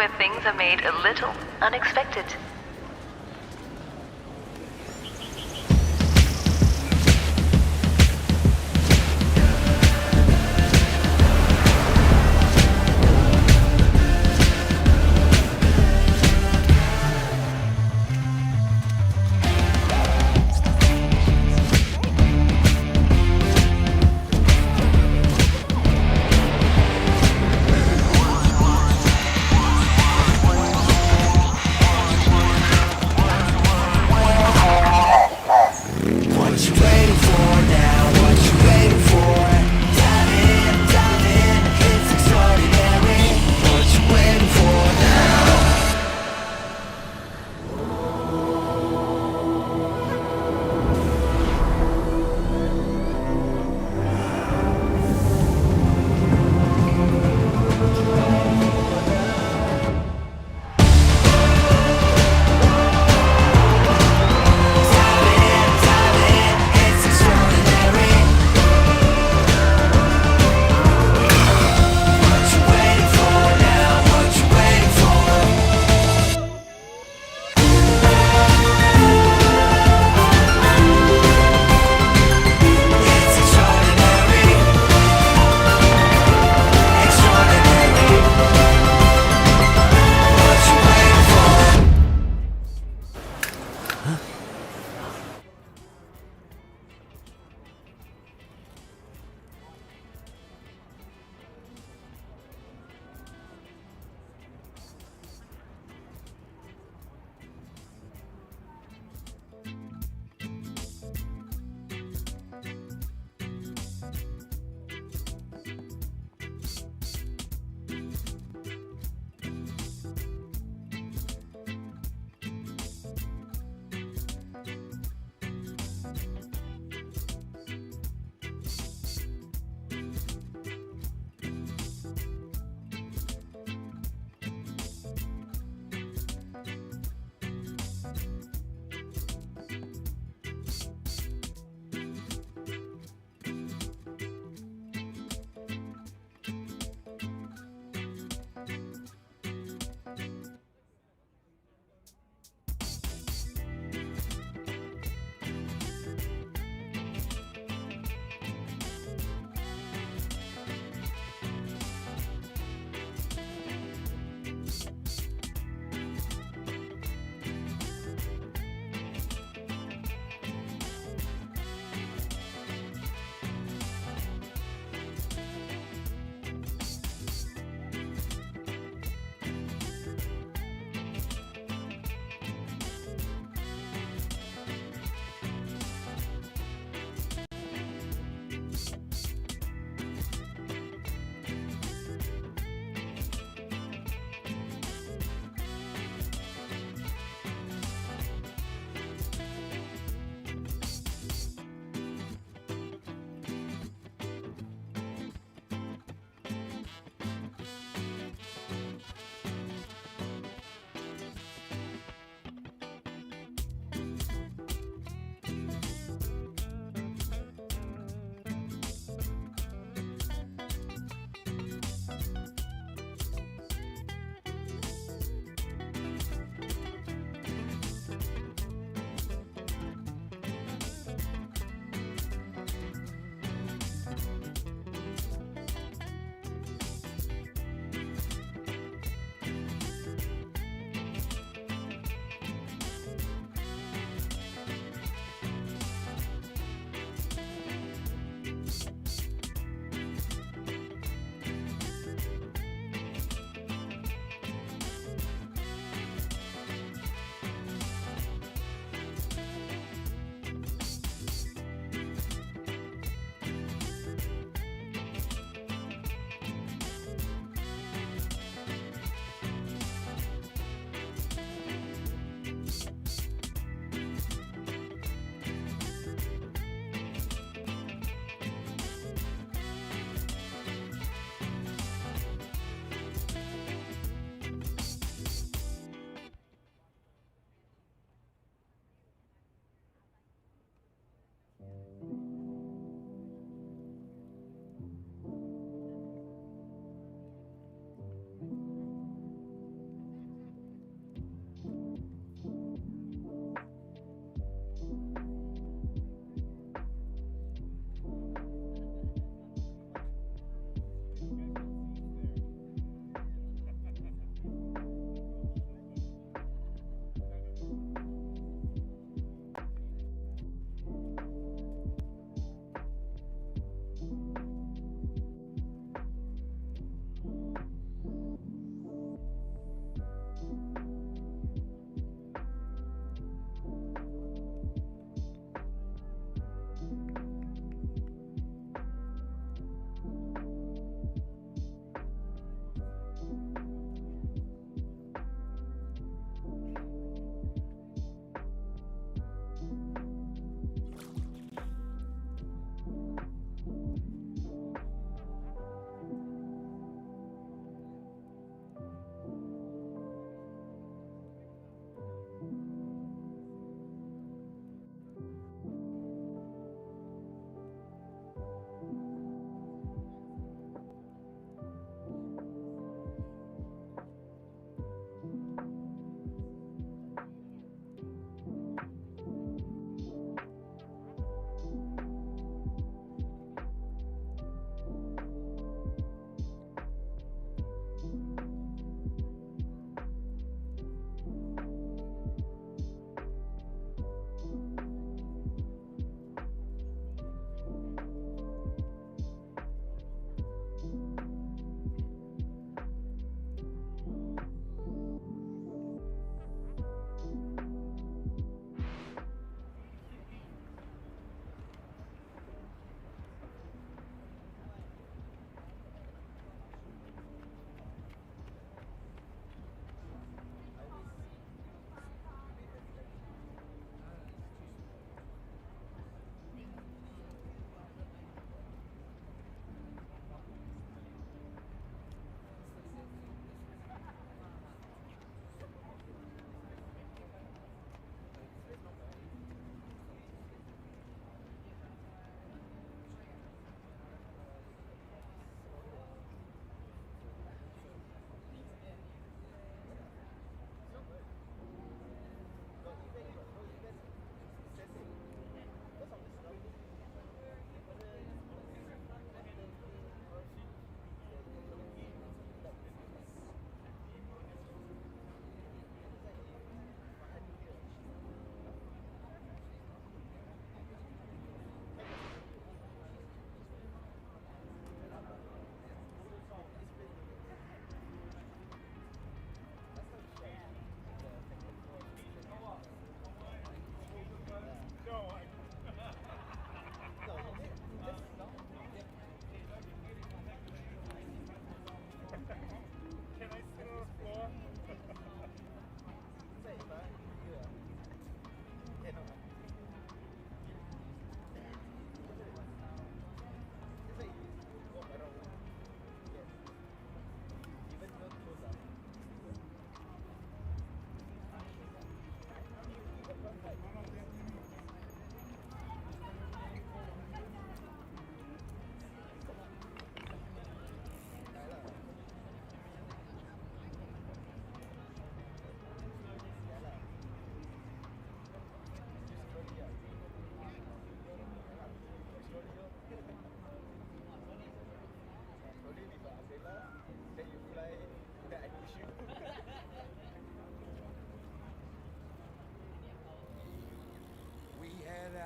where things are made a little unexpected.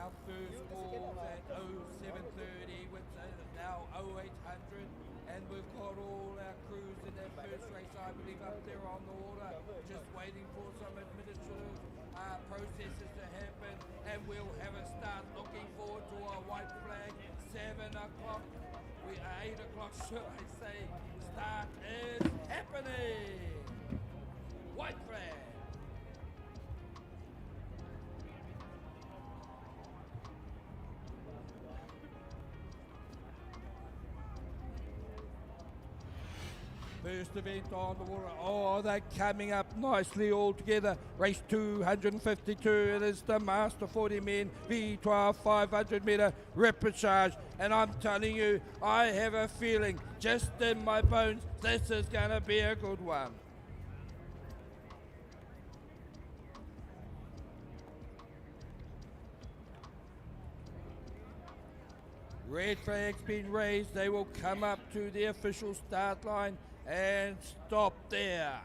our first calls at 0730 with now 0800, and we've got all our crews in that first race, I believe, up there on the water, just waiting for some administrative processes to happen, and we'll have a start. Looking forward to a white flag, 7 o'clock, 8 o'clock should I say, start is happening. White flag. First event on the water. Oh, they're coming up nicely all together. Race 252. It is the Master 40 men V12 500 meter repechage. And I'm telling you, I have a feeling just in my bones, this is going to be a good one. Red flag's been raised. They will come up to the official start line and stop there.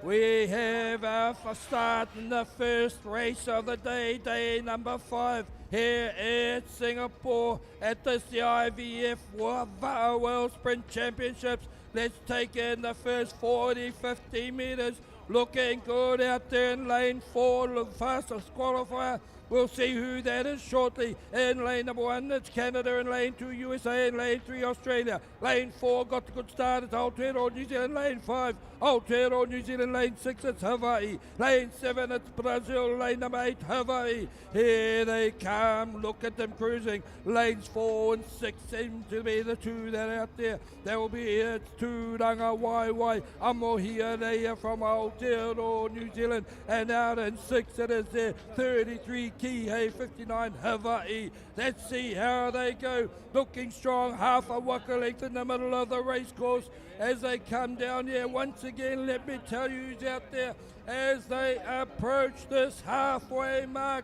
We have our start in the first race of the day, day number 5, here at Singapore at the IVF World Sprint Championships. Let's take in the first 40, 50 metres. Looking good out there in lane 4, the fastest qualifier. We'll see who that is shortly. In lane number 1, it's Canada. In lane 2, USA. In lane 3, Australia. Lane 4, got the good start. It's Aotearoa, New Zealand. Lane 5, Aotearoa, New Zealand. Lane 6, it's Hawaii. Lane 7, it's Brazil. Lane number 8, Hawaii. Here they come. Look at them cruising. Lanes 4 and 6 seem to be the two that are out there. They will be here. It's Tūranga Waiwai. Amohia, they are from Aotearoa, New Zealand. And out in 6, it is there. 33 Kihei, 59 Hawaii. Let's see how they go. Looking strong, half a waka length in the middle of the race course as they come down here. Once again, let me tell you who's out there as they approach this halfway mark.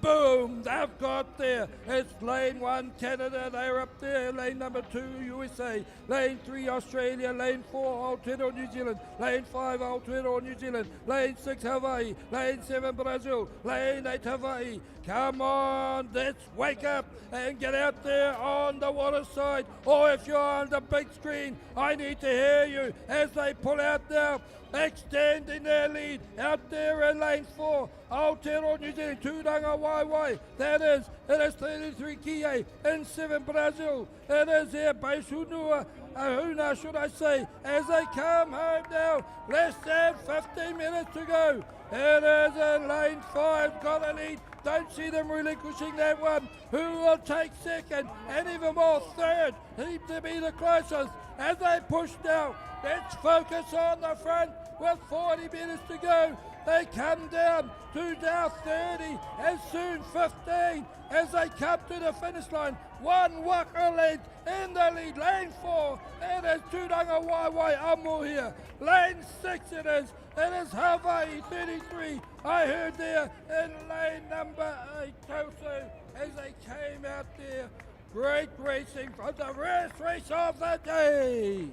Boom, they've got there. It's lane 1, Canada, they're up there. Lane number 2, USA. Lane 3, Australia. Lane 4, Aotearoa, New Zealand. Lane 5, Aotearoa, New Zealand. Lane 6, Hawaii. Lane 7, Brazil. Lane 8, Hawaii. Come on, let's wake up and get out there on the water side. Or if you're on the big screen, I need to hear you as they pull out now, extending their lead out there in lane 4. Aotearoa, New Zealand, Tūranga Waiwai. That is, it is 33 Kie in 7 Brazil. It is there, Baishunua, Ahuna, should I say, as they come home now. Less than 15 minutes to go. It is in lane 5, got a lead. Don't see them relinquishing that one. Who will take second and even more third? Seem to be the closest as they push now. Let's focus on the front with 40 minutes to go. They come down to now 30 and soon 15 as they come to the finish line. One waka length in the lead. Lane 4, it is Tūranga Waiwai Amohia. Lane 6 it is. It is Hawaii 33. I heard there in lane number 8, Tosu, as they came out there. Great racing for the first race of the day.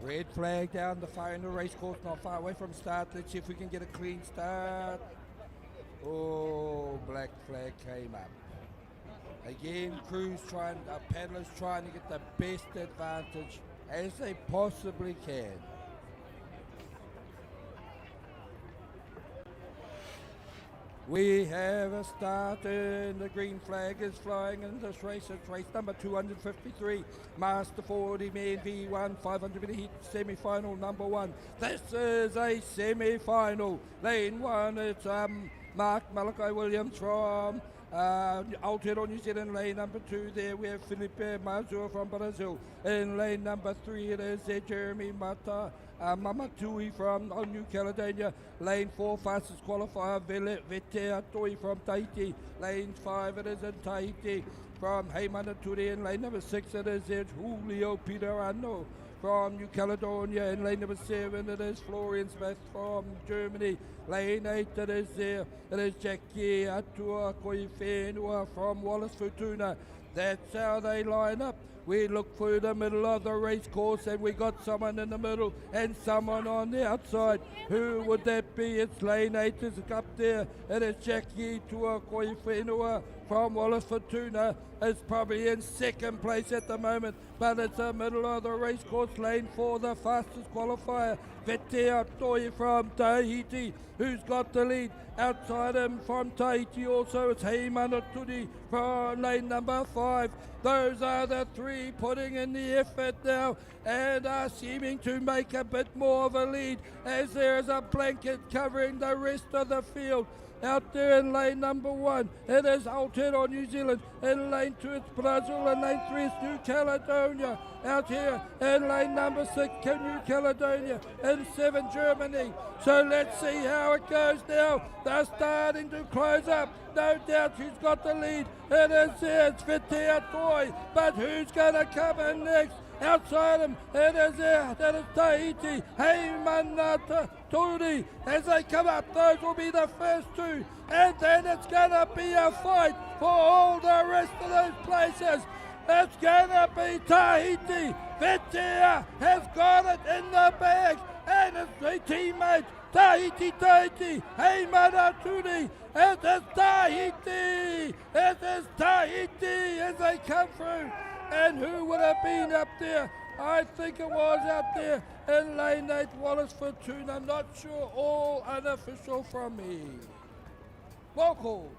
Red flag down the far end of the race course, not far away from start. Let's see if we can get a clean start. Oh, black flag came up. Again, paddlers trying to get the best advantage as they possibly can. We have a start and the green flag is flying in this race. It's race number 253, Master 40 Man V1, 500 meter heat, semi-final number 1. This is a semi-final. Lane 1, it's Mark Malachi Williams from Aotearoa, New Zealand. Lane number 2 there we have Felipe Mazur from Brazil. In lane number 3 it is Jeremy Mamatui from New Caledonia. Lane 4 fastest qualifier Vetea Toi from Tahiti. Lane 5 it is in Tahiti from Heimanaturi. In lane number 6 it is Julio Piderano from New Caledonia. In lane number 7 it is Florian Smith from Germany. Lane 8 it is Jackie Atua Koifenua from Wallace Futuna. That's how they line up. We look through the middle of the race course and we got someone in the middle and someone on the outside. Who would that be? It's lane 8 is up there. It is Jackie Tua Koifenua from Wallace Futuna. It's probably in second place at the moment, but it's the middle of the race course. Lane 4, the fastest qualifier, Vetea Toi from Tahiti, who's got the lead. Outside him from Tahiti also it's Heimanaturi from lane number 5. Those are the 3 putting in the effort now and are seeming to make a bit more of a lead as there is a blanket covering the rest of the field. Out there in lane number 1, it is Aotearoa, New Zealand. In lane 2, it's Brazil. In lane 3, it's New Caledonia. Out here in lane number 6, New Caledonia. In 7, Germany. So let's see how it goes now. They're starting to close up. No doubt she's got the lead. It is there. It's Vetea Toi. But who's going to come in next? Outside him, it is there, that is Tahiti, Heimanata Turi. As they come up, those will be the first 2. And then it's going to be a fight for all the rest of those places. It's going to be Tahiti. Vetea has got it in the bag. And it's the teammates, Tahiti, Heimanata Turi. It is Tahiti. It is Tahiti as they come through. And who would have been up there? I think it was out there in lane 8, Wallace Fortuna. Not sure, all unofficial from me. Local.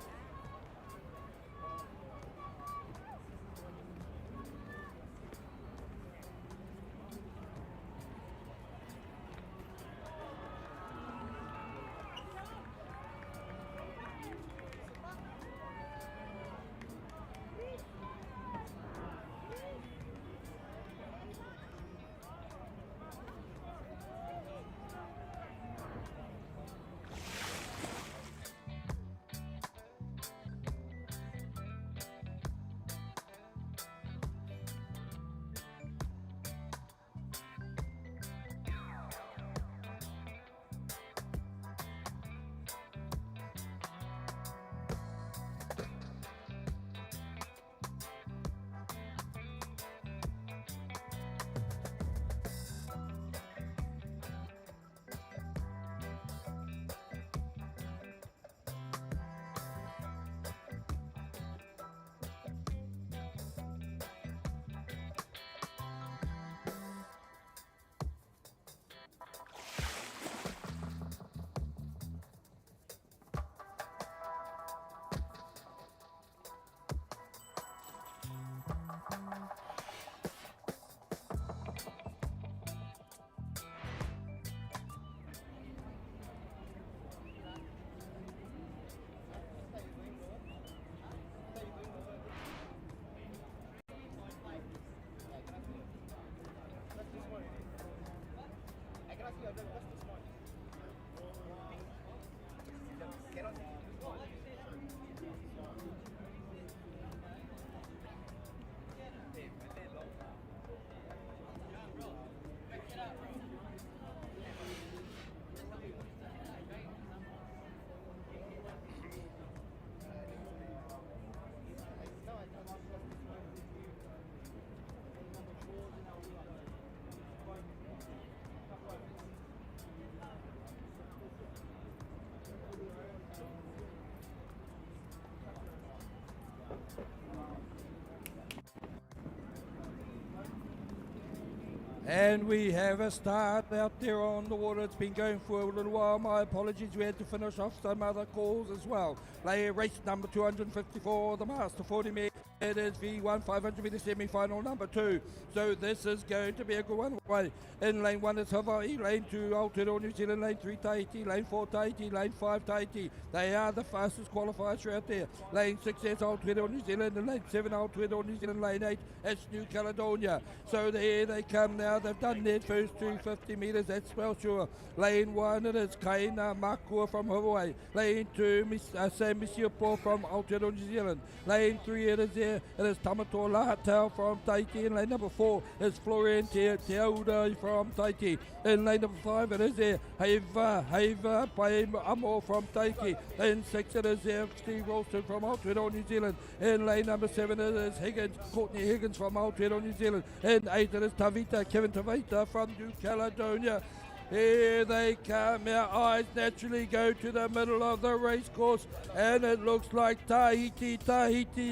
And we have a start out there on the water. It's been going for a little while. My apologies. We had to finish off some other calls as well. Race number 254, the Master 40 metre. It is V1 500 metre semi-final number 2. So this is going to be a good one. In lane 1 is Hawaii, lane 2 Aotearoa New Zealand, lane 3 Tahiti, lane 4 Tahiti, lane 5 Tahiti. They are the fastest qualifiers out there. Lane 6 is Aotearoa New Zealand, and lane 7 Aotearoa New Zealand, lane 8 it's New Caledonia. So here they come now. They've done their first 250 metres, that's well sure. Lane 1 it is Kaina Makua from Hawaii. Lane 2 Sam Misiapo from Aotearoa New Zealand. Lane 3 it is Tamato Lahatau from Tahiti. And lane number 4 is Florian Te Auda from Tahiti. In lane number 5 it is Heiva Pai Amo from Tahiti. In 6 it is Steve Ralston from Aotearoa New Zealand. In lane number 7 it is Courtney Higgins from Aotearoa New Zealand. In 8 it is Kevin Tavita from New Caledonia. Here they come. Our eyes naturally go to the middle of the race course, and it looks like Tahiti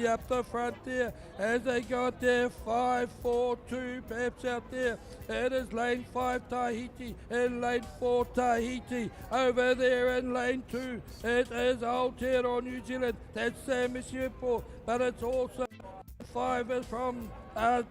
up the front there as they got there 5-4-2 perhaps out there. It is lane 5 Tahiti, in lane 4 Tahiti. Over there in lane 2 it is Aotearoa New Zealand. That's Sam Misiapo, but it's also 5 is from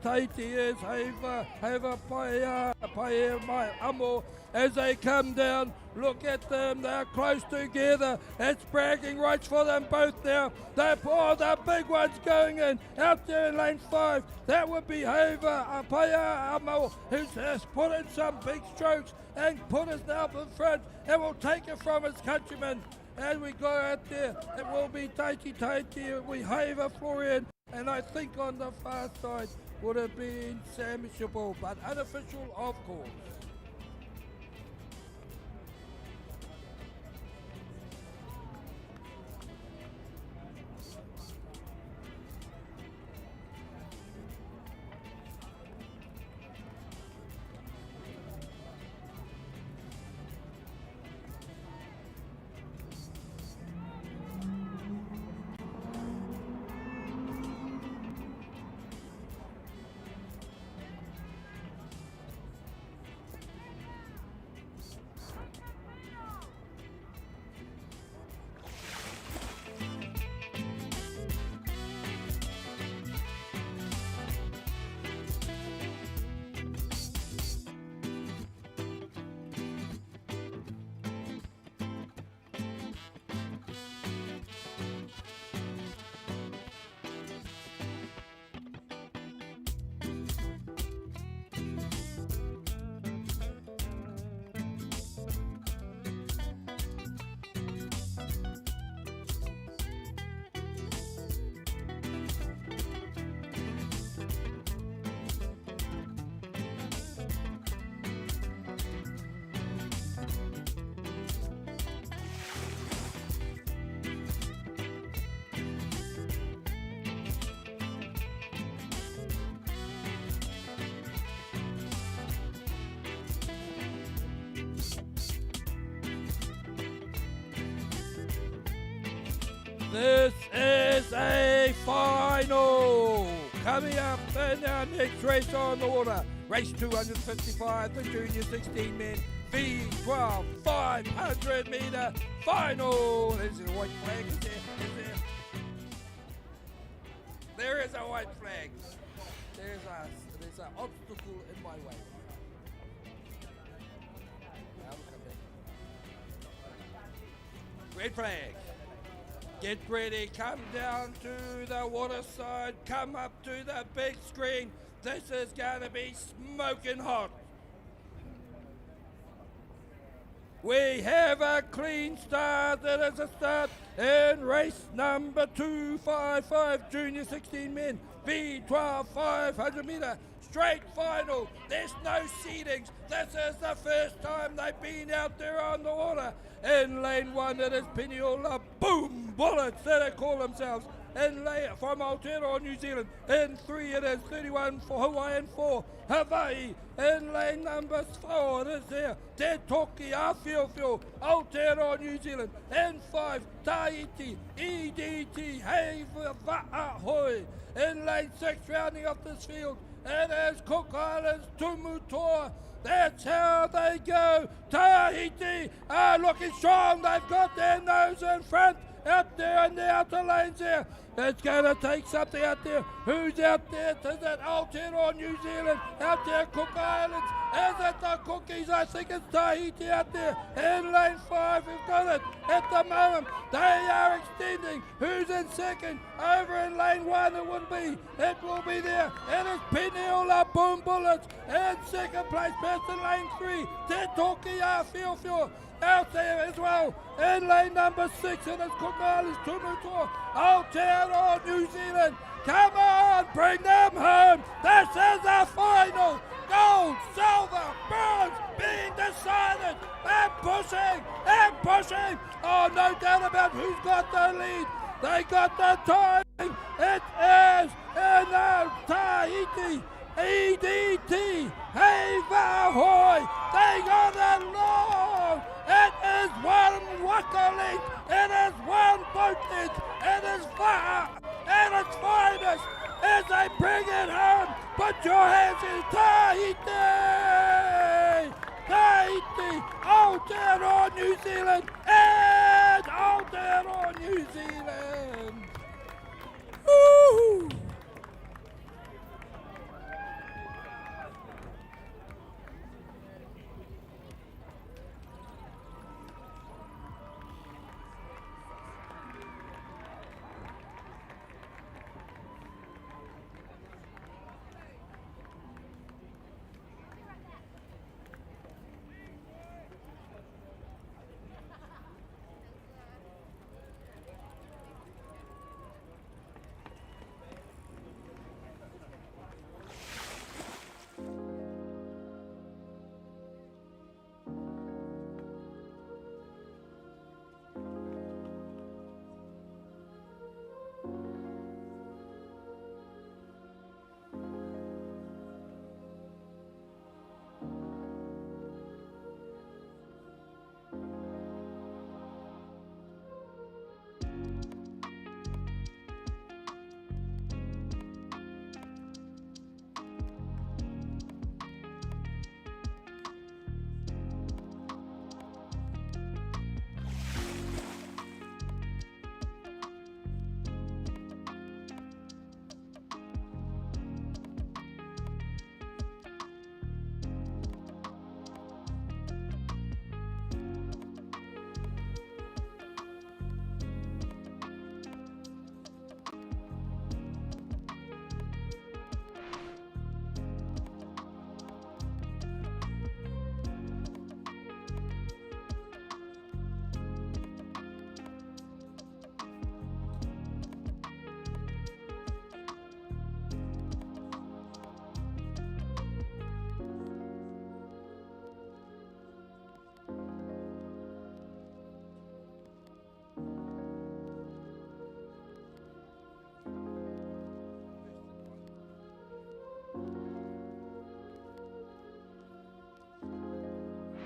Tahiti is Heiva Paia Mai Amo. As they come down, look at them, they're close together. It's bragging rights for them both now. The big one's going in, out there in lane 5. That would be Heiva Paia Amo, who's put in some big strokes and put us now up in front and will take it from his countrymen. As we go out there, it will be Tahiti, we Heiva Florian, and I think on the far side would have been Sam Misiapo, but unofficial of course. This is a final. Coming up in our next race on the water. Race 255, the Junior 16 men, V12 500 metre final. There's a white flag, is there? There is a white flag. There's an obstacle in my way. Red flag. Get ready, come down to the water side, come up to the big screen. This is going to be smoking hot. We have a clean start. That is a start in race number 255, Junior 16 men, V12 500 metre. Straight final. There's no seedings. This is the first time they've been out there on the water. In lane 1, it is Peniola Boom Bullets, that they call themselves. In lane from Aotearoa, New Zealand. In 3, it is 31 for Hawaii and 4 Hawaii. In lane number 4, it is there Te Toki Awhiowhio, Aotearoa, New Zealand. In 5, Tahiti, EDT, Hei Va'ahoi. In lane 6, rounding off this field, it is Cook Islands, Tumutoa. That's how they go. Tahiti are looking strong. They've got their nose in front. Out there in the outer lanes there. It's going to take something out there. Who's out there? Is it Aotearoa, New Zealand? Out there, Cook Islands. Is it the Cookies? I think it's Tahiti out there. In lane 5, we've got it. At the moment, they are extending. Who's in second? Over in lane 1, it would be. It will be there. It is Peniola Boom Bullets. In second place, past in lane 3. Te Toki Awhiowhio. Out there as well, in lane number 6, and it's Cook Islands, Tumutoa, Aotearoa, New Zealand. Come on, bring them home. This is the final. Gold, silver, bronze being decided. And pushing. Oh, no doubt about who's got the lead. They got the time. It is in Tahiti, EDT, Hei Va'ahoi. They got it long. It is one waka length. It is one boat length. It is far at its finest as they bring it home. Put your hands in Tahiti! Tahiti! Aotearoa, New Zealand! And Aotearoa, New Zealand! Woo!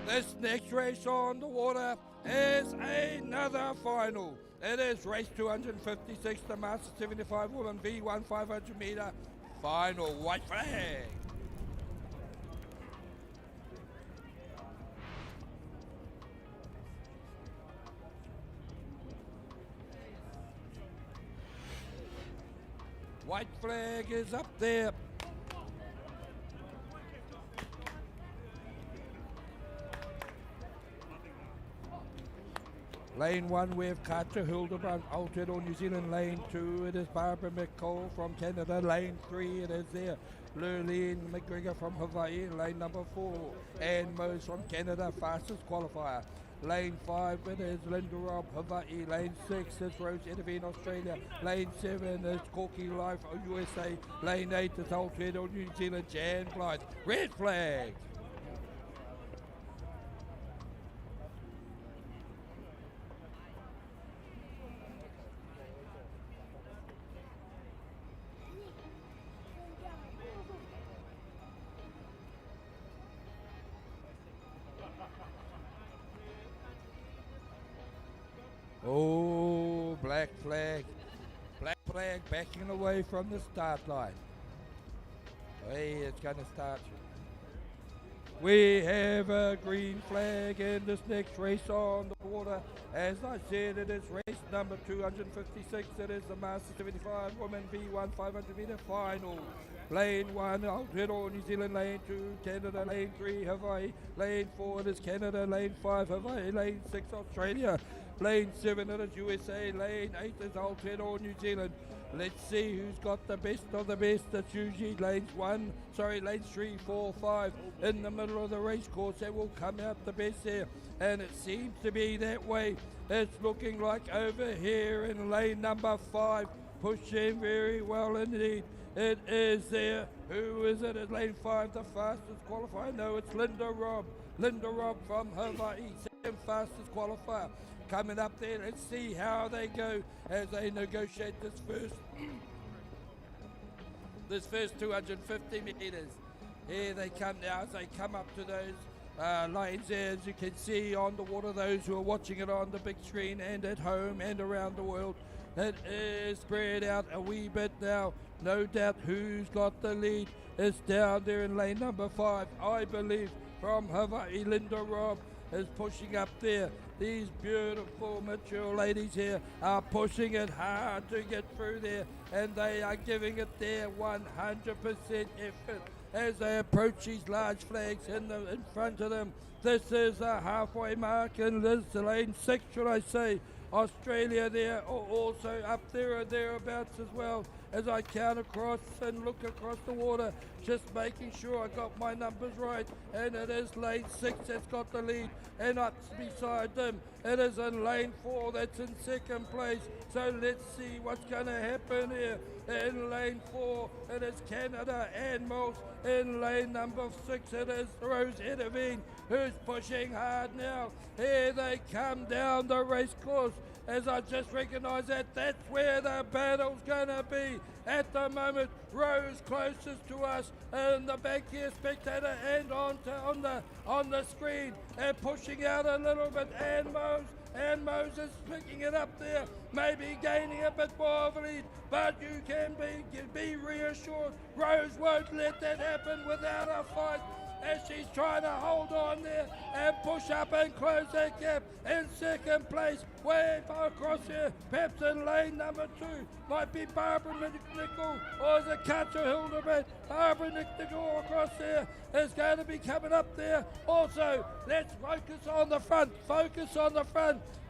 This next race on the water is another final. It is race 256, the Master 75 Women V1 500 meter final. White flag. White flag is up there. Lane 1, we have Carter Hildebrand, Aotearoa, New Zealand. Lane 2, it is Barbara McCall from Canada. Lane 3, it is there Lurleen McGregor from Hawaii. Lane number 4, Anne Mose from Canada, fastest qualifier. Lane 5, it is Linda Robb, Hawaii. Lane 6 is Rose Edavine, Australia. Lane 7 is Corky Life, USA. Lane 8 is Aotearoa, New Zealand, Jan Blythe. Red flag. flag backing away from the start line. Hey, it's going to start. We have a green flag in this next race on the water. As I said, it is race number 256. It is the Master 75 Women V1 500 metre final. Lane 1, Aotearoa, New Zealand. Lane 2, Canada. Lane 3, Hawaii. Lane 4, it is Canada. Lane 5, Hawaii. Lane 6, Australia. Lane 7, it is USA. Lane 8 is Aotearoa, New Zealand. Let's see who's got the best of the best. That's usually lanes 3, 4, 5 in the middle of the race course that will come out the best there. And it seems to be that way. It's looking like over here in lane number 5, pushing very well indeed. It is there. Who is it at lane 5, the fastest qualifier? No, it's Linda Robb. Linda Robb from Hawaii, second fastest qualifier. Coming up there, let's see how they go as they negotiate this first 250 metres. Here they come now as they come up to those lines there, as you can see on the water, those who are watching it on the big screen and at home and around the world. It is spread out a wee bit now. No doubt who's got the lead is down there in lane number 5, I believe, from Hawaii. Linda Robb is pushing up there. These beautiful mature ladies here are pushing it hard to get through there, and they are giving it their 100% effort as they approach these large flags in front of them. This is a halfway mark, and this is lane 6, should I say. Australia there, also up there or thereabouts as well, as I count across and look across the water, just making sure I got my numbers right. And it is lane 6 that's got the lead, and up beside them it is in lane 4 that's in second place. So let's see what's going to happen here. In lane 4 it is Canada and Mills. In lane number 6 it is Rose Edevine, who's pushing hard now. Here they come down the race course, as I just recognise that's where the battle's going to be. At the moment, Rose closest to us in the back here, spectator, and on the screen, and pushing out a little bit, and Moses picking it up there, maybe gaining a bit more of a lead, but you can be reassured, Rose won't let that happen without a fight, as she's trying to hold on there and push up and close that gap. In second place, way across here, perhaps in lane number 2, might be Barbara Nickel, or is it Katja Hildebrand? Barbara Nickel across there is going to be coming up there. Also, let's focus on the front,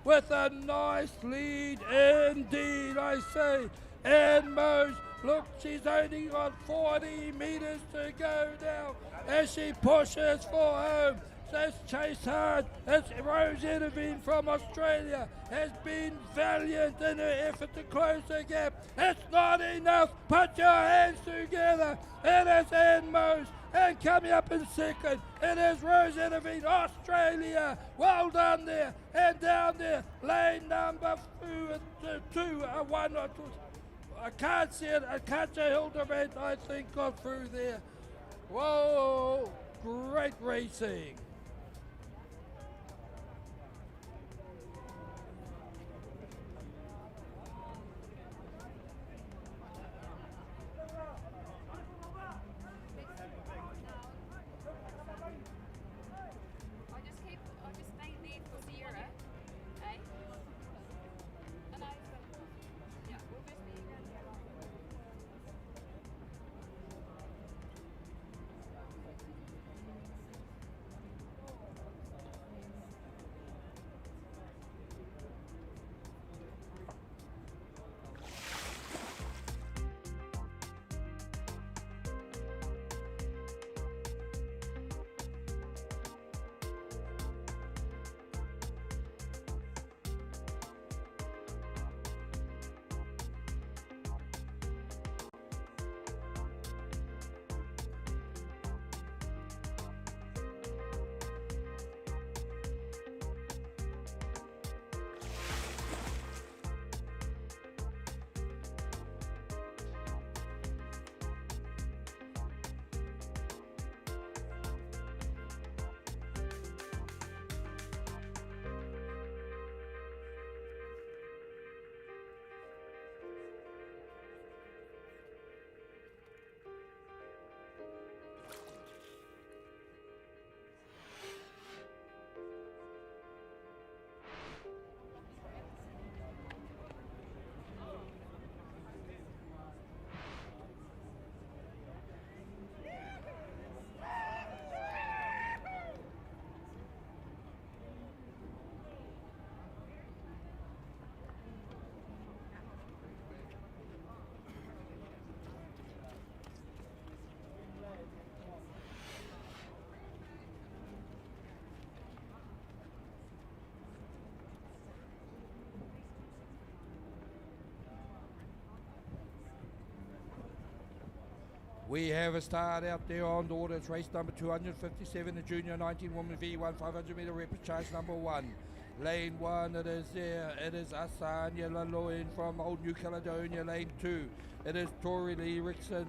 with a nice lead indeed, I say. And Mose, look, she's only got 40 metres to go now as she pushes for home. That's chased hard. That's Rose Edevine from Australia, has been valiant in her effort to close the gap. It's not enough. Put your hands together. It is Anne Mose. And coming up in second, it is Rose Edevine, Australia. Well done there. And down there, lane number 1 or 2. I can't see it. Katja Hildebrand, I think, got through there. Whoa, great racing. We have a start out there on the order. It's race number 257, the junior 19 woman V1 500 meter rapid charge number 1. Lane 1, it is there. It is Asanya Laloin from Old New Caledonia. Lane 2, it is Tori Lee Rickson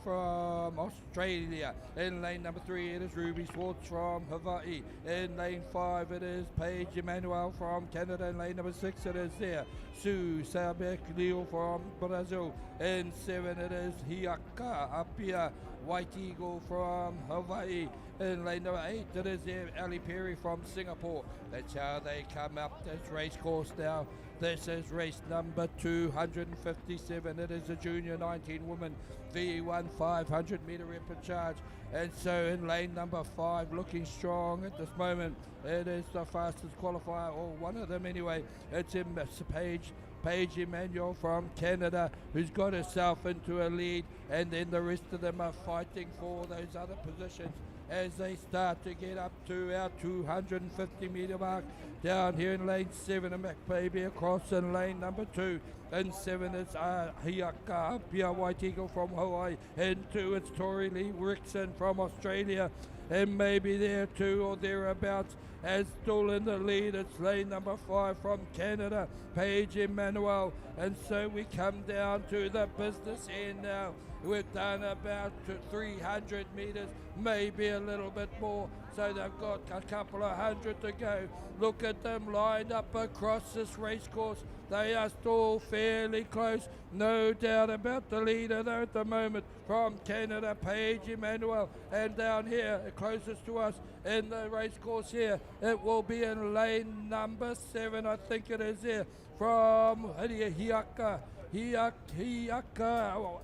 from Australia. In lane number 3, it is Ruby Swartz from Hawaii. In lane 5, it is Paige Emmanuel from Canada. In lane number 6, it is there Sue Sabec Leo from Brazil. In 7, it is Hiaka Apia White Eagle from Hawaii. In lane number 8, it is there Ali Perry from Singapore. That's how they come up this race course now. This is race number 257. It is a junior 19 woman V1 500 meter rapid charge. And so in lane number 5, looking strong at this moment, it is the fastest qualifier, or one of them anyway. It's in Paige Emmanuel from Canada, who's got herself into a lead, and then the rest of them are fighting for those other positions as they start to get up to our 250 meter mark. Down here in lane 7, a McBaby across in lane number 2. In 7, it's Hiaka Apia White Eagle from Hawaii. In 2, it's Tori Lee Rickson from Australia. And maybe there 2 or thereabouts. As still in the lead, it's lane number 5 from Canada, Paige Emmanuel. And so we come down to the business end now. We've done about 300 meters, maybe a little bit more. So they've got a couple of hundred to go. Look at them lined up across this race course. They are still fairly close. No doubt about the leader though at the moment from Canada, Paige Emmanuel. And down here, closest to us in the race course here, it will be in lane number 7, I think it is there, from Hiaka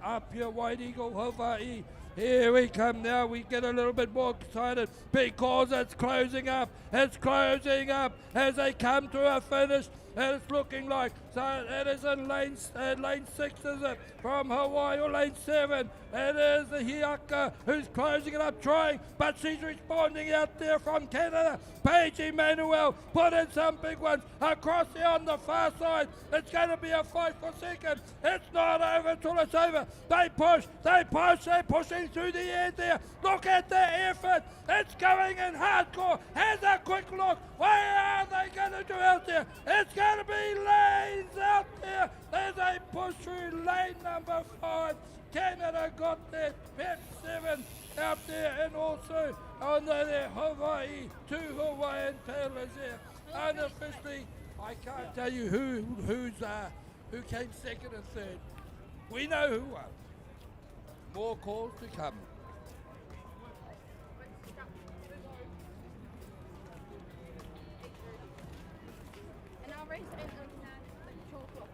Apia White Eagle, Hawaii. Here we come now. We get a little bit more excited because it's closing up. It's closing up as they come to a finish. And it's looking like, so it is in lane 6, is it, from Hawaii, or lane 7. It is the Hiaka who's closing it up, trying, but she's responding out there from Canada. Paige Emmanuel put in some big ones across here on the far side. It's going to be a fight for second. It's not over till it's over. They're pushing through the end there. Look at the effort. It's going in hardcore. Has a quick look. What are they going to do out there? It's going to be lanes out there. There's a push through lane number 5. Canada got their Pep 7 out there, and also on there Hawaii, 2 Hawaiian tailors there. Unofficially, I can't tell you who came second and third. We know who won. More calls to come. And our race ends at 2 o'clock.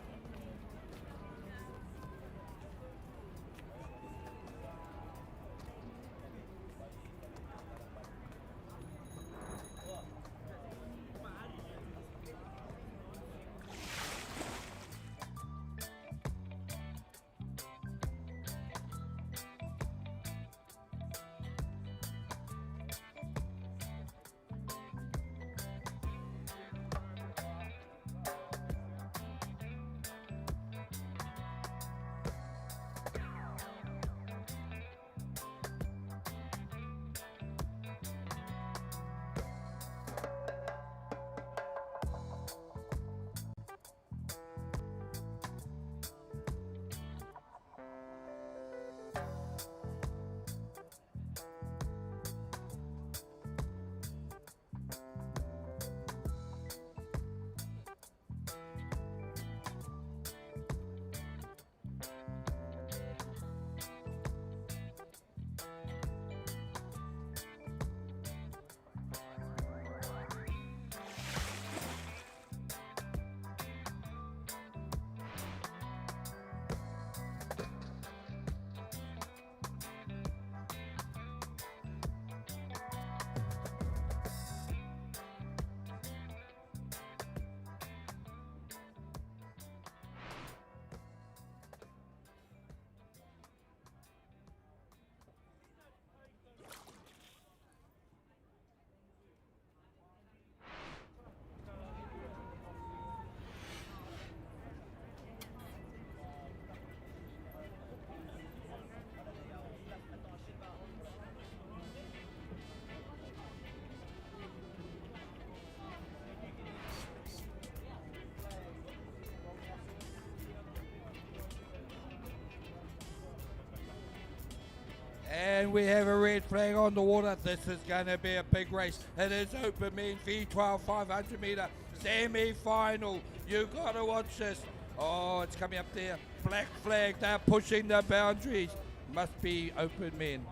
And we have a red flag on the water. This is going to be a big race. It is open mean V12 500 meter semi-final. You got to watch this. Oh, it's coming up there. Black flag. They're pushing the boundaries. Must be open men.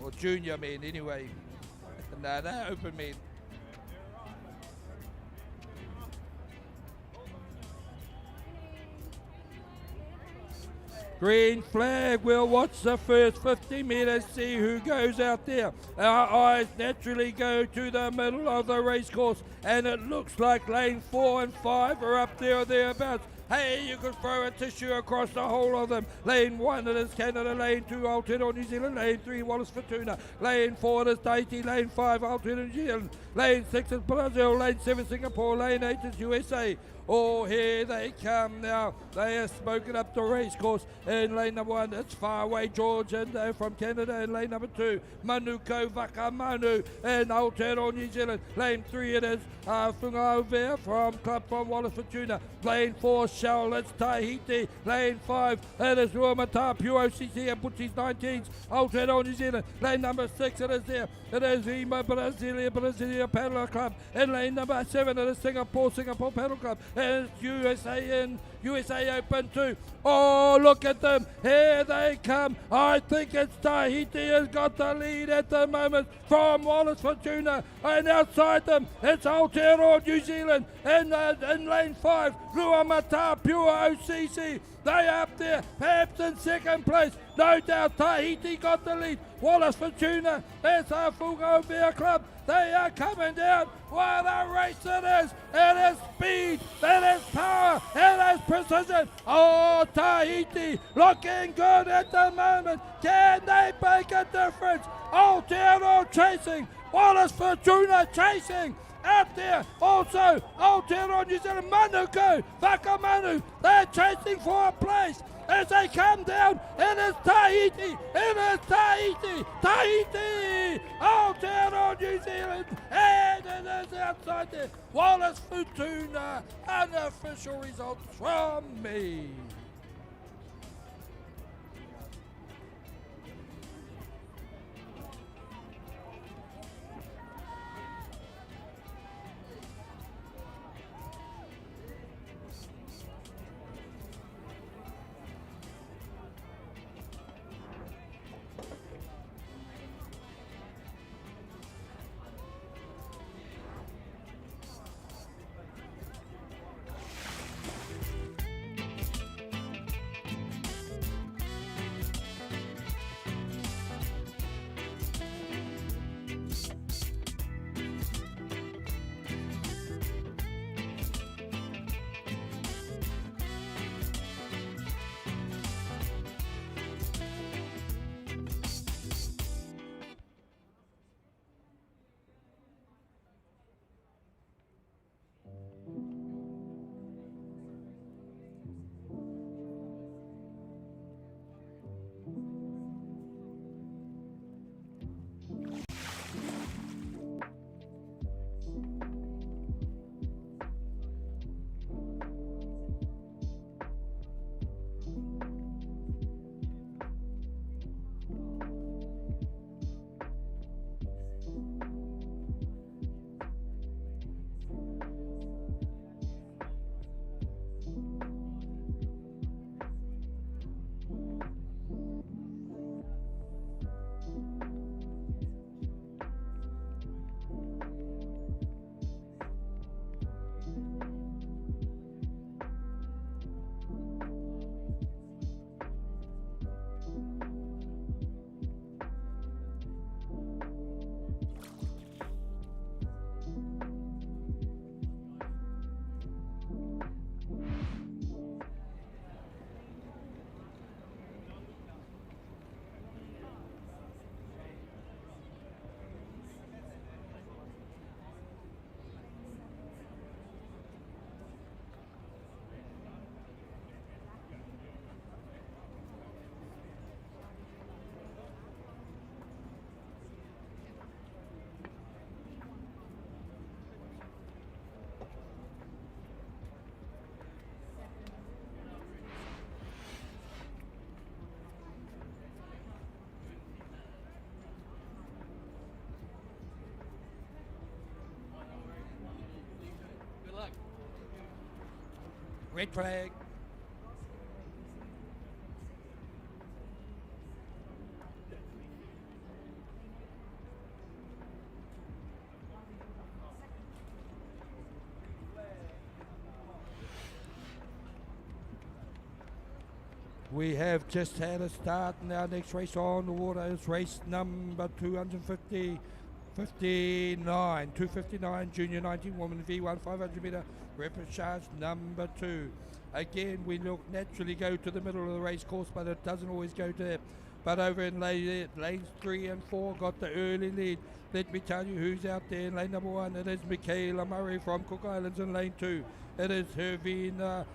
Or junior men anyway. No, they're open men. Green flag, we'll watch the first 50 metres, see who goes out there. Our eyes naturally go to the middle of the race course, and it looks like lane 4 and 5 are up there or thereabouts. Hey, you could throw a tissue across the whole of them. Lane 1, it is Canada. Lane 2, Aotearoa New Zealand. Lane 3, Wallace Fortuna. Lane 4, it is Tahiti. Lane 5, Aotearoa New Zealand. Lane 6 is Brazil. Lane 7, Singapore. Lane 8 is USA. Oh, here they come now. They are smoking up the race course. In lane number 1, it's Faraway George and from Canada. In lane number 2, Manuko Vakamanu in Aotearoa New Zealand. Lane 3, it is Fungaovea from Wallace Fortuna. Lane 4, Shell, it's Tahiti. Lane 5, it is Ruamata, Pure OCC and Butchie's 19s, Aotearoa New Zealand. Lane number 6, it is there. It is Ima Brasilia Paddle Club. In lane number 7, it is Singapore Paddle Club. And it's USA Open too. Oh, look at them. Here they come. I think it's Tahiti has got the lead at the moment from Wallace Fortuna. And outside them, it's Aotearoa New Zealand. In lane 5, Ruamata, Pure OCC. They are up there, perhaps in second place. No doubt Tahiti got the lead. Wallace Fortuna, that's our Fugovia Club. They are coming down. What a race it is. It is speed, it is power, it is precision. Oh, Tahiti looking good at the moment. Can they make a difference? Aotearoa chasing, Wallace Fortuna chasing. Out there, also, Aotearoa New Zealand, Manuko, Vakamanu, they're chasing for a place. As they come down, it is Tahiti, Tahiti, Aotearoa New Zealand, and it is outside there, Wallace Fortuna, unofficial results from me. Red flag. We have just had a start in our next race on the water. Is race number 259, Junior 19 Woman V1 500 metre repechage number 2. Again, we look naturally go to the middle of the race course, but it doesn't always go to there. But over in lanes 3 and 4 got the early lead. Let me tell you who's out there in lane number 1. It is Michaela Murray from Cook Islands in lane 2. It is Hervina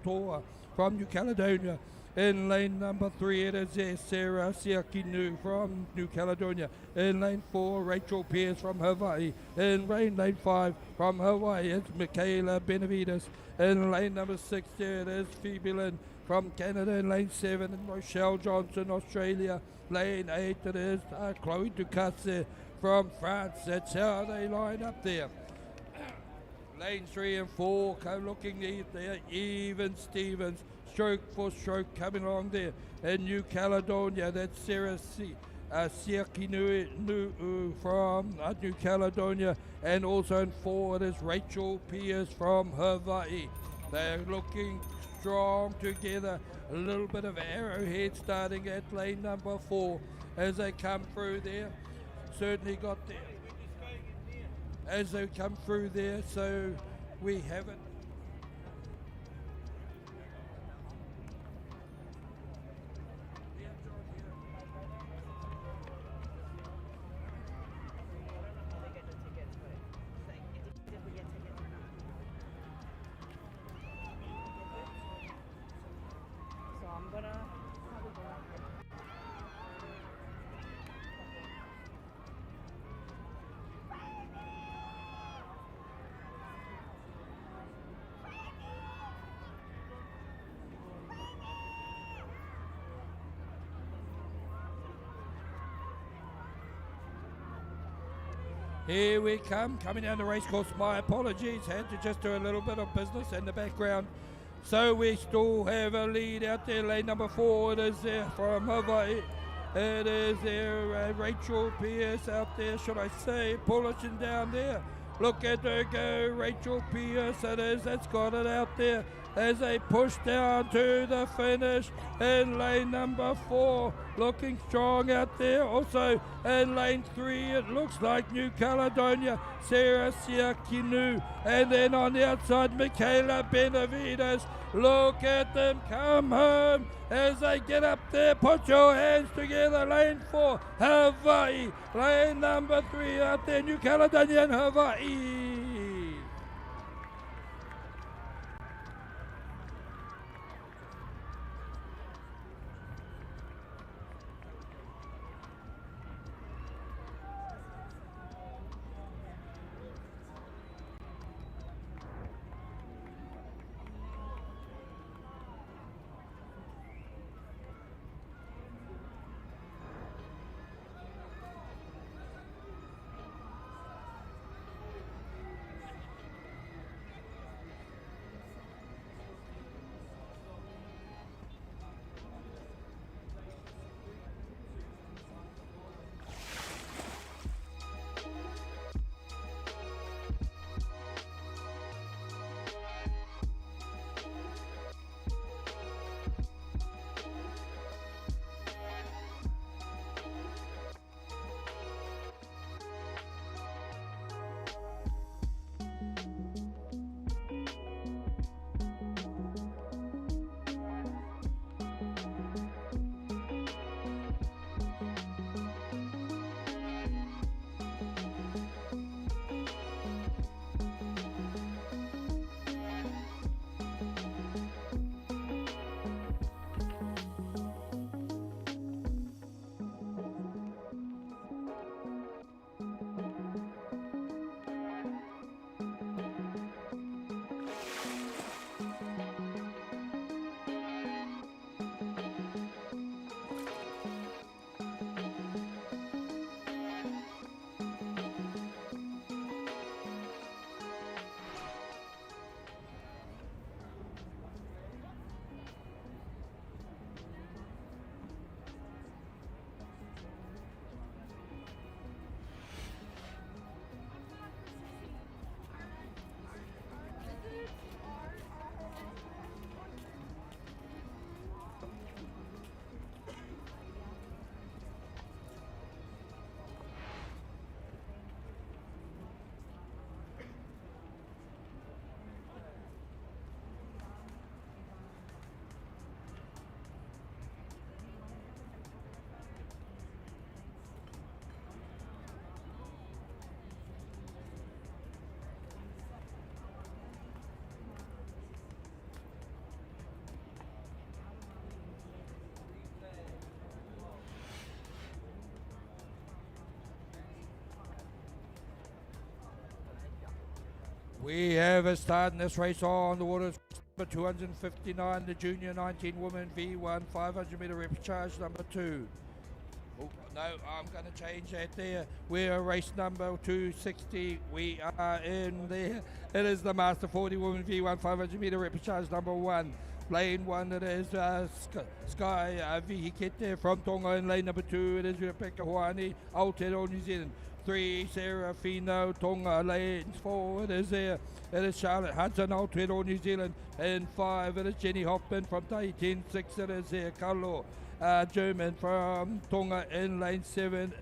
Toa from New Caledonia. In lane number 3, it is Sarah Siakinu from New Caledonia. In lane 4, Rachel Pierce from Hawaii. In lane 5, from Hawaii, it's Michaela Benavides. In lane number 6, there it is Phoebe Lynn from Canada. In lane 7, Rochelle Johnson, Australia. Lane 8, it is Chloe Ducasse from France. That's how they line up there. Lane 3 and 4 looking there, even Stevens, stroke for stroke coming along there. In New Caledonia, that's Sarah Siakinu from New Caledonia, and also in 4 it is Rachel Pierce from Hawaii. They're looking strong together. A little bit of arrowhead starting at lane number 4 as they come through there. Certainly got there. As they come through there, so we have it. So I'm gonna probably go out here. Here we come, coming down the race course. My apologies, had to just do a little bit of business in the background. So we still have a lead out there, lane number 4, it is there from Hawaii. It is there, Rachel Pierce out there, should I say, polishing down there. Look at her go, Rachel Pierce, it is, that's got it out there as they push down to the finish in lane number 4, looking strong out there. Also in lane 3, it looks like New Caledonia, Sarah Siakinu, and then on the outside, Michaela Benavides. Look at them come home as they get up there. Put your hands together. Lane 4, Hawaii. Lane number 3 out there, New Caledonia and Hawaii. We have a start in this race on the waters. Number 259, the junior 19 woman V1 500 meter repechage number 2. Oh, no, I'm going to change that there. We're race number 260. We are in there. It is the Master 40 woman V1 500 meter repechage number 1. Lane 1, it is Sky Vihikete from Tonga. In lane number 2, it is Rebecca Hoani, Aotearoa, New Zealand. 3, Sarah Fino, Tonga. Lanes 4, it is there. It is Charlotte Hudson, Aotearoa, New Zealand. In 5, it is Jenny Hoffman from Tahiti. 6, it is there. Carlo German from Tonga. In lane 7,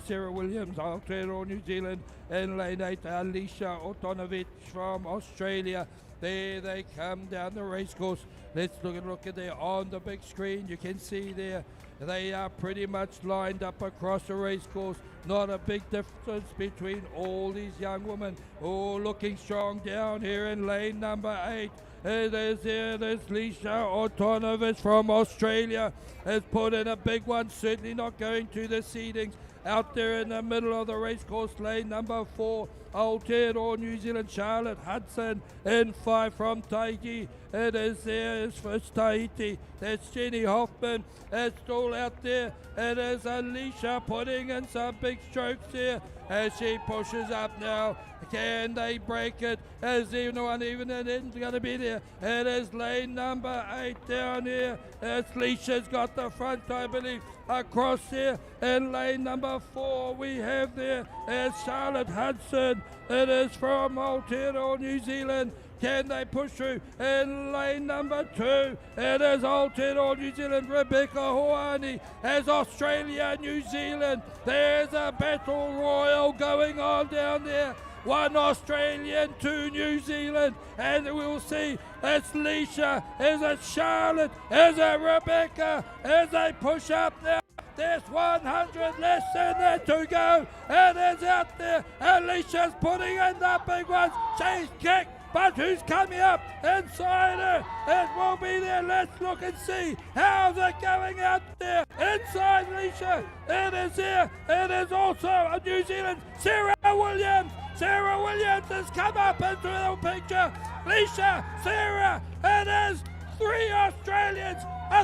Sarah Williams, Aotearoa, New Zealand. In lane 8, Alicia Otonovich from Australia. There they come down the race course. Let's look at there on the big screen. You can see there they are pretty much lined up across the race course. Not a big difference between all these young women. All looking strong down here in lane number 8. There's Lisha Otonovich from Australia has put in a big one, certainly not going to the seedings. Out there in the middle of the race course, lane number 4, Aotearoa, New Zealand, Charlotte Hudson. In 5 from Tahiti, it is there is first Tahiti. That's Jenny Hoffman. It's all out there. It is Alicia putting in some big strokes here as she pushes up now. Can they break it? Is anyone even going to be there? It is lane number 8 down here. It's Leisha's got the front, I believe, across here. In lane number 4 we have there is Charlotte Hudson. It is from Aotearoa, New Zealand. Can they push through? In lane number 2, it is Aotearoa, New Zealand, Rebecca Hoani as Australia, New Zealand. There's a battle royal going on down there. 1 Australian, 2 New Zealand, and we'll see it's Leisha, is it Charlotte, is it Rebecca, as they push up now. There's 100 less than there to go. It is out there. Alicia's putting in the big ones. She's kicked. But who's coming up inside her? It will be there. Let's look and see. How's it going out there? Inside Leisha. It is here. It is also New Zealand. Sarah Williams. Sarah Williams has come up into the picture. Leisha, Sarah. It is 3 Australians.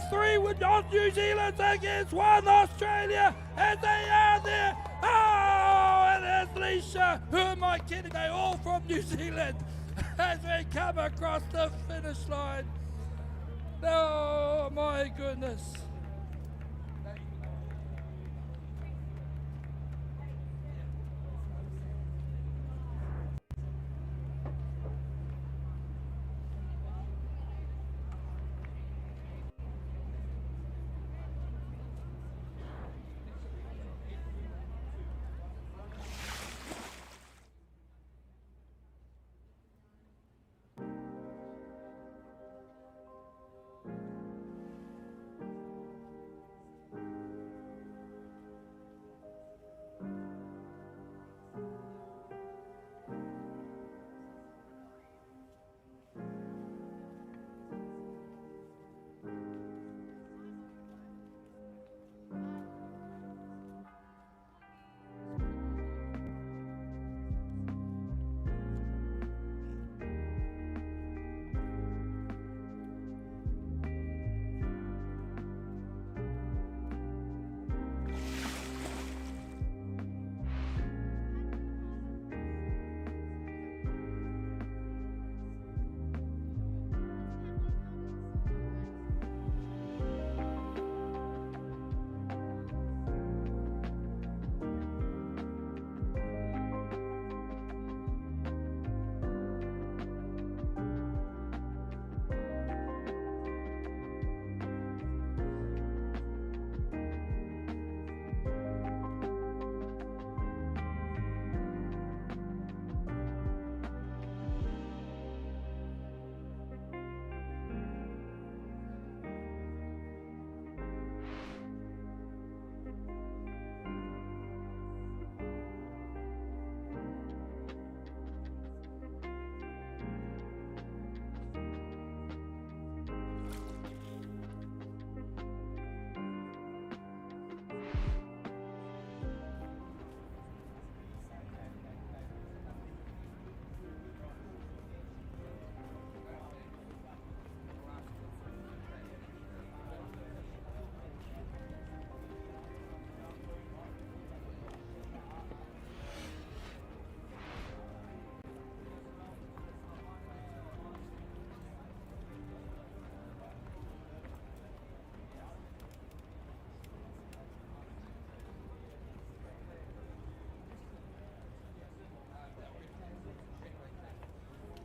3 with New Zealand against 1 Australia. And they are there. Oh, it is Leisha. Who am I kidding? They're all from New Zealand. As we come across the finish line. Oh my goodness.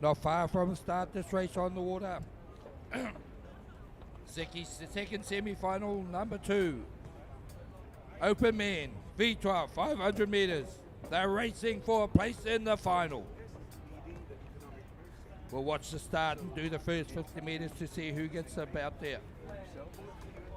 Not far from the start this race on the water. Second semi-final, number 2. Open men, V12, 500 meters. They're racing for a place in the final. We'll watch the start and do the first 50 meters to see who gets up out there.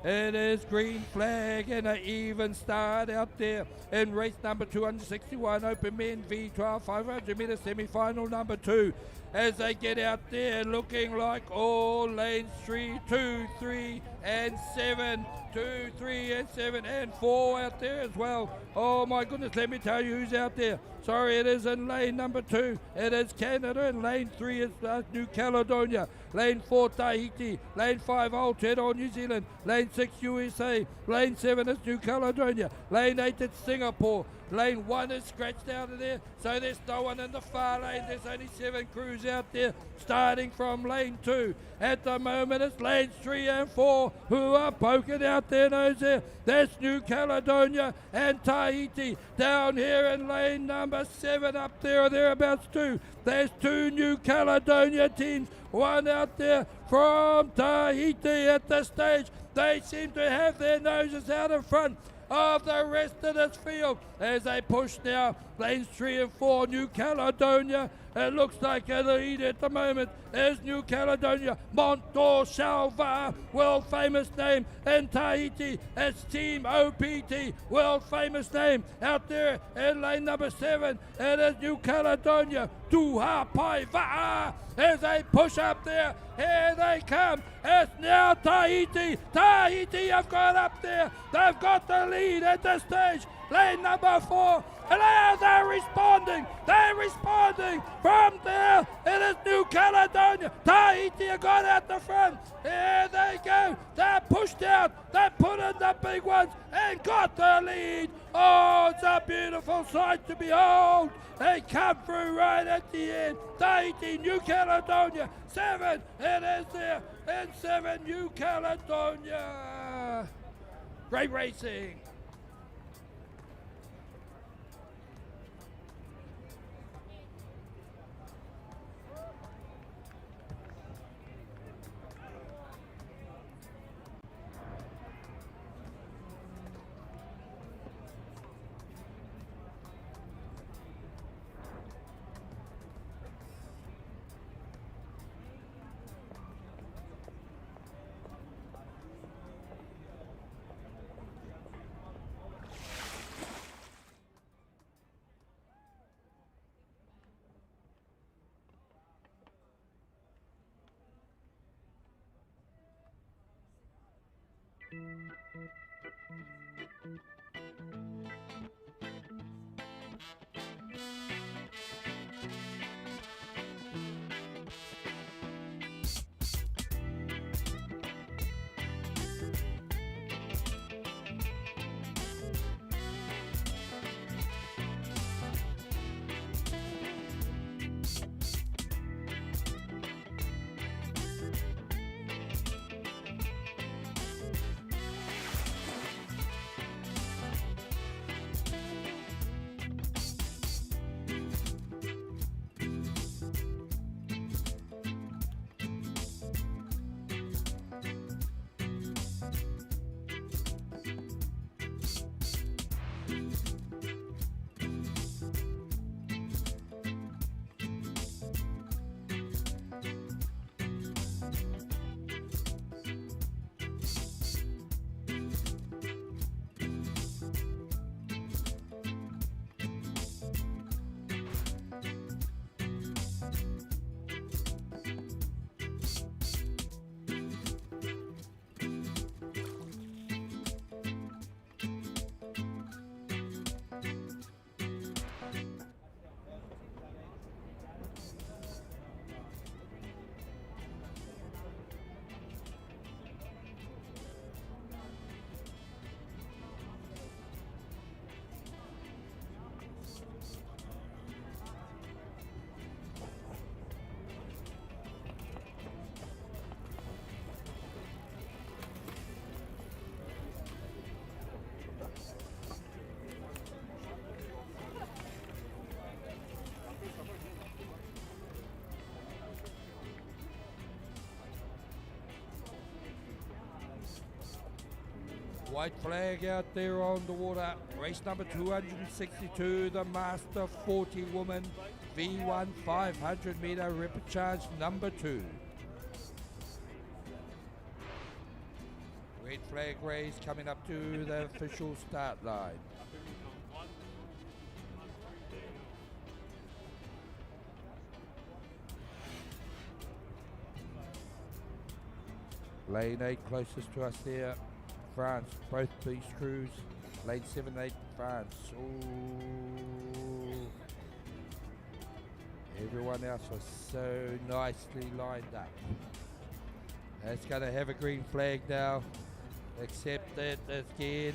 It is green flag and an even start out there in race number 261, Open Men V12 500 meter semi-final number 2. As they get out there looking like all lanes 3, 2, 3 and 7, 2, 3 and 7 and 4 out there as well. Oh my goodness, let me tell you who's out there. Sorry, it is in lane number 2. It is Canada, and lane 3 is New Caledonia. Lane 4, Tahiti. Lane 5, Aotearoa, New Zealand. Lane 6, USA. Lane 7 is New Caledonia. Lane 8 is Singapore. Lane 1 is scratched out of there, so there's no one in the far lane. There's only 7 crews out there, starting from lane 2. At the moment, it's lanes 3 and 4 who are poking out their nose there. That's New Caledonia and Tahiti. Down here in lane number 7, up there or thereabouts too. There's 2 New Caledonia teams. One out there from Tahiti at this stage. They seem to have their noses out in front of the rest of this field as they push now lanes 3 and 4. New Caledonia, it looks like a lead at the moment is New Caledonia. Montor Salva, world famous name. In Tahiti, it's Team OPT, world famous name. Out there in lane number 7, it is New Caledonia. Tuha Pai Va'a as they push up there. Here they come. It's now Tahiti. Tahiti have got up there. They've got the lead at this stage. Lane number 4. And they're responding. They're responding from there. It is New Caledonia. Tahiti have got out the front. Here they go. They're pushed out. They put in the big ones and got the lead. Oh, it's a beautiful sight to behold. They come through right at the end. Tahiti, New Caledonia, 7. It is there. And 7, New Caledonia. Great racing. White flag out there on the water. Race number 262, the Master 40 woman, V1 500 meter repechage number 2. Red flag race coming up to the official start line. Lane 8 closest to us there. France, both these crews. Lane 7, 8, France. Ooh. Everyone else was so nicely lined up. It's going to have a green flag now. Except that again,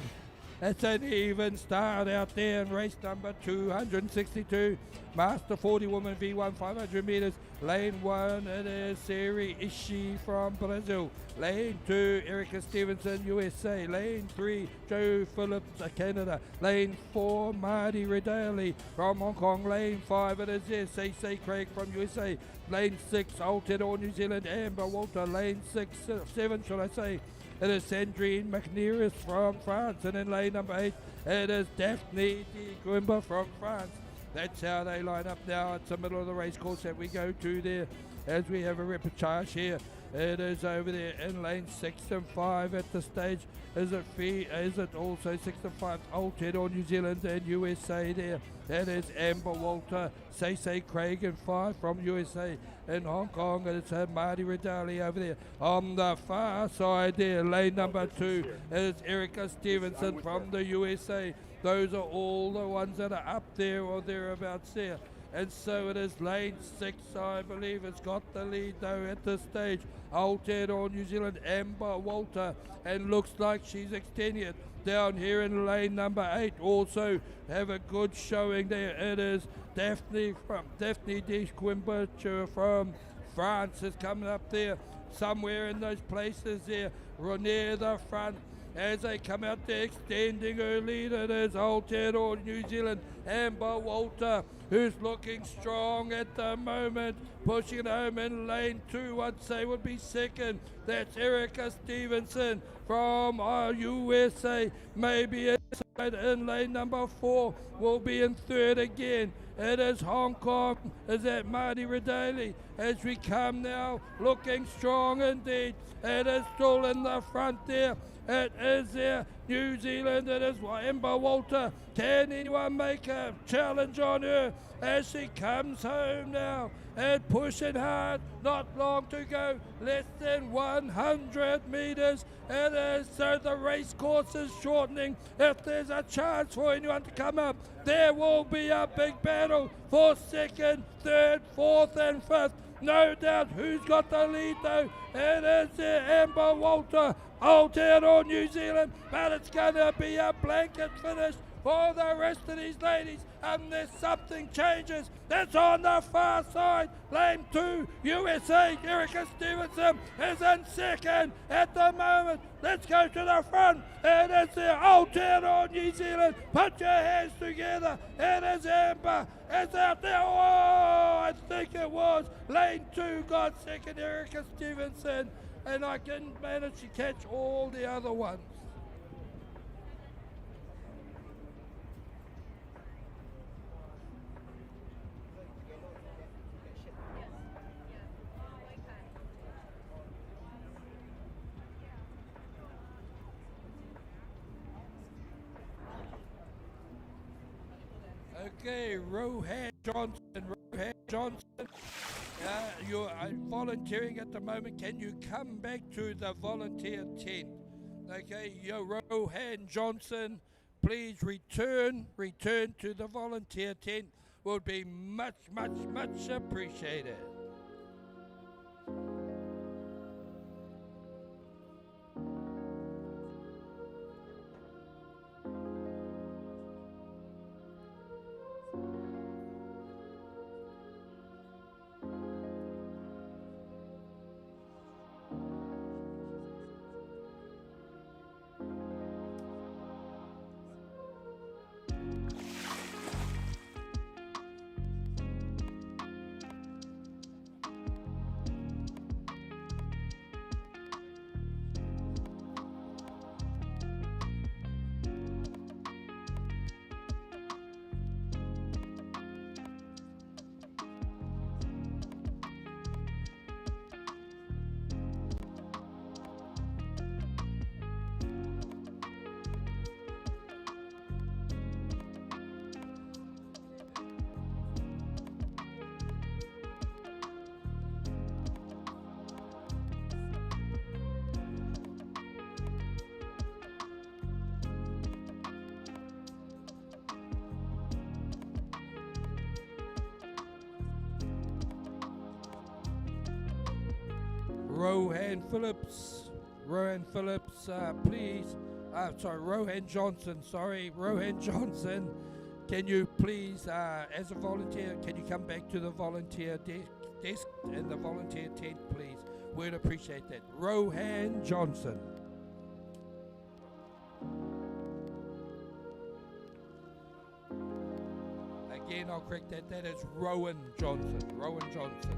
it's an even start out there in race number 262. Master 40 woman V1 500 meters. Lane 1, it is Seri Ishii from Brazil. Lane 2, Erica Stevenson, USA. Lane 3, Joe Phillips, Canada. Lane 4, Marty Redaley from Hong Kong. Lane 5, it is Say Craig from USA. Lane 6, Aotearoa, New Zealand, Amber Walter. Lane 7, should I say. It is Sandrine McNeiris from France. And in lane number 8, it is Daphne de Guimba from France. That's how they line up now. It's the middle of the race course that we go to there as we have a repechage here. It is over there in lane 6 and 5 at the stage. Is it also 6 and 5 Aotearoa, New Zealand and USA there. That is Amber Walter, Say Craig and 5 from USA. In Hong Kong, it's Marty Redali over there. On the far side there, lane number 2 is Erica Stevenson from the USA. Those are all the ones that are up there or thereabouts there. And so it is lane 6, I believe it's got the lead though at this stage. Aotearoa, New Zealand, Amber Walter, and looks like she's extending it. Down here in lane number 8 also have a good showing there. It is Daphne de Quimbature from France is coming up there somewhere in those places there near the front. As they come out there extending her lead, it is Aotearoa, New Zealand, Amber Walter, who's looking strong at the moment, pushing it home in lane 2, I'd say would be second. That's Erica Stevenson from USA, maybe inside in lane number 4, will be in third again. It is Hong Kong, is that Marty Redaley, as we come now, looking strong indeed. It is still in the front there. It is there, New Zealand, it is Amber Walter. Can anyone make a challenge on her as she comes home now and pushing hard? Not long to go, less than 100 meters. It is, so the race course is shortening. If there's a chance for anyone to come up, there will be a big battle for second, third, fourth and fifth. No doubt who's got the lead though. It is Amber Walter, Aotearoa, New Zealand, but it's going to be a blanket finish for the rest of these ladies unless something changes. That's on the far side. Lane 2, USA, Erica Stevenson is in second at the moment. Let's go to the front. It is the Aotearoa, New Zealand. Put your hands together. It is Amber. It's out there. Oh, I think it was. Lane 2 got second, Erica Stevenson. And I didn't manage to catch all the other ones. Okay, Rohan Johnson, you're volunteering at the moment. Can you come back to the volunteer tent? Okay, Rohan Johnson, please return to the volunteer tent. Would be much appreciated. Rohan Phillips, please. Rohan Johnson, Rohan Johnson. Can you please, as a volunteer, can you come back to the volunteer desk in the volunteer tent, please? We'd appreciate that. Rohan Johnson. Again, I'll correct that. That is Rowan Johnson. Rowan Johnson.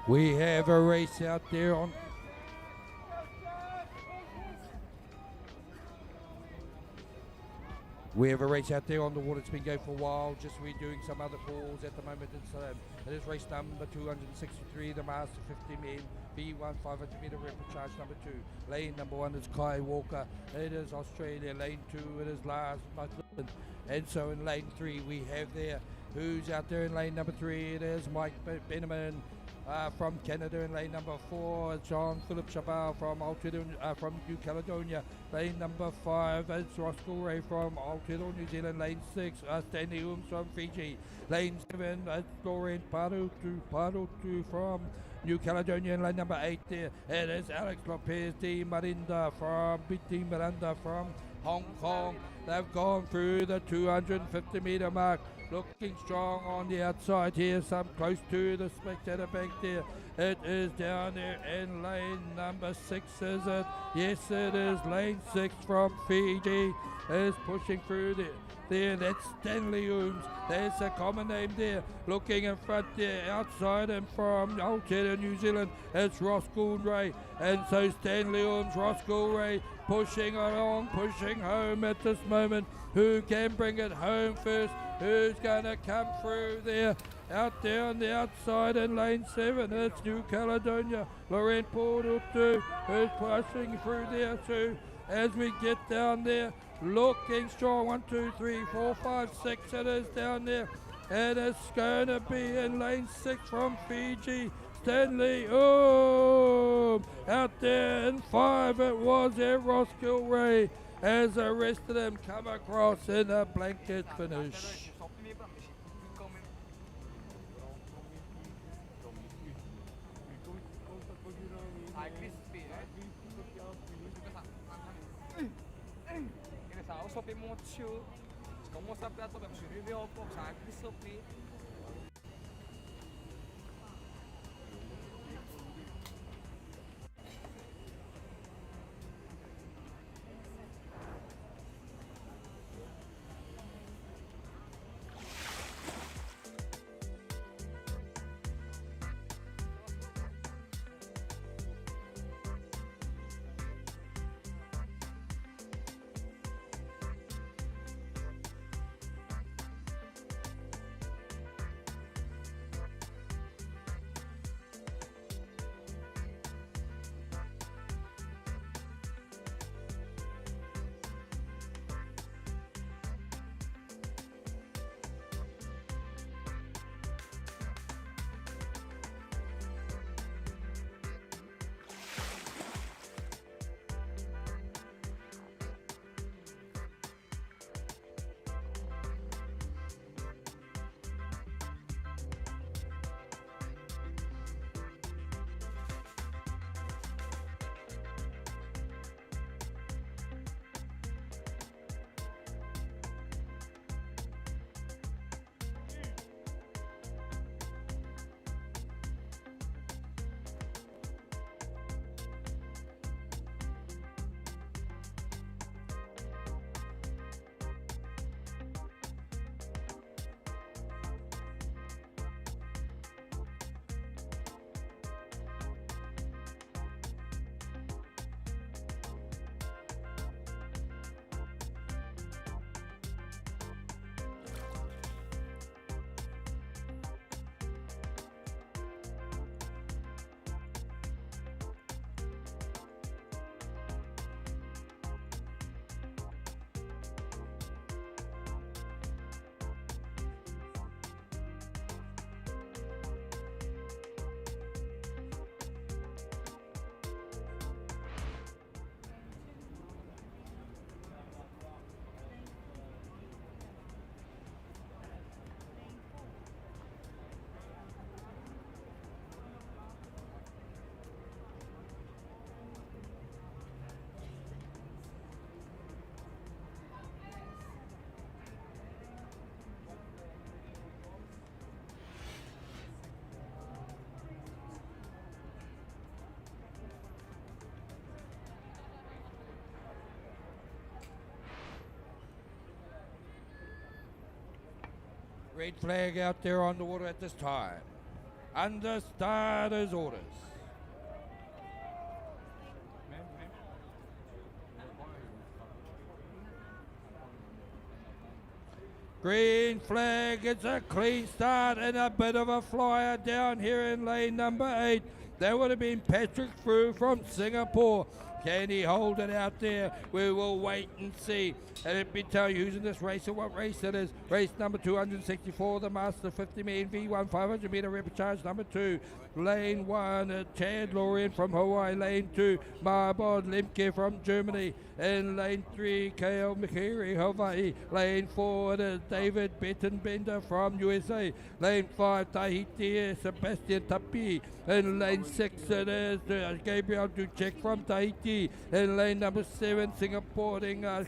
We have a race out there on. We have a race out there on the water. It's been going for a while. Just we're doing some other calls at the moment. It is race number 263, the Master 50 men, B1 500 meter rapid charge number 2. Lane number 1 is Kai Walker. It is Australia. Lane 2, it is Lars Buckland. And so in lane 3, we have there, who's out there in lane number 3? It is Mike Benjamin. From Canada in lane number 4, John Philip Chabal from from New Caledonia. Lane number 5 is Roscoe Ray from Aotearoa, New Zealand. Lane 6, Stanley Ooms from Fiji. Lane 7, Laurent Parutu from New Caledonia. In lane number 8 there, it is Alex Lopez de Miranda from Hong Kong. They've gone through the 250 meter mark. Looking strong on the outside here, some close to the spectator bank there. It is down there in lane number 6, is it? Yes, it is. Lane 6 from Fiji is pushing through there. That's Stanley Ooms. There's a common name there. Looking in front there, outside and from Aotearoa, New Zealand, it's Roscoe Ray. And so Stanley Ooms, Roscoe Ray, pushing along, pushing home at this moment. Who can bring it home first? Who's going to come through there? Out there on the outside in lane 7, it's New Caledonia. Laurent Parutu who's pushing through there too. As we get down there, looking strong. 1, 2, 3, 4, 5, 6. It is down there. And it's going to be in lane 6 from Fiji. Stanley out there in 5. It was there, Roscoe Ray. As the rest of them come across in a blanket finish. Red flag out there on the water at this time. Under starters orders. Green flag, it's a clean start and a bit of a flyer down here in lane number 8. That would have been Patrick Frew from Singapore. Can he hold it out there? We will wait and see. And let me tell you who's in this race and what race it is. Race number 264, the Master 50 mean V1 500 meter repechage number 2. Lane 1, Chad Lorien from Hawaii. Lane 2, Marbod Limke from Germany. In lane 3, K.L. Mikiri, Hawaii. Lane 4, it is David Bettenbender from USA. Lane 5, Tahiti, Sebastian Tapi. In lane 6, it is Gabriel Ducek from Tahiti. In lane number 7, Singapore,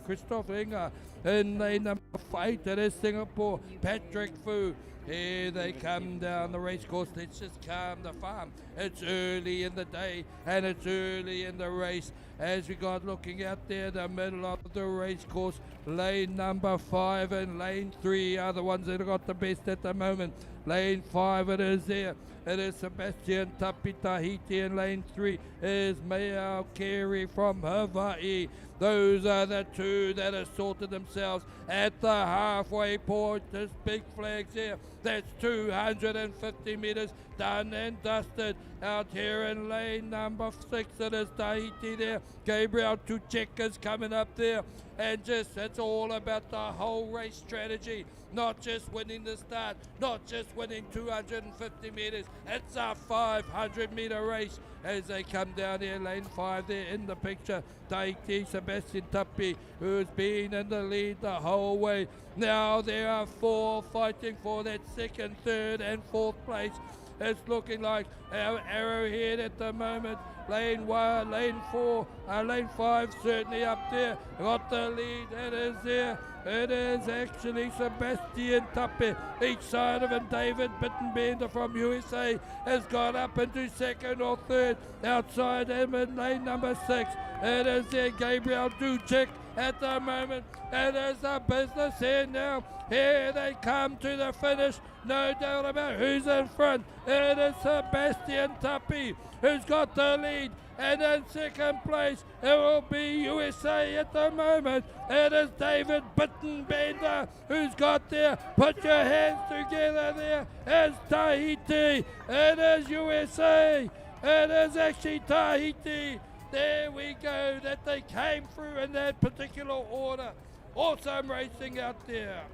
Christoph Inga. In lane number 8, it is Singapore, Patrick Fu. Here they come down the race course. Let's just calm the farm. It's early in the day and it's early in the race. As we got looking out there, the middle of the race course, lane number 5 and lane 3 are the ones that have got the best at the moment. Lane 5 it is there. It is Sebastian Tapi Tahiti, and lane 3 is Mayao Carey from Hawaii. Those are the two that have sorted themselves at the halfway point. This big flag's here. That's 250 meters done and dusted. Out here in lane number 6, it is Tahiti there. Gabriel Tuchek is coming up there. And just, it's all about the whole race strategy. Not just winning the start, not just winning 250 meters. It's a 500 meter race as they come down here. Lane 5 there in the picture. Tahiti, Sebastian Tapi, who's been in the lead the whole way. Now there are 4 fighting for that 2nd, 3rd and 4th place. It's looking like our Arrowhead at the moment. Lane 1, lane 4, lane 5 certainly up there. Got the lead, it is there. It is actually Sebastian Tappe. Each side of him, David Bittenbender from USA has got up into 2nd or 3rd. Outside him in lane number 6, it is there Gabriel Ducek at the moment. It is the business here now. Here they come to the finish. No doubt about who's in front. It is Sebastian Tapi who's got the lead. And in 2nd place, it will be USA at the moment. It is David Bittenbender who's got there. Put your hands together there. It's Tahiti. It is USA. It is actually Tahiti. There we go, that they came through in that particular order. Awesome racing out there.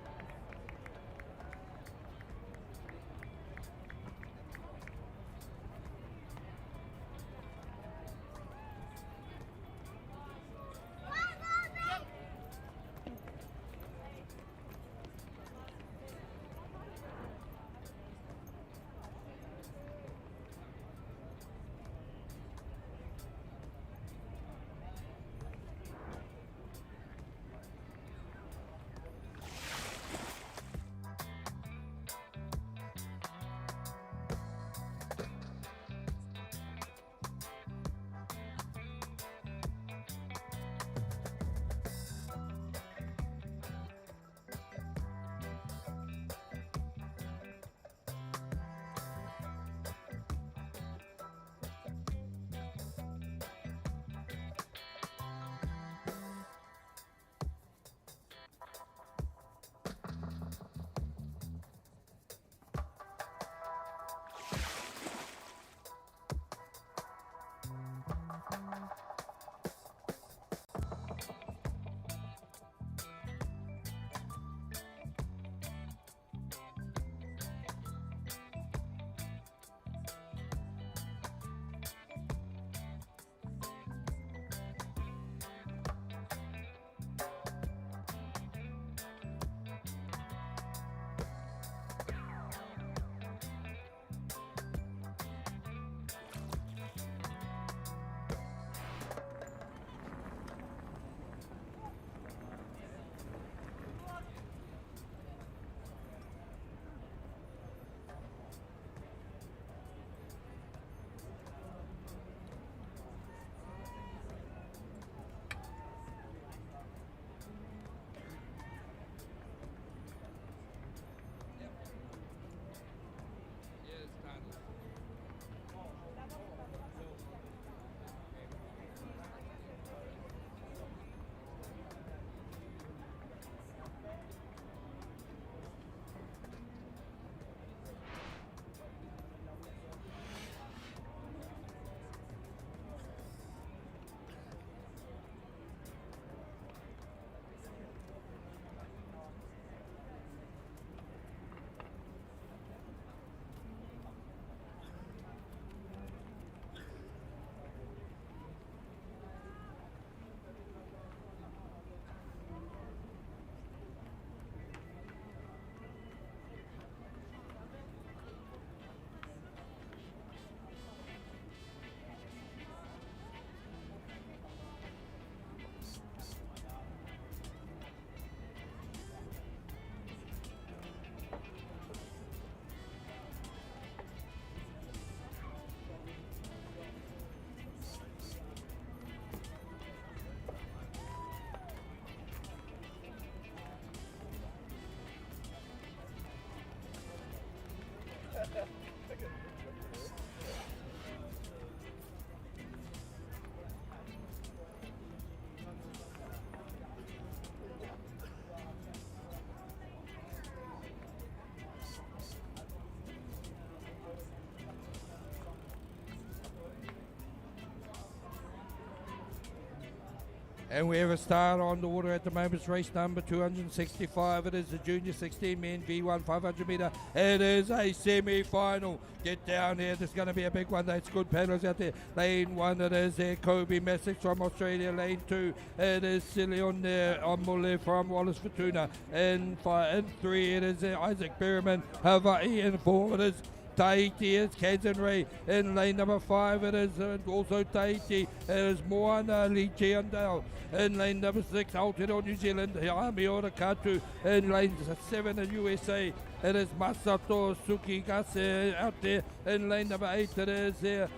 And we have a start on the water at the moment. It's race number 265. It is the junior 16 men V1 500 metre. It is a semi-final. Get down here. There's going to be a big one. That's good paddlers out there. Lane 1, it is there. Kobe Message from Australia. Lane 2, it is Silly on there. On Mule from Wallace Fortuna. In 3, it is Isaac Berryman, Hawaii. In 4, it is Tahiti, is Kansan Ray. In lane number 5, it is also Tahiti. It is Moana Lee Chiandale. In lane number 6, Aotearoa New Zealand, Army Ora Katu. In lane 7, in USA, it is Masato Tsukigase out there. In lane number 8, it is there.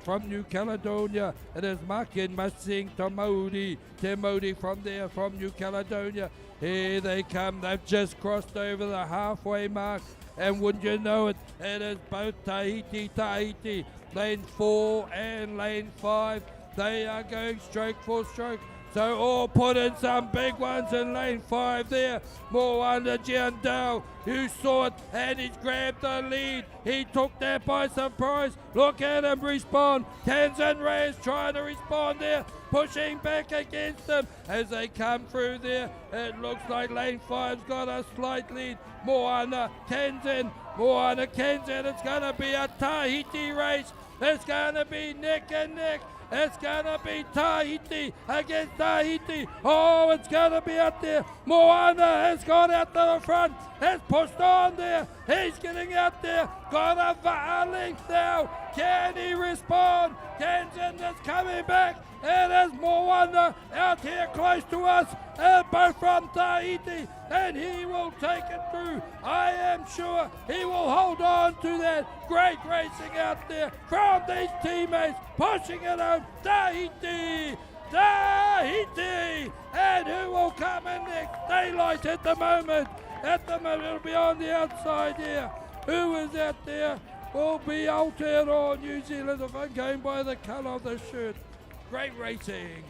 From New Caledonia, it is Makin Masing Temodi from there, from New Caledonia. Here they come. They've just crossed over the halfway mark. And wouldn't you know it, it is both Tahiti, lane 4 and lane 5. They are going stroke for stroke. So all put in some big ones in lane 5 there. Moana Giandao, who saw it and he's grabbed the lead. He took that by surprise. Look at him respond. Kansan Ray is trying to respond there, pushing back against them as they come through there. It looks like lane 5's got a slight lead. Moana Kansan, it's going to be a Tahiti race. It's going to be neck and neck. It's going to be Tahiti against Tahiti. Oh, it's going to be out there. Moana has gone out to the front, has pushed on there. He's getting out there. Got a length now. Can he respond? Kansan is coming back. It is Moana out here close to us, both from Tahiti, and he will take it through. I am sure he will hold on to that. Great racing out there from these teammates, pushing it home. Tahiti, and who will come in next? Daylight at the moment. It'll be on the outside here. Who is out there? Will be Aotearoa New Zealand, if I'm going by the colour of the shirt. Great racing.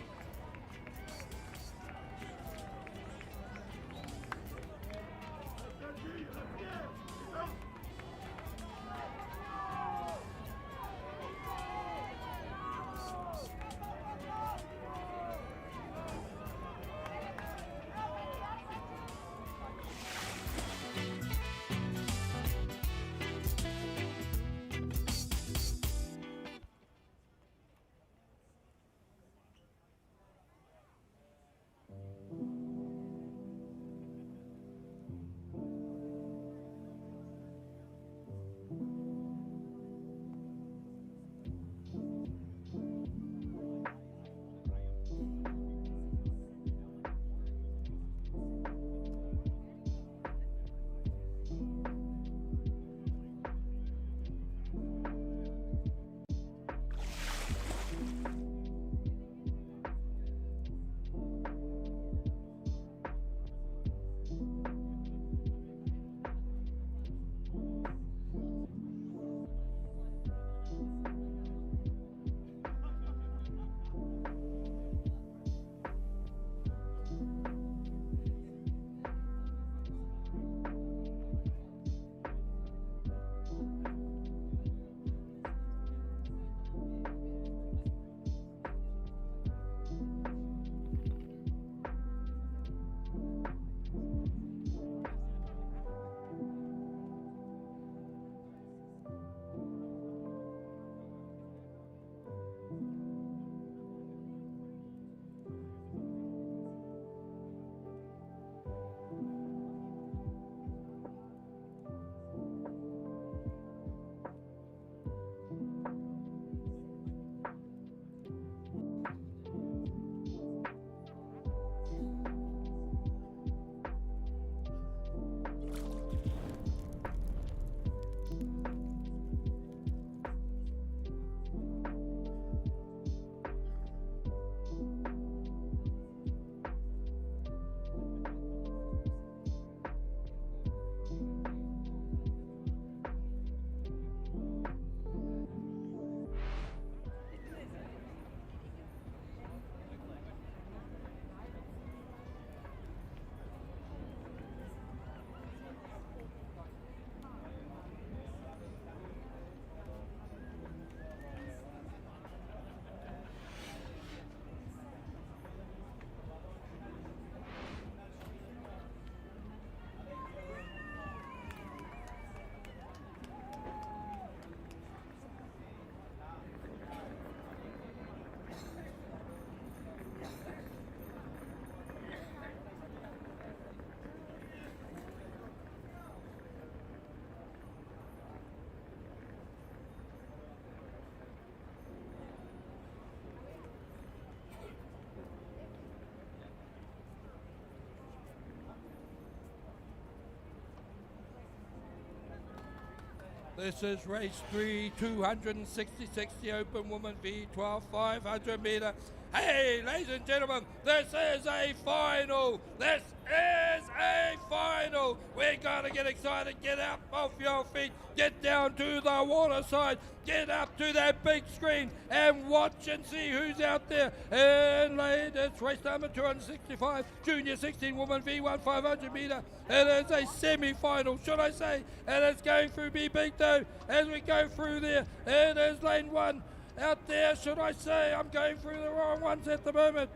This is race 3, 266, the open woman V12, 500 meter. Hey, ladies and gentlemen, this is a final. This is a final. We're going to get excited. Get up off your feet. Get down to the water side. Get up to that big screen and watch and see who's out there. And ladies, race number 265, junior 16 woman V1 500 meter. It is a semi-final, should I say. And it's going through B big though. As we go through there, it is lane 1. Out there, should I say, I'm going through the wrong ones at the moment.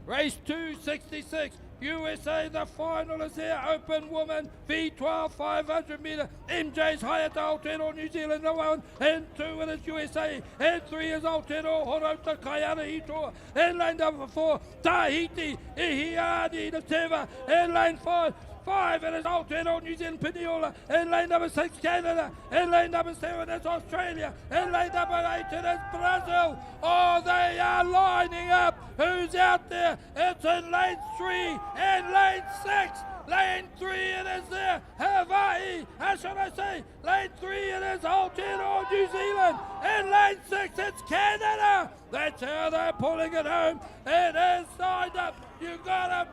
Race 266, USA, the final is here. Open woman, V12, 500 meter. MJ's highest Aotearoa, New Zealand, the 1 and 2 it is USA. And 3 is Aotearoa, Horota, Kaiana, Hitoa. And lane number 4, Tahiti, Ihiani, the Teva. And lane 5, it is Aotearoa, New Zealand, Piniola. And lane number 6, Canada. And lane number 7 is Australia. And lane number 8, it is Brazil. Oh, they are lining up. Who's out there? It's in lane 3 and lane 6. Lane 3 it is there, Hawaii, how should I say? Lane 3 it is Aotearoa, New Zealand. And lane 6 it's Canada. That's how they're pulling it home. It is signed up. You gotta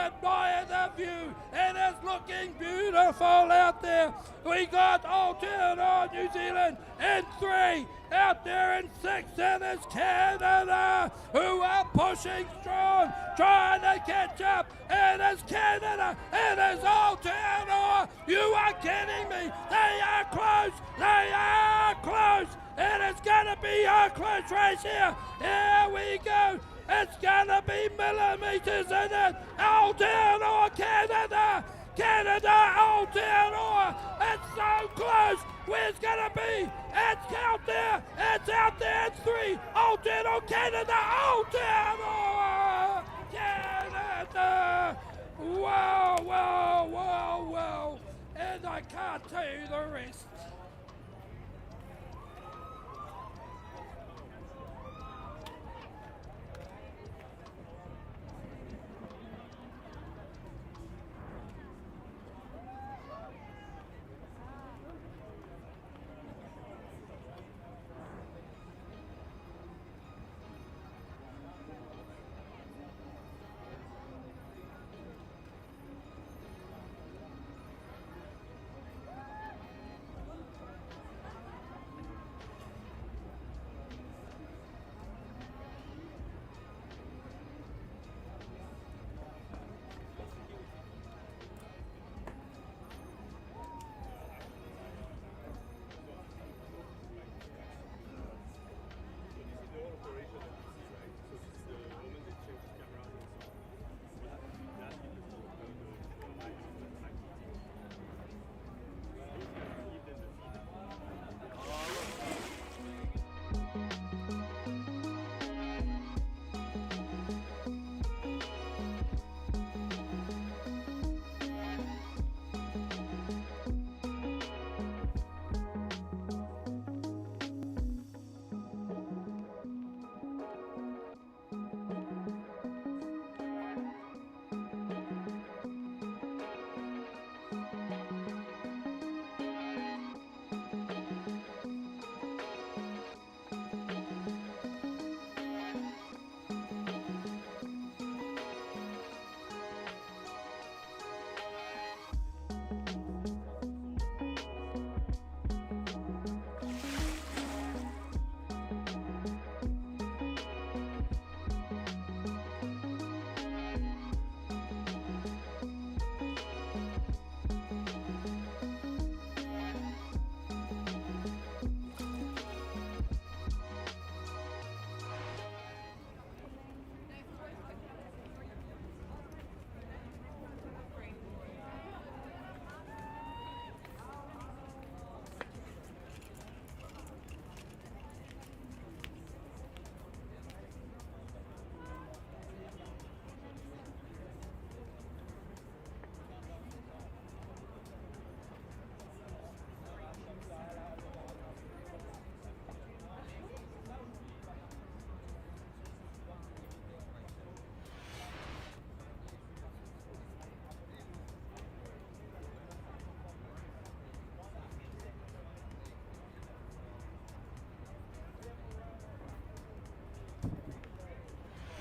admire the view. It is looking beautiful out there. We got Aotearoa, New Zealand, and 3 out there, and 6 it is Canada, who are pushing strong, trying to catch up. It is Canada. It is Aotearoa. You are kidding me. They are close. They are close. It is going to be a close race here. Here we go. It's going to be millimeters in it. Aotearoa, Canada. Canada, Aotearoa. It's so close. Where's going to be? It's out there. It's out there. It's 3. Aotearoa, Canada. Aotearoa, Canada. Wow, wow, wow, wow. And I can't tell you the rest.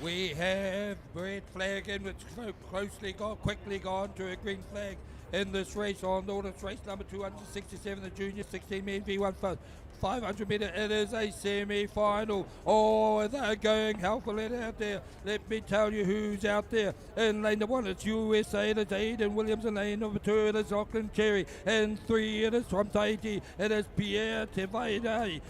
We have red flag in, which quickly gone to a green flag in this race on Nordic race number 267, the junior 16 men V1 for 500 metre. It is a semi-final. Oh, they're going healthily out there. Let me tell you who's out there. In lane number 1, it's USA, it's Aiden Williams. In lane number 2, it is Auckland Cherry. In 3, it is from Tahiti. It is Pierre Tevai,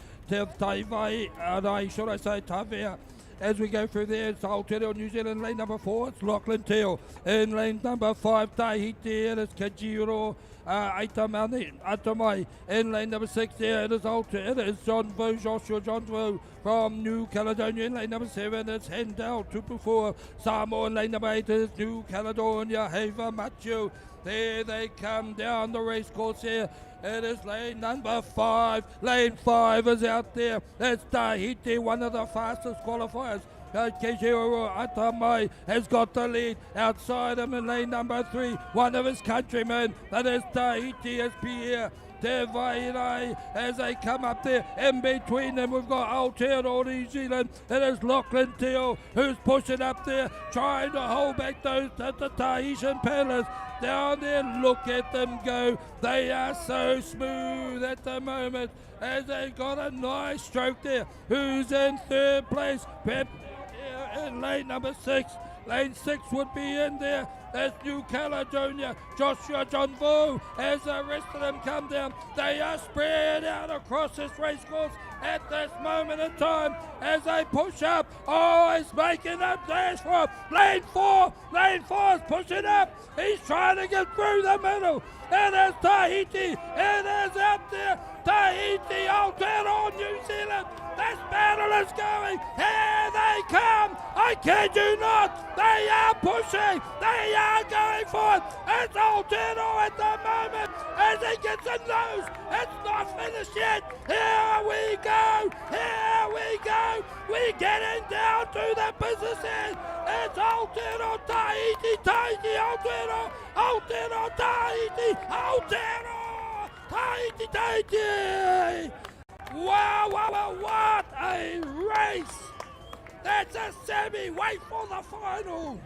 should I say Tavia. As we go through there, it's Aotearoa New Zealand. Lane number 4, it's Lachlan Teal. In lane number 5, Tahiti, it is Kajiro Atamai. In lane number 6, there it is Joshua John Vo from New Caledonia. In lane number 7, it's Hendel Tupufor Samoa. In lane number 8, it's New Caledonia Heva Machu. There they come down the race course here. It is lane number 5. Lane 5 is out there. It's Tahiti, one of the fastest qualifiers. Kejiro Atamai has got the lead. Outside him in lane number 3, one of his countrymen. That is Tahiti, is Pierre Tevai. As they come up there, in between them we've got Aotearoa New Zealand. It is Lachlan Teal who's pushing up there, trying to hold back those the Tahitian paddlers. Down there, look at them go. They are so smooth at the moment as they got a nice stroke there. Who's in third place? Pep in lane number 6. Lane 6 would be in there. There's New Caledonia, Joshua John Vo. As the rest of them come down, they are spread out across this race course at this moment in time as they push up. Oh, he's making a dash for lane 4. Lane 4 is pushing up. He's trying to get through the middle. It is Tahiti. It is out there. Tahiti, Aotearoa New Zealand. This battle is going. Here they come. I kid you not. They are pushing. They are going for it. It's Aotearoa at the moment as he gets a nose. It's not finished yet. Here we go. Here we go. We're getting down to the business end. It's Aotearoa, Tahiti, Tahiti, Aotearoa, Aotearoa, Tahiti, Aotearoa, Tahiti, Tahiti. Wow, wow, wow, what a race! That's a semi, wait for the final!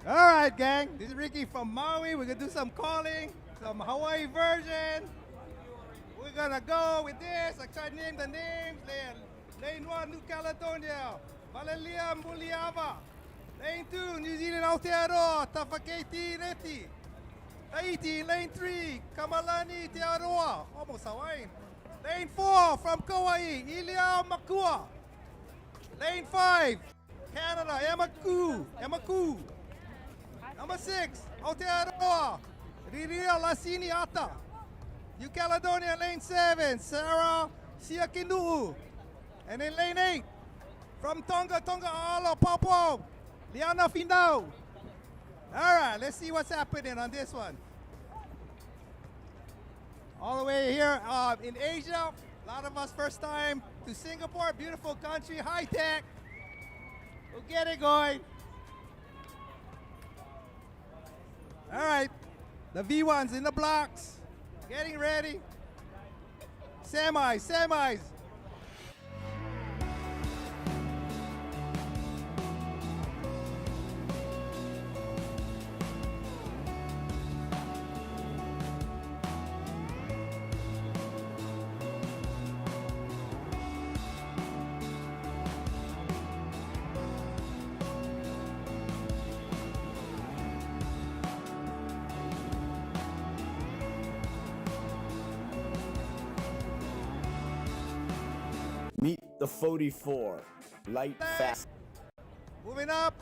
All right, gang. This is Ricky from Maui. We're gonna do some calling, some Hawaii version. We're gonna go with this. I tried to name the names. Lane 1, New Caledonia. Valelia Muliava. Lane 2, New Zealand Aotearoa. Tawhakaiti Reti. Tahiti, Lane 3, Kamalani Te-Aroa. Almost Hawaiian. Lane 4, from Kauai, Iliao Makua. Lane 5, Canada, Yamaku. Number 6, Aotearoa, Riria Lasini Ata. New Caledonia, Lane 7, Sarah Siakinuu. And in Lane 8, from Tonga Ala Papua, Liana Finau. All right, let's see what's happening on this one. All the way here in Asia, a lot of us first time to Singapore, beautiful country, high tech. We'll get it going. All right, the V1s in the blocks, getting ready. Semis. Meet the 44. Light, fast. Moving up.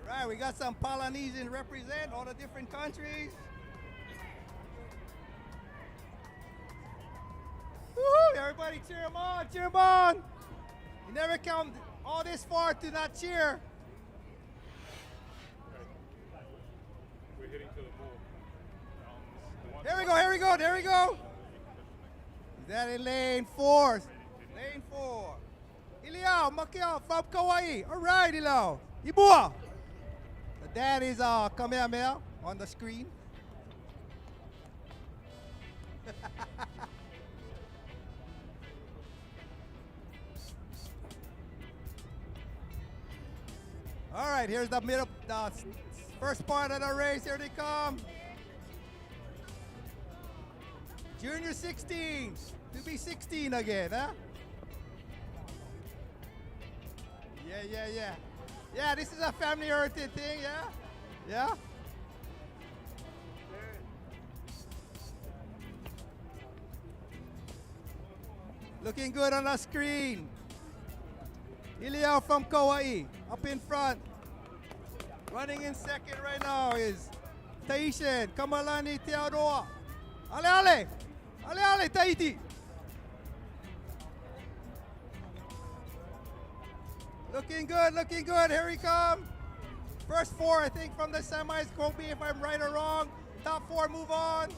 All right, we got some Polynesian represent all the different countries. Woo! Everybody cheer them on. You never come all this far to not cheer. Here we go. Is that in lane 4? Lane 4. Iliao, Makia from Kauai. All right, Iliao. Ibua. The dad is Kamehameha on the screen. All right, here's the middle, the first part of the race. Here they come. Junior 16, to be 16 again, huh? Yeah. Yeah, this is a family-oriented thing, yeah? Looking good on the screen. Iliao from Kauai, up in front. Running in second right now is Tahitian, Kamalani Te-Aroa. Ale, Tahiti. Looking good, here we come. First 4, I think, from the semis. Quote me if I'm right or wrong. Top 4 move on.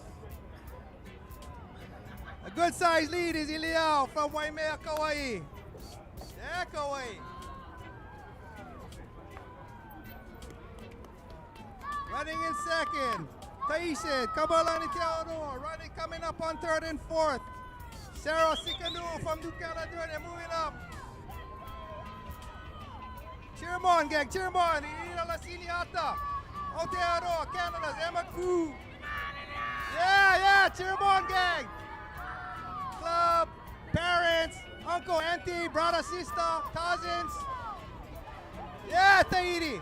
A good size lead is Iliao from Waimea, Kauai. Yeah, Kauai. Running in second. Tahitian, Kamalani Te-Aroa, running, coming up on 3rd and 4th. Sarah Siakinuu from New Caledonia moving up. Cheer 'em on, gang, cheer 'em on. Irina Lasini Ata, Aotearoa, Canada's Yamaku. Yeah, cheer 'em on, gang. Club, parents, uncle, auntie, brother, sister, cousins. Yeah, Tahiti.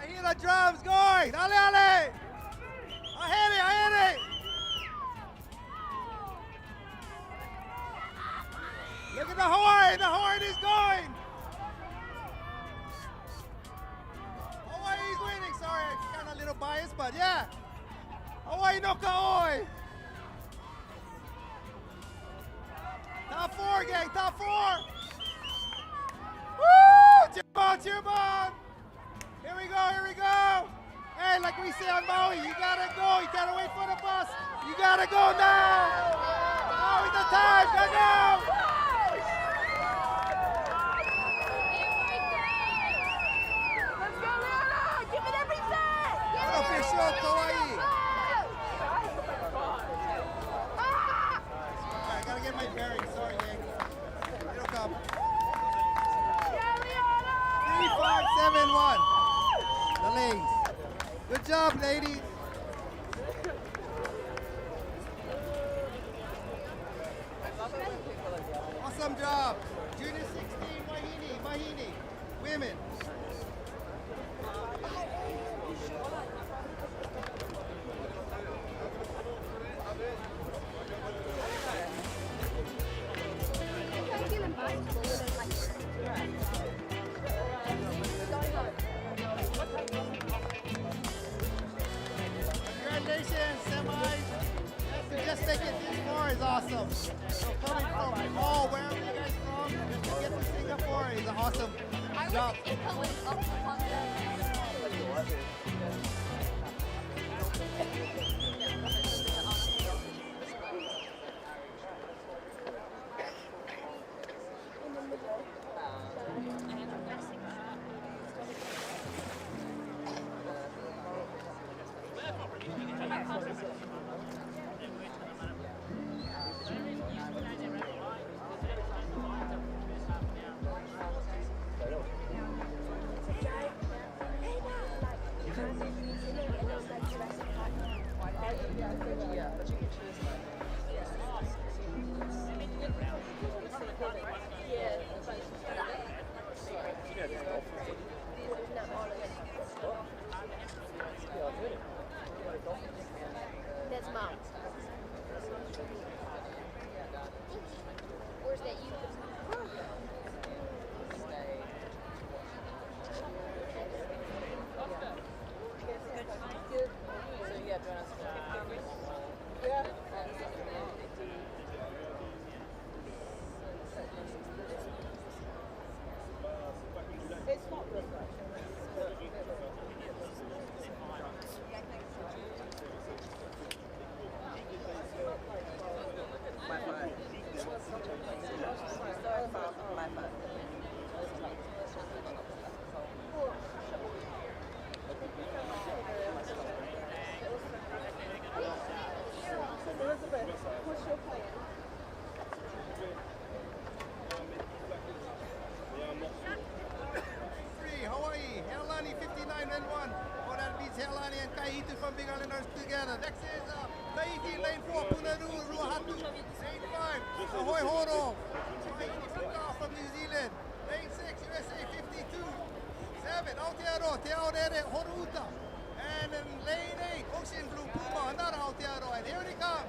I hear the drums going. Ale. I hit it. Look at the horn is going. Hawaii is winning. Sorry, I'm kind of a little biased, but yeah. Hawaii no ka'oi. Top 4, gang, top 4. Woo! Cheer 'em on. Here we go. Hey, like we say on Maui, you gotta go. You gotta wait for the bus. You gotta go now. Now is the time. Go. Let's go, Leona! Give it everything! Unofficial Kauai. Good job, ladies. Awesome job. Junior 16, Mahini. Women. Congratulations, semis. To just make it this far is awesome. So coming from all wherever you guys from, just to get to Singapore is an awesome job. That's mom. Where's that you? Hawaii, Helani 59 and 1. Oh, that beats Helani and Kahitu from Big Islanders together. Next is Tahiti, lane 4, Punaru, Ruahatu. Lane 5, Ahoy Horo. Tahiti from New Zealand. Lane 6, USA 52. 7, Aotearoa, Te Aorere, Horuuta. And in lane 8, Ocean Blue, Puma, another Aotearoa. And here they come.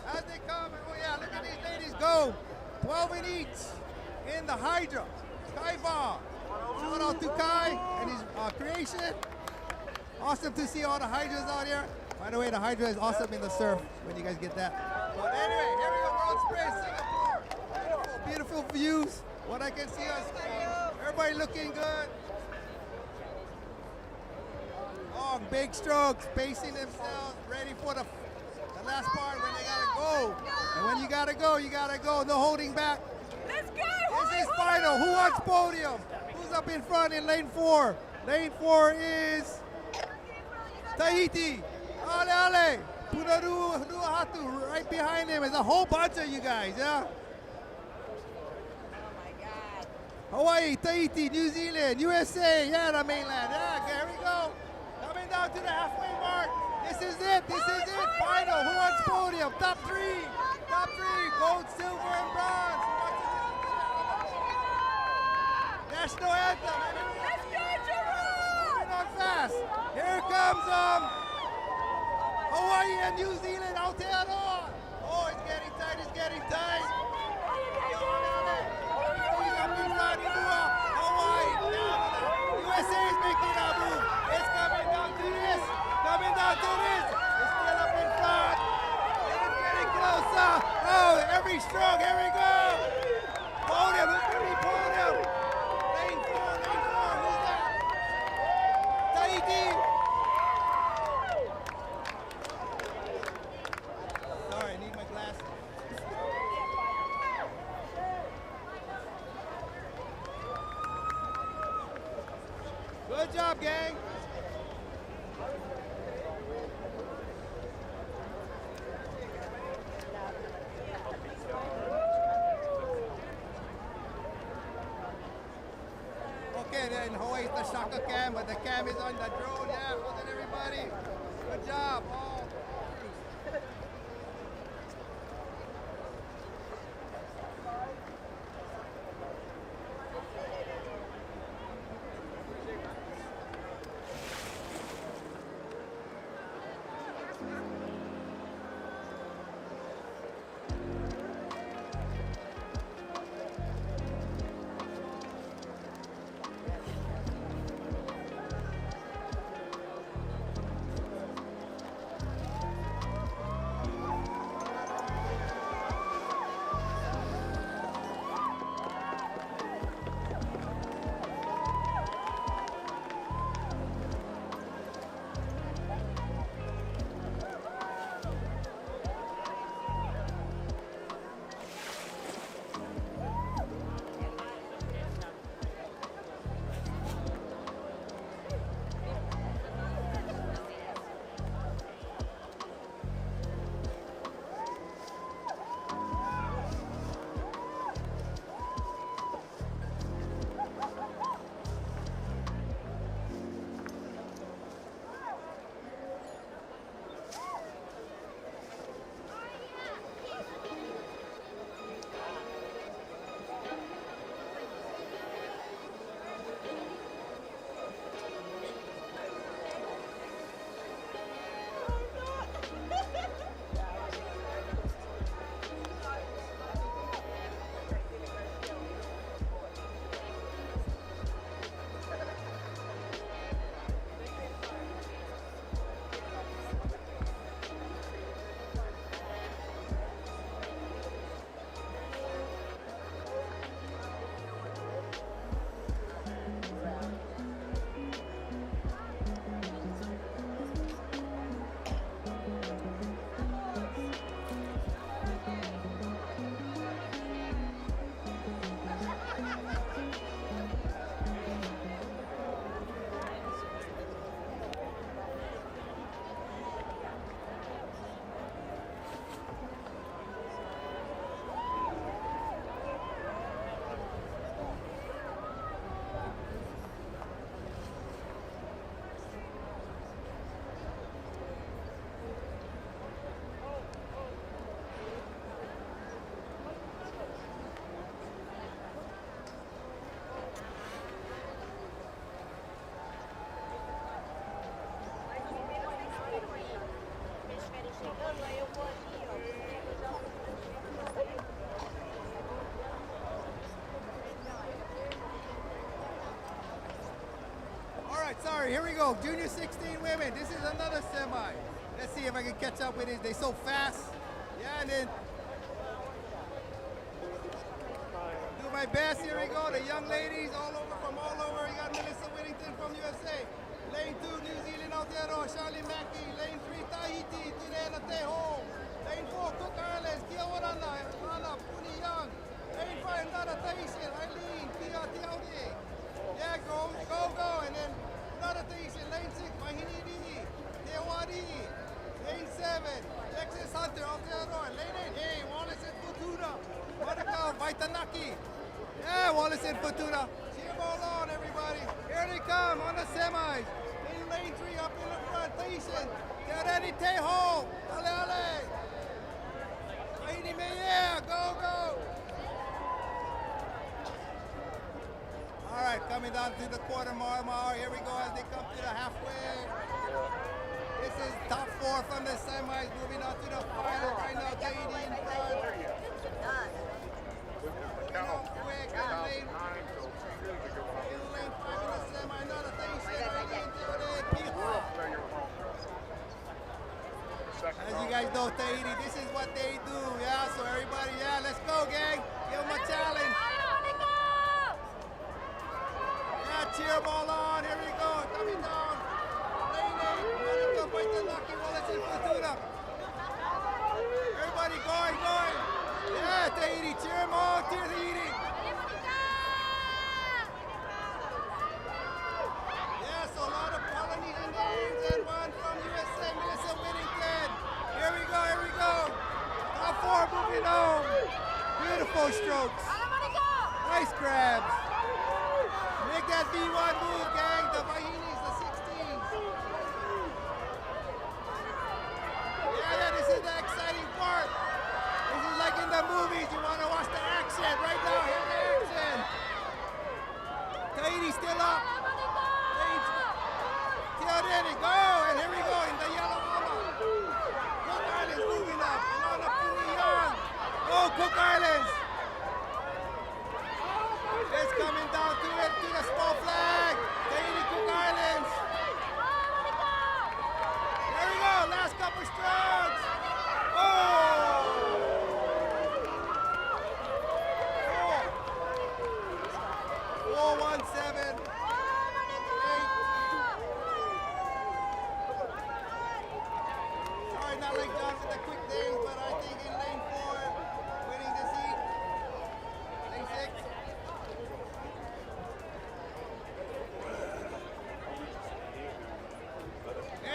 As they come, oh yeah, look at these ladies go. 12 in each in the Hydra. Skybar. Shout out to Kai and his creation. Awesome to see all the hydras out here. By the way, the hydra is awesome in the surf when you guys get that. But anyway, here we go, World Sprint, Singapore. Beautiful, beautiful views. What I can see on screen. Everybody looking good. Long, big strokes, pacing themselves, ready for the last part when they gotta go. And when you gotta go, you gotta go. No holding back. Let's go! This is final. Who wants podium? Who's up in front in lane 4? Lane 4 is Tahiti. Ale ale. Punaru Nuahatu. Right behind him is a whole bunch of you guys, yeah? Hawaii, Tahiti, New Zealand, USA, yeah, the mainland. Yeah, there we go. Coming down to the halfway mark. This is it. Final. Who wants podium? Top 3. Top 3. Gold, silver, and bronze. National anthem. Let's go, Jerome! Moving on fast. Here comes Hawaii and New Zealand. Aotearoa. Oh, it's getting tight. He's up in front. Hawaii. USA is making a move. It's coming down to this. It's still up in front. It's getting closer. Oh, every stroke. Here we go. Podium. Who's going to be podium? Lane 4. Who's that? Tahiti. Sorry, I need my glasses. Good job, gang. Okay, in Hawaii it's the shaka cam, but the cam is on the drone. Yeah, well done everybody. Good job. All crews. Sorry, here we go. Junior 16 women. This is another semi. Let's see if I can catch up with it. They so fast. Yeah, and then do my best. Here we go. The young ladies all over from all over. You got Melissa Whittington from USA. Lane 2, New Zealand out there. Charlie Mackey. Lane 3, Tahiti. Tirena Teho. Lane 4, Cook Islands. Kia Orana. Rana, Puni Young. Lane 5, Nada Tahitian. Eileen. Tia Tiaudi. Yeah, go. And then another Tahitian. Lane 6, Mahinidi. Tewadi. Lane 7, Texas Hunter out there. Lane 8, hey, Wallace and Futuna. Monica Vaitanaki. Yeah, Wallace and Futuna. Cheer ball on, everybody. Here they come on the semis. In lane 3 up in the front. Tahitian. Get ready, Teho. Ale, ale. Tahiti Meyer, go. All right, coming down to the quarter mile. Here we go as they come to the halfway. This is top 4 from the semis, moving on to the final right now. Tahiti in front. Moving on quick in lane 5 in the semi. Another Tahitian already into the Piha. As you guys know, Tahiti, this is what they do. Yeah, so everybody, yeah, let's go, gang. Give them a challenge. Yeah, cheer them all on. Here we go. Coming down. Lane 8. Monica Vaitanaki, Wallace and Futuna. Everybody going. Yeah, Tahiti. Cheer them on. Cheer Tahiti. Yeah, so a lot of Polynesian names and one from USA, Melissa Whittington. Here we go. Top 4 moving on. Beautiful strokes. Nice grabs. Nick that V1 move, gang. The Vahinis, the 16s. Yeah, this is the exciting part. This is like in the movies. You want to watch the action. Right now, here's the action. Tahiti still up. Teodini, go. And here we go in the yellow armor. Cook Islands moving up. Alana Puniyan. Oh, Cook Islands. It's coming down to it, to the small flag. Tahiti, Cook Islands. There we go, last couple strokes. Oh! 4-1-7. 8. Sorry, not like John with the quick things, but I think in lane 4, winning this heat. Lane 6.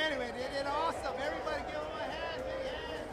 Anyway, they did awesome. Everybody give them a hand, big hand.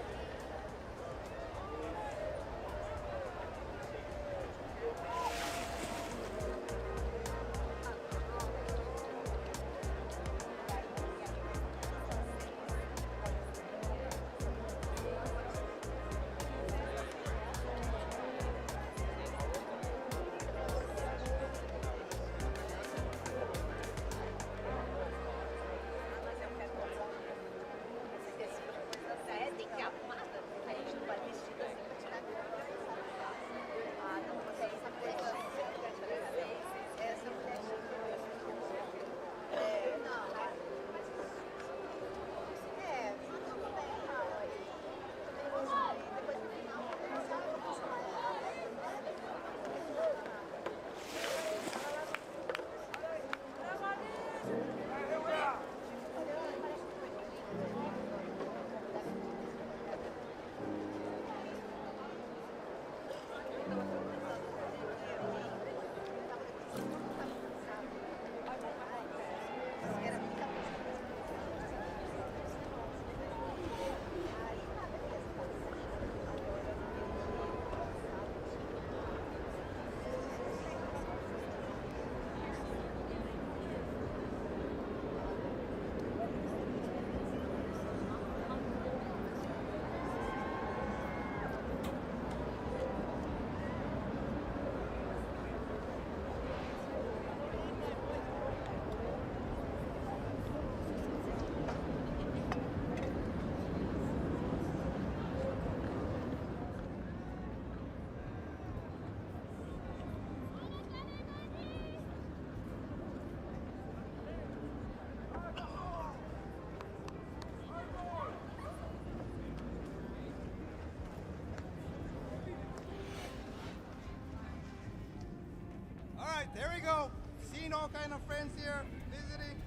There we go. Seeing all kind of friends here visiting.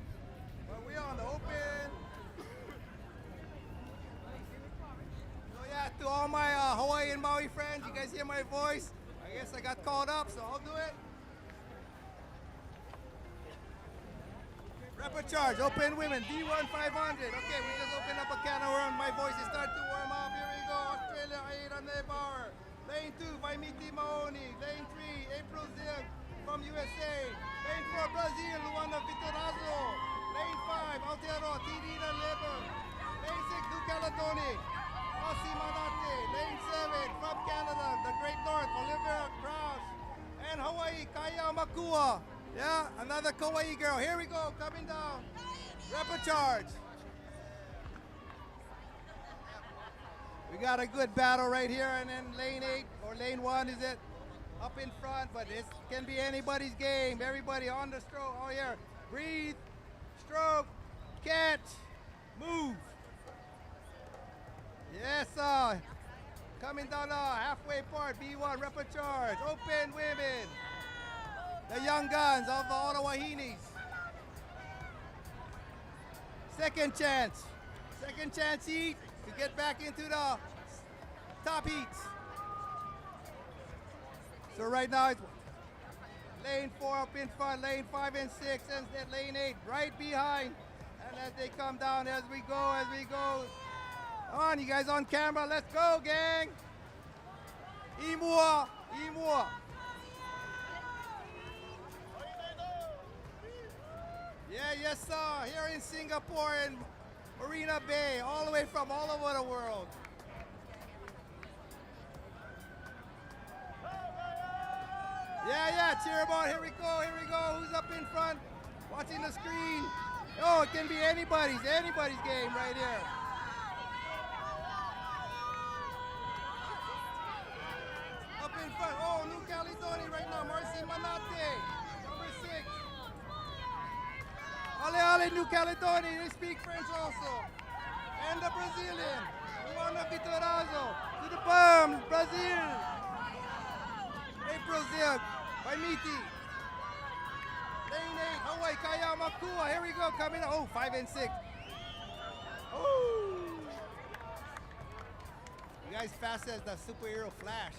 But we are on the open. So yeah, to all my Hawaii and Maui friends, you guys hear my voice? I guess I got called up, so I'll do it. Rapid charge, open women, D1 500. Okay, we just opened up a can of worms. My voice is starting to warm up. Here we go. Australia, 8 on the bar. Lane 2, Vaimiti Mahoney. Lane 3, April Zilk from USA. Lane 4, Brazil, Luana Vitorazzo. Lane 5, Aotearoa, Tirina Leber. Lane 6, New Caledonia, Aussie Manate. Lane 7, from Canada, the Great North, Olivia Crouch. And Hawaii, Kaya Makua. Yeah, another Kauai girl. Here we go, coming down. Rapid charge. We got a good battle right here, and then lane 8 or lane 1 is it? Up in front, but it can be anybody's game. Everybody on the stroke. Oh, here. Breathe, stroke, catch, move. Yes, coming down the halfway part. B1, rapid charge. Open women. The young guns of the Ottawahinis. Second chance heat to get back into the top heats. So right now it's lane 4 up in front, lane 5 and 6, and then lane 8 right behind. And as they come down, as we go. On, you guys on camera, let's go, gang. Imua. Yeah, yes, sir. Here in Singapore and Marina Bay, all the way from all over the world. Yeah, cheer 'em on. Here we go. Who's up in front? Watching the screen. Oh, it can be anybody's game right here. Up in front. Oh, New Caledonia right now. Marcy Manate, number 6. Ale, New Caledonia. They speak French also. And the Brazilian, Luana Vitorazo. To the bomb, Brazil. Hey, Brazil. By Miti. Lane 8, Hawaii, Kaya Makua. Here we go, coming up. Oh, 5 and 6. Oh. You guys fast as the superhero Flash.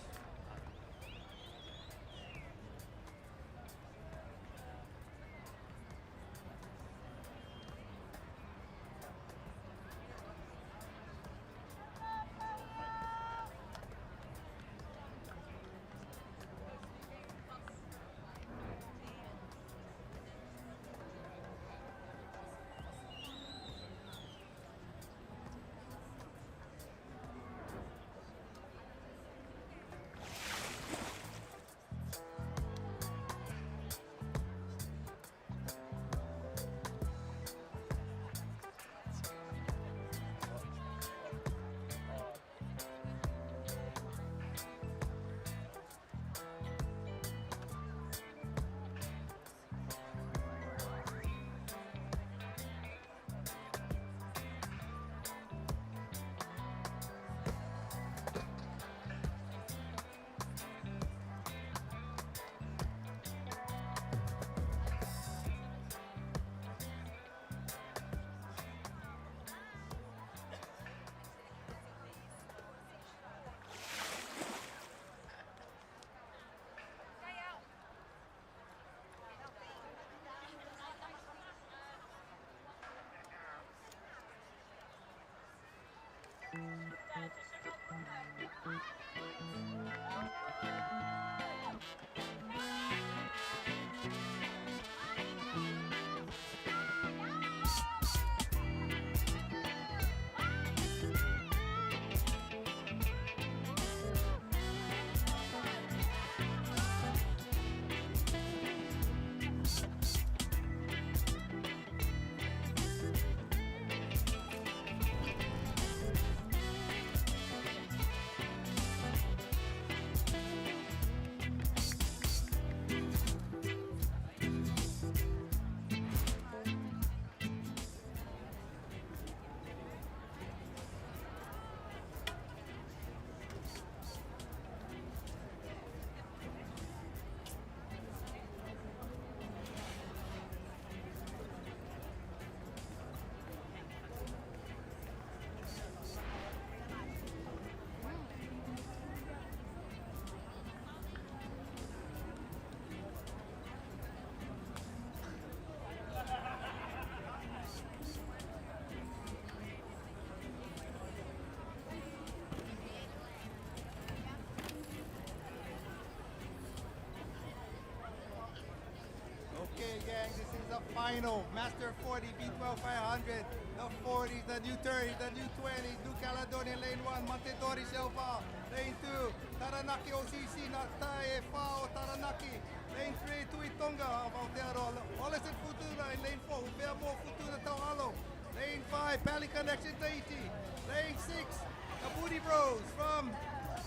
Okay, gang, this is the final. Master 40, B12 500. The 40s, the new 30s, the new 20s. New Caledonia, lane 1. Montedori, Shelfa. Lane 2. Taranaki, OCC, Natae, Fao, Taranaki. Lane 3, Tuitonga, Aotearoa. Olesin Futura in lane 4. Ubeamo, Futura, Taualo. Lane 5, Pali Connection, Tahiti. Lane 6, the Booty Bros from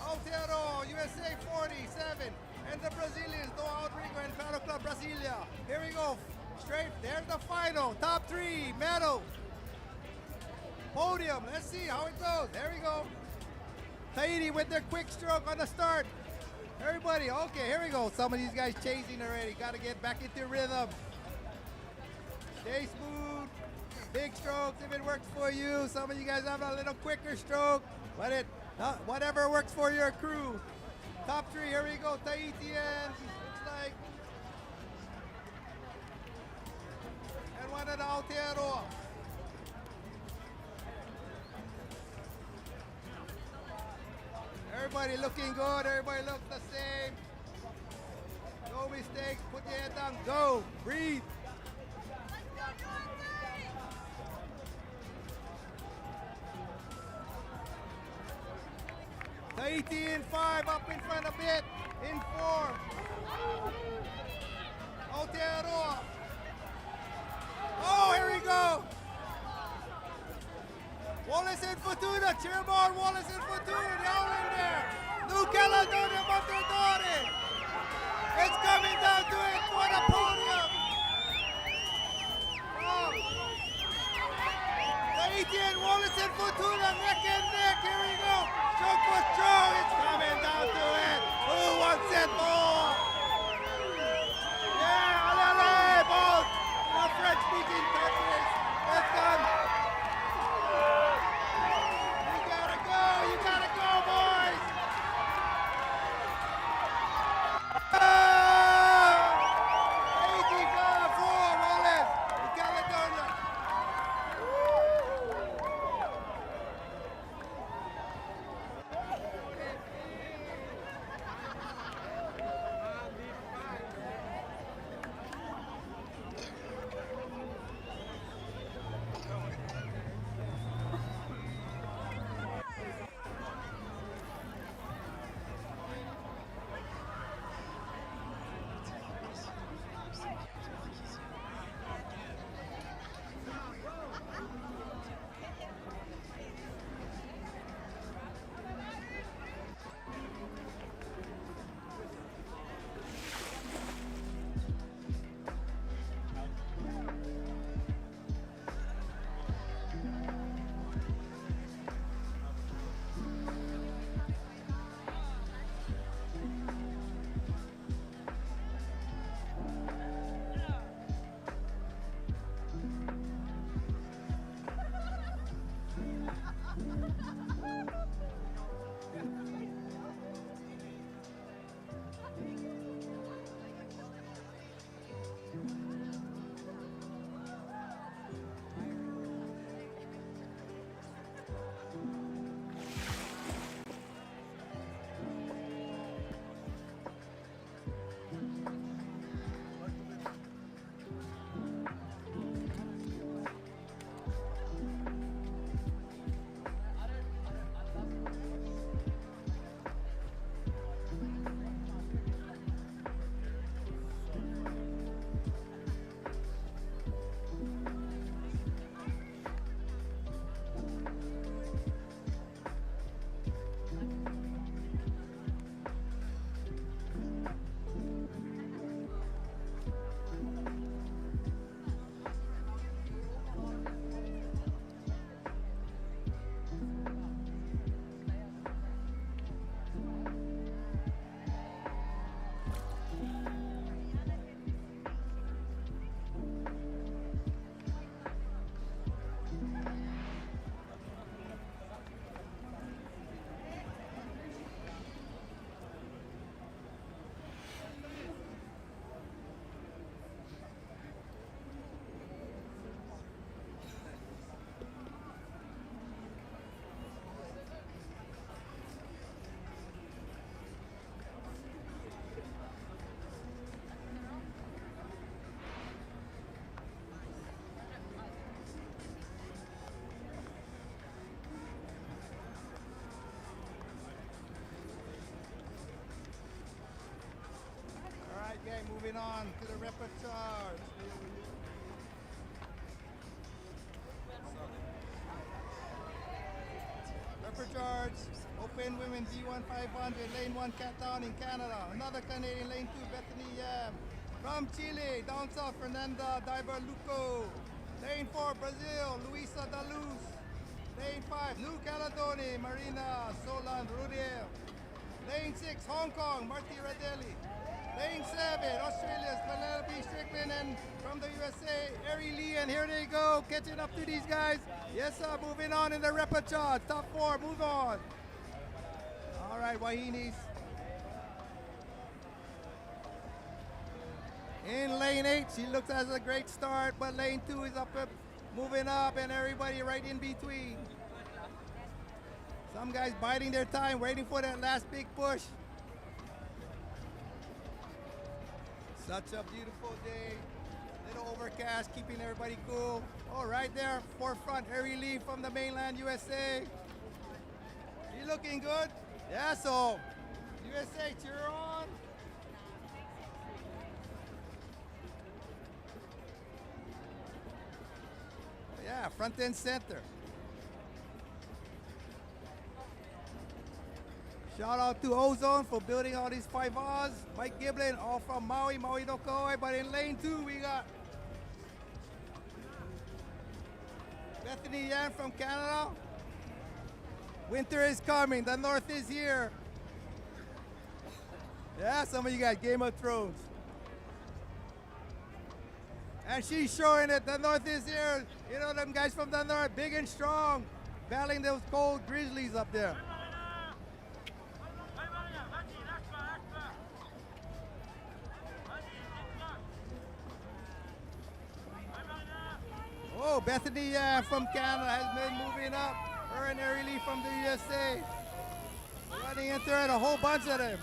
Aotearoa, USA 47. And the Brazilians, the outrigger and Paddle Club Brasilia. Here we go. Straight, there's the final. Top 3, medal. Podium, let's see how it goes. There we go. Tahiti with their quick stroke on the start. Everybody, okay, here we go. Some of these guys chasing already. Got to get back into rhythm. Stay smooth. Big strokes if it works for you. Some of you guys have a little quicker stroke. But whatever works for your crew. Top 3, here we go, Tahitians, looks like. And one of the Aotearoa. Everybody looking good, everybody looks the same. No mistakes, put your head down, go, breathe. Tahiti in 5, up in front a bit. In 4. Aotearoa. Oh, here we go. Wallace and Fortuna, cheerboard, Wallace and Fortuna, they're all in there. New Caledonia, Monterdore. It's coming down to it for the podium. Oh. Tahiti and Wallace and Fortuna, neck and neck, here we go. Stroke for stroke, it's coming down to it. Who wants it more? Yeah, allez, both the French-speaking countries. Let's go. You gotta go, boys! Oh! 84, Wallace, Caledonia. Okay, moving on to the repertoire. Repertoire, Open Women D1 500, Lane 1 Cat Down in Canada. Another Canadian, Lane 2 Bethany Yam. From Chile, down south, Fernanda Diver Luco. Lane 4 Brazil, Luisa Daluz. Lane 5 New Caledonia, Marina Solan Rudier. Lane 6 Hong Kong, Marty Radelli. Lane 7, Australia's Penelope Strickland, and from the USA, Ari Lee, and here they go, catching up to these guys. Yes, sir, moving on in the repertoire. Top 4, move on. All right, Wahinis. In lane 8, she looks as a great start, but lane 2 is up, moving up, and everybody right in between. Some guys biding their time, waiting for that last big push. Such a beautiful day. Little overcast, keeping everybody cool. Oh, right there, forefront, Harry Lee from the mainland USA. You looking good? Yeah, so USA, cheer on. Yeah, front and center. Shout out to Ozone for building all these 5Rs. Mike Giblin, all from Maui, Maui no Kauai. But in lane 2, we got Bethany Yan from Canada. Winter is coming. The North is here. Yeah, some of you guys, Game of Thrones. And she's showing it. The North is here. You know them guys from the North, big and strong, battling those cold grizzlies up there. Oh, Bethany from Canada has been moving up. Her and Lee from the USA. Running into it, a whole bunch of them.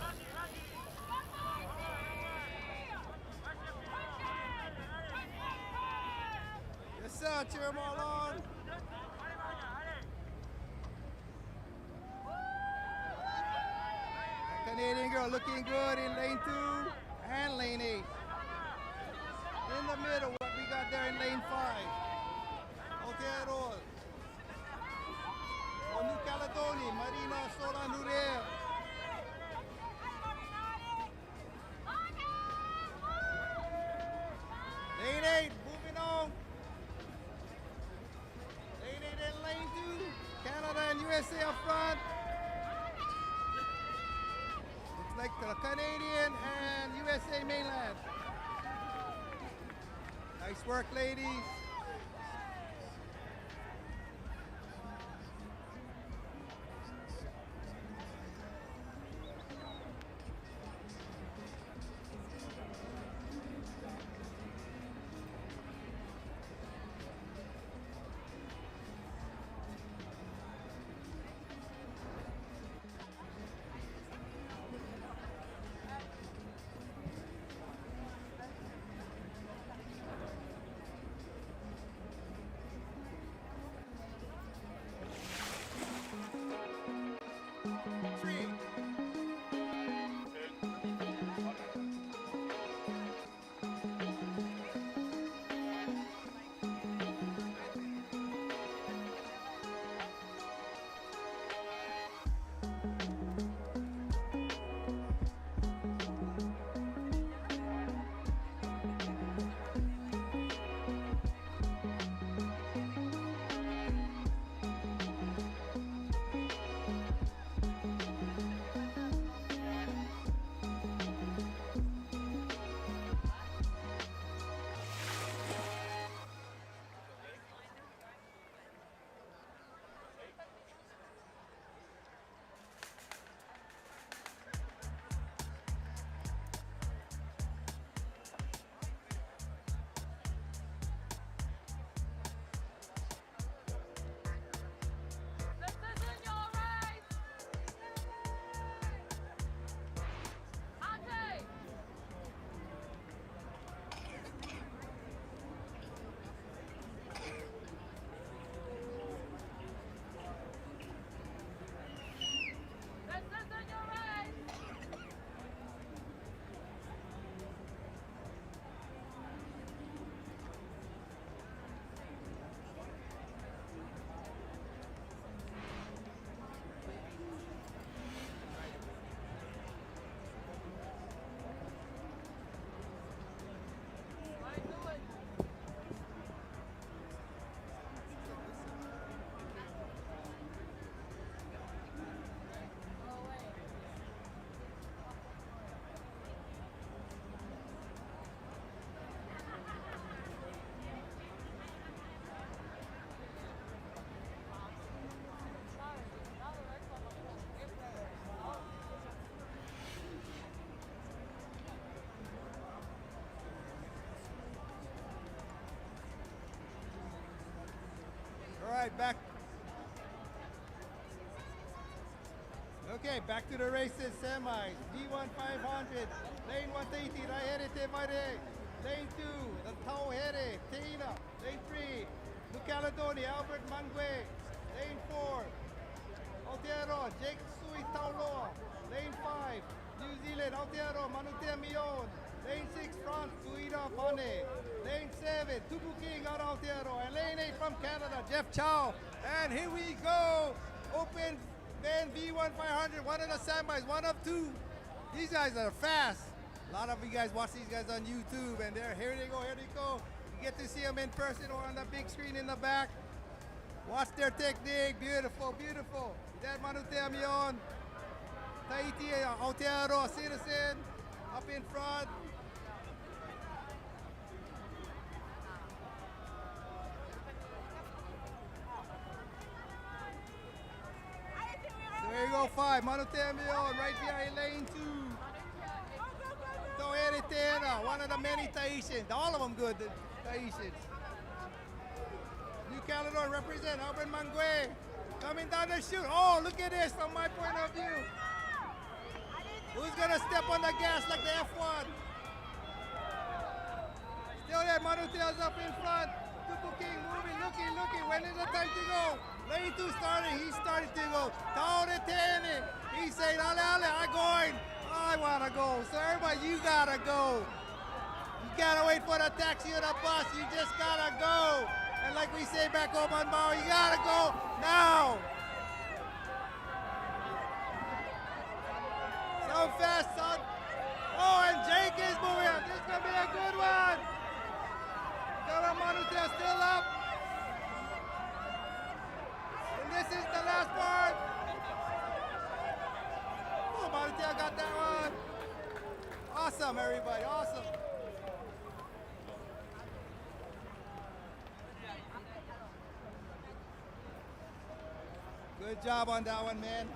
Yes, sir. Cheer them all on. A Canadian girl looking good in lane 2 and lane 8. In the middle, what we got there in lane 5. Aotearoa. On New Caledonia, Marina Solanure. Lane 8, moving on. Lane 8 and lane 2. Canada and USA up front. Looks like the Canadian and USA mainland. Nice work, ladies. right, back. Okay, back to the races, semis. D1 500, lane 180, Raiheri Mare. Lane 2, the Tau Here, Teina. Lane 3, New Caledonia, Albert Mangwe. Lane 4, Aotearoa, Jake Sui Tauloa. Lane 5, New Zealand, Aotearoa, Manutea Mion. Lane 6, France, Guida Fane. Lane 7, Tupu King out of Aotearoa. And lane 8 from Canada, Jeff Chow. And here we go. Open Van V1 500, one of the semis, one of two. These guys are fast. A lot of you guys watch these guys on YouTube, and here they go, here they go. You get to see them in person or on the big screen in the back. Watch their technique, beautiful, beautiful. That Manutea Mion, Tahiti, Aotearoa, Citizen, up in front. There you go, 5, Manutea Mion, right behind lane 2. Toeretena, one of the many Tahitians, all of them good, the Tahitians. New Caledon represent Albert Mangue, coming down the chute. Oh, look at this from my point of view. Who's gonna step on the gas like the F1? Still there, Manutea's up in front. Tupu King moving, looking. When is the time to go? Lane 2 started, he started to go. Toeretena, he said, ale, I'm going. I wanna go, sir, but you gotta go. You gotta wait for the taxi or the bus, you just gotta go. And like we say back home on Maui, you gotta go now. So fast, son. Oh, and Jake is moving. This is gonna be a good one. Gonna Manutea still up. And this is the last part. Oh, Manutea got that one. Awesome, everybody, awesome. Good job on that one, man.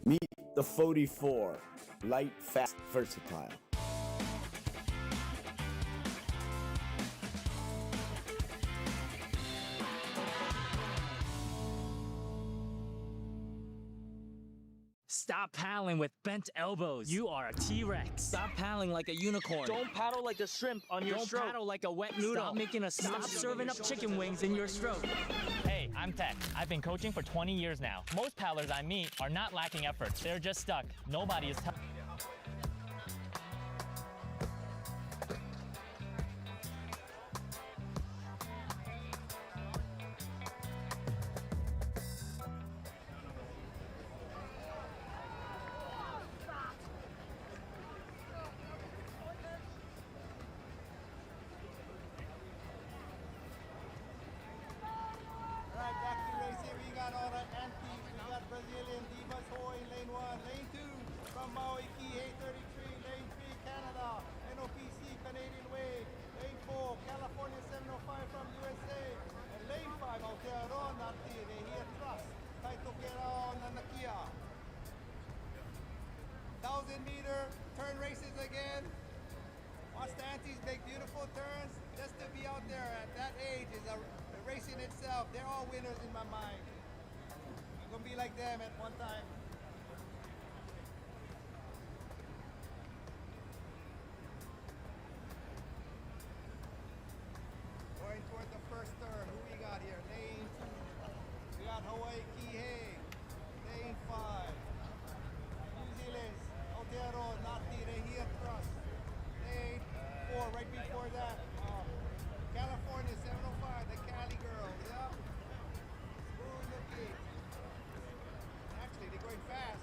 Meet the 44, light, fast, versatile. Stop paddling with bent elbows. You are a T-Rex. Stop paddling like a unicorn. Don't paddle like a shrimp on your stroke. Don't paddle like a wet noodle. Stop serving up chicken wings in your stroke. Hey, I'm Ted. I've been coaching for 20 years now. Most paddlers I meet are not lacking effort. They're just stuck. Nobody is Alright, back to racing. We got all the antiques. We got Brazilian Divas Ho in lane 1. Lane 2 from Maui Key, 833. Lane 3, Canada. NOPC, Canadian Wave. Lane 4, California 705 from USA. And lane 5, Aotearoa Nati, Rehia Trust. Taitokera Nanakia. 1,000-meter turn races again. Watch the antiques make beautiful turns. Just to be out there at that age is a racing itself. They're all winners in my mind. I'm gonna be like them at one time. Going toward the first turn. Who we got here? Lane 2. We got Hawaii Kihei. Lane 5. New Zealand's Aotearoa Nati Rehia Trust. Lane 4, right before that. California 705, the Cali girls, yeah. Smooth looking. Actually, they're going fast.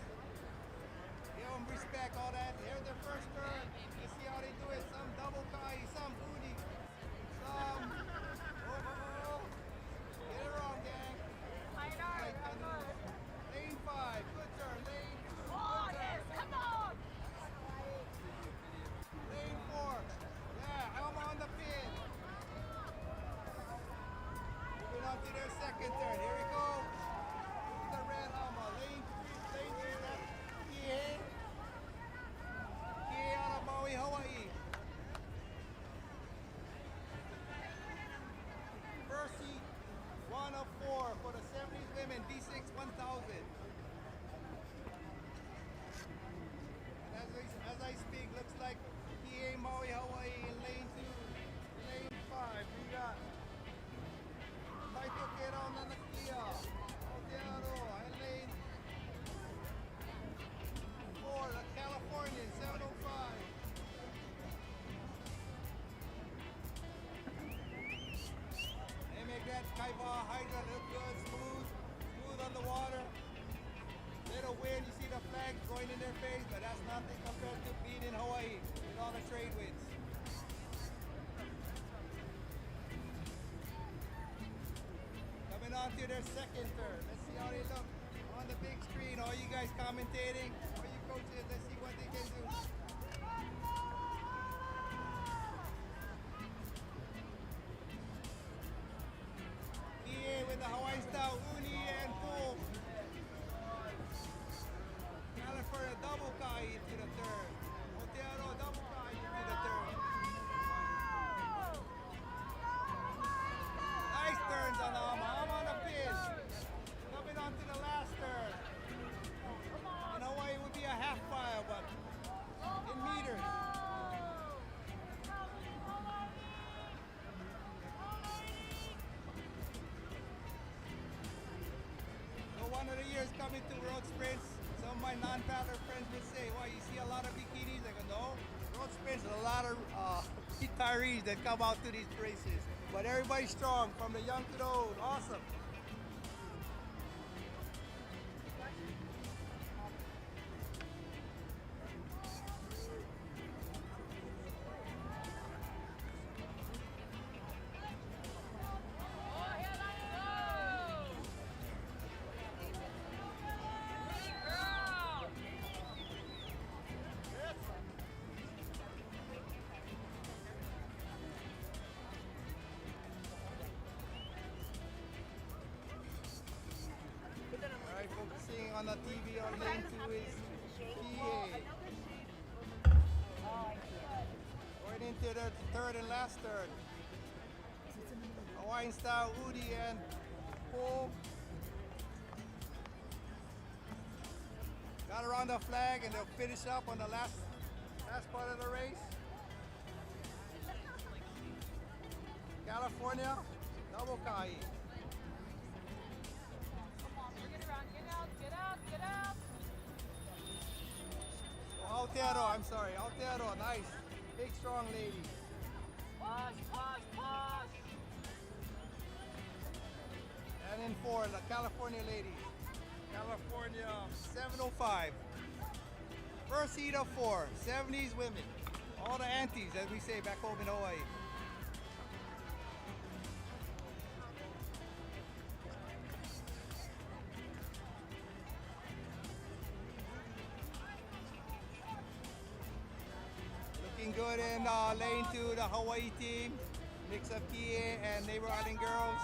Give them respect, all that. Here's their first turn. Let's see how they do it. Some double kai, some uni, some. Oh. Get it wrong, gang. Like canoe. Lane 5, good turn. Lane 2, good turn. Come on! Lane 4, yeah, Elma on the pin. Moving on to their second turn. Here we go. The red Elma. Lane 3, that's Kie. Kie out of Maui, Hawaii. First seat, 1 of 4 for the 70s women, B6 1000. As I speak, looks like PA Maui, Hawaii in lane 2. Lane 5, we got Taitokera Nanakia, Aotearoa, and lane 4, the Californian 705. They make that Kaiwa Hydra look good, smooth on the water. Little wind, you see the flags going in their face, but that's nothing compared to being in Hawaii with all the trade winds. Coming on to their second turn. Let's see how they look on the big screen. All you guys commentating, all you coaches, let's see what they can do. EA with the Hawaii style uni and pull. California double kai into the third. Aotearoa double kai into the third. Nice turns on the Ama. Ama on the pin. Coming on to the last turn. In Hawaii it would be a half mile, but in meters. So one of the years coming to World Sprints, some of my non-paddler friends would say, "Why, you see a lot of bikinis?" I go, "No, World Sprints, a lot of retirees that come out to these races. But everybody's strong, from the young to the old. Awesome." Alright, focusing on the TV on lane 2 is PA. Going into the third and last turn. Hawaiian style Udi and pull. Got around the flag and they'll finish up on the last part of the race. California, double kai. Aotearoa, I'm sorry. Aotearoa, nice. Big, strong lady. And in 4, the California ladies. California 705. First heat of 4, 70s women. All the aunties, as we say back home in Hawaii. Looking good in lane 2, the Hawaii team. Mix of Kie and Neighbor Island girls.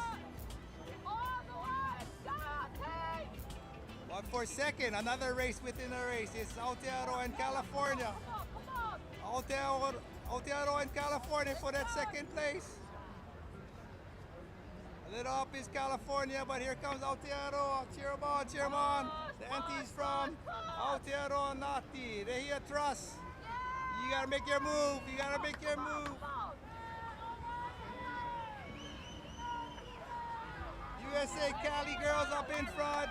But for second, another race within a race is Aotearoa and California. Aotearoa and California for that second place. A little up is California, but here comes Aotearoa. Cheer 'em on, cheer 'em on. The aunties from Aotearoa Nati. They here trust. You gotta make your move. You gotta make your move. USA Cali girls up in front,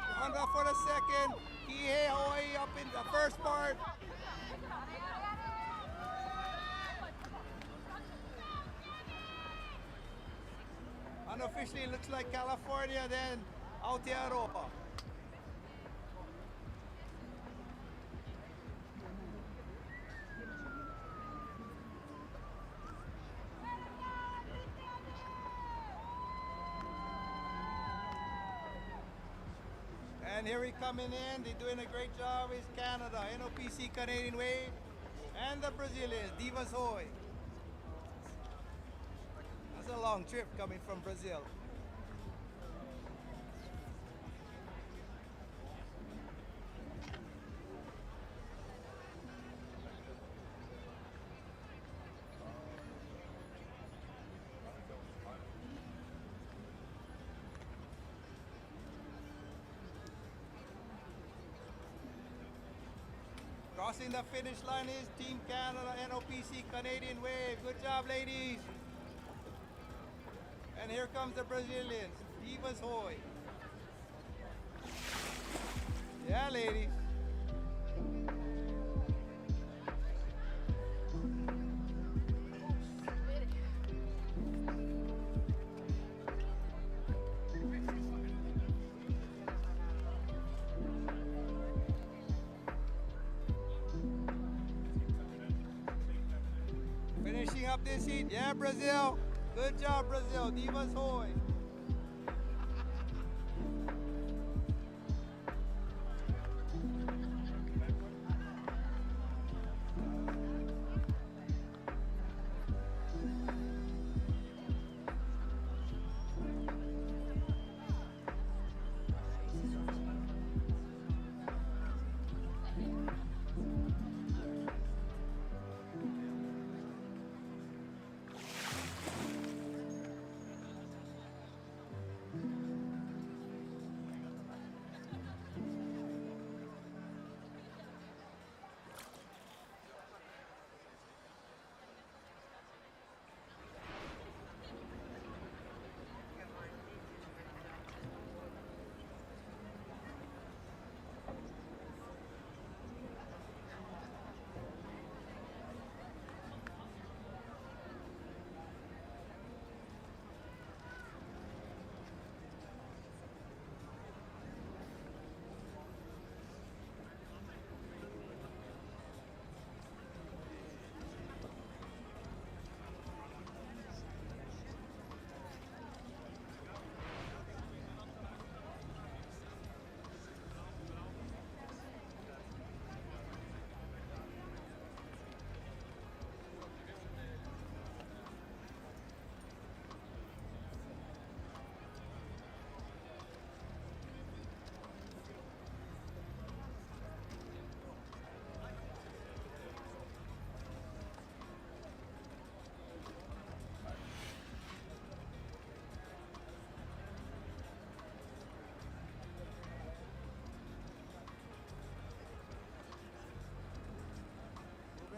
for the second. Kihei Hawaii up in the first part. Unofficially, it looks like California, then Aotearoa. And here we coming in, they're doing a great job, is Canada, NOPC Canadian Wave, and the Brazilians, Divas Hoy. That's a long trip coming from Brazil. Crossing the finish line is Team Canada, NOPC Canadian Wave. Good job, ladies. And here comes the Brazilians, Divas Hoy. Yeah, ladies. Finishing up this heat. Yeah, Brazil. Good job, Brazil. Divas Hoy.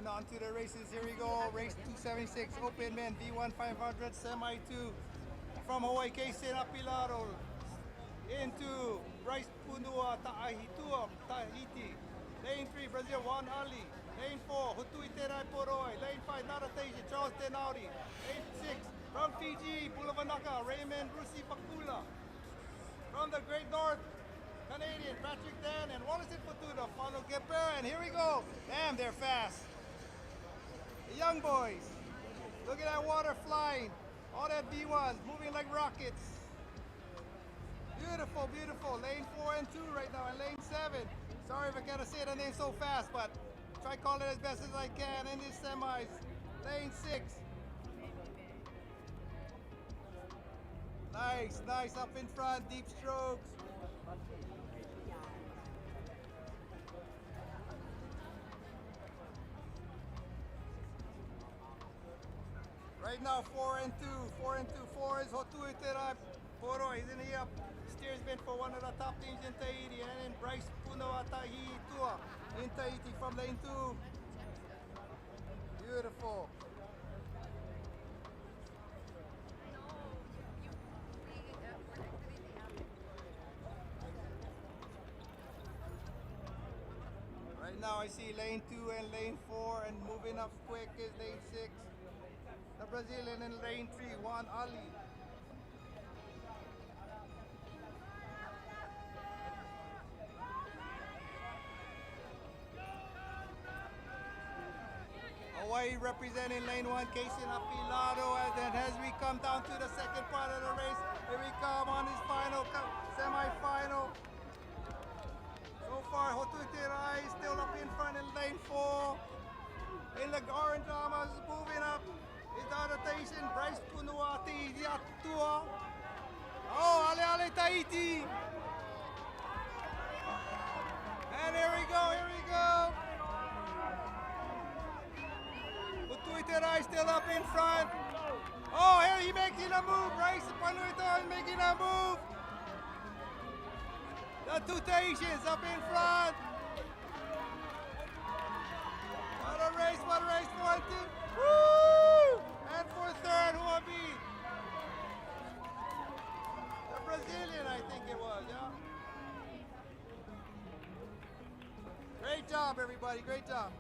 On to the races. Here we go. Race 276 Open Men V1 500 Semi 2 from Hawaii K-State Apilaro into Bryce Punua Tahiti. Lane 3 Brazil 1 Ali. Lane 4, Hutuiterai Poroi. Lane 5, Naratation, Charles Tenauri. Lane 6, from Fiji, Bulavanaka, Raymond Rusi Pakula. From the Great North, Canadian, Patrick Dan and Wallison Futuda, Fano Gepper, and here we go. Damn, they're fast. The young boys. Look at that water flying. All that B1s moving like rockets. Beautiful, beautiful. Lane 4 and 2 right now, and lane 7. Sorry if I gotta say the name so fast, but try call it as best as I can in these semis. Lane 6. Nice, nice up in front, deep strokes. Right now, 4 and 2. 4 and 2. 4 is Hotuitera Poro. He's in the up. Steersman for one of the top teams in Tahiti. And then Bryce Punoa Tahi Tua in Tahiti from lane 2. Beautiful. Right now I see lane 2 and lane 4, and moving up quick is lane 6. The Brazilian in lane 3, Juan Ali. Hawaii representing lane 1, Casey Apilado, and then as we come down to the second part of the race, here we come on this final semi-final. So far, Hotuiterai is still up in front in lane 4. In the orange armors moving up is the adaptation, Bryce Punuati Yatua. Oh, Ale Ale Tahiti. And here we go, here we go. Hotuiterai still up in front. Oh, here he making a move, Bryce Punuati making a move. The two Tahitians up in front. What a race, 4 and 2. Woo! And for third, who will be? The Brazilian, I think it was, yeah? Great job, everybody, great job.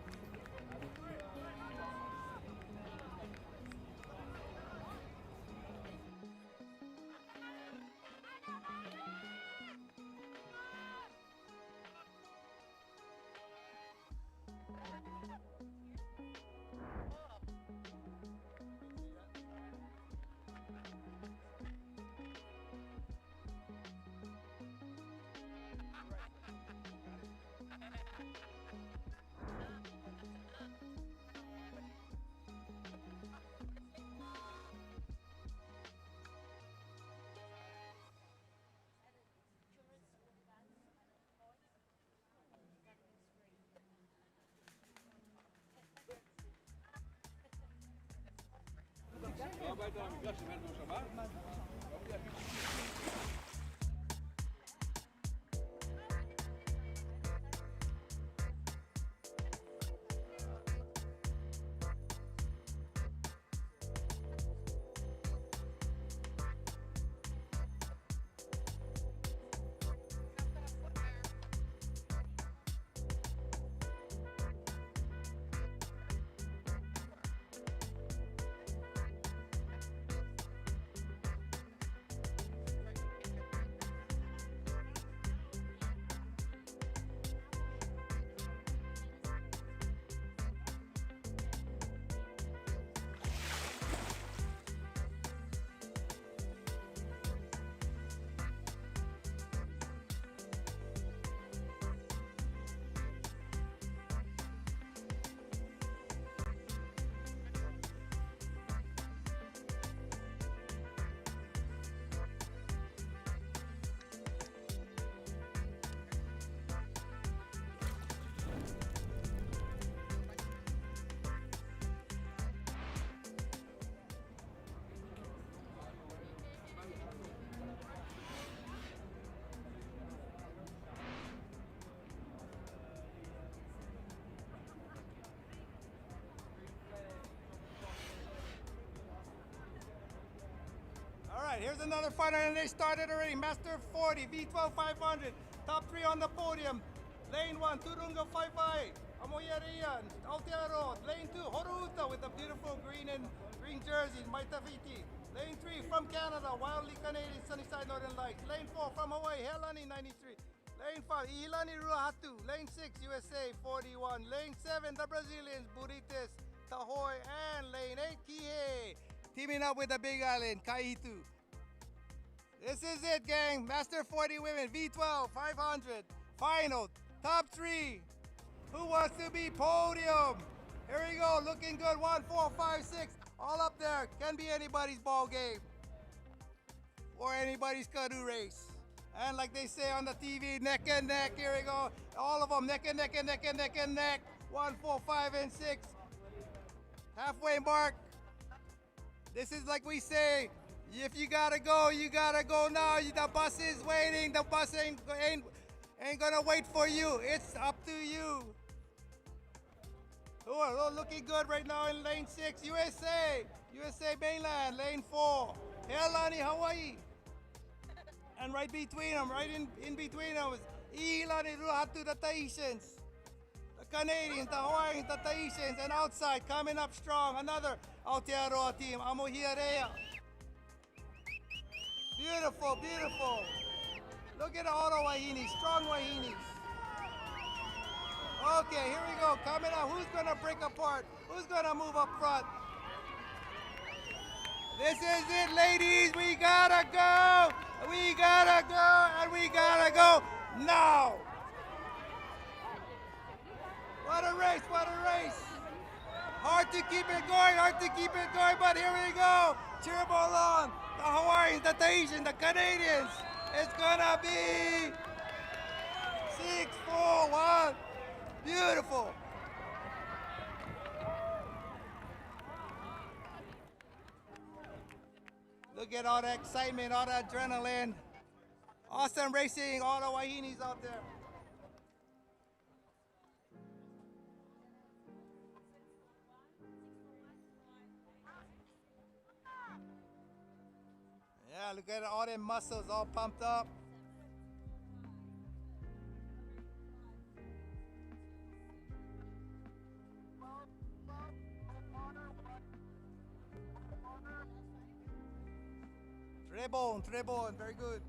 Here's another fighter, and they started already. Master 40, V12 500, top 3 on the podium. Lane 1, Turunga 55. Amoyarian, Aotearoa. Lane 2, Horuta with the beautiful green and green jerseys, Maitaviti. Lane 3 from Canada, wildly Canadian Sunnyside Northern Lights. Lane 4 from Hawaii, Helani 93. Lane 5, Iilani Ruahatu. Lane 6, USA 41. Lane 7, the Brazilians, Burites, Tahoe, and Lane 8, Kihei. Teaming up with the Big Island, Kaihitu. This is it, gang. Master 40 women, V12, 500. Final, top 3. Who wants to be podium? Here we go, looking good. 1, 4, 5, 6. All up there. Can be anybody's ball game. Or anybody's canoe race. And like they say on the TV, neck and neck. Here we go. All of them, neck and neck and neck and neck and neck. 1, 4, 5, and 6. Halfway mark. This is like we say, if you gotta go, you gotta go now. The bus is waiting. The bus ain't gonna wait for you. It's up to you. Oh, looking good right now in lane 6. USA mainland, lane 4. Helani, Hawaii. And right between them, right in between them is Iilani Ruahatu, the Tahitians. The Canadians, the Hawaiians, the Tahitians. And outside, coming up strong, another Aotearoa team, Amohiarea. Beautiful, beautiful. Look at all the wahinis, strong wahinis. Okay, here we go, coming up. Who's gonna break apart? Who's gonna move up front? This is it, ladies. We gotta go. We gotta go, and we gotta go now. What a race, what a race. Hard to keep it going, but here we go. Cheer them all on. The Hawaiians, the Tahitians, the Canadians. It's gonna be 6, 4, 1. Beautiful. Look at all the excitement, all the adrenaline. Awesome racing, all the wahinis out there. Yeah, look at all them muscles all pumped up. Trebon, very good.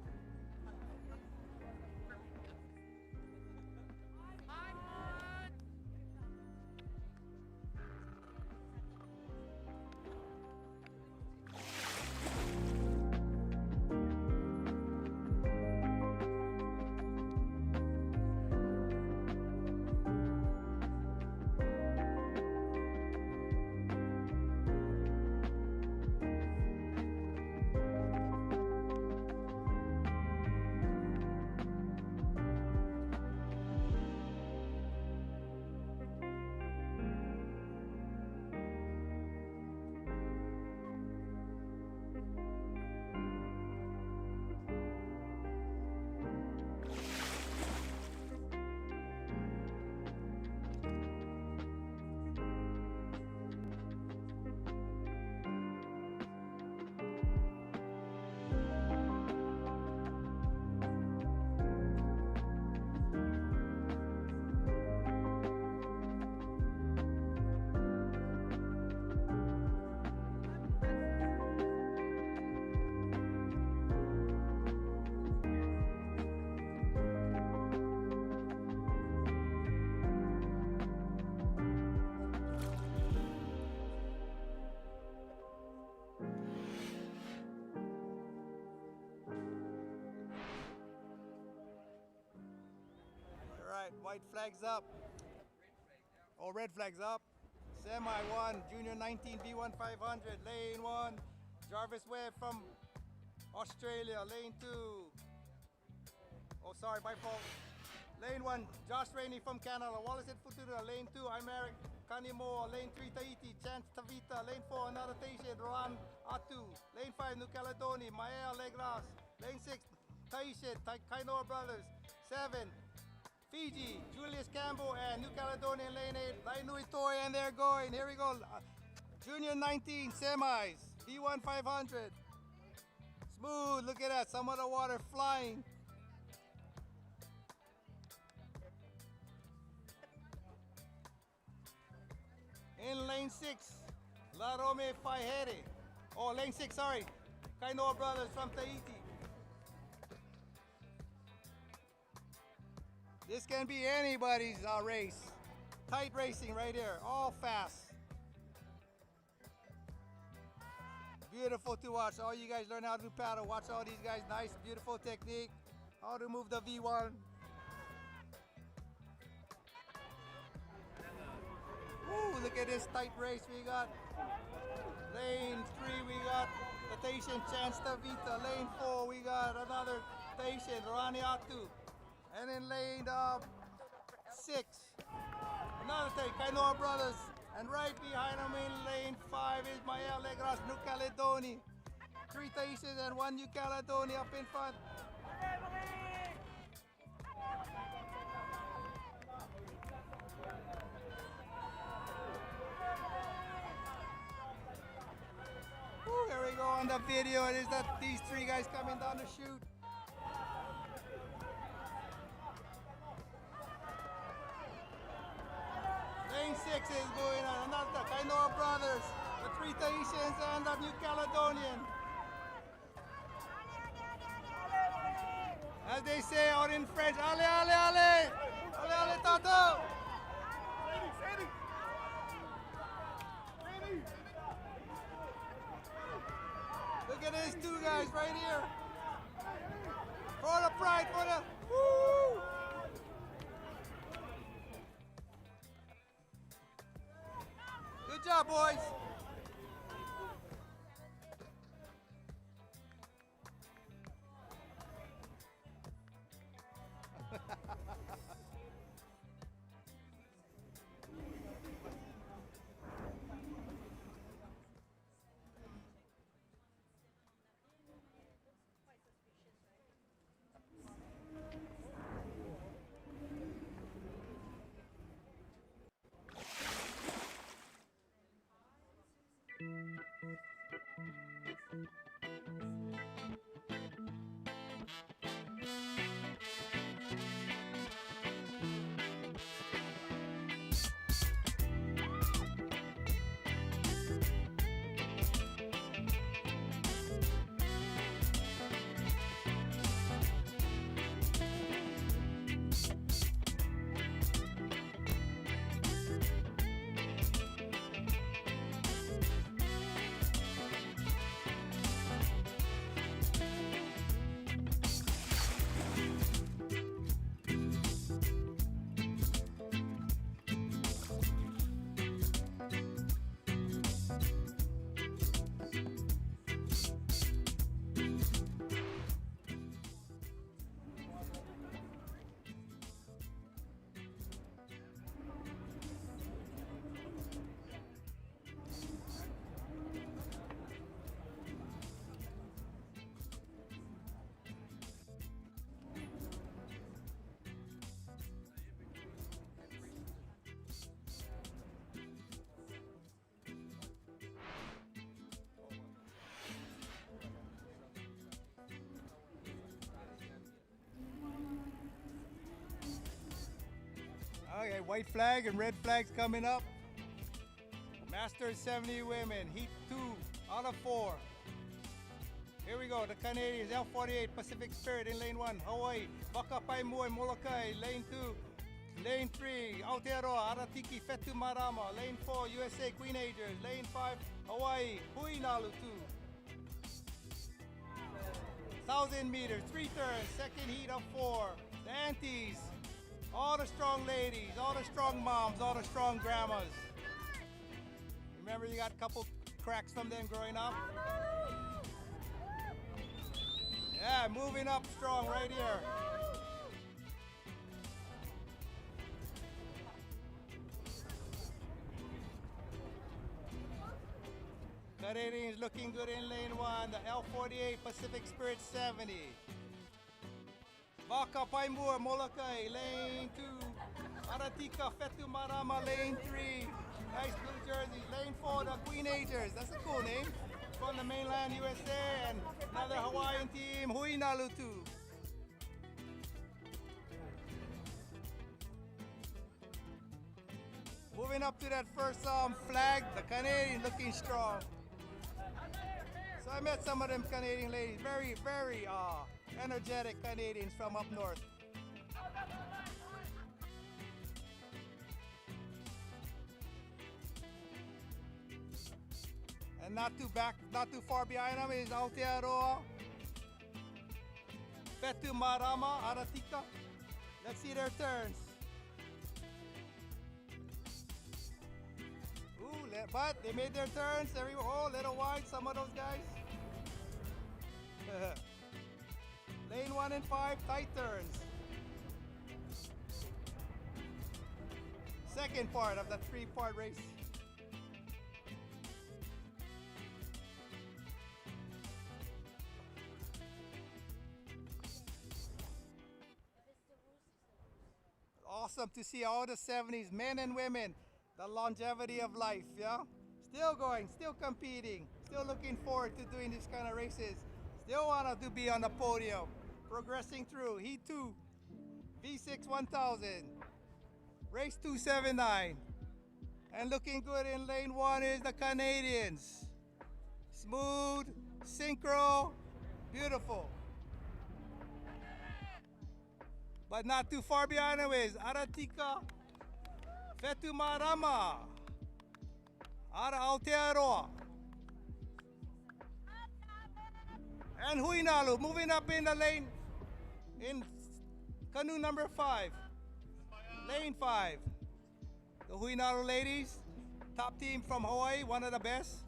White flags up. Oh, red flags up. Semi 1, Junior 19, B1 500. Lane 1, Jarvis Webb from Australia. Lane 2. Oh, sorry, my fault. Lane 1, Josh Rainey from Canada. Wallace at Futura. Lane 2, Imeric Kanimoa. Lane 3, Tahiti, Chance Tavita. Lane 4, another Tahitian, Rohan Atu. Lane 5, New Caledonia, Maya Legras. Lane 6, Tahitian, Kainoa Brothers. 7, Fiji, Julius Campbell, and New Caledonia Lane 8, Lainui Toy, and they're going. Here we go. Junior 19 semis, B1 500. Smooth, look at that, some of the water flying. lane 6, La Rome Faiheri. Oh, lane 6, sorry. Canoe brothers from Tahiti. This can be anybody's race. Tight racing right here, all fast. Beautiful to watch. All you guys learn how to do paddle. Watch all these guys, nice, beautiful technique. How to move the V1. Ooh, look at this tight race we got. Lane 3 we got the Tahitian Chance Vita. Lane 4 we got another Tahitian, Raniatu. And in lane 6, another thing, Canoe brothers. And right behind them in lane 5 is Maya Legras, New Caledonia. 3 Tahitians and 1 New Caledonia up in front. Ooh, here we go on the video. It is that these 3 guys coming down the chute. Lane 6 is going on. Another Canoe brothers, the 3 Tahitians and the New Caledonian. As they say out in French, ale, ale, ale! Ale, ale, tato! Look at these 2 guys right here. For the pride, for the... Woo! Good job, boys. Okay, white flag and red flags coming up. Masters 70 women, heat 2 out of 4. Here we go, the Canadians, L48, Pacific Spirit in lane 1, Hawaii, Baka Paimoi, Molokai, lane 2, lane 3, Aotearoa, Aratiki, Fetu Marama, lane 4, USA, Queen Agers, lane 5, Hawaii, Huinalu 1,000 meters, 3 turns, second heat of 4, the Antis, all the strong ladies, all the strong moms, all the strong grandmas. Remember you got a couple cracks from them growing up? Yeah, moving up strong right here. Canadians looking good in lane 1, the L48 Pacific Spirit 70. Baka Paimur, Molokai, lane 2. Aratika, Fetu Marama, lane 3. Nice blue jerseys. Lane 4, the Queen Agers. That's a cool name. From the mainland USA and another Hawaiian team, Huinalu 2. Moving up to that first flag, the Canadian looking strong. So I met some of them Canadian ladies, very, very energetic Canadians from up north. And not too far behind them is Aotearoa, Fetu Marama, Aratika. Let's see their turns. Ooh, but they made their turns. Oh, little wide, some of those guys. Lane 1 and 5, tight turns. Second part of the 3-part race. Awesome to see all the 70s, men and women, the longevity of life, yeah? Still going, still competing, still looking forward to doing these kind of races. Still want to be on the podium, progressing through. Heat 2, V6 1000, race 279. And looking good in lane 1 is the Canadians. Smooth, synchro, beautiful. But not too far behind them is Aratika, Fetu Marama, Ara Aotearoa. And Huinalu moving up in the lane in canoe number 5, lane 5. The Huinalu ladies, top team from Hawaii, one of the best.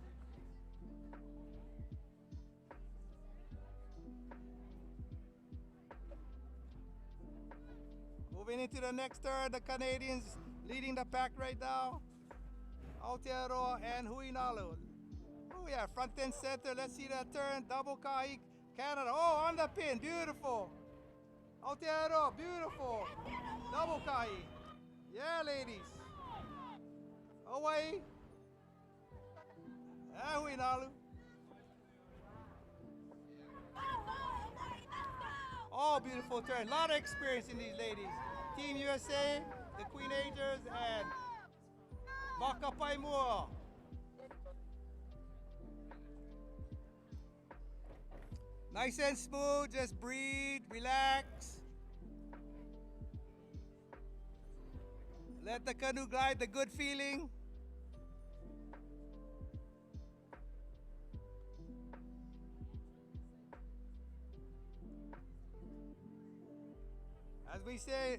Moving into the next turn, the Canadians leading the pack right now. Aotearoa and Huinalu. Oh yeah, front and center. Let's see that turn. Double kahi, Canada. Oh, on the pin. Beautiful. Aotearoa, beautiful. Double kahi. Yeah, ladies. Hawaii. And Huinalu. All beautiful turn. A lot of experience in these ladies. Team USA, the Queen Agers, and Wakapaimua. Nice and smooth, just breathe, relax. Let the canoe glide, the good feeling. As we say,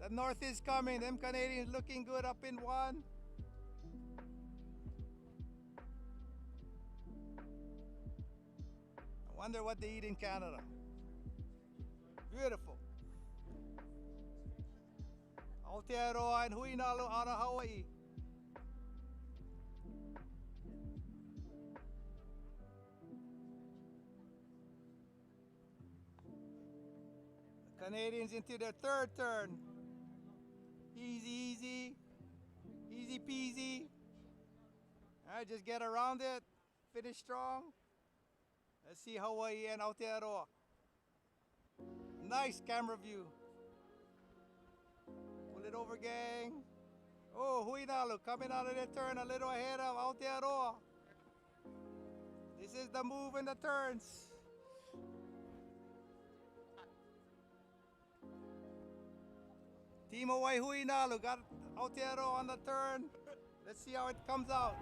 the north is coming. Them Canadians looking good up in 1. I wonder what they eat in Canada. Beautiful. Aotearoa and Huinalu out of Hawaii. Canadians into their third turn. Easy, easy. Easy peasy. All right, just get around it. Finish strong. Let's see Hawaii and Aotearoa. Nice camera view. Pull it over, gang. Oh, Huinalu coming out of the turn a little ahead of Aotearoa. This is the move in the turns. Team Hawaii Huinalu got Aotearoa on the turn. Let's see how it comes out.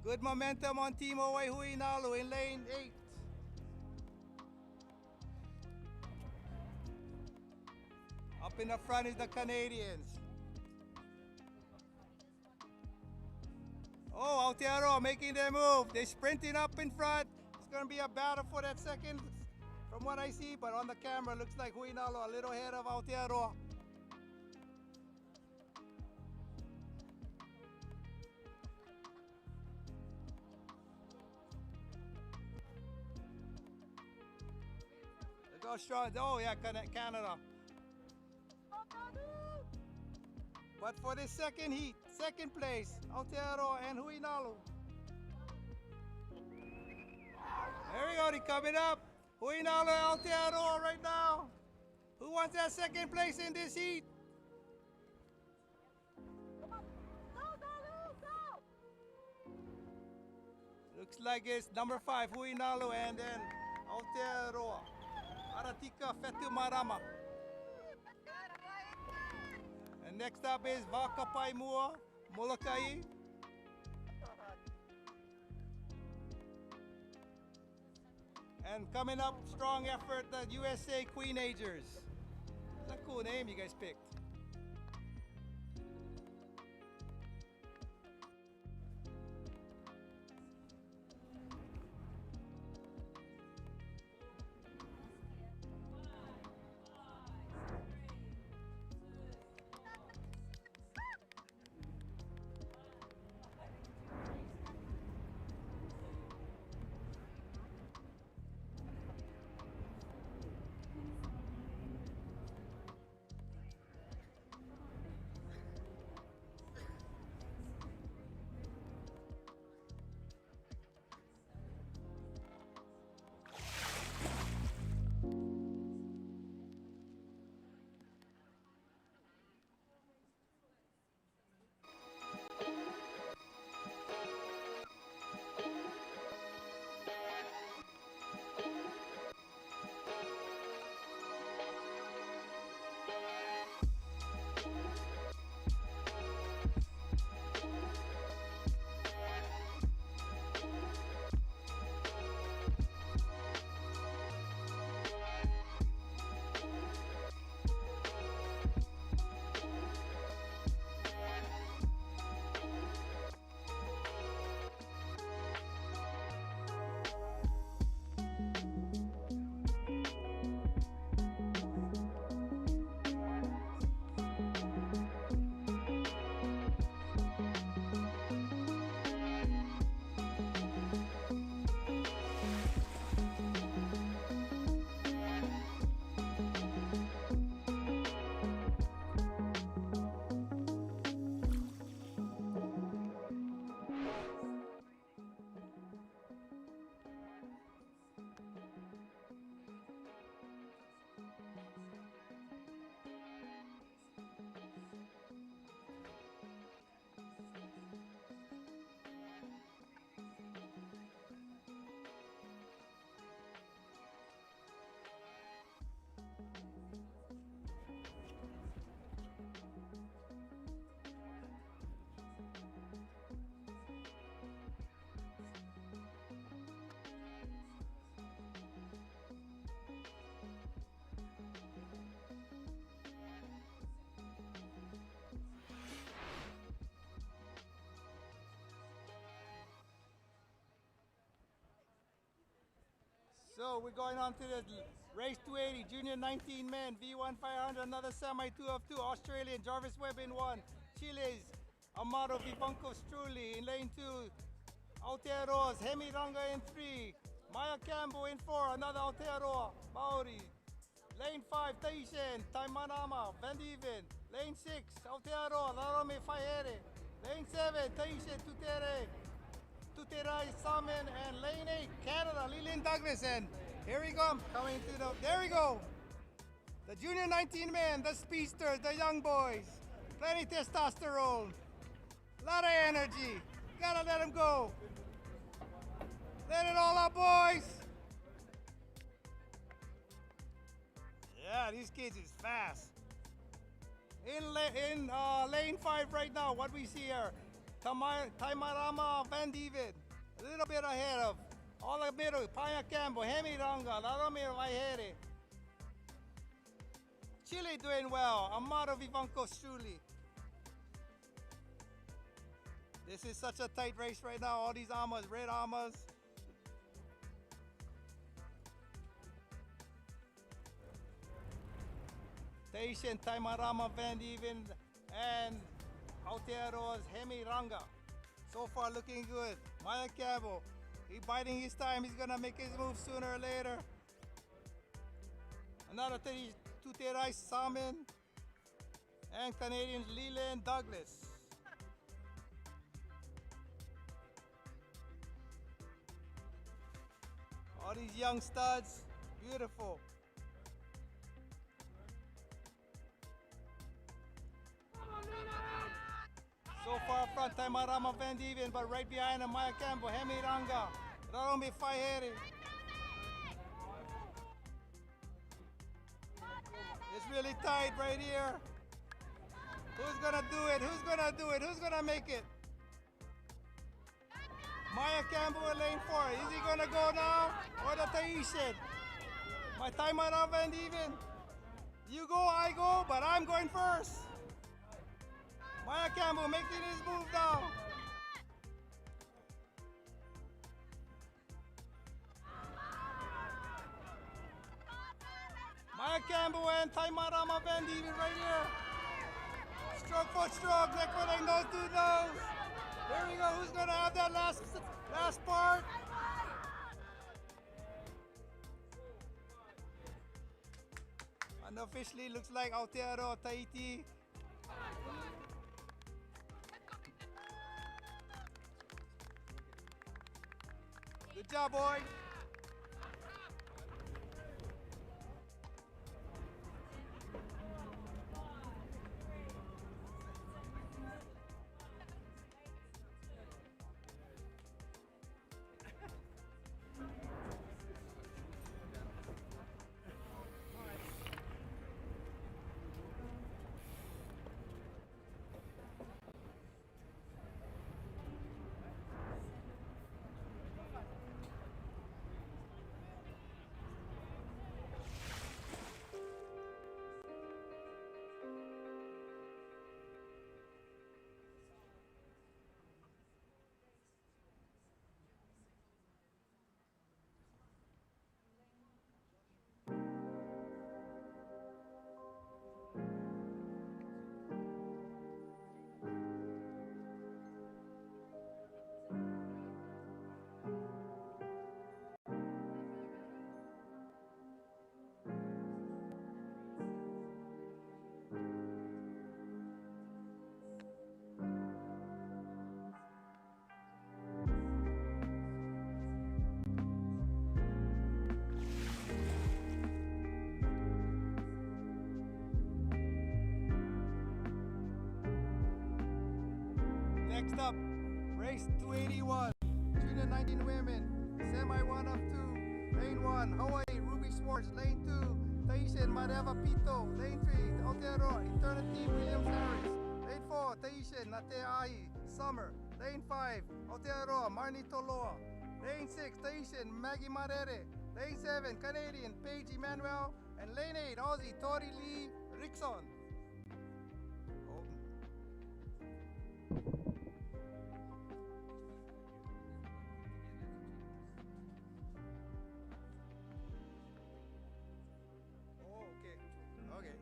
Good momentum on Team Hawaii Huinalu in lane 8. Up in the front is the Canadians. Oh, Aotearoa making their move. They're sprinting up in front. It's going to be a battle for that second from what I see, but on the camera looks like Huinalu a little ahead of Aotearoa. They go strong. Oh yeah, Canada. But for this second heat, second place, Aotearoa and Huinalu. There we go, they coming up. Huinalo Aotearoa right now. Who wants that second place in this heat? Looks like it's number 5, Huinalo, and then Aotearoa. Aratika Fetu Marama. And next up is Vakapaimua, Molokai. And coming up, strong effort, the USA Queenagers. It's a cool name you guys picked. So we're going on to the race 280, junior 19 men, V1 500, another semi 2 of 2, Australian, Jarvis Webb in 1, Chile's Amaro Vivanco Strulli in lane 2, Aotearoa's Hemi Ranga in 3, Maya Campbell in 4, another Aotearoa, Maori, lane 5, Tahitian, Taimanama, Van Dieven, lane 6, Aotearoa, Larome Fahere, lane 7, Tahitian, Tuterai Salmon, and lane 8, Canada, Leland Douglas, and here we go, coming to the, there we go, the junior 19 men, the speedsters, the young boys, plenty testosterone, lot of energy, gotta let them go, let it all out, boys. Yeah, these kids is fast. In lane 5 right now, what we see here, Taimarama Van Dieven, a little bit ahead of, all the middle, Paya Campbell, Hemi Ranga, Laromir Vaihere. Chile doing well, Amaro Vivanco Strulli. This is such a tight race right now, all these amas, red amas. Tahitian Taimarama Van Dieven and Aotearoa's Hemi Ranga. So far looking good. Maya Campbell, he biding his time. He's gonna make his move sooner or later. Another Tuterai Salmon and Canadians Leland Douglas. All these young studs, beautiful. So far front, Taimarama Van Dieven, but right behind him, Maya Campbell, Hemi Ranga, Rarombe Faiheri. It's really tight right here. Who's gonna do it? Who's gonna do it? Who's gonna make it? Maya Campbell in lane 4. Is he gonna go now? Or the Tahitian? My Taimarama Van Dieven. You go, I go, but I'm going first. Maya Campbell making his move now. Maya Campbell and Taimarama Van Dieven right here. Stroke for stroke, neck for neck, nose to nose. Here we go, who's gonna have that last part? Unofficially looks like Aotearoa Tahiti. Good job, boy. Next up, race 281, junior 19 women, semi 1 of 2, lane 1, Hawaii, Ruby Swartz, lane 2, Tahitian, Mareva Pito, lane 3, Aotearoa, Eternity, Williams Harris, lane 4, Tahitian, Nateai, Summer, lane 5, Aotearoa, Marni Toloa, lane 6, Tahitian, Maggie Marere, lane 7, Canadian, Paige Emmanuel, and lane 8, Aussie, Tori Lee Rickson. Okay.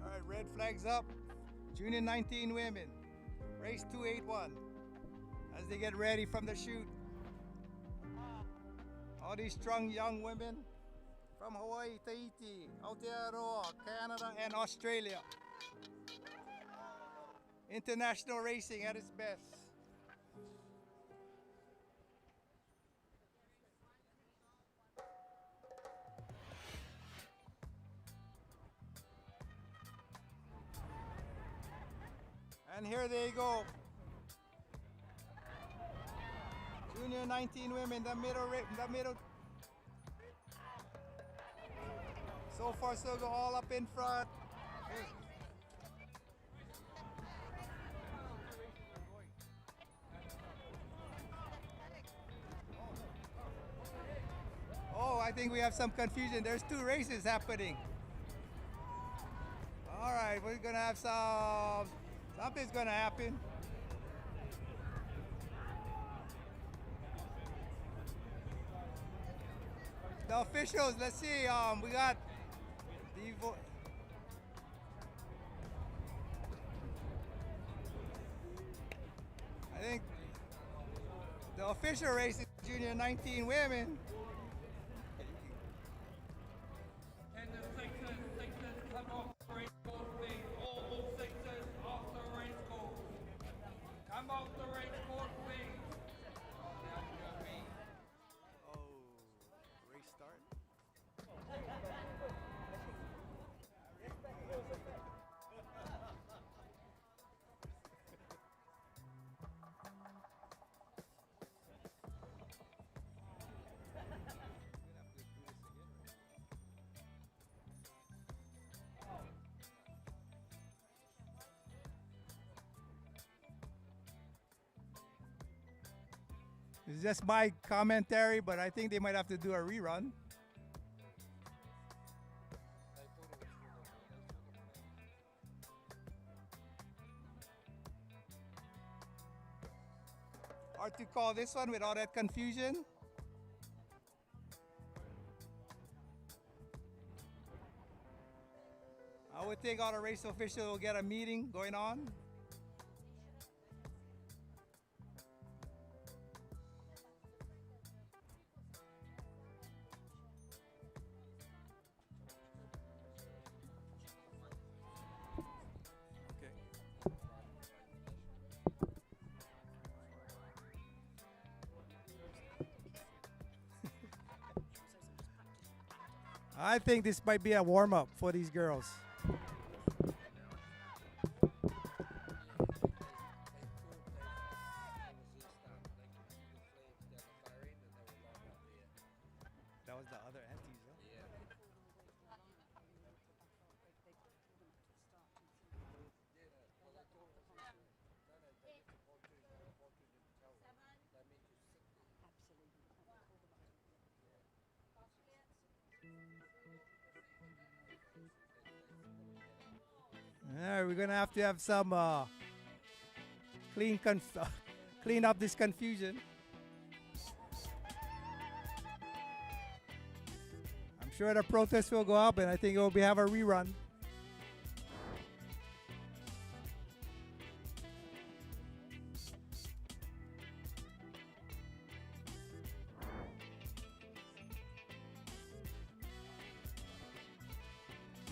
All right, red flags up. Junior 19 women, race 281. As they get ready from the chute. All these strong young women from Hawaii, Tahiti, Aotearoa, Canada, and Australia. International racing at its best. And here they go. Junior 19 women, the middle. So far, so good, all up in front. Oh, I think we have some confusion. There's 2 races happening. All right, we're gonna have something's gonna happen. the officials. Let's see. We got the. I think the official race is junior 19 women. And the sixers come off the race course, please. All sixers off the race course. Come off the race course, please. Oh, race start. It's just my commentary, but I think they might have to do a rerun. Hard to call this one with all that confusion. I would think all the race officials will get a meeting going on. I think this might be a warm-up for these girls. That was the other aunties, huh? Yeah, we're gonna have to have some clean up this confusion. I'm sure the protest will go up, and I think it will have a rerun.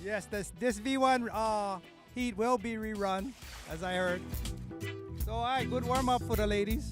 Yes, this V1 heat will be rerun, as I heard. So, all right, good warm up for the ladies.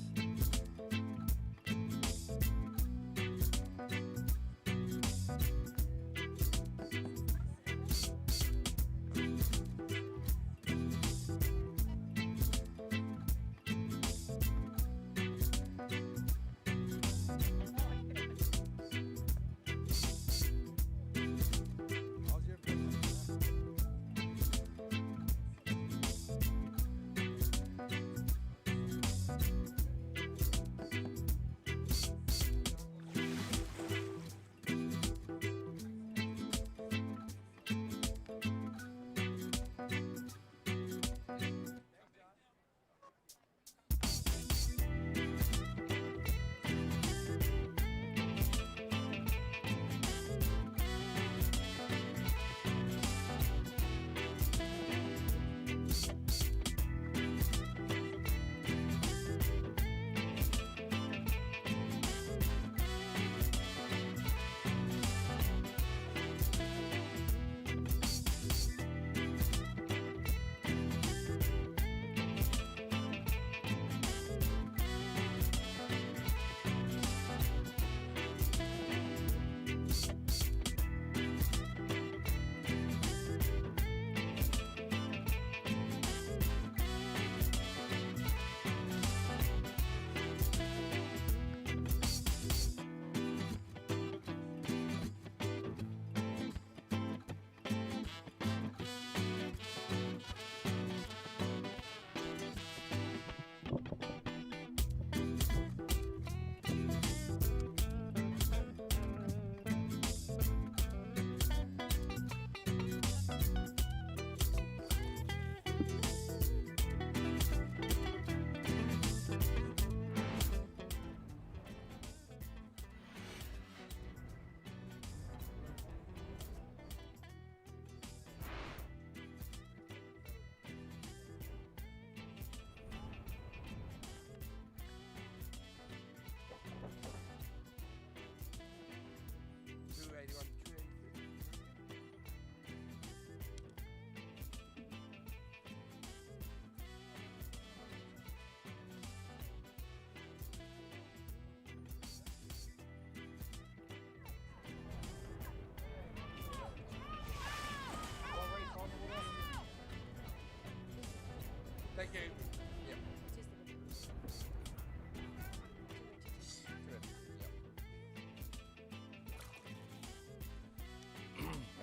Thank you.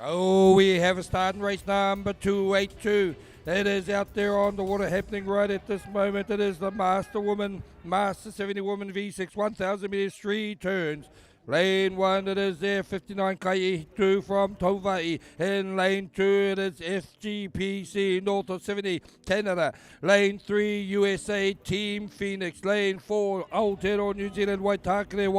Oh, we have a starting race number 282. It is out there on the water happening right at this moment. It is the Master 70 Woman V6, 1,000 meters, 3 turns. Lane 1, it is there, 59 Kaihitu from Tauva'i. In lane 2, it is FGPC, north of 70, Canada. Lane 3, USA, Team Phoenix. Lane 4, Aotearoa, New Zealand, Waitakere,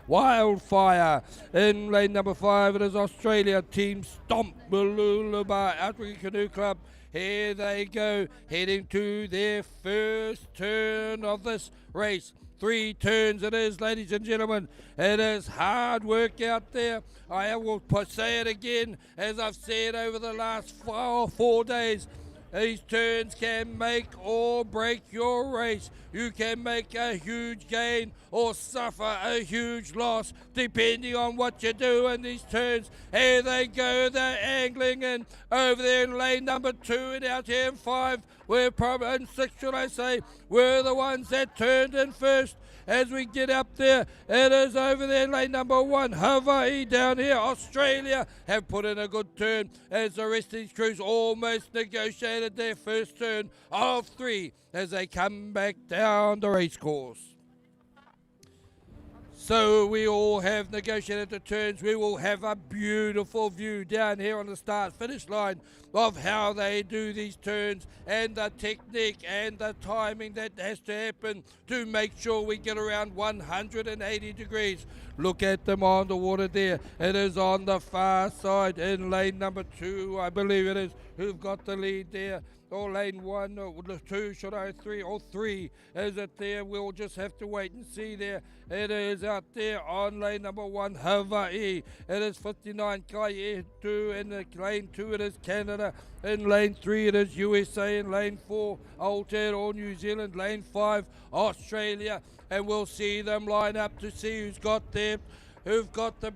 Wildfire. In lane number 5, it is Australia, Team Stomp, Mooloolaba, Outrigger Canoe Club. Here they go, heading to their first turn of this race. 3 turns it is, ladies and gentlemen. It is hard work out there. I will say it again, as I've said over the last 4 days. These turns can make or break your race. You can make a huge gain or suffer a huge loss, depending on what you do in these turns. Here they go, they're angling in over there in lane number 2 and out here in 5. We're probably in 6, should I say. We're the ones that turned in first. As we get up there, it is over there in lane number 1. Hawaii down here, Australia have put in a good turn as the rest of these crews almost negotiated their first turn of 3 as they come back down the race course. So we all have negotiated the turns. We will have a beautiful view down here on the start-finish line of how they do these turns and the technique and the timing that has to happen to make sure we get around 180 degrees. Look at them on the water there. It is on the far side in lane number 2, I believe it is, who've got the lead there. Or lane 1, or 2, should I, 3, or 3, is it there? We'll just have to wait and see there. It is out there on lane number 1, Hawaii. It is 59 Kaihitu. In lane 2, it is Canada. In lane 3, it is USA. In lane 4, Aotearoa, New Zealand. Lane 5, Australia. And we'll see them line up to see who's got the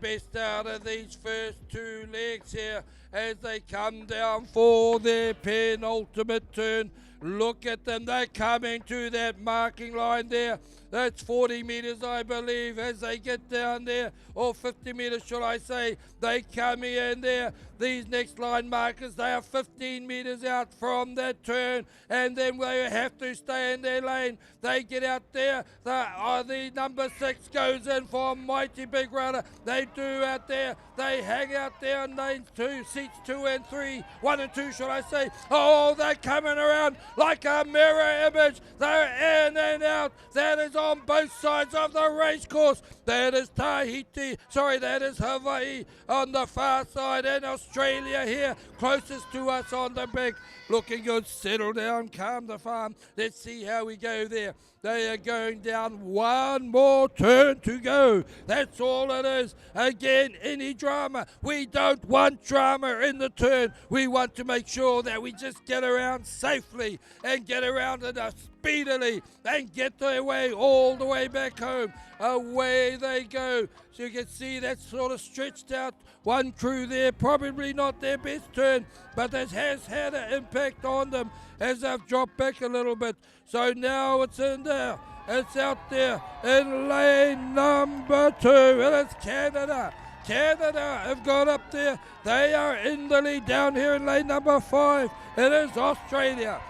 best out of these first 2 legs here as they come down for their penultimate turn. Look at them, they're coming to that marking line there. That's 40 meters, I believe, as they get down there, or 50 meters, should I say. They come in there. These next line markers, they are 15 meters out from that turn, and then they have to stay in their lane. They get out there. The number 6 goes in for a mighty big runner. They do out there. They hang out there in lane 2, seats 2 and 3, 1 and 2, should I say. Oh, they're coming around like a mirror image. They're in and out. That is on both sides of the race course. That is that is Hawaii on the far side, and Australia here closest to us on the back. Looking good. Settle down, calm the farm. Let's see how we go there. They are going down, 1 more turn to go. That's all it is. Again, any drama. We don't want drama in the turn. We want to make sure that we just get around safely and get around enough speedily and get their way all the way back home. Away they go. So you can see that's sort of stretched out. One crew there, probably not their best turn, but that has had an impact on them as they've dropped back a little bit. So now it's in there. It's out there in lane number 2. And it's Canada. Canada have got up there. They are in the lead down here in lane number 5. It is Australia.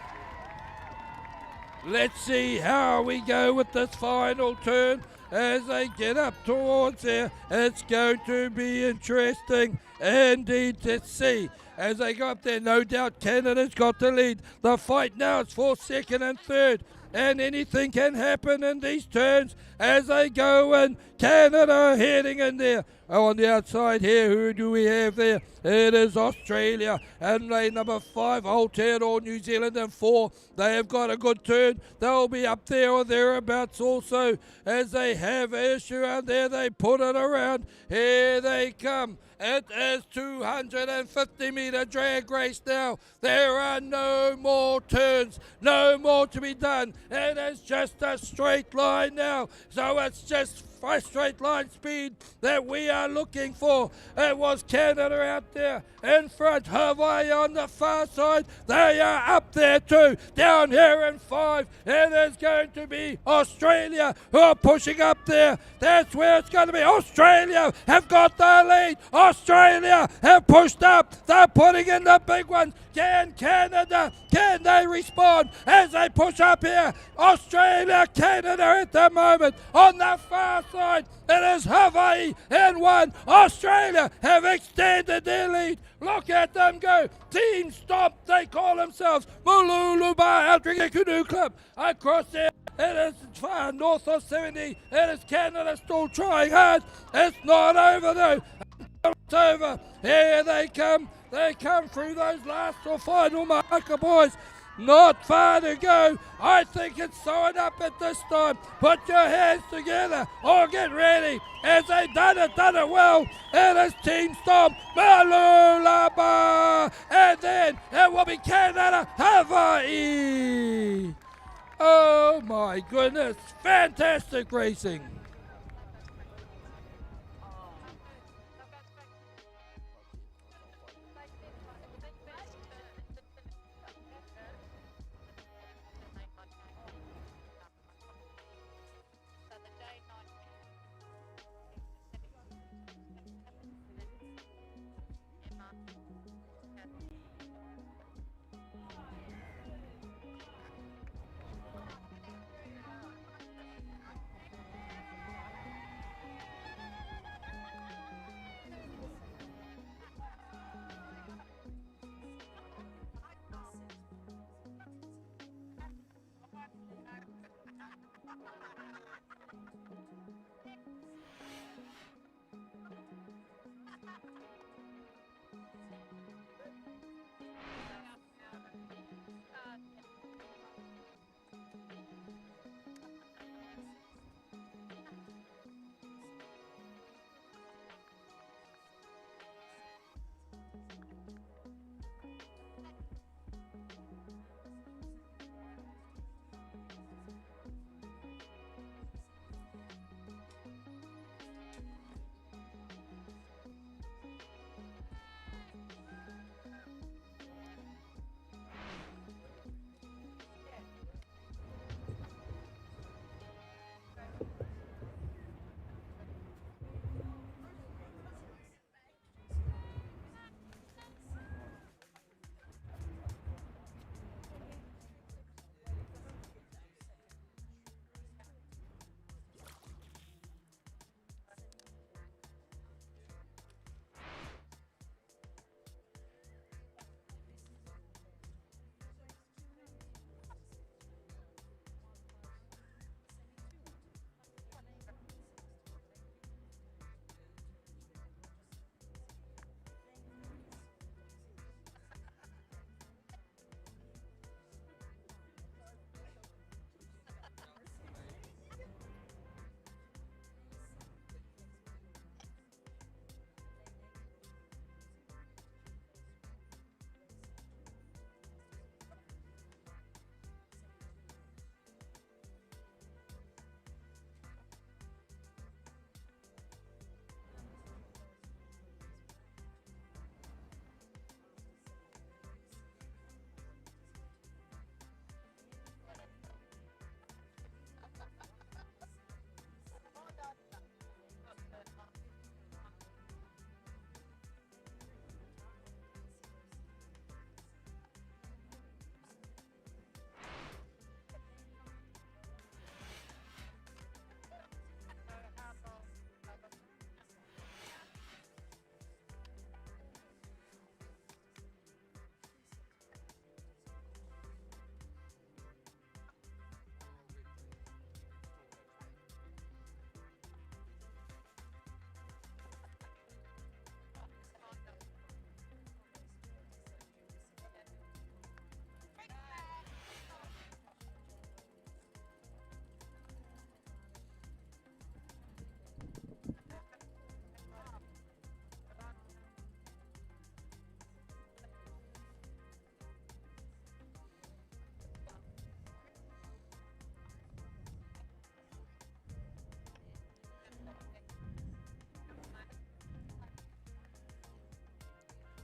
Let's see how we go with this final turn as they get up towards there. It's going to be interesting indeed to see as they go up there. No doubt Canada's got the lead. The fight now is for 2nd and 3rd. And anything can happen in these turns as they go in. Canada heading in there. On the outside here, who do we have there? It is Australia. And lane number 5, Aotearoa, New Zealand, and 4. They have got a good turn. They'll be up there or thereabouts also as they have an issue out there. They put it around. Here they come. It is 250 meter drag race now. There are no more turns, no more to be done. It is just a straight line now. So it's just straight line speed that we are looking for. It was Canada out there in front, Hawaii on the far side. They are up there too. Down here in 5, it is going to be Australia who are pushing up there. That's where it's going to be. Australia have got the lead. Australia have pushed up. They're putting in the big ones. Can Canada, can they respond as they push up here? Australia, Canada at the moment. On the far side, it is Hawaii in 1. Australia have extended their lead. Look at them go. Team Stomp, they call themselves. Mululuba Outrigger Canoe Club. Across there, it is far north of 70. It is Canada still trying hard. It's not over though. It's over. Here they come. They come through those last or final marker, boys. Not far to go. I think it's sewing up at this time. Put your hands together or get ready. As they done it well. It is Team Stomp, Malulaba. And then it will be Canada, Hawaii. Oh my goodness. Fantastic racing.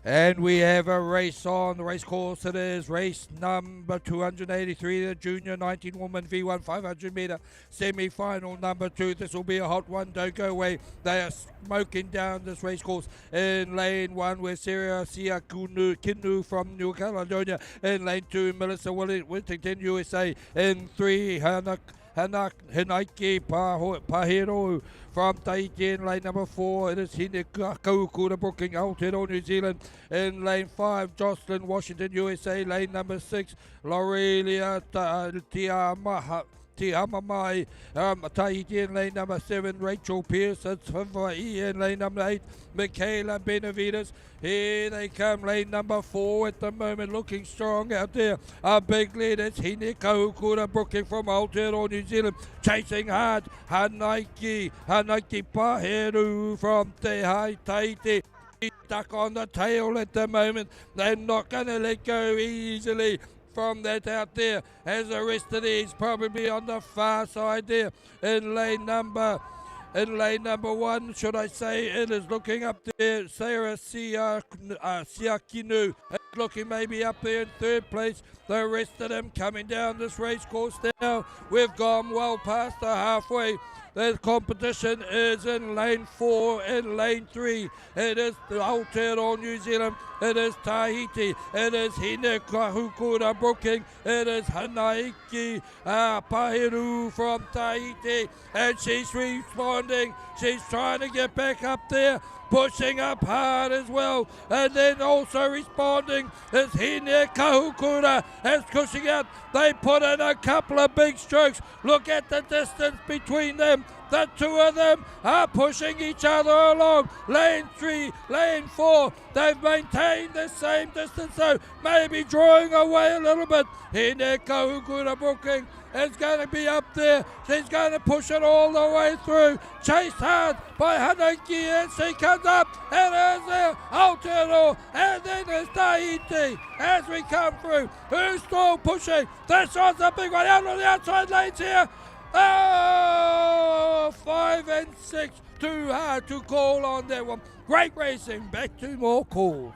And we have a race on the race course. It is race number 283, the junior 19 woman V1 500 meter semi-final number 2. This will be a hot one. Don't go away. They are smoking down this race course. In lane 1, with Sarah Kinu from New Caledonia. In lane 2, Melissa Whittington, USA. In 3, Hinaiki Pahiro from Tahiti. In lane number 4, it is Hine Kaukura booking Aotearoa, New Zealand. In lane 5, Jocelyn Washington, USA. Lane number 6, Laurelia Tiamamai, Tahiti. In lane number 7, Rachel Pierce, it's Hawaii. In lane number 8, Michaela Benavides. Here they come, lane number 4 at the moment, looking strong out there. A big lead, it's Hine Kaukura booking from Aotearoa, New Zealand, chasing hard. Hanaiki Paheru from Tahiti. Stuck on the tail at the moment. They're not going to let go easily from that out there, as the rest of these probably on the far side there. In lane number 1, should I say, it is looking up there. Sarah Siakinu looking maybe up there in 3rd place. The rest of them coming down this race course now. We've gone well past the halfway. The competition is in lane 4 and lane 3. It is Aotearoa, New Zealand. It is Tahiti. It is Hine Kahukura booking. It is Hanaiki Pahiru from Tahiti. And she's responding. She's trying to get back up there, pushing up hard as well. And then also responding is Hine Kahukura, as pushing out. They put in a couple of big strokes. Look at the distance between them. The two of them are pushing each other along. Lane 3, lane 4, they've maintained the same distance, so maybe drawing away a little bit. Hine Kahukura booking is going to be up there. She's going to push it all the way through. Chased hard by Hanaki, and she comes up, and there's there Aotearoa, and then there's Tahiti as we come through. Who's still pushing? This one's a big one out on the outside lanes here. Oh, 5 and 6, too hard to call on that one. Great racing, back to more calls.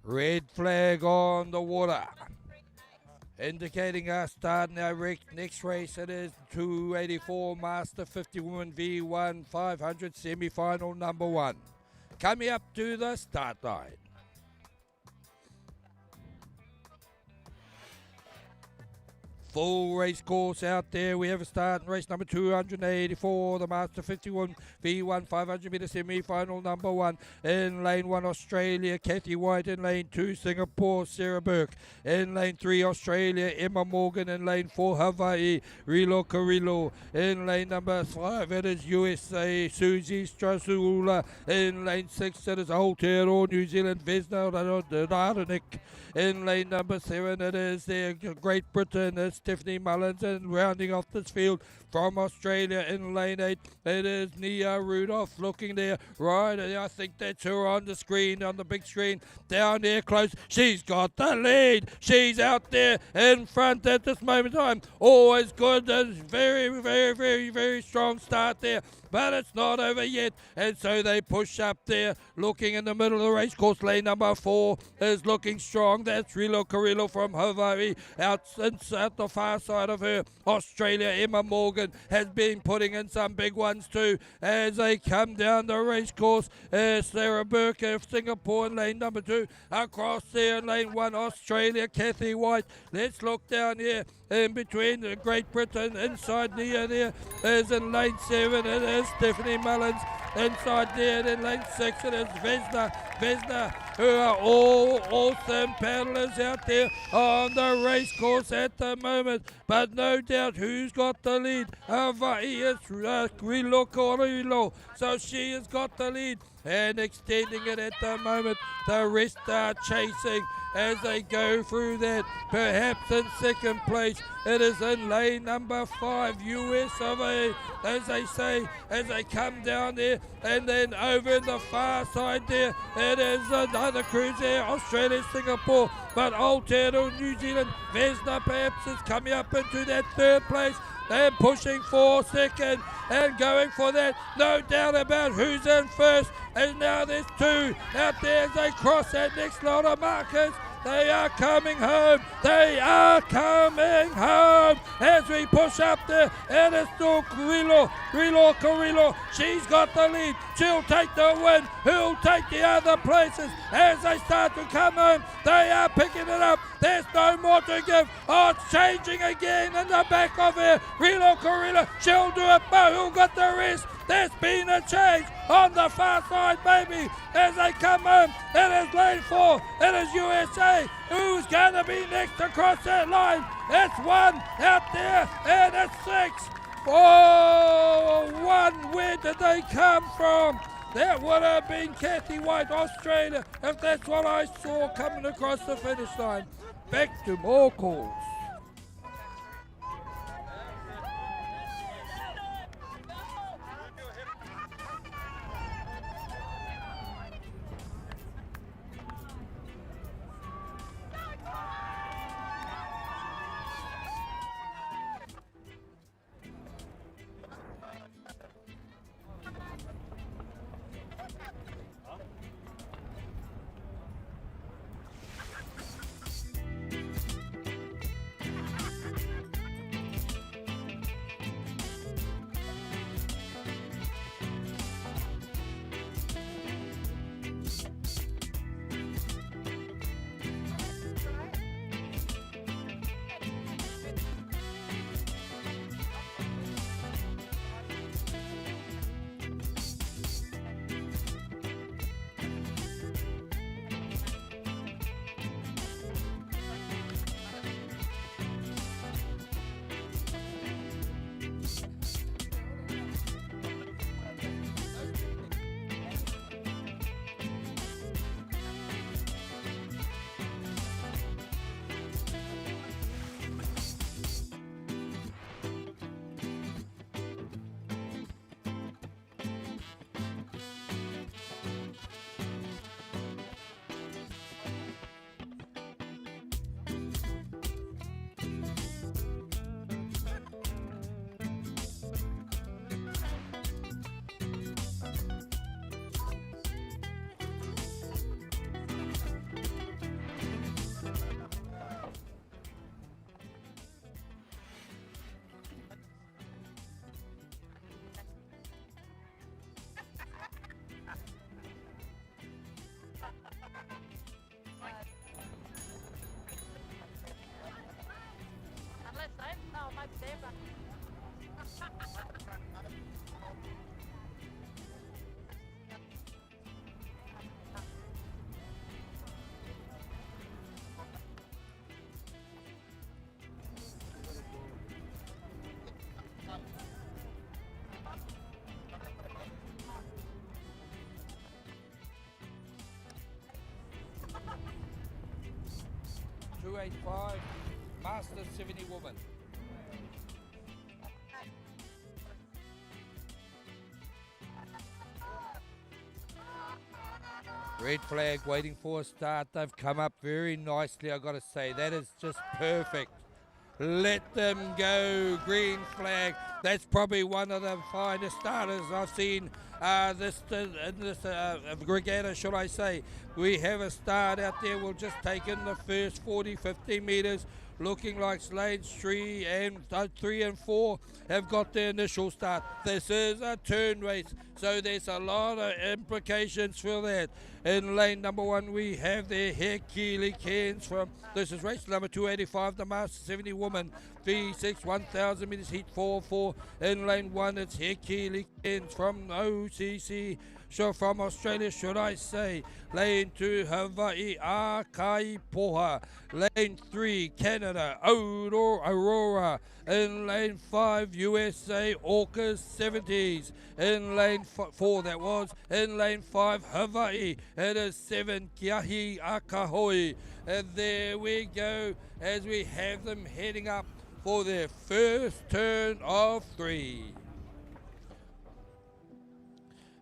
Red flag on the water, indicating us starting our next race. It is 284 Master 50 Women V1 500 semi-final number 1. Coming up to the start line. full race course out there. We have a start in race number 284, the Master 51 V1 500 metre semi-final number 1. In lane 1, Australia, Kathy White. In lane 2, Singapore, Sarah Burke. In lane 3, Australia, Emma Morgan. In lane 4, Hawaii, Rilo Carrillo. In lane number 5, it is USA, Susie Strasula. In lane 6, it is Aotearoa, New Zealand, Vesna Dardanik. In lane number 7, it is there, Great Britain, Stephanie Mullins. And rounding off this field from Australia in lane 8, it is Nia Rudolph looking there. Right, I think that's her on the screen, on the big screen, down there close. She's got the lead. She's out there in front at this moment in time. Always good. Very strong start there. But it's not over yet, and so they push up there, looking in the middle of the race course. Lane number 4 is looking strong. That's Rilo Carrillo from Hawaii. Out the far side of her, Australia, Emma Morgan has been putting in some big ones too as they come down the race course. Sarah Burke of Singapore in lane number 2. Across there in lane 1, Australia, Kathy White. Let's look down here. In between the Great Britain, inside Nia there is in lane 7, it is Stephanie Mullins. Inside there in lane 6, it is Vesna, who are all awesome paddlers out there on the race course at the moment. But no doubt who's got the lead? Hawaii is Rilo Carrillo. So she has got the lead and extending it at the moment. The rest are chasing as they go through that. Perhaps in second place, it is in lane number 5, US of A, as they say, as they come down there. And then over in the far side there, it is another cruise there, Australia, Singapore. But Aotearoa, New Zealand, Vesna perhaps is coming up into that third place. They're pushing for second and going for that. No doubt about who's in first. And now there's 2 out there as they cross that next lot of markers. They are coming home. They are coming home as we push up there. It is still Rilo Carrillo. She's got the lead. She'll take the win. Who'll take the other places as they start to come home? They are picking it up. There's no more to give. Oh, it's changing again in the back of her. Rilo Carrillo. She'll do it, but who got the rest? There's been a change on the far side, baby, as they come home. It is lane 4. It is USA. Who's going to be next across that line? It's 1 out there, and it's 6. Oh, 1. Where did they come from? That would have been Kathy White, Australia, if that's what I saw coming across the finish line. Back to more calls. grade 5, Master 70 woman. Red flag waiting for a start. They've come up very nicely, I've got to say. That is just perfect. Let them go. Green flag. That's probably one of the finest starters I've seen in this regatta, should I say. We have a start out there. We'll just take in the first 40, 50 metres. Looking like lanes 3 and 4 have got their initial start. This is a turn race, so there's a lot of implications for that. In lane number 1, we have their Hekili Cairns from, this is race number 285, the Master 70 woman, V6, 1,000 metres, heat 4-4. In lane 1, it's Hekili Cairns from OCC. So from Australia, should I say. Lane 2, Hawaii, Akai Poha. Lane 3, Canada, Aurora. In lane 5, USA, Orcas 70s. In lane 4, that was. In lane 5, Hawaii. It is 7, Kiahi Akahoi. And there we go, as we have them heading up for their first turn of 3.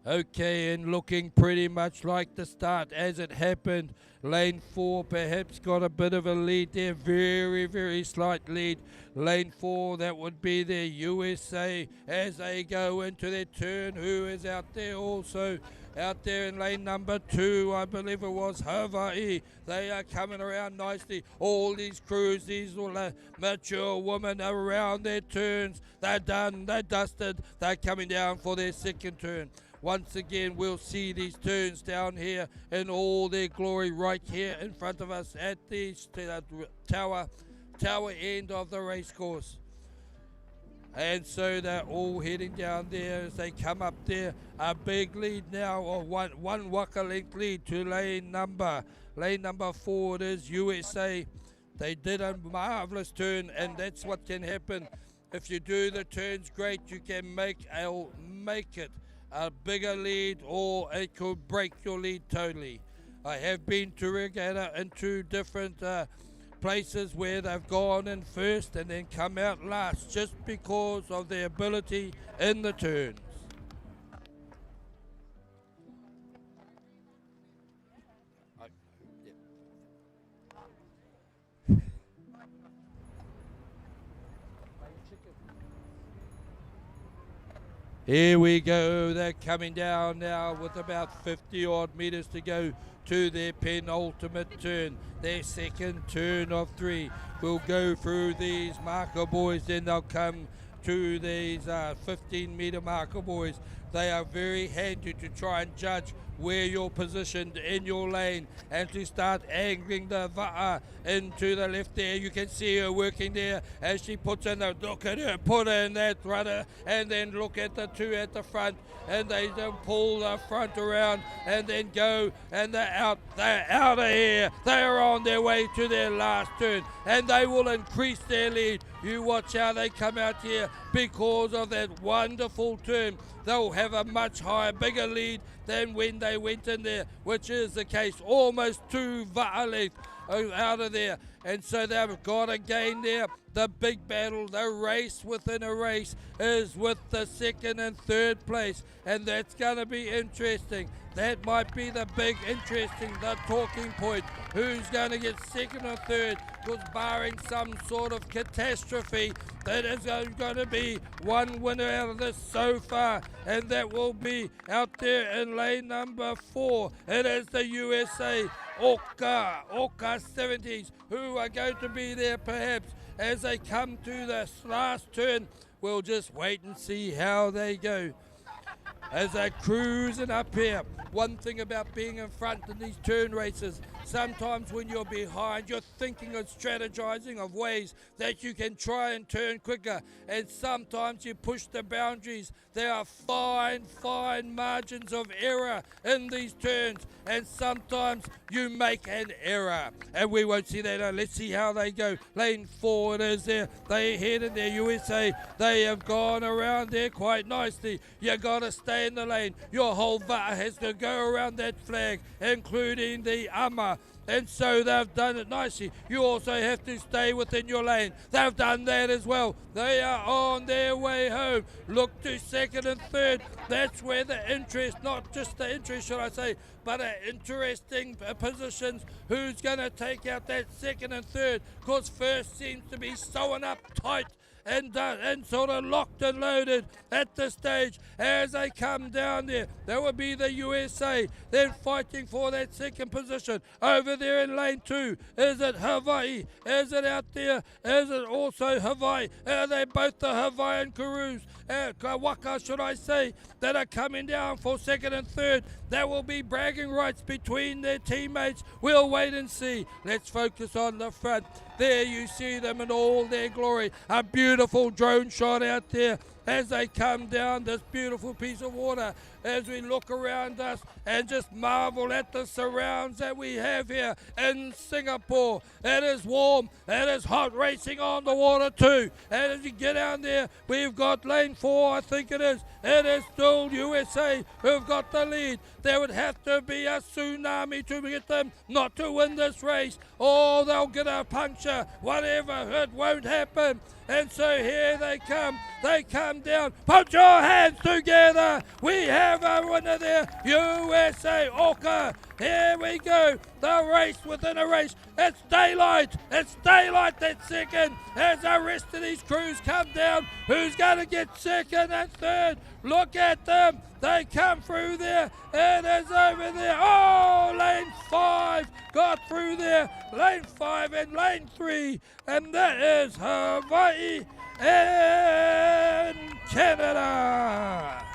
Okay, and looking pretty much like the start as it happened. Lane 4 perhaps got a bit of a lead there, very, very slight lead. Lane 4, that would be their USA as they go into their turn. Who is out there also? Out there in lane number 2, I believe it was Hawaii. They are coming around nicely. All these crews, these mature women are around their turns. They're done, they're dusted, they're coming down for their second turn. Once again, we'll see these turns down here in all their glory right here in front of us at the tower end of the race course. And so they're all heading down there as they come up there. A big lead now, or one waka length lead to lane number 4. It is USA. They did a marvelous turn, and that's what can happen. If you do the turns great, you can make it a bigger lead, or it could break your lead totally. I have been to regatta in 2 different places where they've gone in first and then come out last just because of their ability in the turns. Here we go, they're coming down now with about 50 odd metres to go to their penultimate turn, their second turn of 3. We'll go through these marker buoys, then they'll come to these 15 metre marker buoys. They are very handy to try and judge where you're positioned in your lane and to start angling the va'a into the left there. You can see her working there as she puts in the, look at her, put in that rudder, and then look at the 2 at the front, and they then pull the front around and then go, and they're out of here. They are on their way to their last turn, and they will increase their lead. You watch how they come out here because of that wonderful turn. They'll have a much higher, bigger lead than when they went in there, which is the case. Almost 2 va'a length out of there. And so they've got to gain there. The big battle, the race within a race, is with the second and third place. And that's going to be interesting. That might be the big interesting, the talking point. Who's going to get second or third? Because barring some sort of catastrophe, that is going to be one winner out of this so far. And that will be out there in lane number 4. It is the USA Orca 70s who are going to be there perhaps as they come to this last turn. We'll just wait and see how they go as they're cruising up here. One thing about being in front in these turn races, sometimes when you're behind, you're thinking and strategizing of ways that you can try and turn quicker, and sometimes you push the boundaries. There are fine margins of error in these turns, and sometimes you make an error, and we won't see that. Let's see how they go. Lane 4 it is there. They head in there, USA. They have gone around there quite nicely. You got to stay in the lane. Your whole va'a has to go around that flag, including the ama. and so they've done it nicely. You also have to stay within your lane. They've done that as well. They are on their way home. Look to second and third. That's where the interest, not just the interest, should I say, but interesting positions. Who's going to take out that second and third? Because first seems to be sewing up tight and sort of locked and loaded at this stage as they come down there. That would be the USA. Then fighting for that second position. Over there in lane 2, is it Hawaii? Is it out there? Is it also Hawaii? Are they both the Hawaiian Karus? Waka, should I say, that are coming down for second and third. There will be bragging rights between their teammates. We'll wait and see. Let's focus on the front. There you see them in all their glory. A beautiful drone shot out there as they come down this beautiful piece of water, as we look around us and just marvel at the surrounds that we have here in Singapore. It is warm, it is hot racing on the water too. And as you get down there, we've got lane 4, I think it is. It is still USA who've got the lead. There would have to be a tsunami to get them not to win this race. Or they'll get a puncture. Whatever, it won't happen. And so here they come down. Put your hands together. We have a winner there, USA Orca. Here we go, the race within a race. It's daylight that's second as the rest of these crews come down. Who's going to get second and third? Look at them, they come through there. It is over there, oh, lane 5 got through there, lane 5 and lane 3, and that is Hawaii and Canada.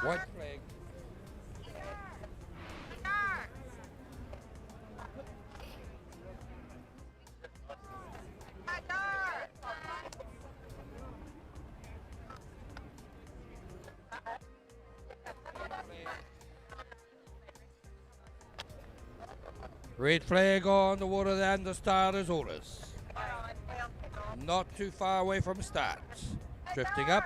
White flag. Red flag on the water and the starter's orders. Not too far away from start. Drifting up.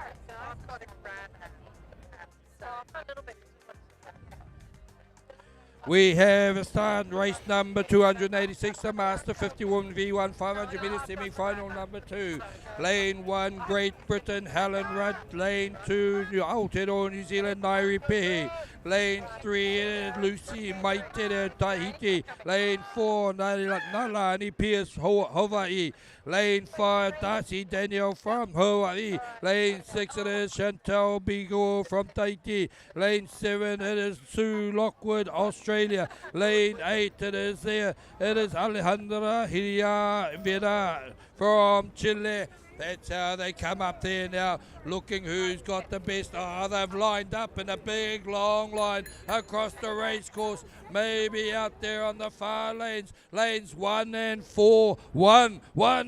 We have a start race number 286, the Master 50 Women V1 500 metres semi-final number 2. Lane 1, Great Britain, Helen Rudd. Lane 2, Aotearoa, New Zealand, Nairi Pehe. Lane 3, Lucy Maitere, Tahiti. Lane 4, Nalani Pierce, Hawaii. Lane 5, Darcy Daniel from Hawaii. Lane 6, it is Chantal Bigot from Tahiti. Lane 7, it is Sue Lockwood, Australia. Lane 8, it is Alejandra Hiria Vera from Chile. That's how they come up there now, looking who's got the best. Oh, they've lined up in a big, long line across the race course. Maybe out there on the far lanes. Lanes 1 and 4. One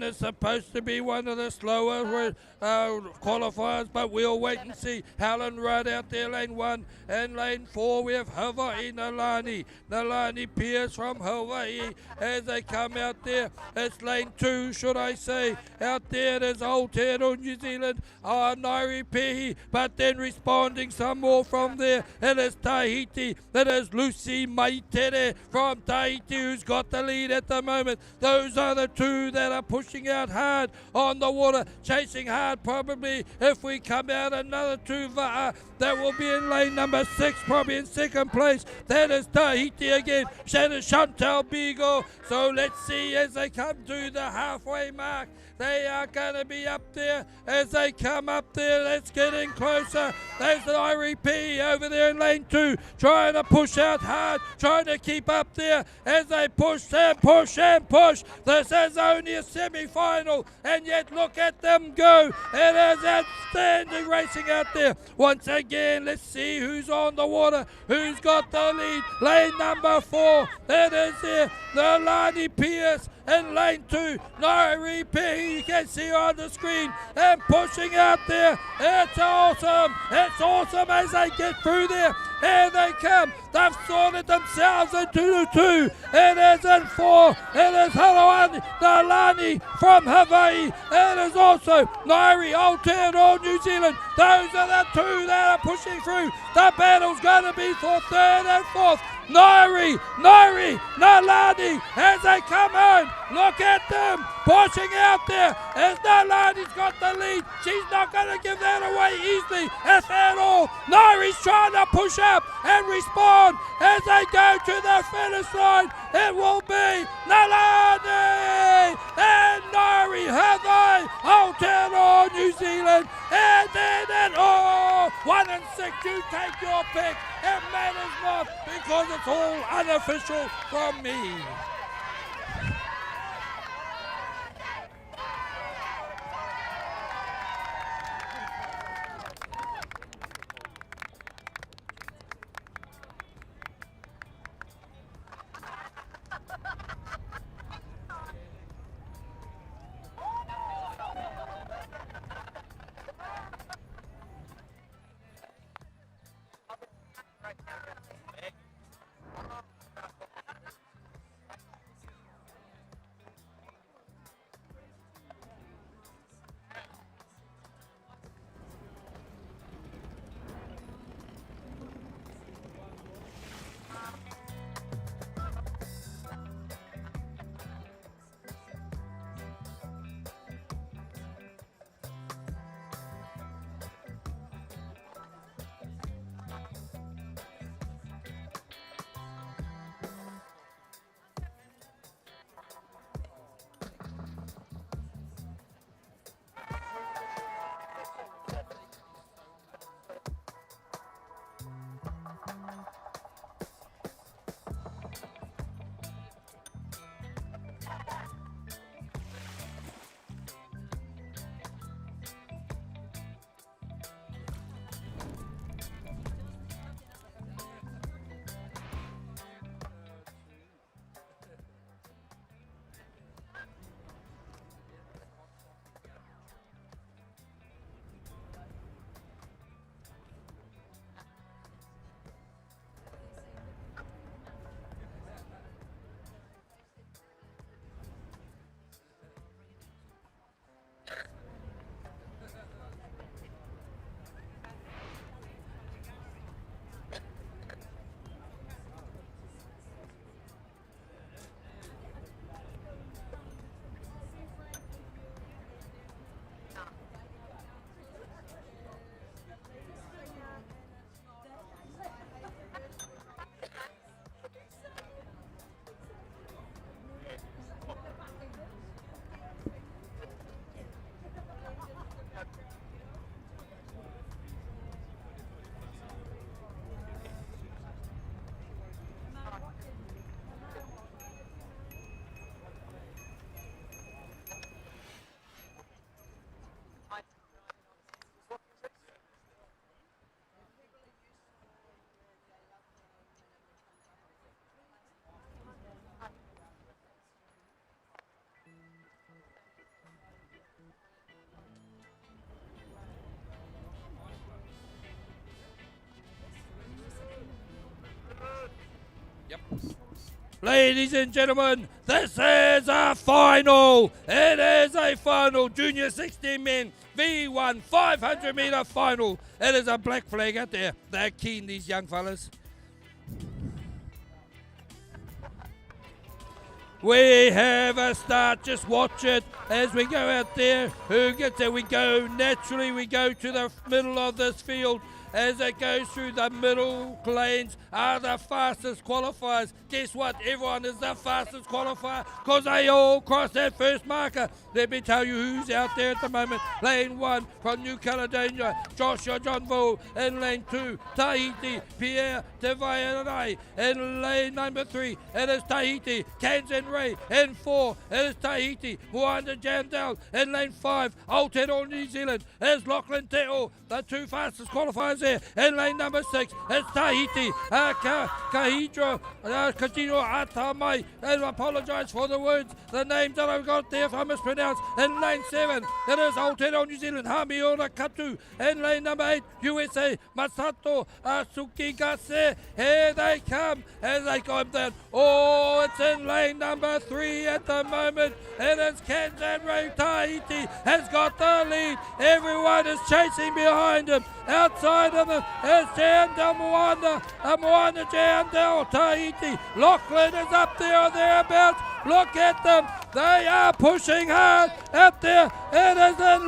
is supposed to be one of the slower qualifiers, but we'll wait and see. Helen Rudd out there, lane 1. And lane 4, we have Hawaii Nalani. Nalani Pierce from Hawaii as they come out there. It's lane 2, should I say. Out there, there's Aotearoa, New Zealand, Nairi Pehe, but then responding some more from there. It is Tahiti. It is Lucy Maitere from Tahiti who's got the lead at the moment. Those are the two that are pushing out hard on the water, chasing hard probably. If we come out another two, that will be in lane number 6, probably in second place. That is Tahiti again. Chantal Bigot. So let's see as they come to the halfway mark. They are going to be up there as they come up there. Let's get in closer. There's the IVF over there in lane 2, trying to push out hard, trying to keep up there as they push and push and push. This is only a semi-final, and yet look at them go. It is outstanding racing out there. Once again, let's see who's on the water, who's got the lead. Lane number 4, it is there, Nalani Pierce. In lane 2, Nairi Pehe, you can see her on the screen, and pushing out there. It's awesome. It's awesome as they get through there. Here they come. They've sorted themselves into 2. It is in 4. It is Nalani from Hawaii. It is also Nairi, Aotearoa, New Zealand. Those are the 2 that are pushing through. The battle's going to be for 3rd and 4th. Nairi, Nalani, as they come on. Look at them pushing out there as Nalani's got the lead. She's not going to give that away easily, if at all. Nairi's trying to push up and respond as they go to the finish line. It will be Nalani and Nairi, Hawaii, Aotearoa, New Zealand. And then 1 and 6, you take your pick. It matters not because it's all unofficial from me. Ladies and gentlemen, this is a final. It is a final. Junior 16 men V1 500 meter final. It is a black flag out there. They're keen, these young fellas. We have a start. Just watch it as we go out there. Who gets there? We go naturally. We go to the middle of this field. As it goes through the middle lanes are the fastest qualifiers. Guess what? Everyone is the fastest qualifier because they all cross that first marker. Let me tell you who's out there at the moment. Lane 1 from New Caledonia, Joshua Johnville. In lane 2, Tahiti, Pierre Tevaerai. In lane number 3, it is Tahiti, Kansan Ray. In 4, it is Tahiti, Moana Jandel. In lane 5, Aotearoa New Zealand, it is Lachlan Te'o. The two fastest qualifiers there. In lane number 6, it's Tahiti, Kahidro, Kajino Atamai. I apologise for the words, the names that I've got there if I mispronounce. In lane 7, it is Aotearoa New Zealand, Hamiona Katu. In lane number 8, USA, Masato Sukigase. Here they come as they come down. Oh, it's in lane number 3 at the moment. It is Kansan Ray. Tahiti has got the lead. Everyone is chasing behind him. Outside of him is Jandel Moana Jandel. Tahiti. Lachlan is up there or thereabouts. Look at them. They are pushing hard out there. It is in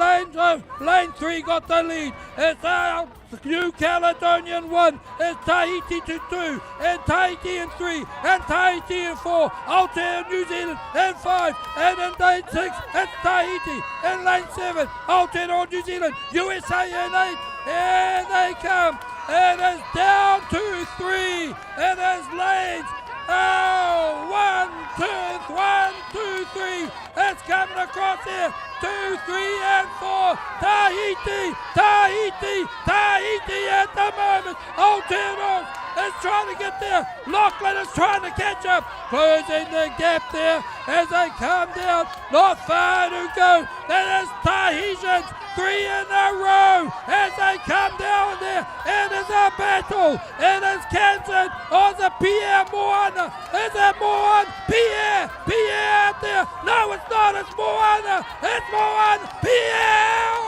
lane 3 got the lead. It's out. New Caledonian 1 is Tahiti to 2, and Tahiti in 3, and Tahiti in 4, Aotearoa New Zealand in 5, and in lane 6 it's Tahiti, in lane 7 Aotearoa New Zealand, USA in 8, here they come, it is down to 3, it is lanes. Oh, 1, 2, 3. It's coming across here. 2, 3, and 4. Tahiti at the moment. Aotearoa is trying to get there. Lachlan is trying to catch up. Closing the gap there as they come down. Not far to go. That is Tahitians. 3 in a row as they come down there. It is a battle. It is Kansan. Oh, the Pierre Moana. Is it Moana? Pierre out there. No, it's not. It's Moana. It's Moana. Pierre.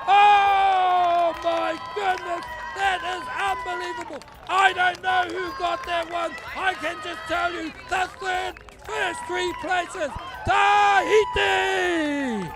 Oh my goodness. That is unbelievable. I don't know who got that one. I can just tell you the first 3 places. Tahiti!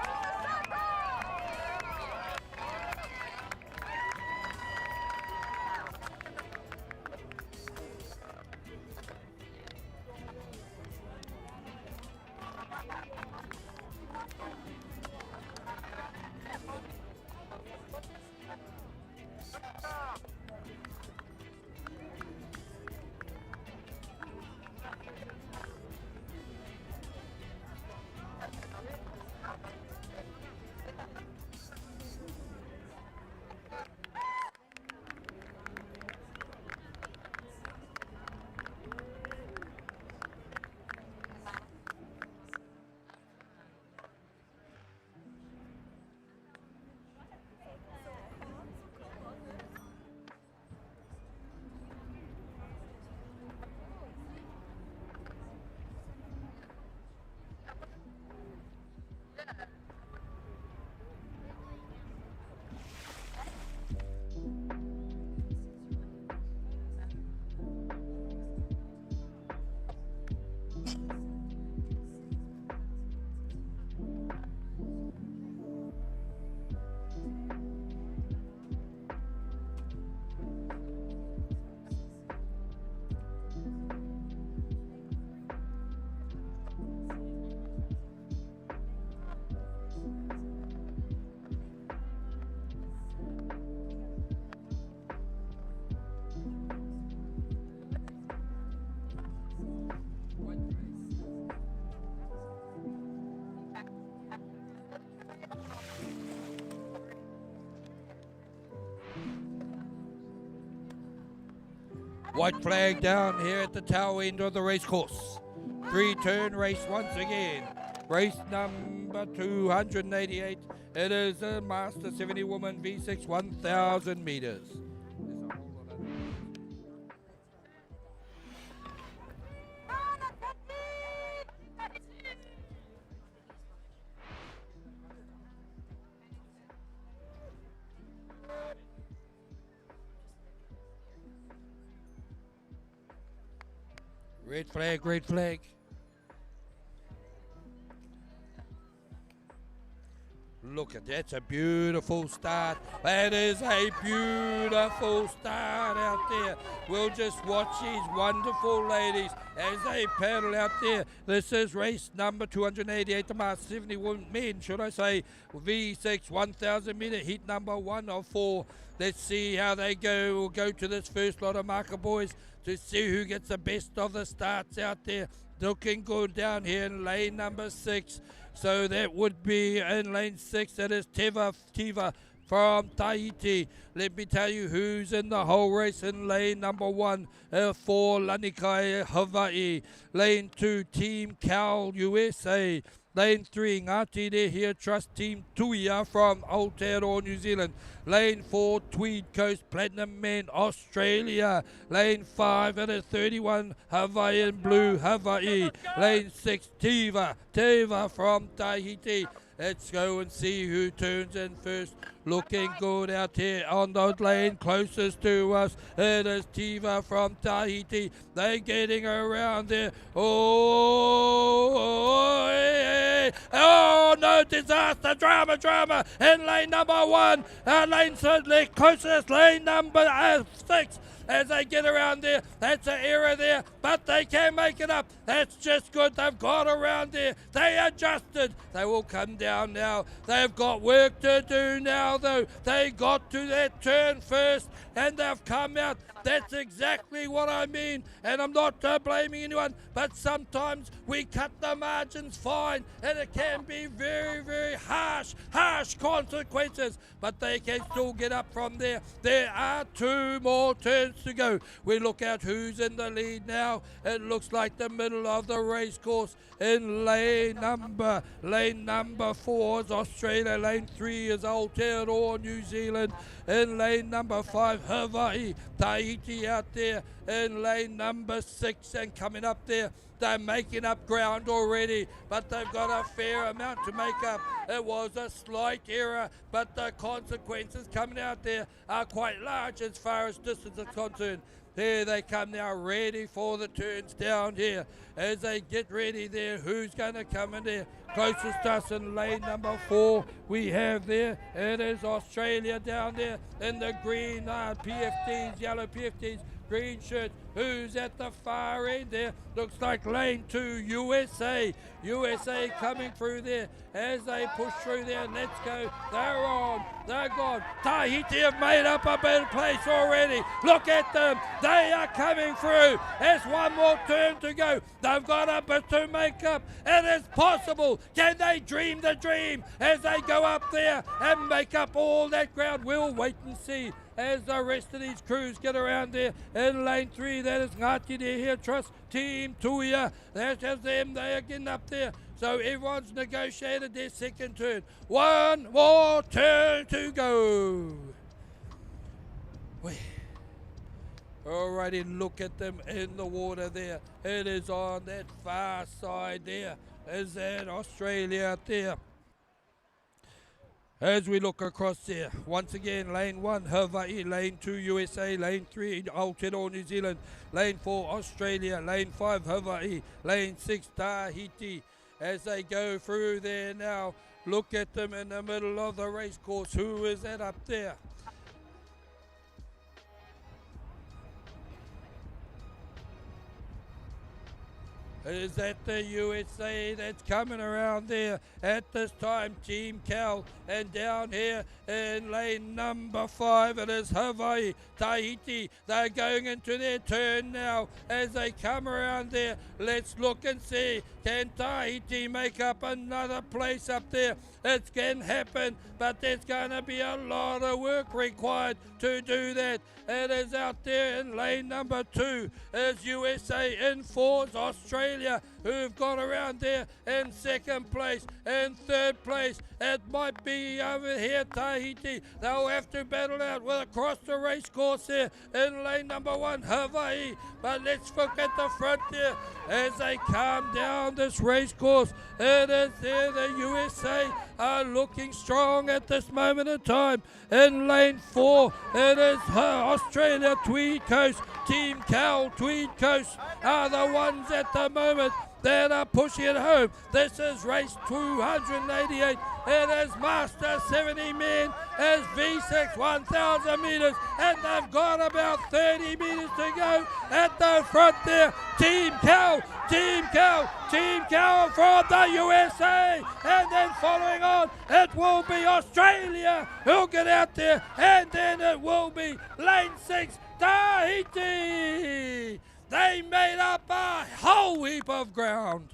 White flag down here at the tail end of the race course. 3-turn race once again. Race number 288. It is a Master 70 Woman V6 1,000 meters. Red flag, red flag. Look at that, that's a beautiful start. That is a beautiful start out there. We'll just watch these wonderful ladies as they paddle out there. This is race number 288, the Masters 71 men, should I say. V6 1,000 metre heat number 1 of 4. Let's see how they go. We'll go to this first lot of marker boys to see who gets the best of the starts out there. Looking good down here in lane number 6. So that would be in lane 6. That is Tiva from Tahiti. Let me tell you who's in the whole race in lane number 1 for Lanikai, Hawaii. Lane 2, Team Cal, USA. Lane 3, Ngāti Rehia Trust Team Tuia from Aotearoa, New Zealand. Lane 4, Tweed Coast Platinum Men, Australia. Lane 5, it is 31, Hawaiian Blue, Hawaii. Lane 6, Tiva from Tahiti. Let's go and see who turns in first. Looking good out here on the lane closest to us. It is Tiva from Tahiti. They're getting around there. Oh, no, disaster, drama in lane number 1. Lane closest, lane number 6. As they get around there, that's an error there, but they can make it up. That's just good. They've got around there. They adjusted. They will come down now. They've got work to do now, though. They got to that turn first, and they've come out. That's exactly what I mean, and I'm not blaming anyone, but sometimes we cut the margins fine, and it can be very, very harsh consequences, but they can still get up from there. There are 2 more turns to go. We look at who's in the lead now. It looks like the middle of the race course in lane number 4 is Australia. Lane 3 is Aotearoa, New Zealand. In lane number 5, Hawaii. Tahiti out there in lane number 6, and coming up there, they're making up ground already, but they've got a fair amount to make up. It was a slight error, but the consequences coming out there are quite large as far as distance is concerned. Here they come now, ready for the turns down here. As they get ready there, who's going to come in there? Closest to us in lane number 4, we have there, it is Australia down there in the green PFTs, yellow PFTs, green shirt. Who's at the far end there? Looks like lane 2, USA. USA coming through there as they push through there. Let's go. They're on. They're gone. Tahiti have made up a better place already. Look at them. They are coming through. There's 1 more turn to go. They've got a bit to make up. It is possible. Can they dream the dream as they go up there and make up all that ground? We'll wait and see as the rest of these crews get around there. In lane 3, that is Ngāti Rehia Trust Team Tuia. That's just them. They are getting up there. So everyone's negotiated their second turn. 1 more turn to go. Alrighty, look at them in the water there. It is on that far side there. Is that Australia out there? As we look across there, once again, lane 1, Hawaii, lane 2, USA, lane 3, Aotearoa, New Zealand, lane 4, Australia, lane 5, Hawaii, lane 6, Tahiti. As they go through there now, look at them in the middle of the race course. Who is that up there? Is that the USA that's coming around there at this time? Team Cal. And down here in lane number 5, it is Hawaii. Tahiti, they're going into their turn now as they come around there. Let's look and see, can Tahiti make up another place up there? It can happen, but there's going to be a lot of work required to do that. It is out there in lane number 2 is USA. In 4's Australia. who've got around there in second place. In third place, it might be over here Tahiti. They'll have to battle out with across the race course here in lane number 1, Hawaii. But let's look at the front here as they come down this race course. It is there, the USA are looking strong at this moment in time. In lane 4, it is Australia, Tweed Coast. Team Cal, Tweed Coast are the ones at the moment that are pushing it home. This is race 288. It is Master 70 men as V6 1,000 metres, and they've got about 30 metres to go at the front there. Team Cal from the USA, and then following on it will be Australia who'll get out there, and then it will be lane 6 Tahiti. They made up a whole heap of ground.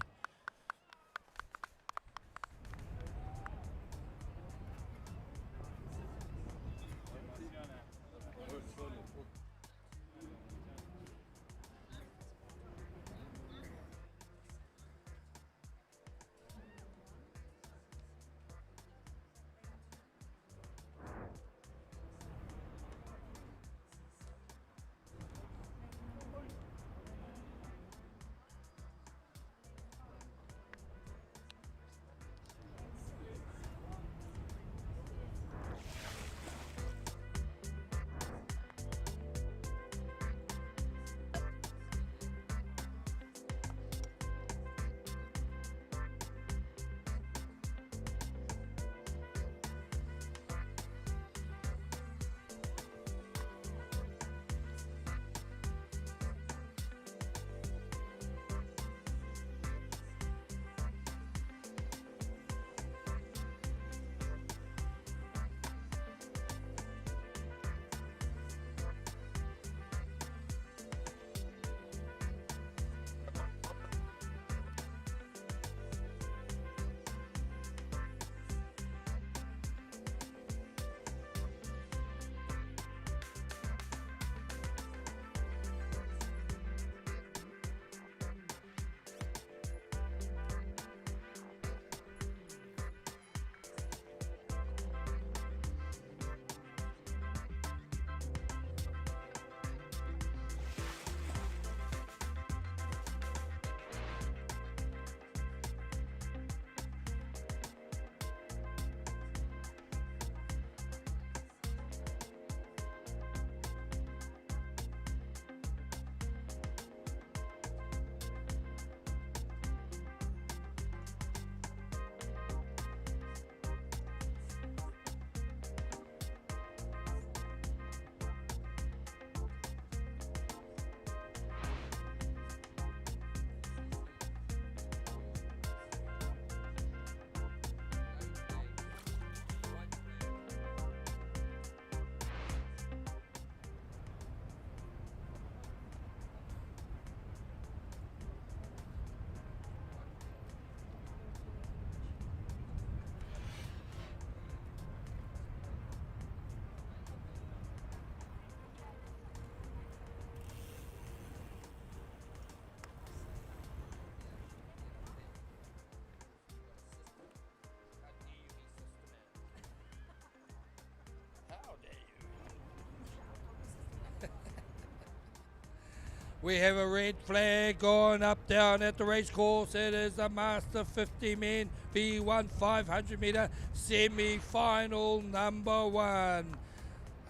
We have a red flag going up down at the race course. It is the Master 50 men V1 500 metre semi-final number 1.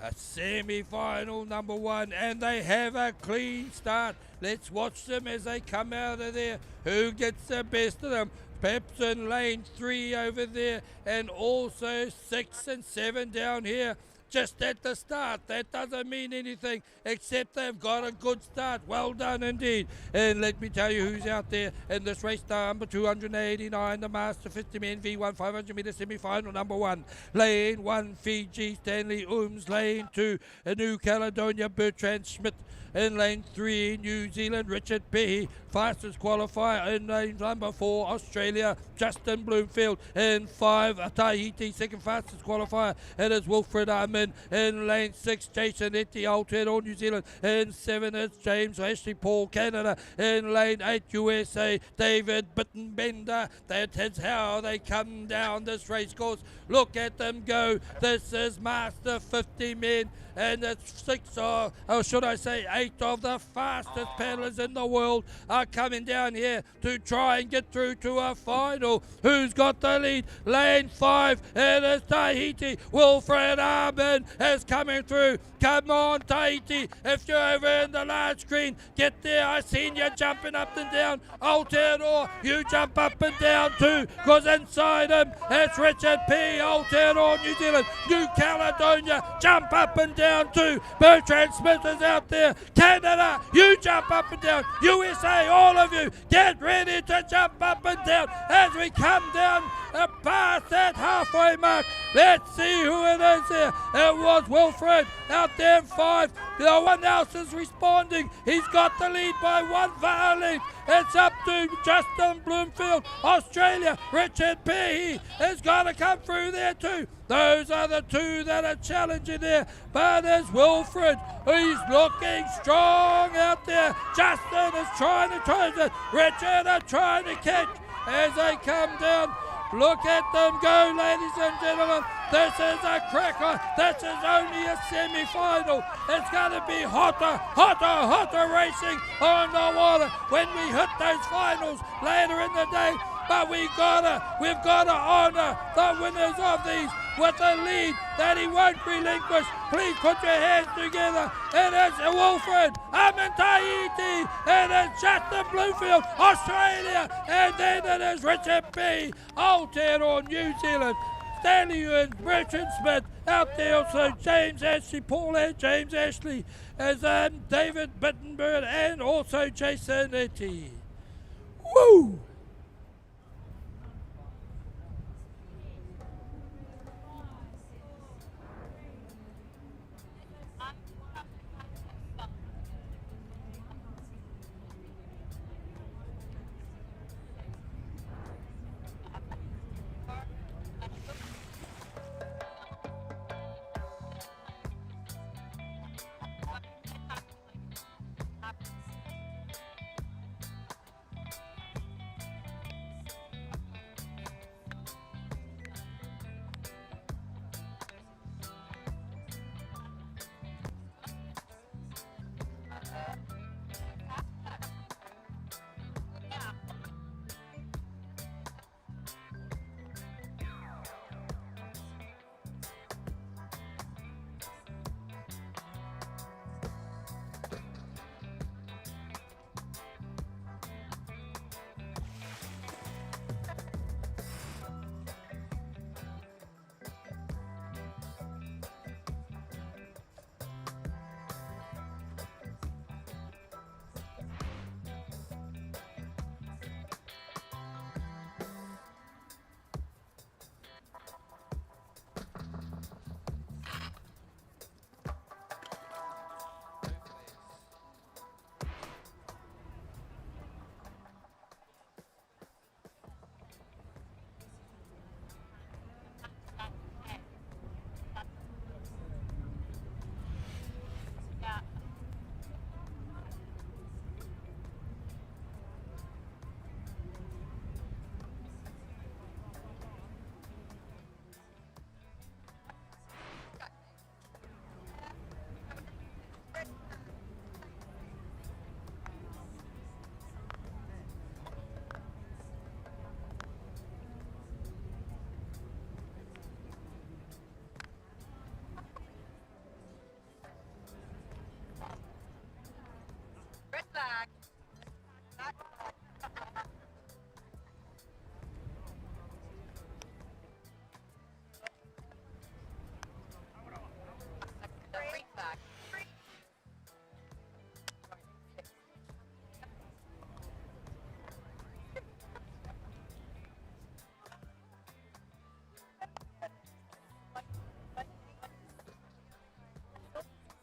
A semi-final number 1, and they have a clean start. Let's watch them as they come out of there. Who gets the best of them? Perhaps in lane 3 over there, and also 6 and 7 down here. Just at the start. That doesn't mean anything except they've got a good start. Well done indeed. And let me tell you who's out there in this race, number 289, the Master 50 men V1 500 metre semi-final number 1. Lane 1, Fiji, Stanley Ooms. Lane 2, New Caledonia, Bertrand Schmidt. In lane 3, New Zealand, Richard Pehi. Fastest qualifier in lane number 4, Australia, Justin Bloomfield. In 5, Tahiti, second fastest qualifier. It is Wilfred Ahmed. Zealand. In lane 6, Jason Etty, Aotearoa, New Zealand. In 7, it's James Ashley Paul, Canada. In lane 8, USA, David Bittenbender. That is how they come down this race course. Look at them go. This is Master 50 men. And it's 6, or should I say 8 of the fastest paddlers in the world are coming down here to try and get through to a final. Who's got the lead? Lane 5, it is Tahiti. Wilfred Arbin is coming through. Come on, Tahiti, if you're over in the large screen, get there. I seen you jumping up and down. Aotearoa, you jump up and down too, because inside him it's Richard P. Aotearoa, New Zealand. New Caledonia, jump up and down too. Bertrand Smith is out there. Canada, you jump up and down. USA, all of you, get ready to jump up and down as we come down past that halfway mark. Let's see who it is here. It was Wilfred out there in 5. No one else is responding. He's got the lead by 1 length. It's up to Justin Bloomfield, Australia. Richard Pehe has got to come through there too. Those are the 2 that are challenging there. But there's Wilfred. He's looking strong out there. Justin is trying to turn it. Richard are trying to catch as they come down. Look at them go, ladies and gentlemen. This is a cracker. This is only a semi-final. It's going to be hotter racing on the water when we hit those finals later in the day. But we've got to honour the winners of these with a lead that he won't relinquish. Please put your hands together. It is Wilfred. I'm in Tahiti. It is Justin Bloomfield, Australia. And then it is Richard P. Aotearoa, New Zealand. Stanley Ewan, Bertrand Smith. Out there also James Ashley, Paul and James Ashley. As David Bittenberg and also Jason Etty. Woo!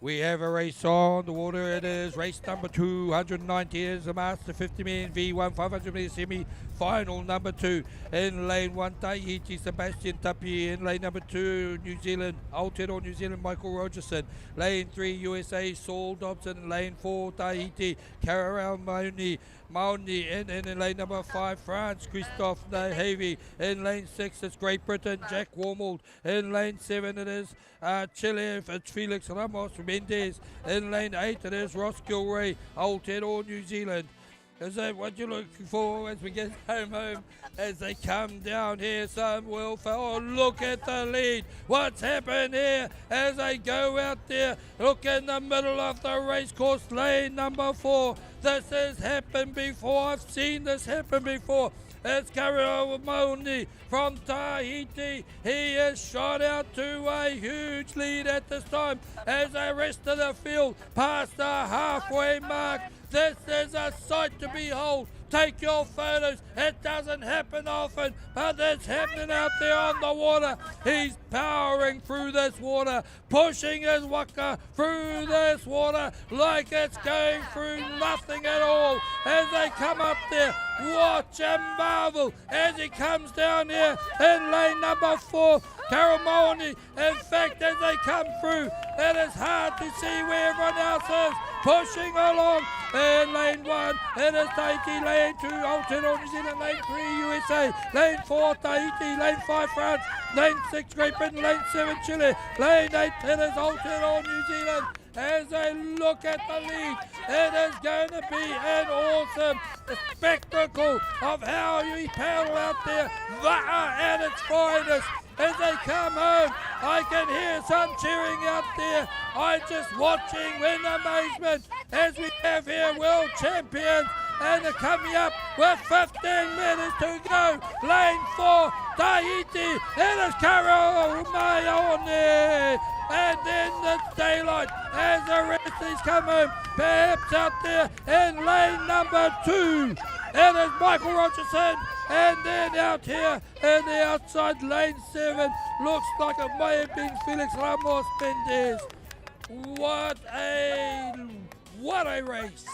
We have a race on the water. It is race number 290. Is the Master 50 million V1 500 meter semi final number 2. In lane 1, Tahiti, Sebastian Tapi. In lane number 2, New Zealand, Aotearoa New Zealand, Michael Rogerson. Lane 3, USA, Saul Dobson. Lane 4, Tahiti, Carol Mauni. In lane number 5, France, Christophe Nahavy. In lane 6, it's Great Britain, Jack Warmold. In lane 7, it is Chile, it's Felix Ramos Mendez. In lane 8, it is Ross Gilray, Aotearoa New Zealand. Is that what you're looking for as we get home as they come down here? Some will oh, look at the lead. What's happened here as they go out there? Look in the middle of the race course, lane number 4. This has happened before. I've seen this happen before. It's Kareo Mauni from Tahiti. He is shot out to a huge lead at this time as the rest of the field past the halfway mark. This is a sight to behold. Take your photos. It doesn't happen often, but it's happening out there on the water. He's powering through this water, pushing his waka through this water like it's going through nothing at all. As they come up there, watch and marvel as he comes down here in lane number 4. Karamoni, in fact, as they come through, it is hard to see where everyone else is. Pushing along in lane 1, it is Tahiti, lane 2, Aotearoa New Zealand, lane 3, USA, lane 4, Tahiti, lane 5, France, lane 6, Great Britain, lane 7, Chile, lane 8, it is Aotearoa New Zealand. As they look at the lead, it is going to be an awesome spectacle of how you paddle out there, Va'a at its finest. As they come home, I can hear some cheering out there. I'm just watching with amazement as we have here world champions, and they're coming up with 15 minutes to go. Lane 4, Tahiti, it is Karo Mayone. And then the daylight as the rest is coming, perhaps out there in lane number 2. It is Michael Rogerson, and then out here in the outside lane 7, looks like it may have been Felix Ramos Mendez. What a race!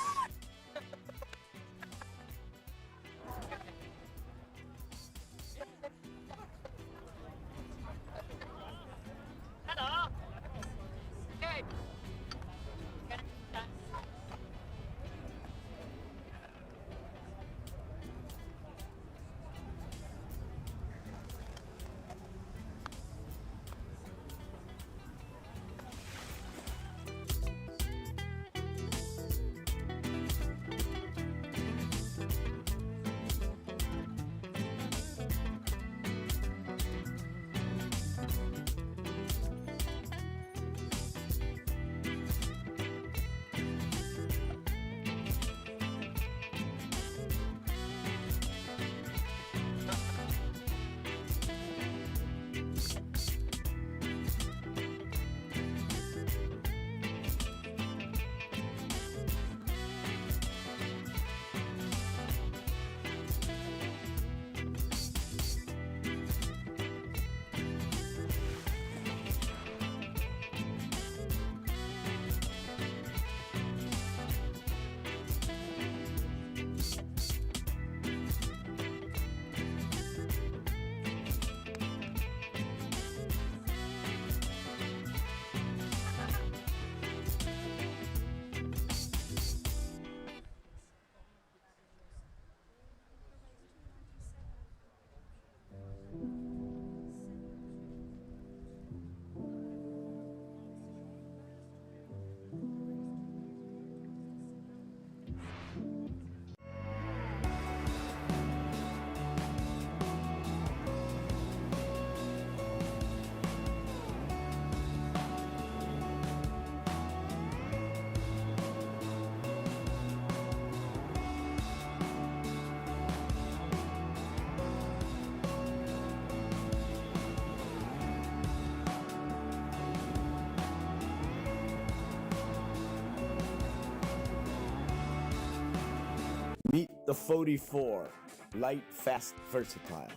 Meet the 44, light, fast, versatile.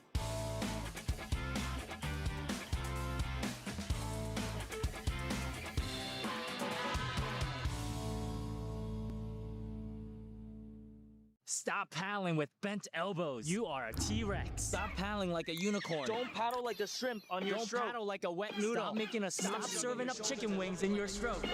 Stop paddling with bent elbows. You are a T-Rex. Stop paddling like a unicorn. Don't paddle like a shrimp on your Don't stroke. paddle like a wet noodle. Stop making a stop serving up chicken wings in your stroke.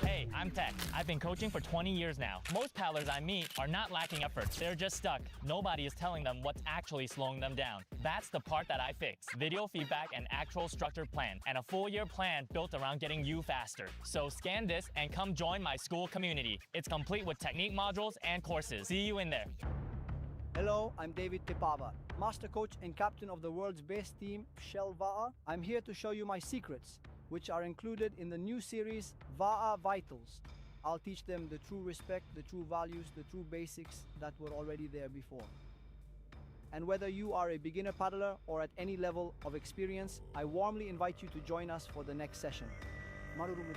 Hey, I'm Tech. I've been coaching for 20 years now. Most paddlers I meet are not lacking effort. They're just stuck. Nobody is telling them what's actually slowing them down. That's the part that I fix. Video feedback and actual structured plan. And a full year plan built around getting you faster. So scan this and come join my school community. It's complete with technique modules and courses. See you in there. Hello, I'm David Tepava, master coach and captain of the world's best team, Shell Va'a. I'm here to show you my secrets, which are included in the new series, Va'a Vitals. I'll teach them the true respect, the true values, the true basics that were already there before. And whether you are a beginner paddler or at any level of experience, I warmly invite you to join us for the next session. Marurumute.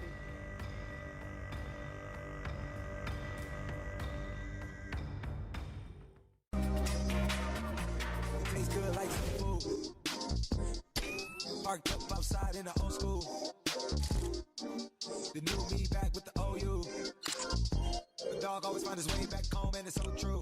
Tastes good like some food. Parked up outside in the old school. The new me back with the OU. The dog always find his way back home, and it's so true.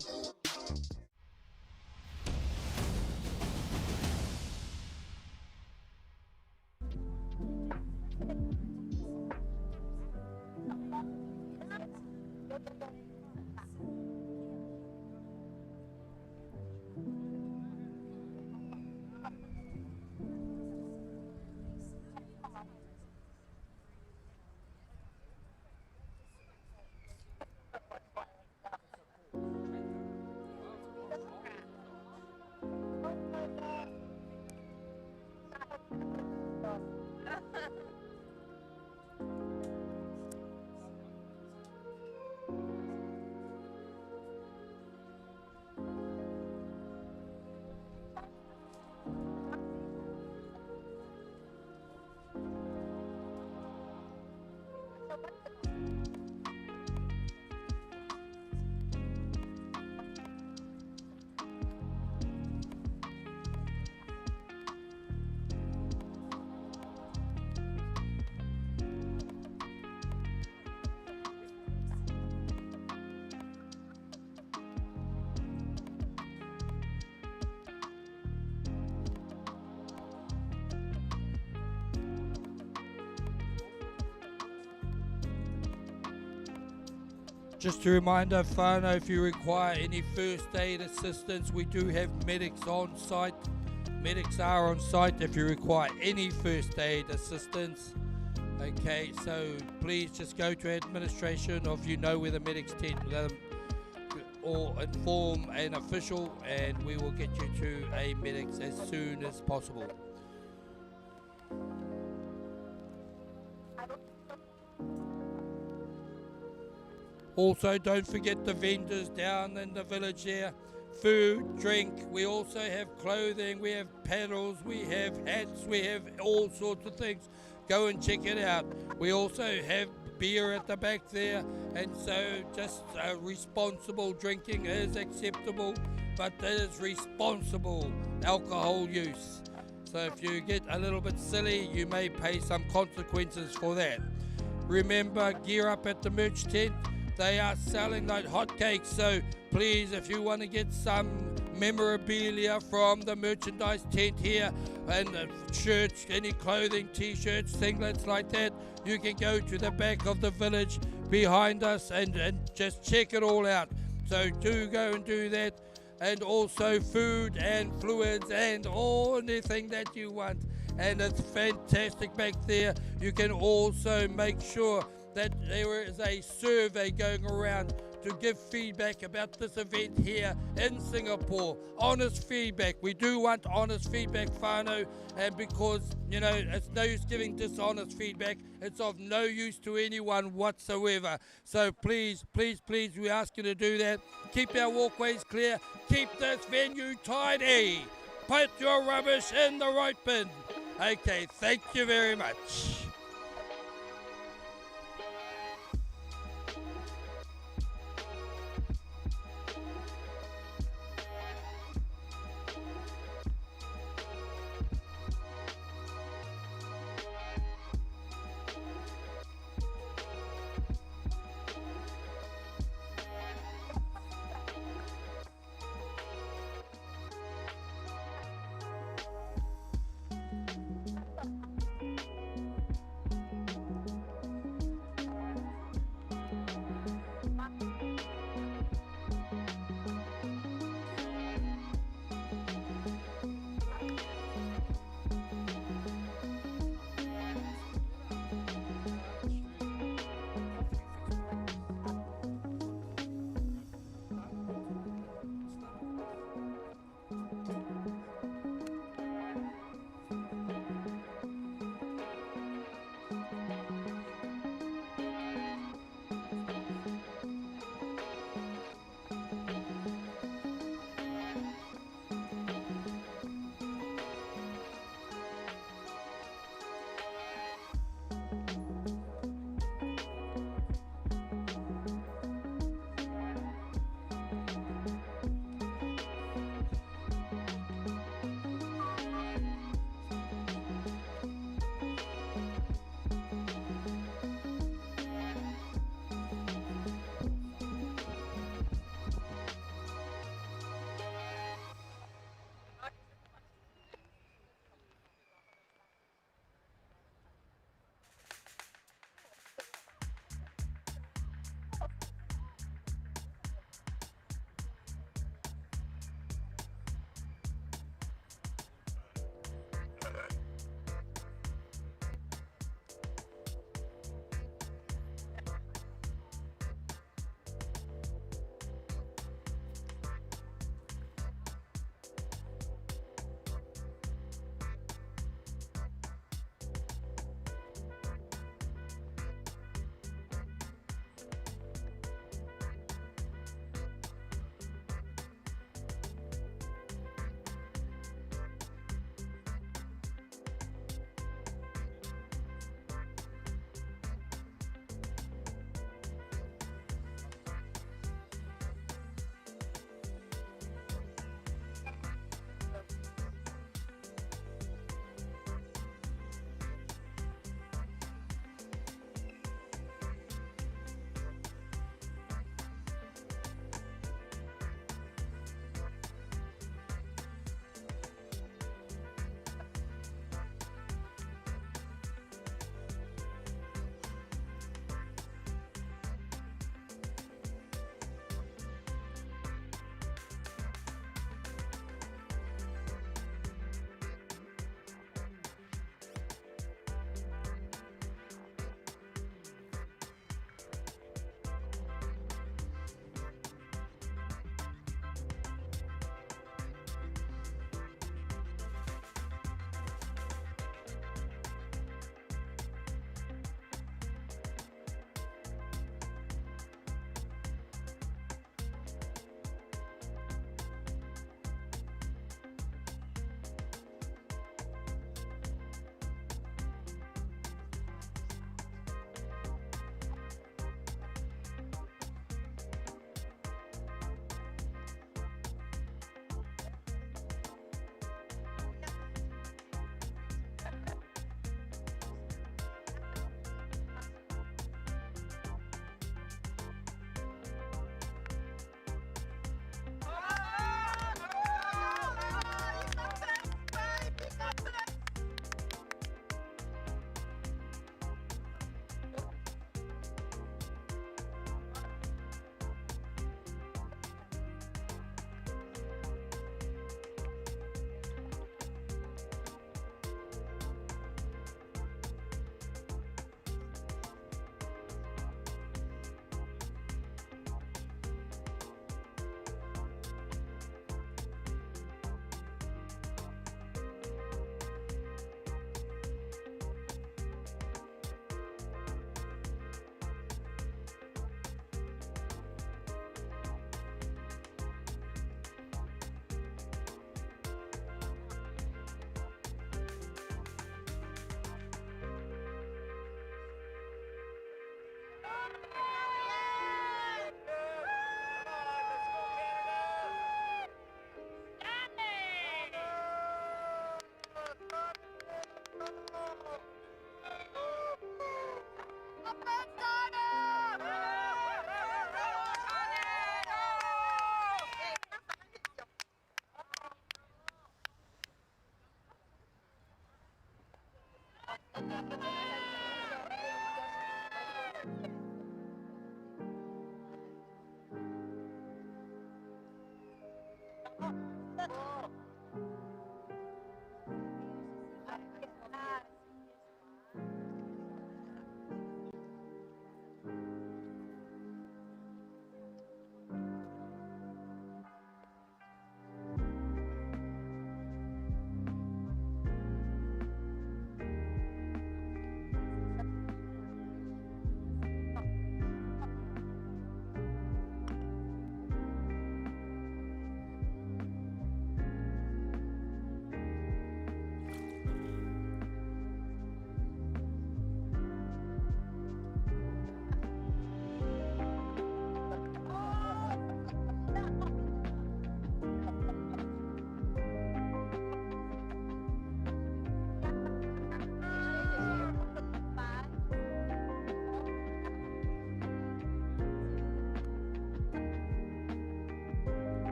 Just a reminder, whānau, if you require any first aid assistance, we do have medics on site. Medics are on site if you require any first aid assistance. Okay, so please just go to administration, or if you know where the medics tent, or inform an official, and we will get you to a medics as soon as possible. Also, don't forget the vendors down in the village there. Food, drink, we also have clothing, we have paddles, we have hats, we have all sorts of things. Go and check it out. We also have beer at the back there, and so just responsible drinking is acceptable, but it is responsible alcohol use. So if you get a little bit silly, you may pay some consequences for that. Remember, gear up at the merch tent. They are selling like hotcakes, so please, if you want to get some memorabilia from the merchandise tent here, and shirts, any clothing, t-shirts, singlets like that, you can go to the back of the village behind us and just check it all out. So do go and do that, and also food and fluids and anything that you want. And it's fantastic back there. You can also make sure that there is a survey going around to give feedback about this event here in Singapore. Honest feedback. We do want honest feedback, whānau, and because, you know, it's no use giving dishonest feedback. It's of no use to anyone whatsoever. So please, please, please, we ask you to do that. Keep our walkways clear. Keep this venue tidy. Put your rubbish in the right bin. Okay, thank you very much.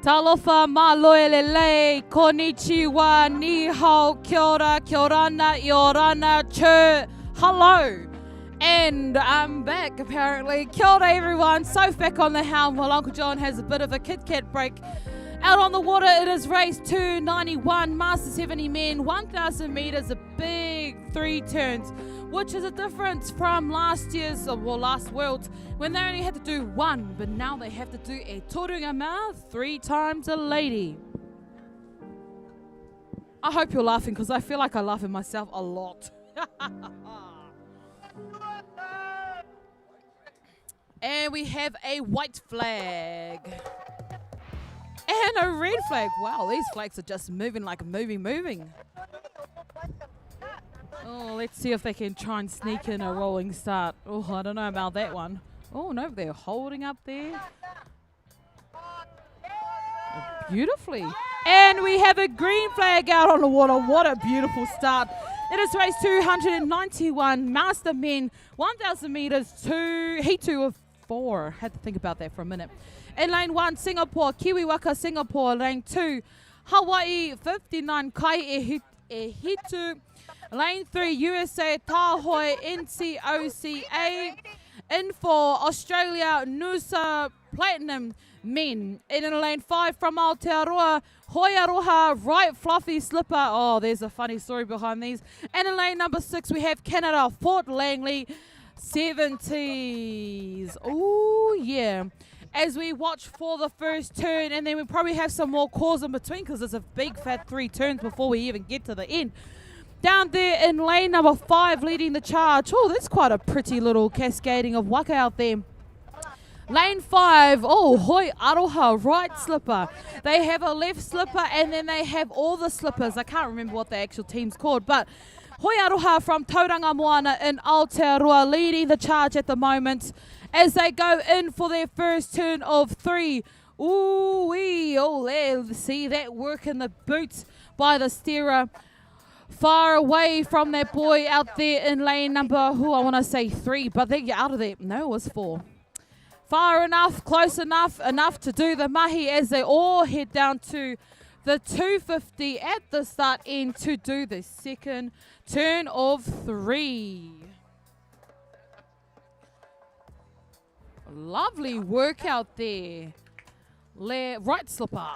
Talofa maloelele, konnichiwa, ni hao, kia ora, kia orana, i orana, chur, hello. And I'm back apparently. Kia ora everyone, Soph back on the helm while Uncle John has a bit of a Kit Kat break. Out on the water, it is race 291, Master 70 men, 1,000 meters, a big 3 turns, which is a difference from last year's, last Worlds, when they only had to do 1, but now they have to do a torungama 3 times a lady. I hope you're laughing because I feel like I laugh at myself a lot. And we have a white flag. And a red flag. Wow, these flags are just moving like moving. Oh, let's see if they can try and sneak in a rolling start. Oh, I don't know about that one. Oh, no, they're holding up there. Beautifully. And we have a green flag out on the water. What a beautiful start. It is race 291, Master Men, 1,000 meters, heat 2 of 4. Had to think about that for a minute. In lane 1, Singapore, Kiwiwaka, Singapore. Lane 2, Hawaii, 59, Kai e Hitu. Lane 3, USA, Tahoi, NCOCA. In for Australia, Noosa, Platinum, Men. And in lane 5 from Aotearoa, Hoiaroha, right fluffy slipper. Oh, there's a funny story behind these. And in lane number 6, we have Canada, Fort Langley, 70s. Oh, yeah. As we watch for the first turn, and then we probably have some more calls in between because there's a big fat 3 turns before we even get to the end. Down there in lane number 5, leading the charge. Oh, that's quite a pretty little cascading of waka out there. Lane 5, oh, Hoi Aroha, right slipper. They have a left slipper and then they have all the slippers. I can't remember what the actual team's called, but Hoi Aroha from Tauranga Moana in Aotearoa leading the charge at the moment as they go in for their first turn of 3. Ooh-wee, oh, there, see that work in the boots by the steerer. Far away from that boy out there in lane number, I want to say 3, but they get out of there. No, it was 4. Far enough, close enough to do the mahi as they all head down to the 250 at the start end to do the second turn of 3. Lovely work out there. Right slipper.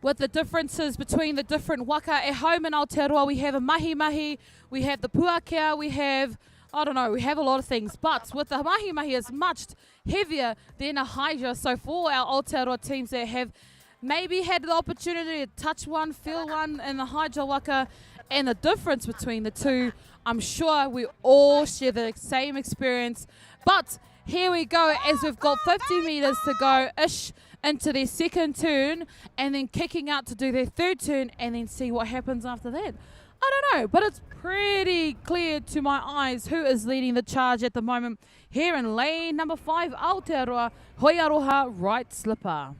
With the differences between the different waka at home in Aotearoa, we have a mahi-mahi, we have the puakea, we have, I don't know, we have a lot of things. But with the mahi-mahi, it's much heavier than a hydra. So for our Aotearoa teams that have maybe had the opportunity to touch one, feel one in the hydra waka, and the difference between the two, I'm sure we all share the same experience. But here we go as we've got 50 meters to go-ish into their second turn and then kicking out to do their third turn and then see what happens after that. I don't know, but it's pretty clear to my eyes who is leading the charge at the moment. Here in lane number 5, Aotearoa, Hoiaroha, right slipper.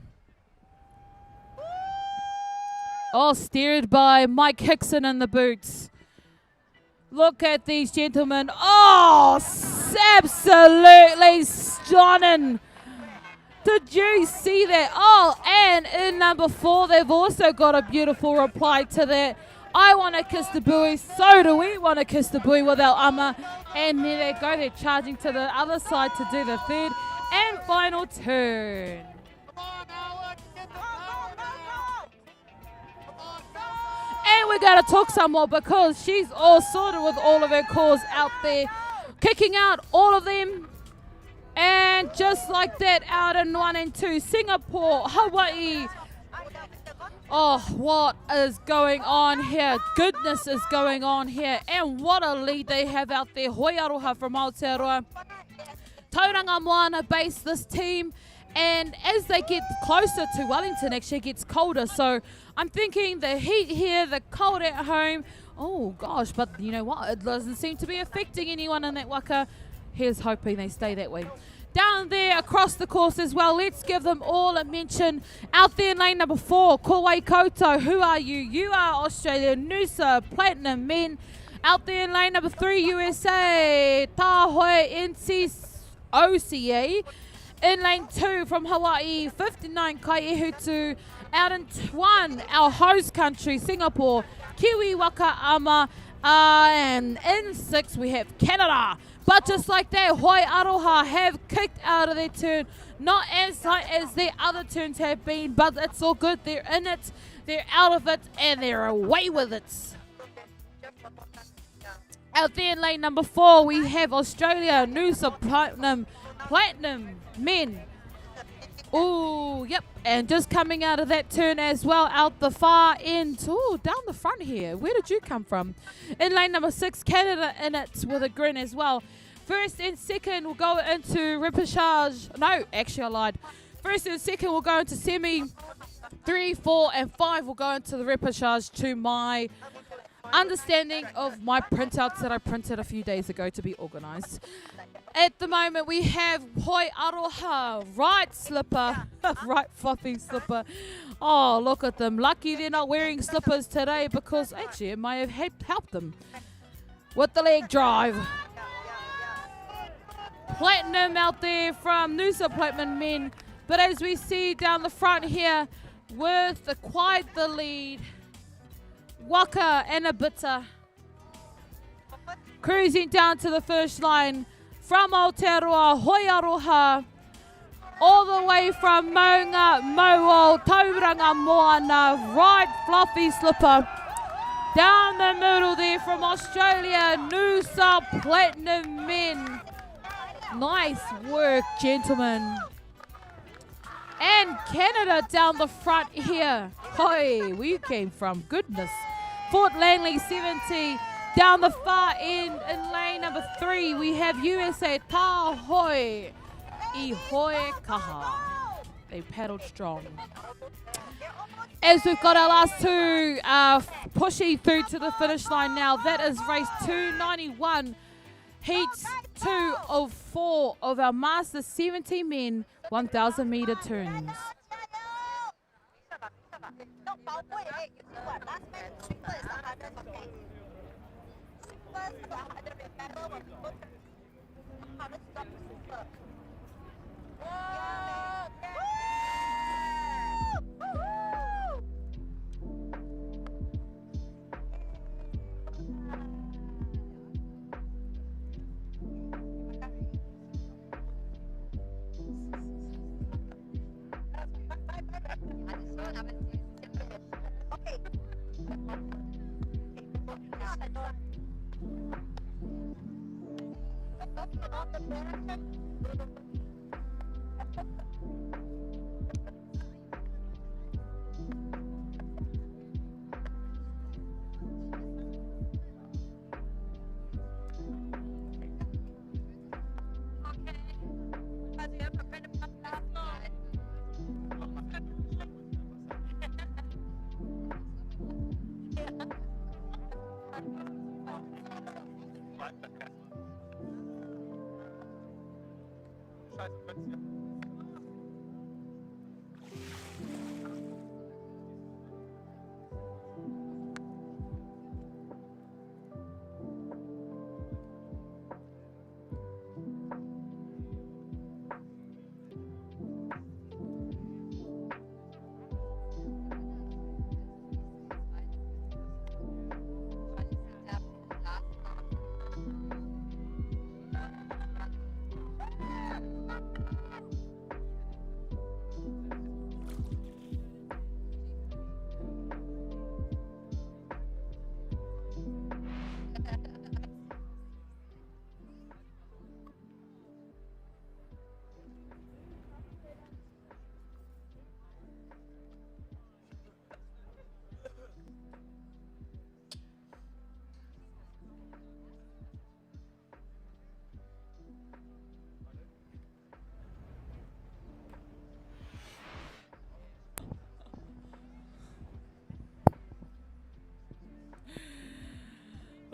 Oh, steered by Mike Hickson in the boots. Look at these gentlemen. Oh, absolutely stunning. Did you see that? Oh, and in number 4, they've also got a beautiful reply to that. I want to kiss the buoy. So do we want to kiss the buoy with our ama. And there they go. They're charging to the other side to do the third and final turn. And we're going to talk some more because she's all sorted with all of her calls out there. Kicking out all of them. And just like that, out in 1 and 2, Singapore, Hawaii. Oh, what is going on here? Goodness is going on here. And what a lead they have out there. Hoiaroha from Aotearoa. Tauranga Moana base this team. And as they get closer to Wellington, actually gets colder. So I'm thinking the heat here, the cold at home. Oh, gosh, but you know what? It doesn't seem to be affecting anyone in that waka. Here's hoping they stay that way. Down there across the course as well, let's give them all a mention. Out there in lane number 4, Kauai Koto, who are you? You are Australia, Noosa, Platinum Men. Out there in lane number 3, USA, Tahoe, NC, OCA. In lane 2 from Hawaii, 59 Kaihutu. Out in 1, our host country, Singapore, Kiwi Waka Ama. And in 6, we have Canada. But just like that, Hoiaroha have kicked out of their turn. Not as tight as their other turns have been, but it's all good. They're in it, they're out of it, and they're away with it. Out there in lane number 4, we have Australia, Noosa, Platinum Men. Oh, yep. And just coming out of that turn as well, out the far end. Oh, down the front here. Where did you come from? In lane number 6, Canada in it with a grin as well. First and second will go into repechage. No, actually I lied. First and second will go into semi. 3, 4, and 5 will go into the repechage to my understanding of my printouts that I printed a few days ago to be organised. At the moment, we have Hoiaroha, right slipper, right fluffy slipper. Oh, look at them. Lucky they're not wearing slippers today because actually it might have helped them with the leg drive. Platinum out there from Noosa Platinum Men. But as we see down the front here with quite the lead, Waka and Abita cruising down to the first line. From Aotearoa, Hoiaroha, all the way from Maunga, Moo, Tauranga Moana, right fluffy slipper. Down the middle there from Australia, Noosa Platinum Men. Nice work, gentlemen. And Canada down the front here. Hoi, where you came from, goodness. Fort Langley 70. Down the far end in lane number 3, we have USA Tahoe, Ihoe Kaha. They paddled strong. As we've got our last 2 pushing through to the finish line now, that is race 291. Heats 2 of 4 of our Master 70 men 1,000 meter turns.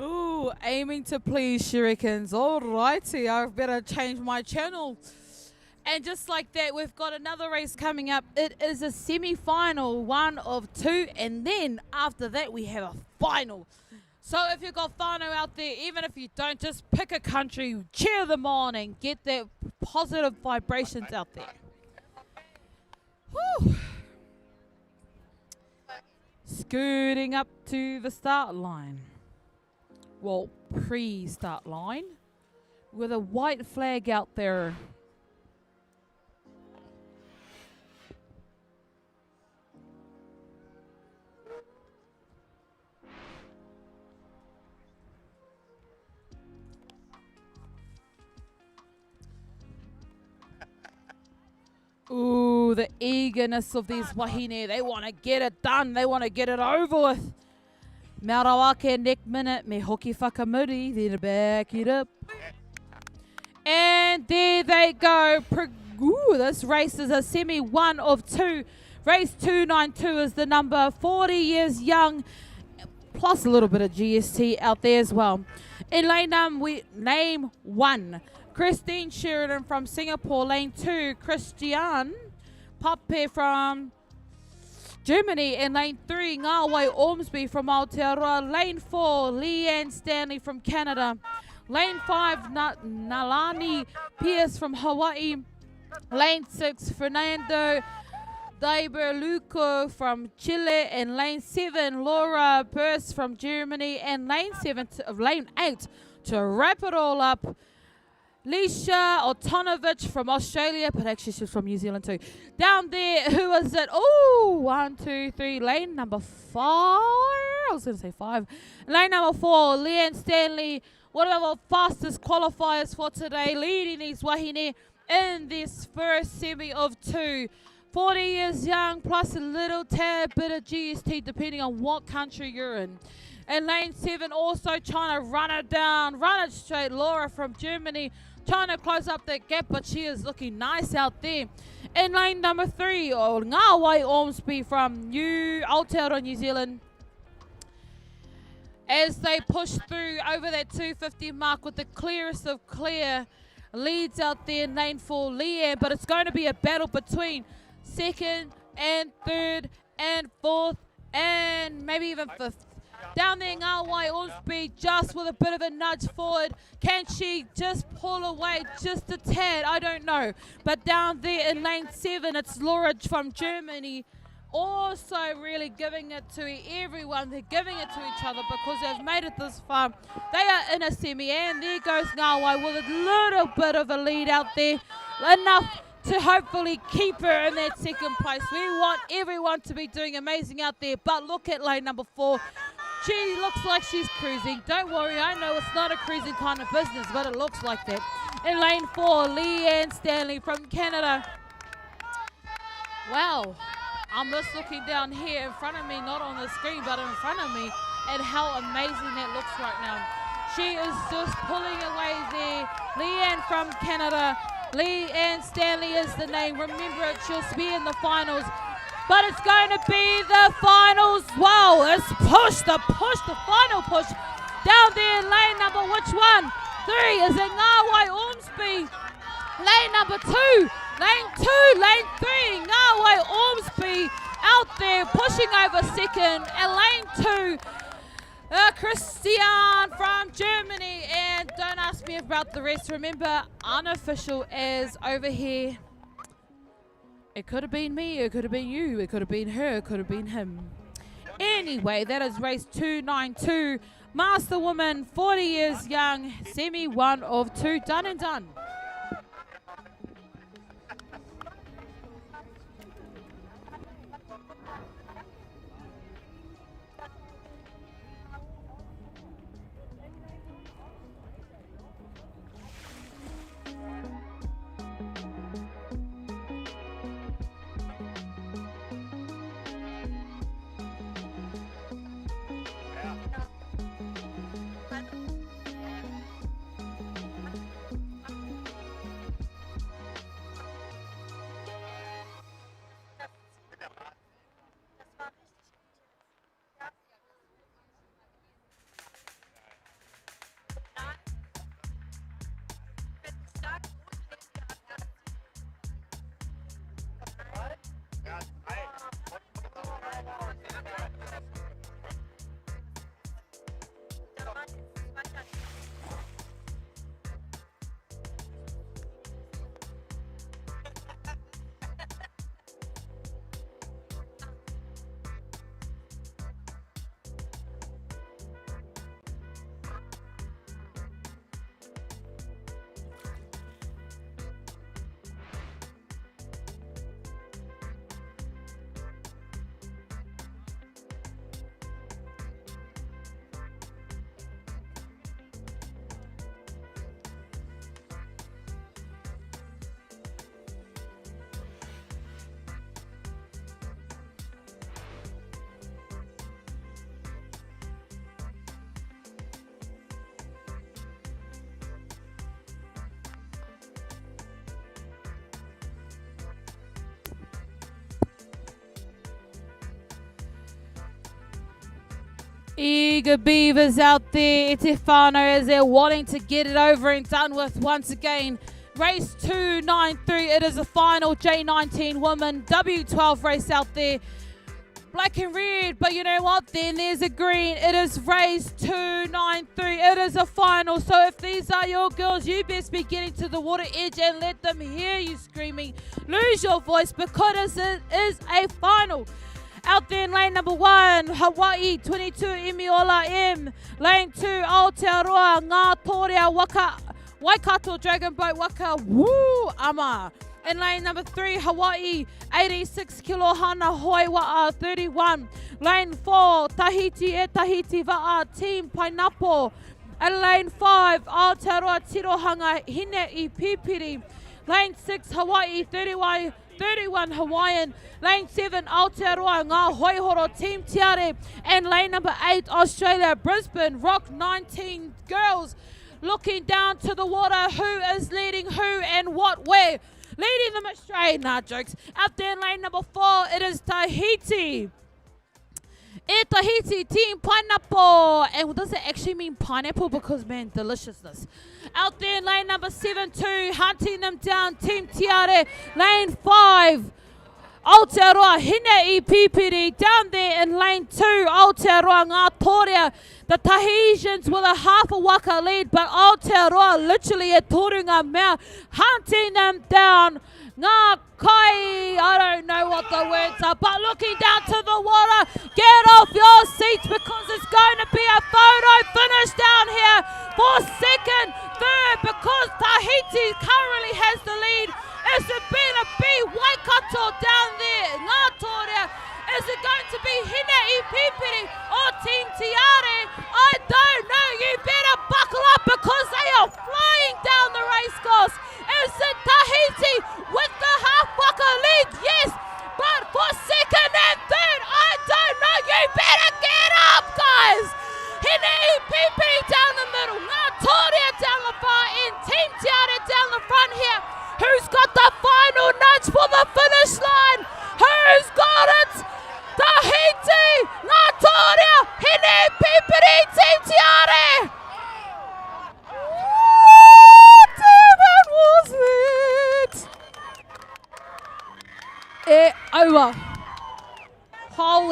Ooh, aiming to please, shurikens. Alrighty, I better change my channel. And just like that, we've got another race coming up. It is a semi-final, 1 of 2, and then after that we have a final. So if you've got whānau out there, even if you don't, just pick a country, cheer them on, and get that positive vibrations out there. Whew. Scooting up to the start line. Well, pre-start line. With a white flag out there. Ooh, the eagerness of these wahine. They want to get it done. They want to get it over with. Maurawake next minute, me hoki whakamuri, then back it up. And there they go. Ooh, this race is a semi 1 of 2. Race 292 is the number, 40 years young, plus a little bit of GST out there as well. In lane 1. Christine Sheridan from Singapore. Lane 2, Christian Pape from Germany. In lane 3, Ngawai Ormsby from Aotearoa. Lane 4, Leanne Stanley from Canada. Lane 5, Nalani Pierce from Hawaii. Lane 6, Fernando Daiberluco from Chile. And lane 7, Laura Burst from Germany. And lane 8, to wrap it all up, Lisha Otonovich from Australia, but actually she's from New Zealand too. Down there, who is it? Oh, 1, 2, 3, lane number 5. I was going to say 5. Lane number 4, Leanne Stanley, one of our fastest qualifiers for today, leading these wahine in this first semi of 2. 40 years young, plus a little tad bit of GST, depending on what country you're in. And lane 7, also trying to run it down, run it straight, Laura from Germany, trying to close up that gap, but she is looking nice out there. In lane number 3, Ngawai Ormsby from Aotearoa, New Zealand. As they push through over that 250 mark with the clearest of clear leads out there in lane 4, Leanne, but it's going to be a battle between 2nd and 3rd and 4th and maybe even 5th. Down there, Ngawai Ormsby just with a bit of a nudge forward. Can she just pull away just a tad? I don't know. But down there in lane 7, it's Laura from Germany. Also really giving it to everyone. They're giving it to each other because they've made it this far. They are in a semi, and there goes Ngawai with a little bit of a lead out there. Enough to hopefully keep her in that 2nd place. We want everyone to be doing amazing out there. But look at lane number 4. She looks like she's cruising. Don't worry, I know it's not a cruising kind of business, but it looks like that. In lane 4, Leanne Stanley from Canada. Wow, I'm just looking down here in front of me, not on the screen, but in front of me, and how amazing that looks right now. She is just pulling away there. Leanne from Canada. Leanne Stanley is the name. Remember it, she'll be in the finals. But it's going to be the finals. Wow, it's the final push. Down there in lane number number which one? 3, is it Ngawai Ormsby? Lane number 2, lane 2, lane 3, Ngawai Ormsby out there pushing over second, and lane 2, Christian from Germany. And don't ask me about the rest. Remember, unofficial is over here. It could have been me, it could have been you, it could have been her, it could have been him. Anyway, that is race 292. Master woman, 40 years young, semi 1 of 2, done and done. Eager Beavers out there, Etefano, as they're wanting to get it over and done with once again. Race 293, it is a final J19 women W12 race out there. Black and red, but you know what? Then there's a green. It is race 293. It is a final. So if these are your girls, you best be getting to the water edge and let them hear you screaming. Lose your voice because it is a final. Out there in lane number 1, Hawaii 22 Imiola M. Lane 2, Aotearoa Ngā Torea Waka Waikato Dragon Boat Waka Woo Ama. In lane number 3, Hawaii 86 Kilohana Hoiwa'a 31. Lane 4, Tahiti e Tahiti Va'a Team Pineapple. And lane 5, Aotearoa Tirohanga Hine I Pipiri. Lane 6, Hawaii 31 Hawaiian. Lane 7, Aotearoa Ngā Hoihoro Team Tiare. And lane number 8, Australia Brisbane Rock 19 girls. Looking down to the water, who is leading who and what way? Leading them astray, nah jokes. Out there in lane number 4, it is Tahiti. Tahiti Team Pineapple. And does it actually mean pineapple? Because man, deliciousness. Out there in lane number 7 too, hunting them down, Team Tiare. Lane 5, Aotearoa Hine I Pipiri. Down there in lane 2, Aotearoa Ngā Torea. The Tahitians with a half a waka lead, but Aotearoa literally at Torunga Mea, hunting them down. Ngā kai, I don't know what the words are, but looking down to the water, get off your seats because it's going to be a photo finish down here for second, third, because Tahiti currently has the lead. Is it going to be Waikato down there, Ngā Torea? Is it going to be Hine I Pipiri or Team Tiare? I don't know. You better buckle up because they are flying down the race course. Is it Tahiti with the half waka lead? Yes. But for second and third, I don't know. You better get up, guys. Hine I Pipiri down the middle. Ngā Torea down the far end. Team Tiare down the front here. Who's got the final nudge for the finish line? Who's got it? Tahiti, Ngā Torea, Hine I Pipiri.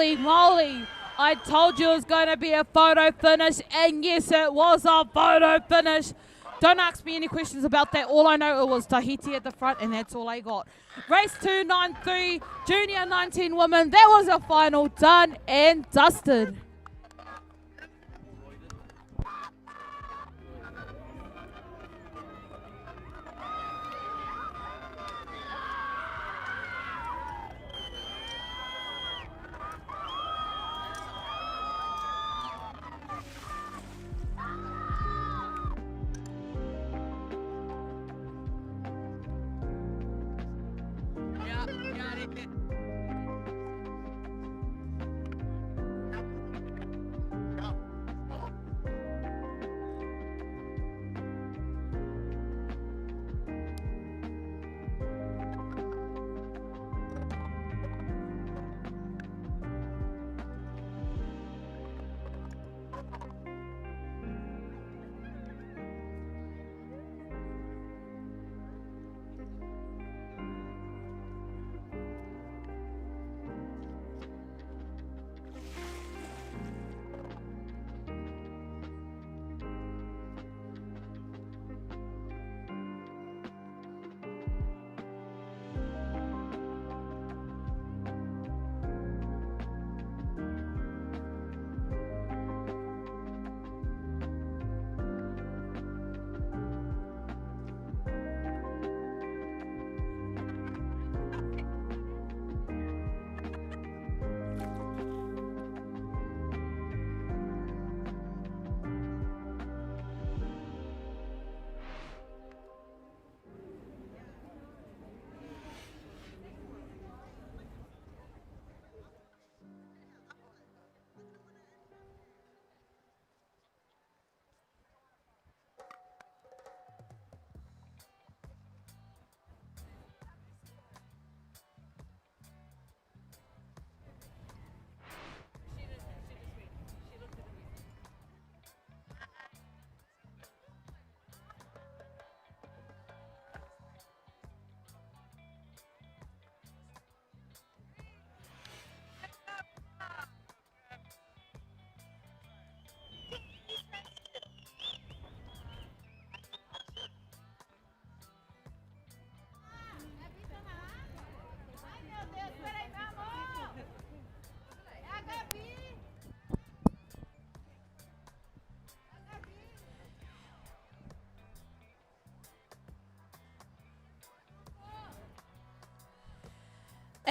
Holy moly. I told you it was going to be a photo finish, and yes, it was a photo finish. Don't ask me any questions about that. All I know it was Tahiti at the front, and that's all I got. Race 293, Junior 19 women. That was a final done and dusted.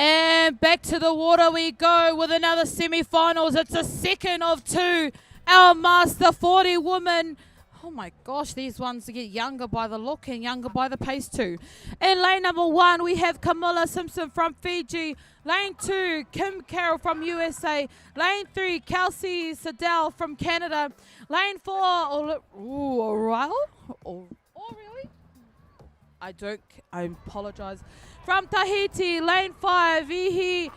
And back to the water we go with another semi-finals. It's a second of two. Our Master 40 woman. Oh my gosh, these ones get younger by the look and younger by the pace too. In lane number 1, we have Camilla Simpson from Fiji. Lane 2, Kim Carroll from USA. Lane 3, Kelsey Siddell from Canada. Lane 4, O'Reilly? Oh, really? I apologize. From Tahiti, lane 5, Ihi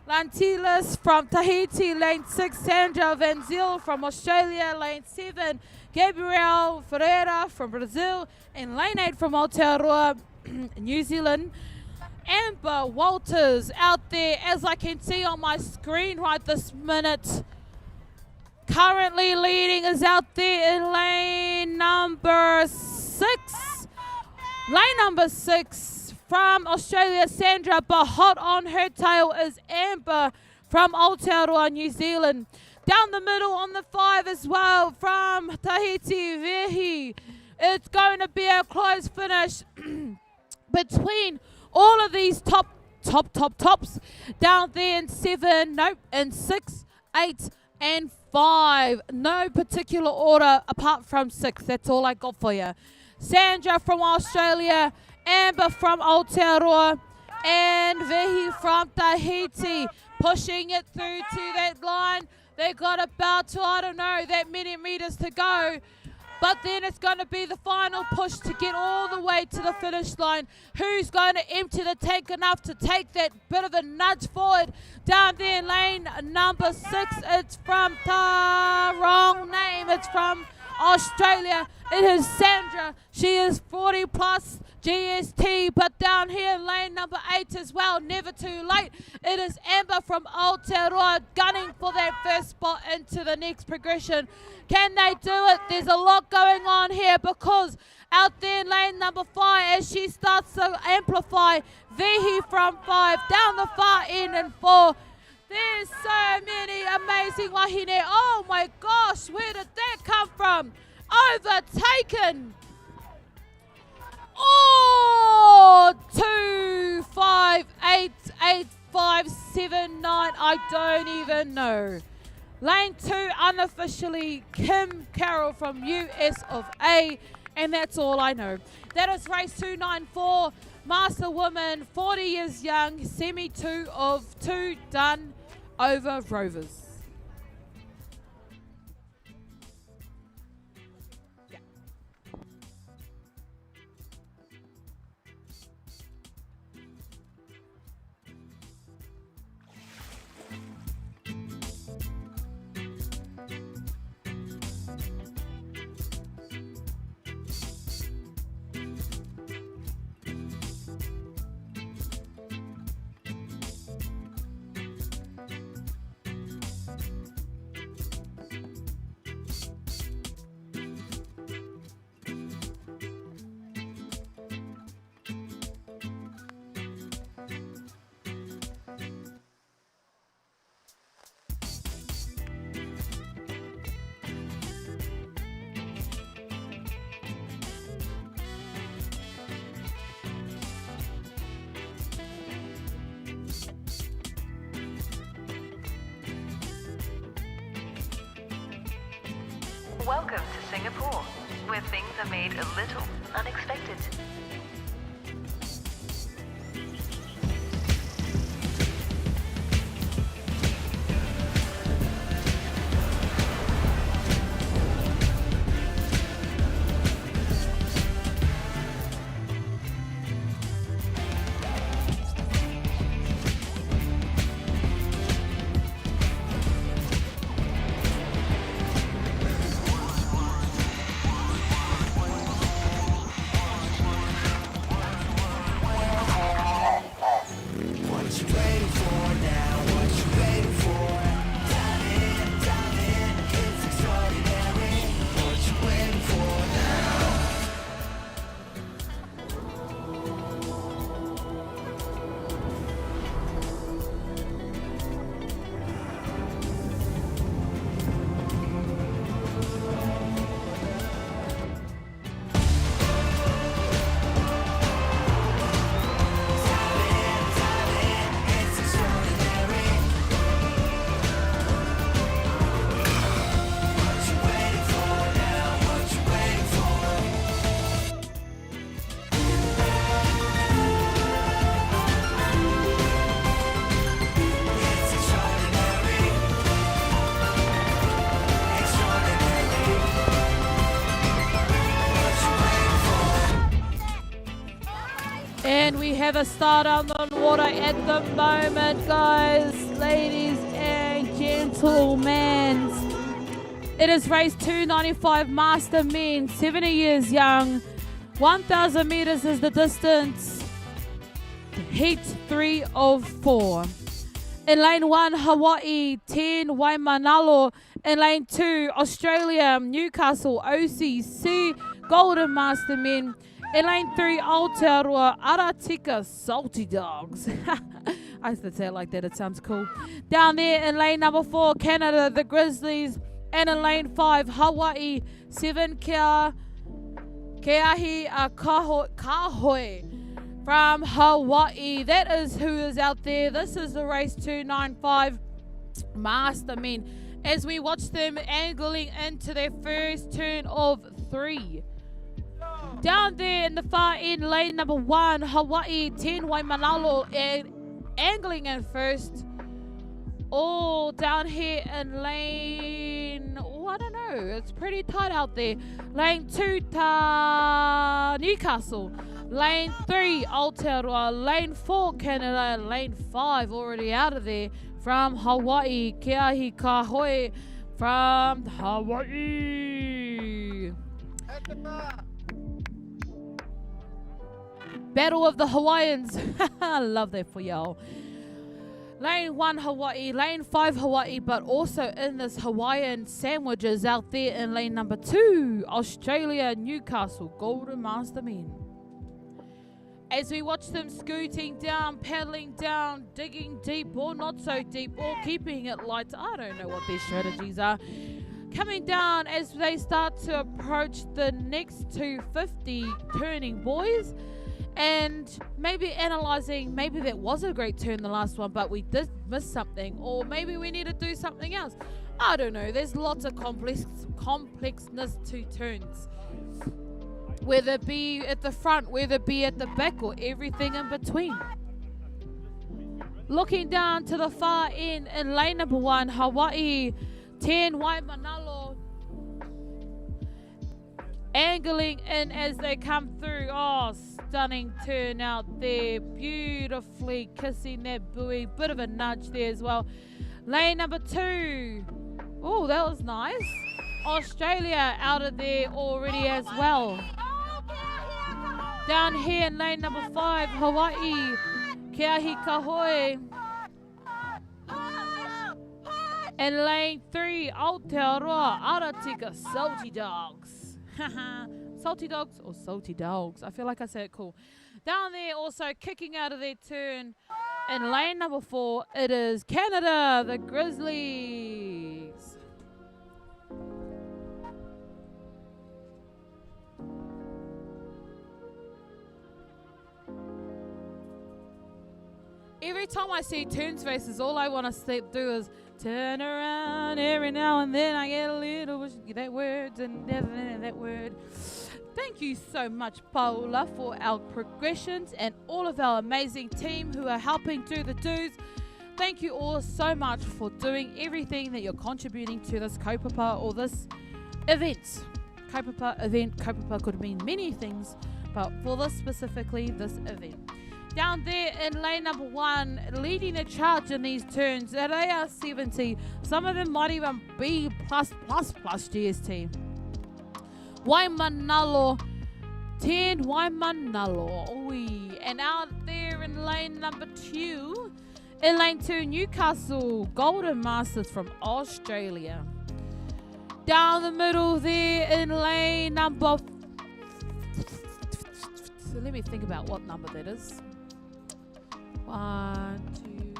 Lantilas from Tahiti. Lane 6, Sandra Van Zyl from Australia. Lane 7, Gabriel Ferreira from Brazil. And lane 8 from Aotearoa, New Zealand. Amber Walters out there, as I can see on my screen right this minute. Currently leading is out there in lane number 6. Lane number 6 from Australia, Sandra, but hot on her tail is Amber from Aotearoa, New Zealand. Down the middle on the 5 as well from Tahiti, Vehi. It's going to be a close finish between all of these tops down there in 7, in 6, 8, and 5. No particular order apart from 6. That's all I got for you. Sandra from Australia, Amber from Aotearoa, and Vehi from Tahiti pushing it through to that line. They got about to, that many meters to go. But then it's going to be the final push to get all the way to the finish line. Who's going to empty the tank enough to take that bit of a nudge forward? Down there in lane number 6, it's from it's from Australia. It is Sandra. She is 40 plus GST, but down here lane number 8 as well, never too late. It is Amber from Aotearoa gunning for that first spot into the next progression. Can they do it? There's a lot going on here because out there in lane number 5 as she starts to amplify, Vihi from 5 down the far end and 4. There's so many amazing wahine. Oh my gosh, where did that come from? Overtaken. Oh, 2, 5, 8, 8, 5, 7, 9. I don't even know. Lane 2 unofficially Kim Carroll from US of A, and that's all I know. That is race 294. Master woman, 40 years young, semi 2 of 2 done over Rovers. Welcome to Singapore, where things are made a little unexpected. And we have a start on the water at the moment, guys, ladies and gentlemen. It is race 295 Master Men, 70 years young. 1,000 meters is the distance. Heat 3 of 4. In lane 1, Hawaii, 10, Waimanalo. In lane 2, Australia, Newcastle, OCC, Golden Master Men. In lane 3, Aotearoa, Aratika, Salty Dogs. I used to say it like that, it sounds cool. Down there in lane number 4, Canada, the Grizzlies. And in lane 5, Hawaii, 7, Keahi Kahoe from Hawaii. That is who is out there. This is the race 295 Master Men. As we watch them angling into their first turn of 3. Down there in the far end, lane number 1, Hawaii, 10, Waimanalo, and angling in first. Oh, down here in lane, I don't know, it's pretty tight out there. Lane 2, Newcastle. Lane 3, Aotearoa. Lane 4, Canada. And lane 5, already out of there from Hawaii, Keahi Kahoe from Hawaii. Battle of the Hawaiians. I love that for y'all. Lane 1 Hawaii, lane 5 Hawaii, but also in this Hawaiian sandwiches out there in lane number 2, Australia, Newcastle, Golden Master Men. As we watch them scooting down, paddling down, digging deep or not so deep, or keeping it light. I don't know what their strategies are. Coming down as they start to approach the next 250 turning boys. And maybe analysing, maybe that was a great turn the last one, but we did miss something, or maybe we need to do something else. I don't know. There's lots of complexness to turns, whether it be at the front, whether it be at the back, or everything in between. Looking down to the far end in lane number 1, Hawaii, 10 Waimanalo, angling in as they come through. Oh, stunning turn out there, beautifully kissing that buoy, bit of a nudge there as well. Lane number 2, oh, that was nice. Australia out of there already as well. Down here in lane number 5, Hawaii, Keahi Kahoi. And lane 3, Aotearoa, Aratika, Salty Dogs. Salty Dogs or Salty Dogs? I feel like I said it cool. Down there also kicking out of their turn. In lane number 4, it is Canada, the Grizzlies. Every time I see turns faces, all I want to do is turn around. Every now and then I get a little that word and that word. Thank you so much, Paula, for our progressions and all of our amazing team who are helping do the do's. Thank you all so much for doing everything that you're contributing to this kaupapa or this event. Kaupapa event. Kaupapa could mean many things, but for this specifically, this event. Down there in lane number 1, leading the charge in these turns, they are 70. Some of them might even be plus GST. Waimanalo, 10 Waimanalo. Oi. And out there in lane number 2, in lane 2, Newcastle, Golden Masters from Australia. Down the middle there in lane number... So let me think about what number that is. 1, 2.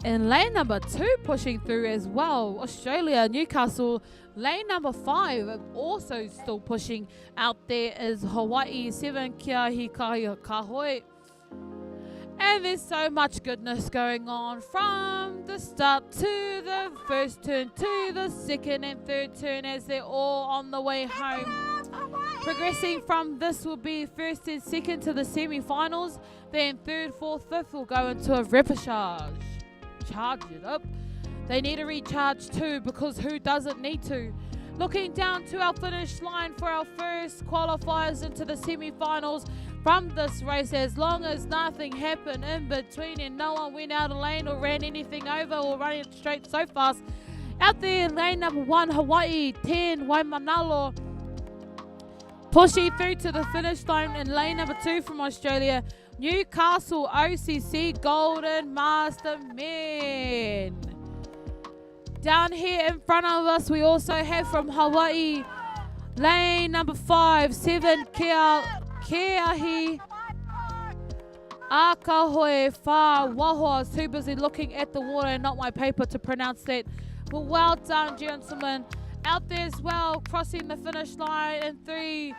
And lane number 2 pushing through as well. Australia, Newcastle. Lane number 5 also still pushing out there is Hawaii, 7 Keahi Kahoi. And there's so much goodness going on from the start to the first turn to the second and third turn as they're all on the way home. Progressing from this will be first and second to the semi-finals. Then third, fourth, fifth will go into a repechage. Charge it up. They need to recharge too, because who doesn't need to? Looking down to our finish line for our first qualifiers into the semi-finals from this race. As long as nothing happened in between and no one went out of lane or ran anything over or running it straight so fast. Out there in lane number 1, Hawaii, 10 Waimanalo. Pushing through to the finish line in lane number 2 from Australia, Newcastle OCC Golden Master Men. Down here in front of us, we also have from Hawaii, lane number 5, 7 Keahi Akahoe Fa Waho. I was too busy looking at the water and not my paper to pronounce that. But well done, gentlemen. Out there as well, crossing the finish line in 3,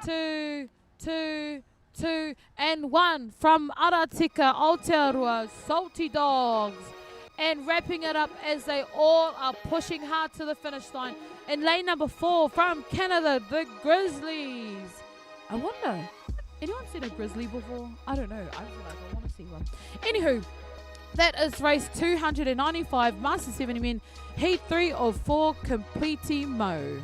2, 2, 2, and 1 from Aratika, Aotearoa, Salty Dogs. And wrapping it up as they all are pushing hard to the finish line. In lane number 4 from Canada, the Grizzlies. I wonder, anyone seen a grizzly before? I don't know. I feel like I want to see one. Anywho, that is race 295, Master 70 Men, Heat 3 of 4, Completimo.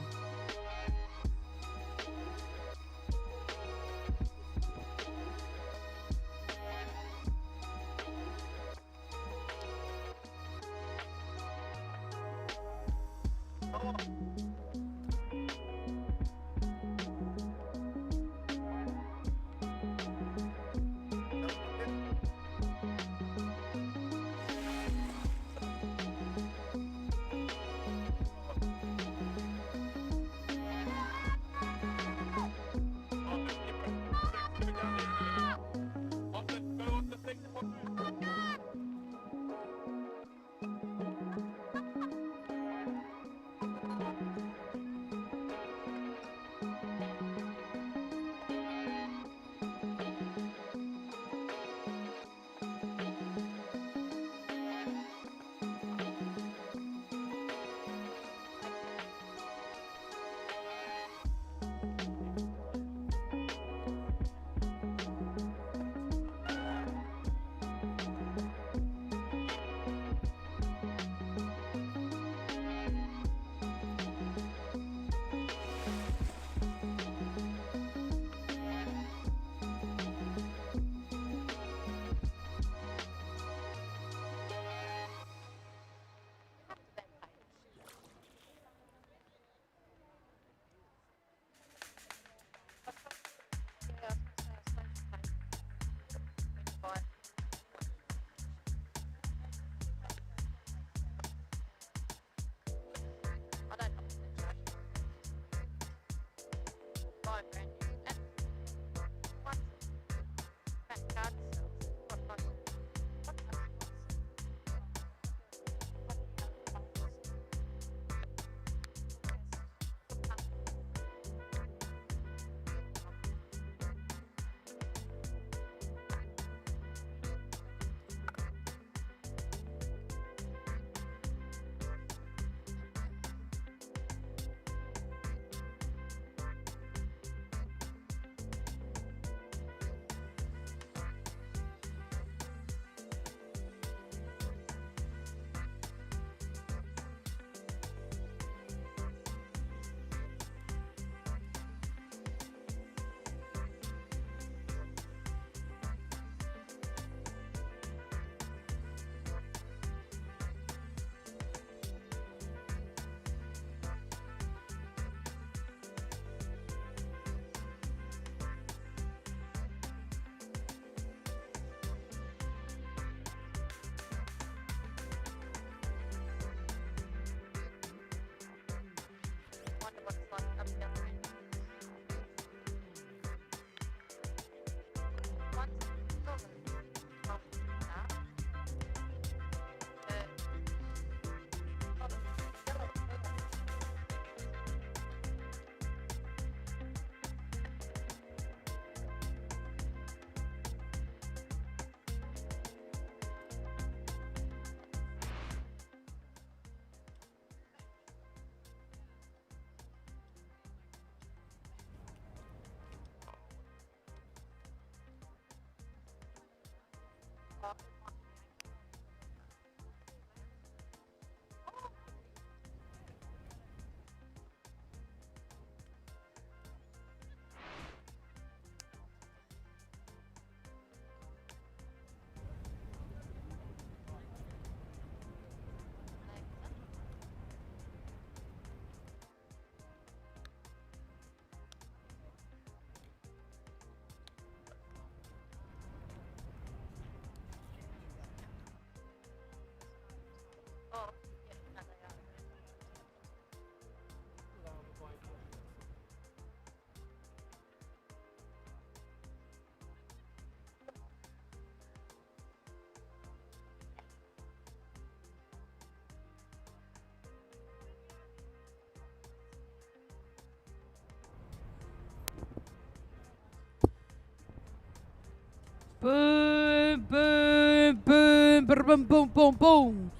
Boom, boom, boom, boom, boom, boom, boom.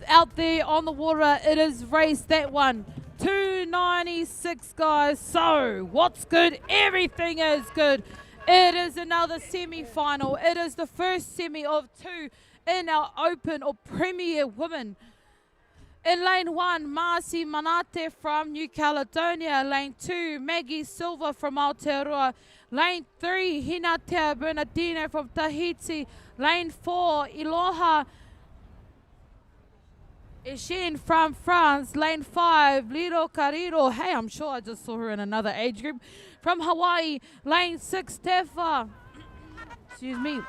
Out there on the water, it is race that one. 296, guys. So, what's good? Everything is good. It is another semi-final. It is the first semi of two in our Open or Premier Women. In lane 1, Marcy Manate from New Caledonia. Lane 2, Maggie Silva from Aotearoa. Lane 3, Hinatea Bernardino from Tahiti. Lane 4, Iloha Etienne from France. Lane 5, Liro Cariro. Hey, I'm sure I just saw her in another age group. From Hawaii. Lane 6, Tefa. Excuse me.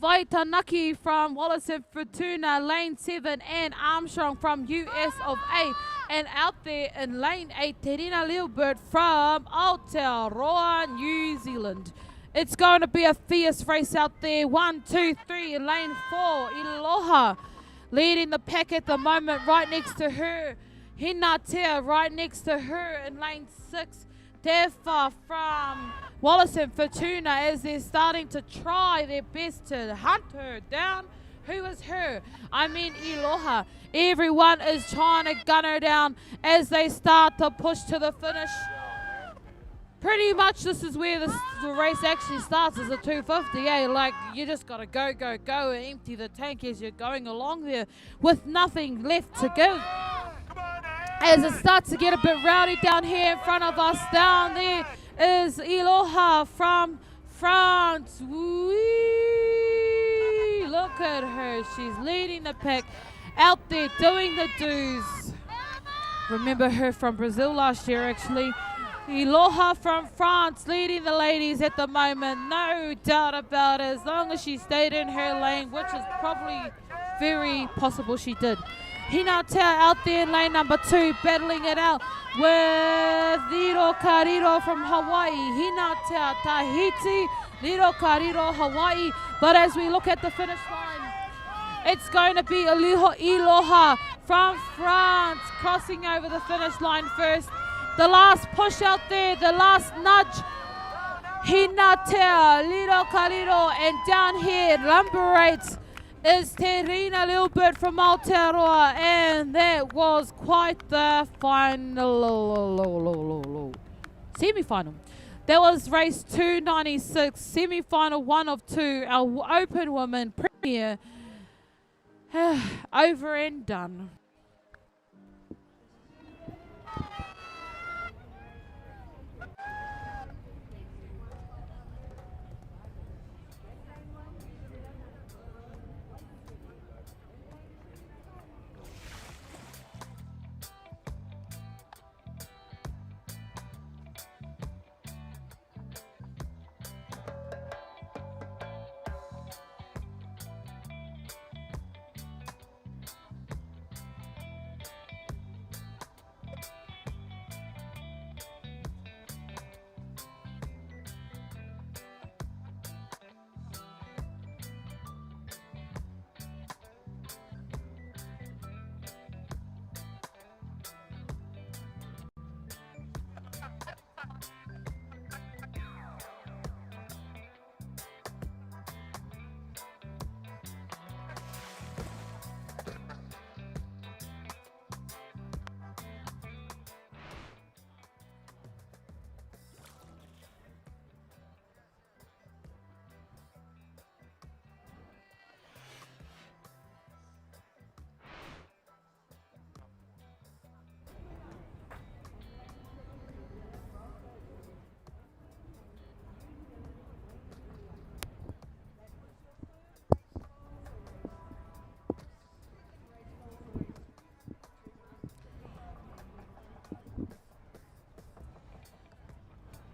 Vaitanaki from Wallace and Fortuna. Lane 7, Anne Armstrong from US of A. And out there in lane 8, Terina Lilbert from Aotearoa, New Zealand. It's going to be a fierce race out there. 1, 2, 3 in lane 4, Iloha leading the pack at the moment. Right next to her, Hinatea right next to her in lane 6. Tefa from Wallace and Fortuna as they're starting to try their best to hunt her down. Who is her? I mean Iloha. Everyone is trying to gun her down as they start to push to the finish. Pretty much this is where the race actually starts, as a 250, eh? Like, you just got to go, go, go and empty the tank as you're going along there with nothing left to give. As it starts to get a bit rowdy down here in front of us, down there is Iloha from France. Whee! Look at her. She's leading the pack out there doing the do's. Remember her from Brazil last year, actually. Iloha from France leading the ladies at the moment. No doubt about it, as long as she stayed in her lane, which is probably very possible she did. Hinatea out there in lane number 2, battling it out with Liro Cariro from Hawaii. Hinatea Tahiti, Liro Cariro Hawaii. But as we look at the finish line, it's going to be Iloha from France crossing over the finish line first. The last push out there, the last nudge. Hinatea, Liro Cariro, and down here, number 8 is Terina Lilbert from Aotearoa, and that was quite the final semi-final. That was race 296, semi-final 1 of 2, our Open Women Premier. Over and done.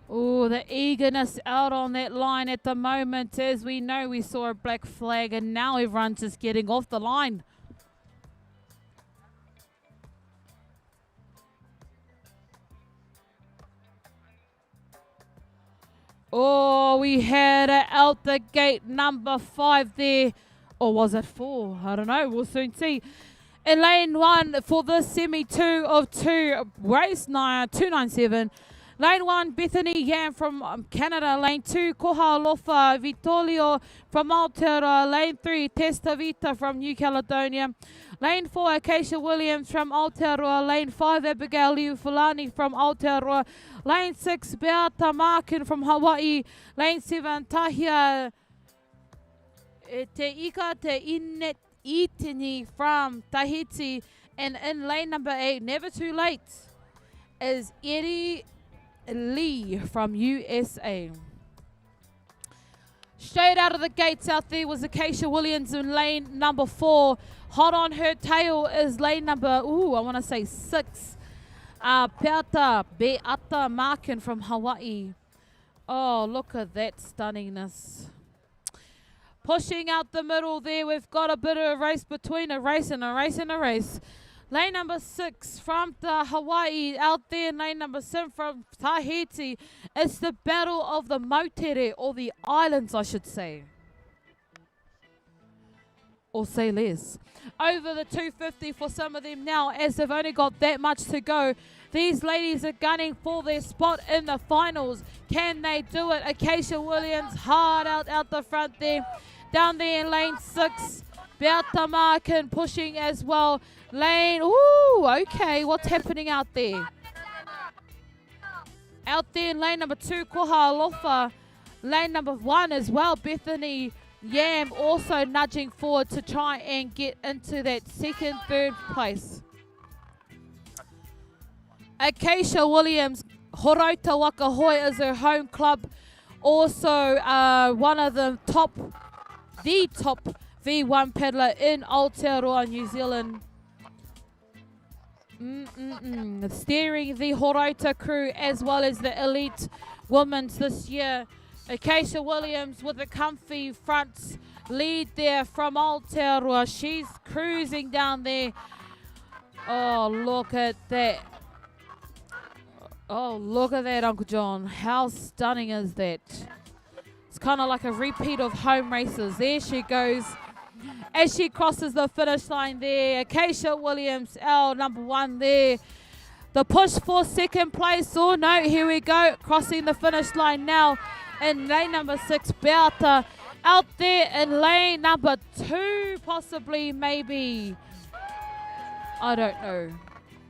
Oh, the eagerness out on that line at the moment. As we know, we saw a black flag and now everyone's just getting off the line. Oh, we had out the gate number 5 there. Or was it 4? I don't know. We'll soon see. In lane 1 for the semi 2 of 2, race 297. Lane 1, Bethany Yam from Canada. Lane 2, Koha Lofa Vitolio from Aotearoa. Lane 3, Testa Vita from New Caledonia. Lane 4, Acacia Williams from Aotearoa. Lane 5, Abigail Liufulani from Aotearoa. Lane 6, Beata Markin from Hawaii. Lane 7, Tahia Te Ika Te Inet Itini from Tahiti. And in lane number 8, never too late, is Eddie Lee from USA. Straight out of the gates out there was Acacia Williams in lane number 4. Hot on her tail is lane number, I want to say 6. Beata Markin from Hawaii. Oh, look at that stunningness. Pushing out the middle there, we've got a bit of a race between a race and a race and a race. Lane number 6 from the Hawaii out there. Lane number 7 from Tahiti. It's the battle of the Motere, or the islands, I should say. Or say less. Over the 250 for some of them now, as they've only got that much to go. These ladies are gunning for their spot in the finals. Can they do it? Acacia Williams hard out the front there. Down there in lane 6, Beata Markin pushing as well. Lane, okay, what's happening out there? Out there in lane number 2, Koha Alofa. Lane number 1 as well, Bethany Yam also nudging forward to try and get into that second, third place. Acacia Williams, Horota Wakahoe is her home club. Also one of the top V1 paddler in Aotearoa, New Zealand. Steering the Horota crew as well as the elite women's this year. Acacia Williams with a comfy front lead there from Aotearoa. She's cruising down there. Oh, look at that. Oh, look at that, Uncle John. How stunning is that? It's kind of like a repeat of home races. There she goes. As she crosses the finish line there, Acacia Williams, our number 1 there. The push for second place. Oh, no, here we go. Crossing the finish line now in lane number 6, Beata. Out there in lane number 2, possibly, maybe. I don't know.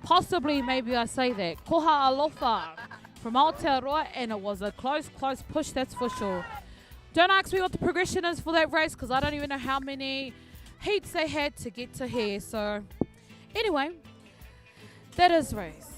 Possibly, maybe I say that. Koha Alofa from Aotearoa, and it was a close push, that's for sure. Don't ask me what the progression is for that race, because I don't even know how many heats they had to get to here. So, anyway, that is race.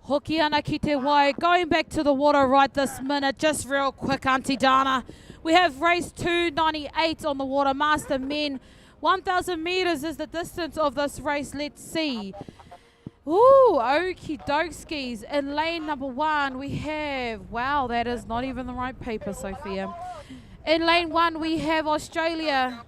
Hoki ana ki te wai. Going back to the water right this minute, just real quick, Auntie Dana. We have race 298 on the water, master men. 1,000 metres is the distance of this race. Let's see. Ooh, okie dokeskis. In lane number 1, we have, wow, that is not even the right paper, Sophia. In lane 1, we have Australia.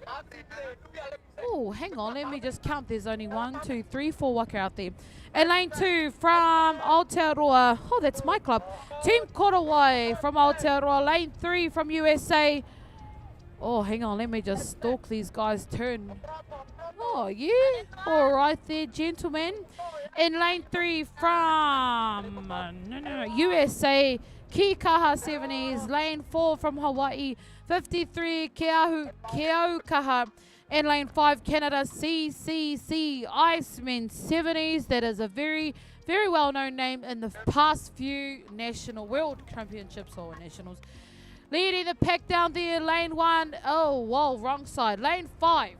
Oh, hang on, let me just count. There's only 1, 2, 3, 4 waka out there. In lane 2 from Aotearoa, oh, that's my club. Team Korowai from Aotearoa. Lane 3 from USA. Oh, hang on, let me just stalk these guys' turn. Oh, yeah, all right there, gentlemen. In lane 3 from USA, Kikaha 70s. Lane 4 from Hawaii, 53, Keaukaha. In lane 5, Canada, CCC, Icemen 70s. That is a very, very well-known name in the past few national world championships or nationals. Leading the pack down there, lane 1. Oh, whoa, wrong side. Lane 5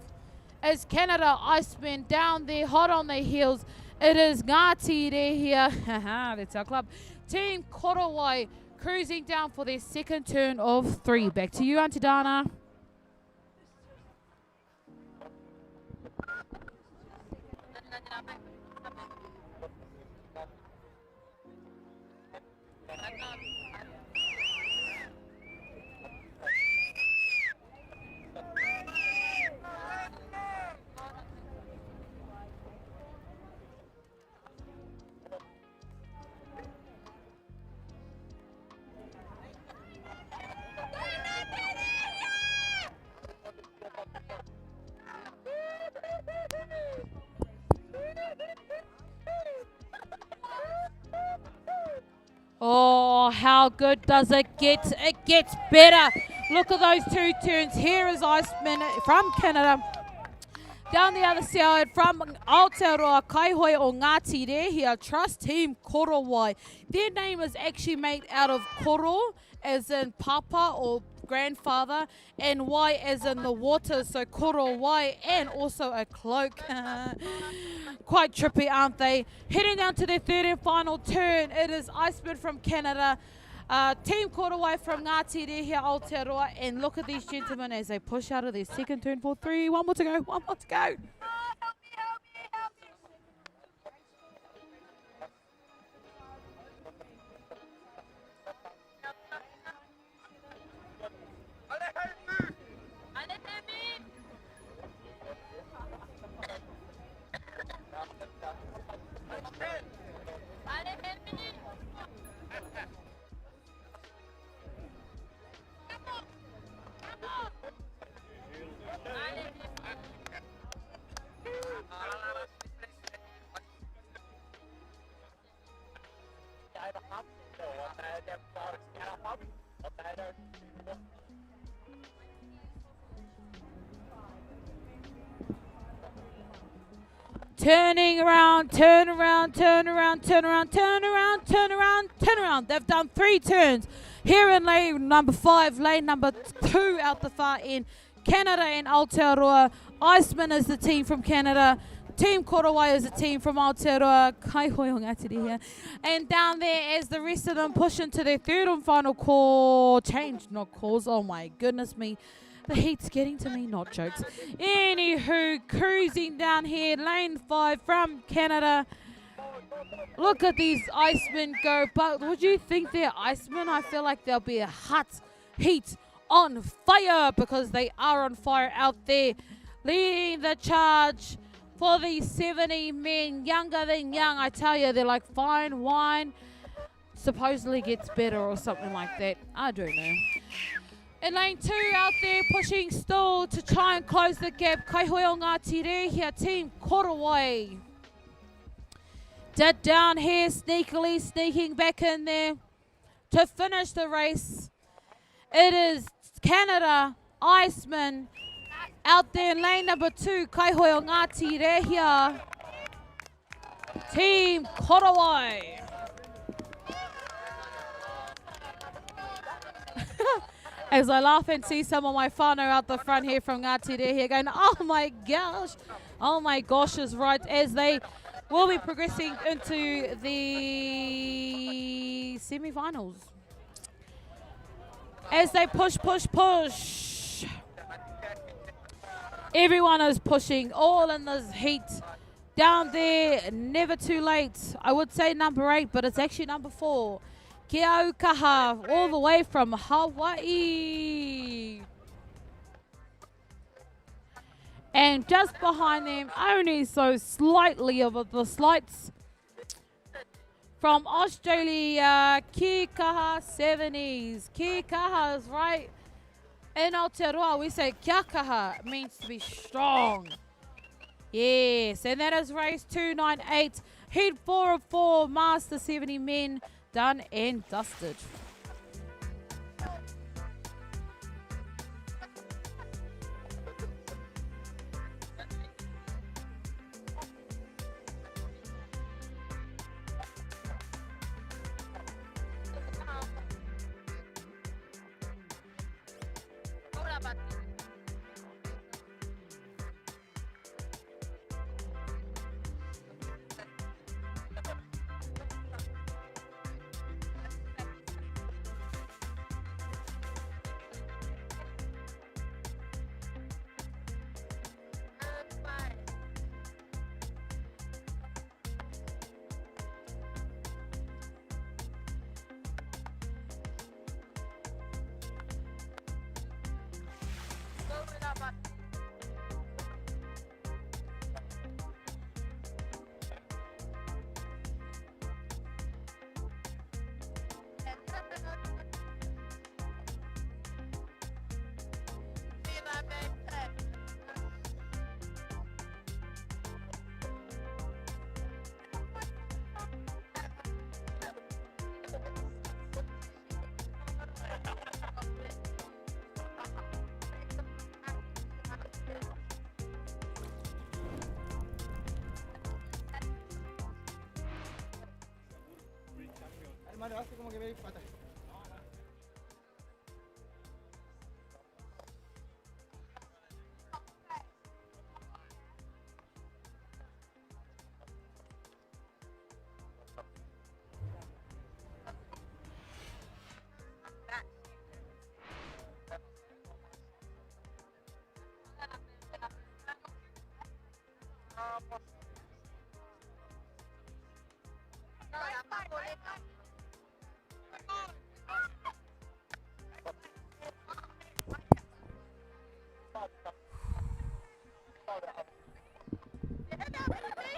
is Canada, Icemen down there, hot on their heels. It is Ngāti there here. That's our club. Team Korowai cruising down for their second turn of 3. Back to you, Auntie Dana. Oh, how good does it get? It gets better. Look at those 2 turns. Here is Iceman from Canada. Down the other side from Aotearoa, Kaihoi o Ngāti there here. Trust Team Korowai. Their name is actually made out of koro, as in papa or grandfather, and wai as in the water, so Korowai, and also a cloak. Quite trippy, aren't they? Heading down to their third and final turn, it is Iceman from Canada, Team Korowai from Ngāti there here, Aotearoa, and look at these gentlemen as they push out of their second turn for 3. One more to go, one more to go. Turning around, turn around, turn around, turn around, turn around, turn around, turn around. They've done 3 turns. Here in lane number 5, lane number 2 out the far end. Canada and Aotearoa. Iceman is the team from Canada. Team Korowai is a team from Aotearoa. Kai hoi o ngā tere here. And down there as the rest of them push into their third and final call. Change, not calls. Oh my goodness me. The heat's getting to me, not jokes. Anywho, cruising down here, lane 5 from Canada. Look at these Icemen go. But would you think they're Icemen? I feel like they'll be a hot heat on fire because they are on fire out there. Leading the charge for the 70 men, younger than young. I tell you, they're like fine wine. Supposedly gets better or something like that. I don't know. In lane 2 out there, pushing still to try and close the gap. Kaihoi o ngā tere here, team Korowai. Dead down here, sneakily sneaking back in there to finish the race. It is Canada, Iceman, out there in lane number 2, Kaihoi o ngā tere here. Team Korowai. As I laugh and see some of my whānau out the front here from Ngā Tere here going, oh my gosh is right, as they will be progressing into the semi-finals. As they push. Everyone is pushing, all in this heat. Down there, never too late. I would say number 8, but it's actually number 4. Ke au kaha, all the way from Hawaii. And just behind them, only so slightly of the slights, from Australia, Ki kaha 70s. Ki kaha is right. In Aotearoa, we say kia kaha. It means to be strong. Yes, and that is race 298. Heat 4 of 4, Master 70 men. Done and dusted.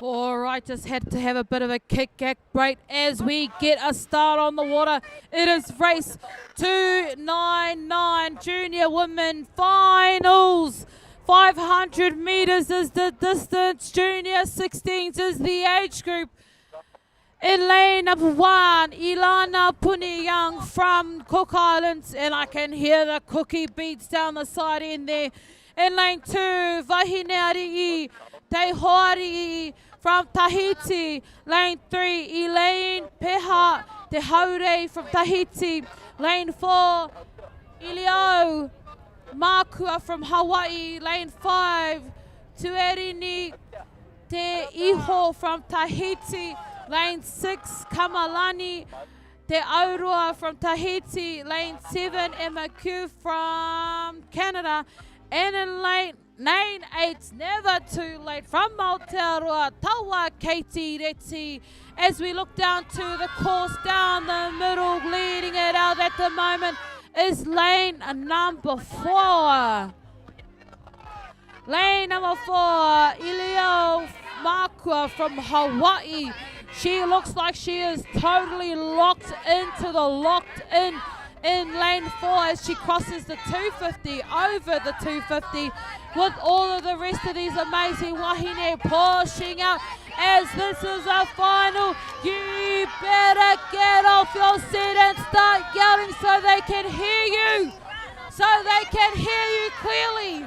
All right, just had to have a bit of a kick-back break as we get a start on the water. It is race 299 Junior Women Finals. 500 meters is the distance. Junior 16s is the age group. In lane number 1, Ilana Puniyang from Cook Islands, and I can hear the cookie beats down the side end there. In lane 2, Vahineari'i Te Hoari'i from Tahiti. Lane 3, Elaine Peha Te Haure from Tahiti. Lane 4, Ilio Makua from Hawaii. Lane 5, Tuerini Te Iho from Tahiti. Lane 6, Kamalani Te Aurua from Tahiti. Lane 7, Emma Q from Canada. And in lane 8, never too late, from Aotearoa, Tawa Katie Reti. As we look down to the course, down the middle, leading it out at the moment is lane number 4. Lane number 4, Ilio Makua from Hawaii. She looks like she is totally locked into the locked in lane 4 as she crosses the 250, over the 250, with all of the rest of these amazing wahine pushing out as this is a final. You better get off your seat and start yelling so they can hear you, so they can hear you clearly.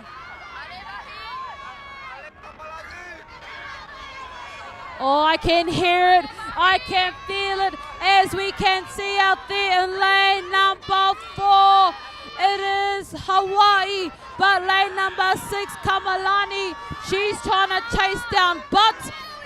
Oh, I can hear it. I can feel it as we can see out there in lane number 4. It is Hawaii, but lane number 6, Kamalani, she's trying to chase down. But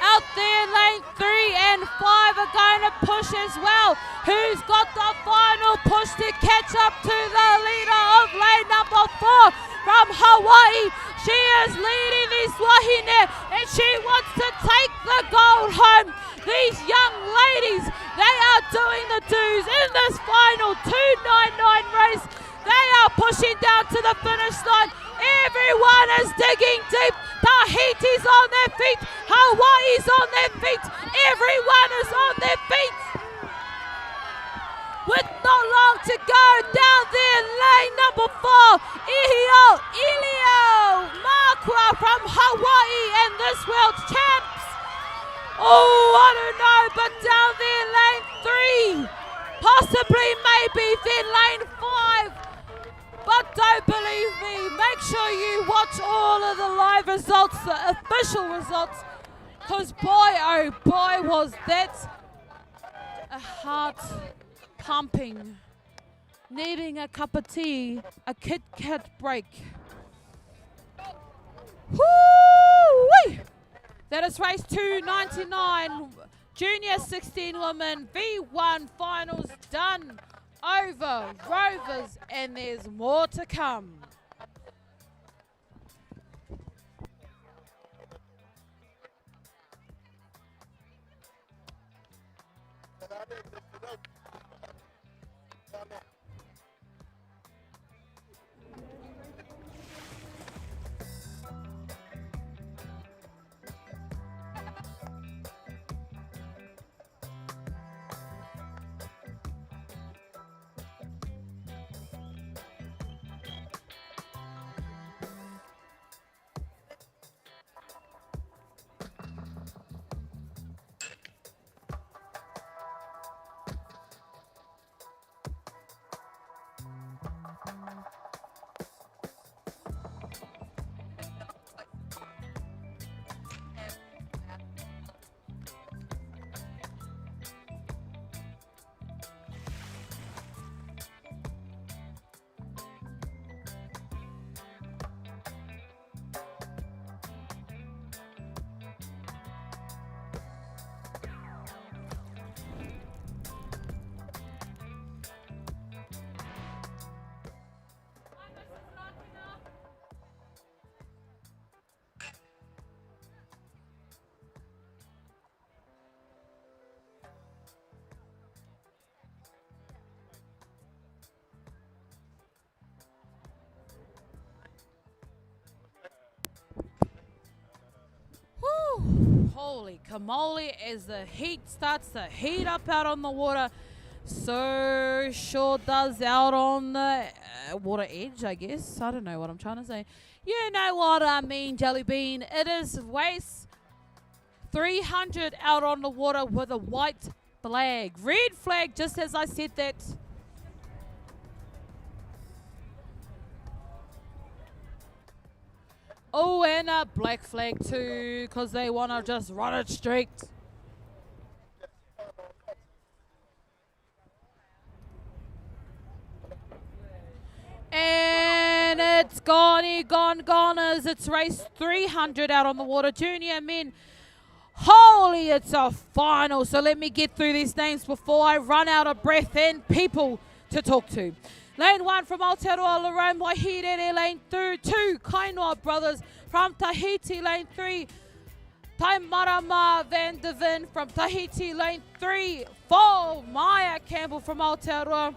out there, lane 3 and 5 are going to push as well. Who's got the final push to catch up to the leader of lane number 4 from Hawaii? She is leading this wahine and she wants to take the gold home. These young ladies, they are doing the do's in this final 299 race. They are pushing down to the finish line. Everyone is digging deep. Tahiti's on their feet. Hawaii's on their feet. Everyone is on their feet. With not long to go, down there, lane number 4, Ilio Makua from Hawaii and this world's champs. Oh, I don't know, but down there, lane 3, possibly maybe then lane 5. But don't believe me, make sure you watch all of the live results, the official results, because boy, oh boy, was that a heart pumping, needing a cup of tea, a Kit Kat break. Woo-wee! That is race 299, Junior 16 women V1 finals done over Rovers, and there's more to come. Holy camole, as the heat starts to heat up out on the water, so sure does out on the water edge, I guess. I don't know what I'm trying to say. You know what I mean, Jelly Bean. It is race 300 out on the water with a white flag. Red flag, just as I said that. Oh, and a black flag too, because they want to just run it straight. And it's gone as it's race 300 out on the water. Junior men, holy, it's a final. So let me get through these names before I run out of breath and people to talk to. Lane 1 from Aotearoa, Lorraine Wahirere. Lane 2, Kainoa Brothers from Tahiti. Lane 3, Taimarama Van de Ven from Tahiti. Lane 3, 4, Maya Campbell from Aotearoa.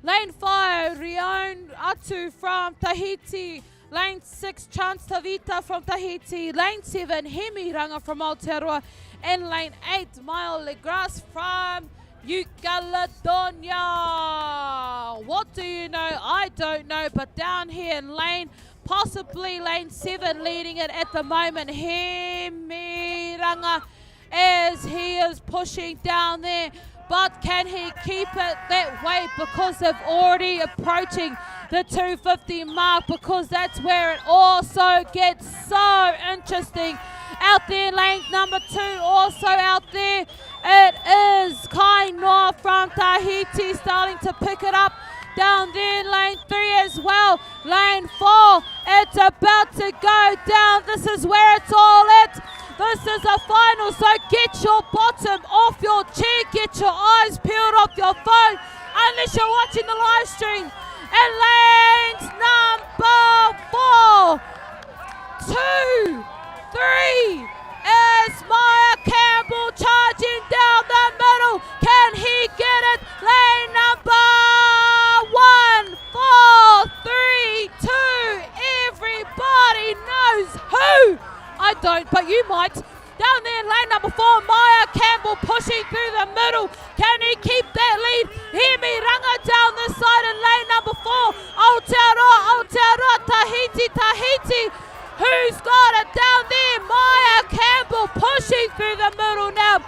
Lane 5, Rion Atu from Tahiti. Lane 6, Chance Tavita from Tahiti. Lane 7, Hemiranga from Aotearoa. And lane 8, Mile Legras from New Caledonia. What do you know? I don't know, but down here in possibly lane 7 leading it at the moment, Hemiranga, as he is pushing down there. But can he keep it that way, because they're already approaching the 250 mark, because that's where it also gets so interesting. Out there, lane number 2 also out there. It is Kainoa from Tahiti starting to pick it up. Down there in lane 3 as well. Lane 4, it's about to go down. This is where it's all at. This is a final, so get your bottom off your chair, get your eyes peeled off your phone, unless you're watching the live stream. And lanes number 4, 2, 3, is Maya Campbell charging down the middle. Can he get it? Lane number 1, 4, 3, 2. Everybody knows who. I don't, but you might. Down there in lane number 4, Maya Campbell pushing through the middle. Can he keep that lead? Hemiranga down the side in lane number 4. Aotearoa, Tahiti. Who's got it down there? Maya Campbell pushing through the middle now.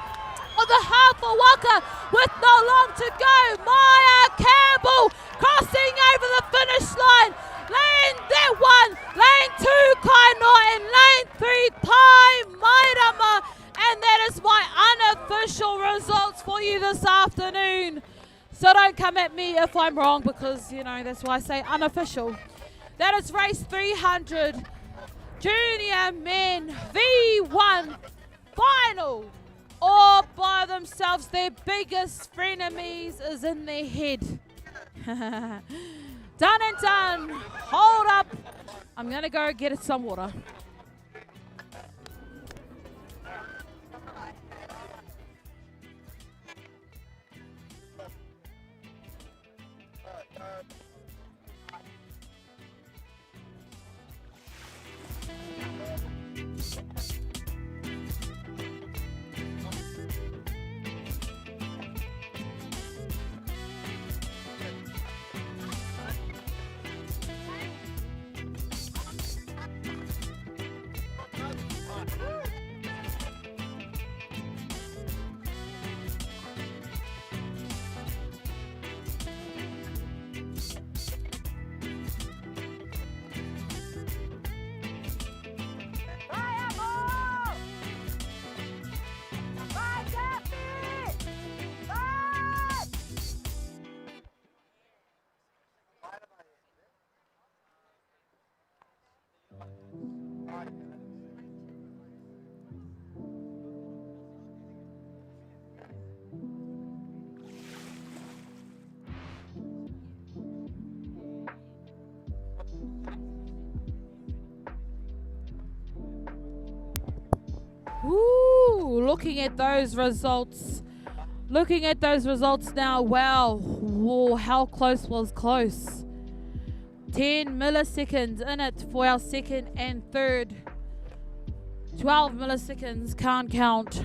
On the half a waka with no long to go. Maya Campbell crossing over the finish line. Lane that 1, lane 2 Kainoa, and lane 3 Taimarama. And that is my unofficial results for you this afternoon. So don't come at me if I'm wrong, because, you know, that's why I say unofficial. That is race 300. Junior men V1 final. All by themselves. Their biggest frenemies is in their head. Done and done. Hold up. I'm going to go get some water. Ooh, looking at those results now, wow. Whoa, how close was close. 10 milliseconds in it for our second and third. 12 milliseconds, can't count.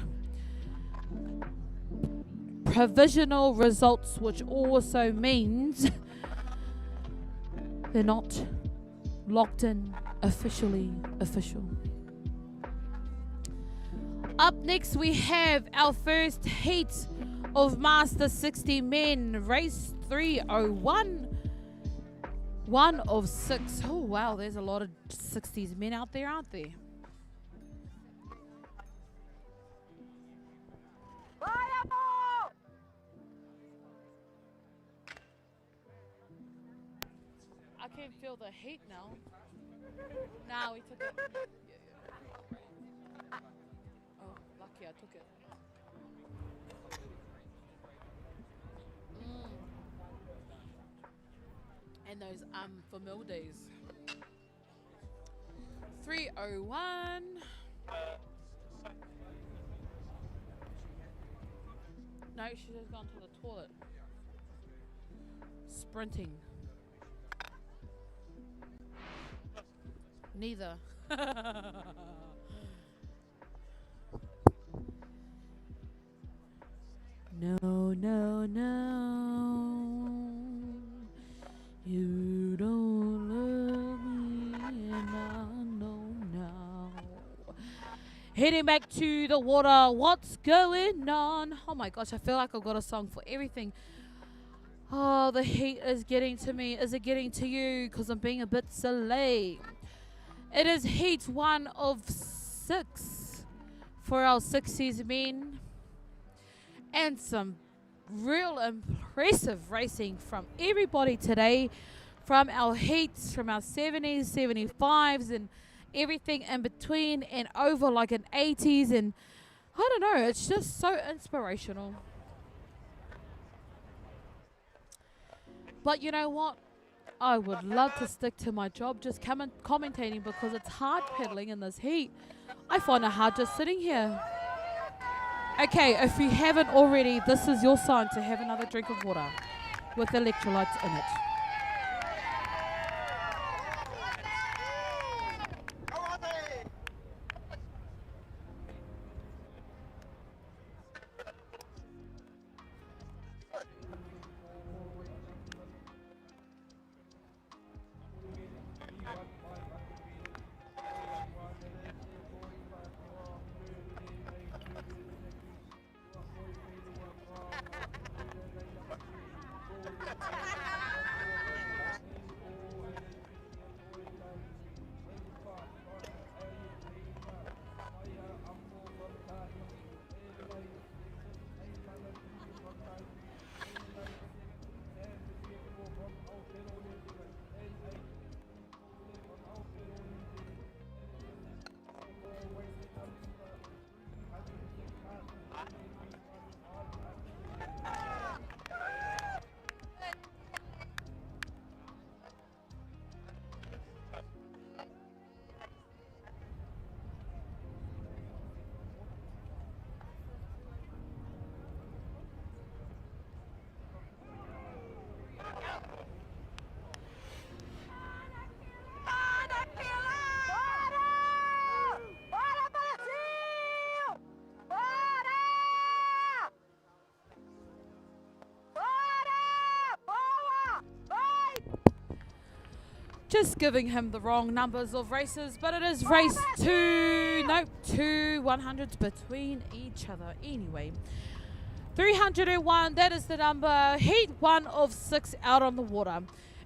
Provisional results, which also means they're not locked in officially official. Up next, we have our first heat of Master 60 men, race 301. One of 6. Oh, wow, there's a lot of 60s men out there, aren't there? I can feel the heat now. Nah, we took it. Oh, lucky I took it. And those for mill days. 301. No, she just gone to the toilet. Sprinting. Neither. No, no, no. You don't love me, and I know now. Heading back to the water. What's going on? Oh my gosh, I feel like I've got a song for everything. Oh, the heat is getting to me. Is it getting to you? Because I'm being a bit silly. It is heat 1 of 6 for our 60s men. And some real impressive racing from everybody today. From our heats, from our 70s, 75s, and everything in between and over like an 80s. And I don't know, it's just so inspirational. But you know what? I would love to stick to my job just commentating because it's hard pedaling in this heat. I find it hard just sitting here. Okay, if you haven't already, this is your sign to have another drink of water with electrolytes in it. Just giving him the wrong numbers of races, but it is race 2. Nope, 2 100s between each other. Anyway, 301, that is the number. Heat 1 of 6 out on the water.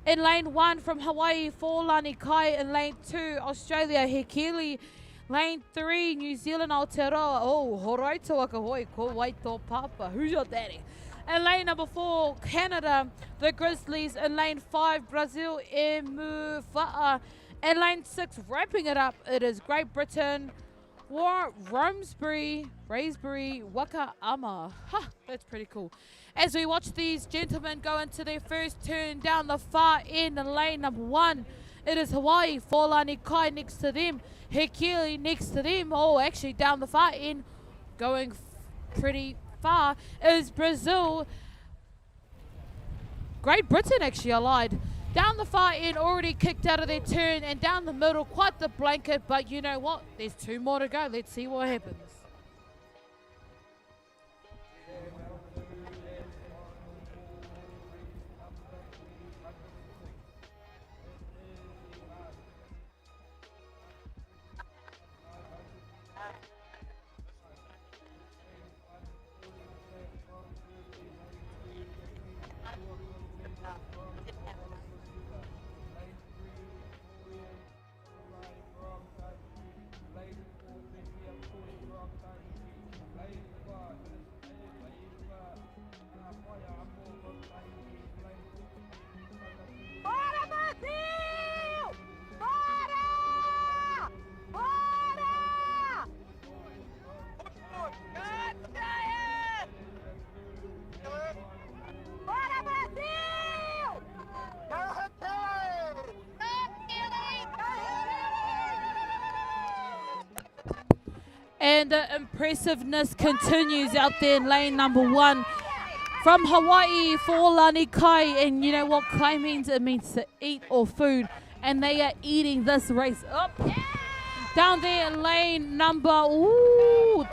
In lane 1 from Hawaii, 4 Lani Kai. In lane 2, Australia, Hekili. Lane 3, New Zealand, Aotearoa. Oh, horaito akahoi, ko waito papa. Who's your daddy? In lane number 4, Canada, the Grizzlies. In lane 5, Brazil, Emufa'a. In lane 6, wrapping it up, it is Great Britain, Raisbury, Waka Ama. Ha, that's pretty cool. As we watch these gentlemen go into their first turn down the far end in lane number 1, it is Hawaii, Forlani Kai next to them, Hekili next to them. Oh, actually down the far end, going pretty far, is Brazil. Great Britain, actually, I lied. Down the far end, already kicked out of their turn, and down the middle, quite the blanket, but you know what? There's 2 more to go. Let's see what happens. And the impressiveness continues out there in lane number 1. From Hawaii for Lani Kai. And you know what kai means? It means to eat or food. And they are eating this race up. Down there in lane number 2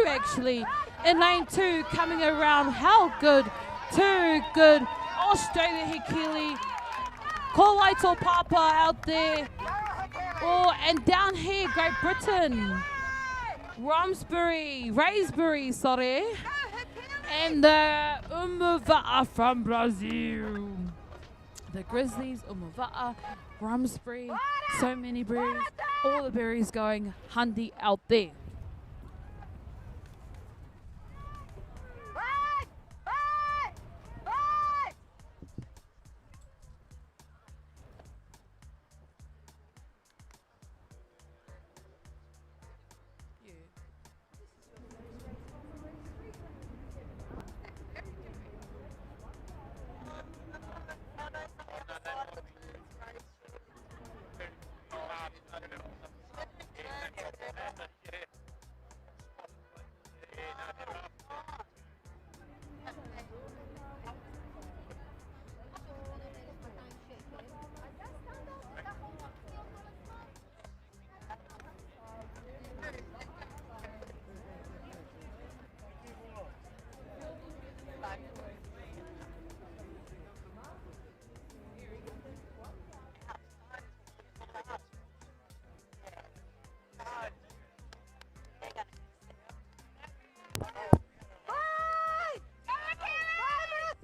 actually. In lane 2 coming around. How good. Too good. Australia Hikili. Kolaito Papa out there. Oh, and down here, Great Britain. Raspberry, sorry. And the Umuva'a from Brazil. The Grizzlies, Umuva'a, Rumsbury, so many berries. All the berries going handy out there.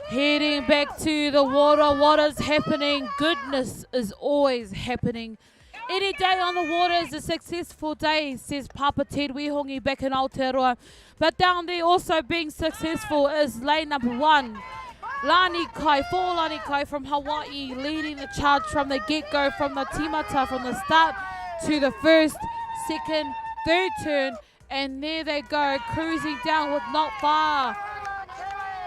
Heading back to the water. What is happening? Goodness is always happening. Any day on the water is a successful day, says Papa Ted Wihongi back in Aotearoa. But down there also being successful is lane number 1. Lani Kai from Hawaii, leading the charge from the get-go, from the timata, from the start to the first, second, third turn. And there they go, cruising down with not far.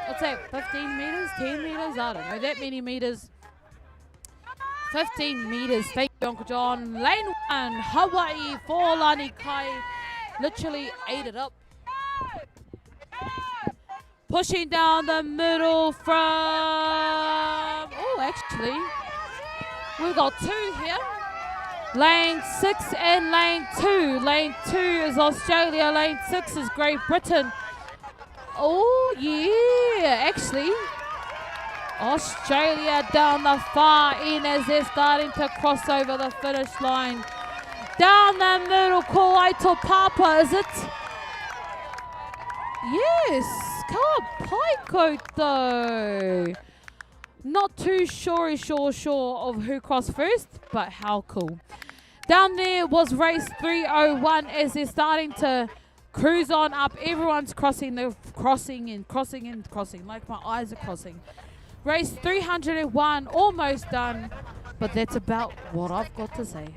What's that, 15 meters, 10 meters? I don't know, that many meters. 15 meters, thank you, Uncle John. Lane 1, Hawaii for Lani Kai. Literally ate it up. Pushing down the middle from... Oh, actually, we've got 2 here. Lane 6 and lane 2. Lane 2 is Australia, lane 6 is Great Britain. Oh, yeah, actually, Australia down the far end as they're starting to cross over the finish line. Down the middle, Kolaito Papa, is it? Yes, Kawapaiko though. Not too sure of who crossed first, but how cool. Down there was race 301 as they're starting to cruise on up. Everyone's crossing. They're crossing and crossing and crossing. Like my eyes are crossing. Race 301 almost done. But that's about what I've got to say.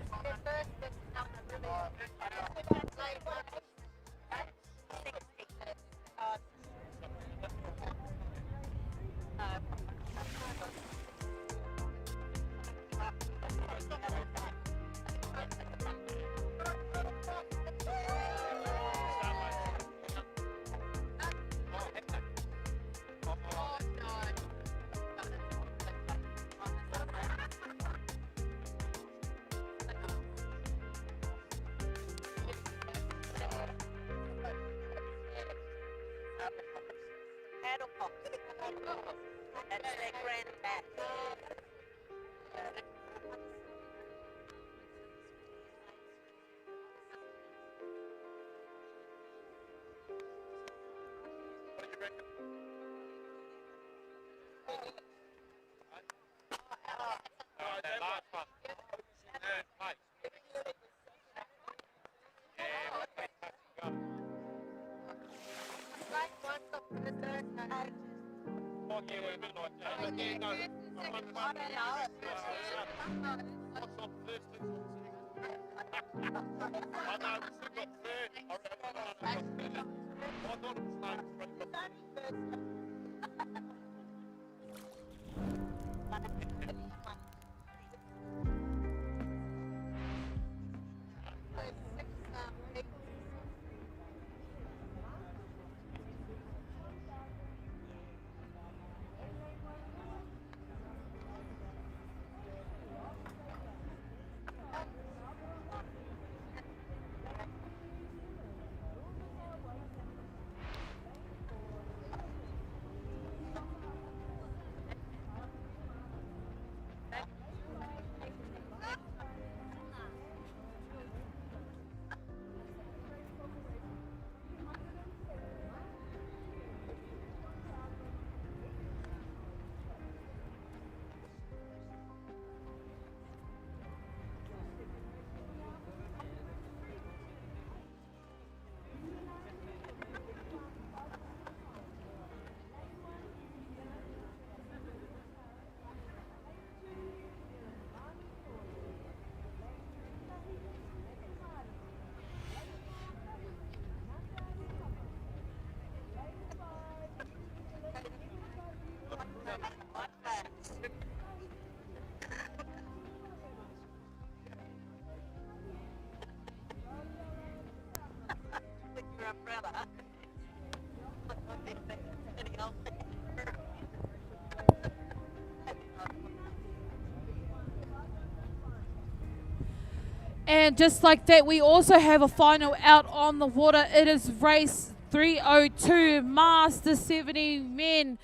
And just like that, we also have a final out on the water. It is race 302, Master 70 men.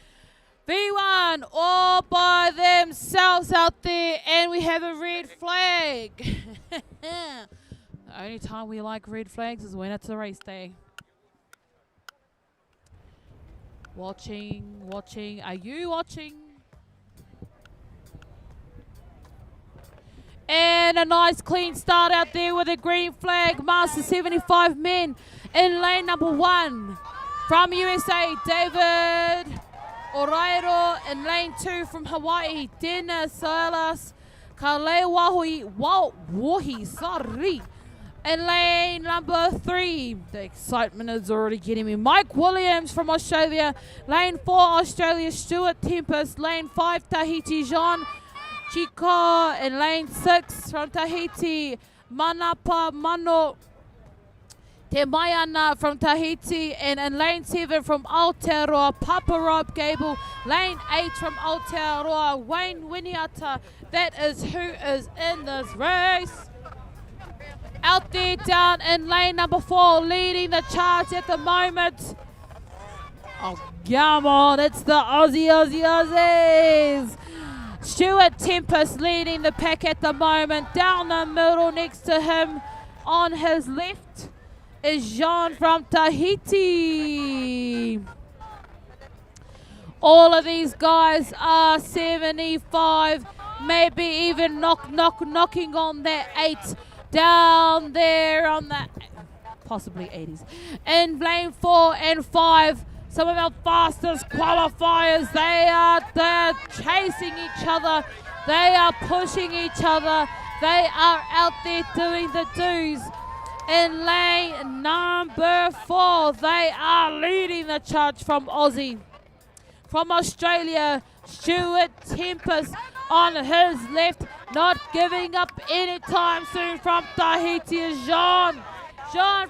V1 all by themselves out there, and we have a red flag. The only time we like red flags is when it's a race day. Watching. Are you watching? And a nice clean start out there with a green flag. Master 75 men in lane number 1. From USA, David Orairo. In lane 2 from Hawaii, Dena Salas Kalewahi Wahi Sari. In lane number 3, the excitement is already getting me. Mike Williams from Australia. Lane 4, Australia, Stuart Tempest. Lane 5, Tahiti, Jean Chico. In lane 6 from Tahiti, Manapa Mano Te Maiana from Tahiti. And in lane 7 from Aotearoa, Papa Rob Gable. Lane 8 from Aotearoa, Wayne Winiata. That is who is in this race. Out there down in lane number 4, leading the charge at the moment. Oh, come on, it's the Aussies. Stuart Tempest leading the pack at the moment. Down the middle next to him on his left is Jean from Tahiti. All of these guys are 75, maybe even knocking on that 8 down there on the possibly 80s. In lane 4 and 5, some of our fastest qualifiers, they're chasing each other, they are pushing each other, they are out there doing the do's. In lane number 4, they are leading the charge from Aussie. From Australia, Stuart Tempest on his left, not giving up anytime soon. From Tahiti is Jean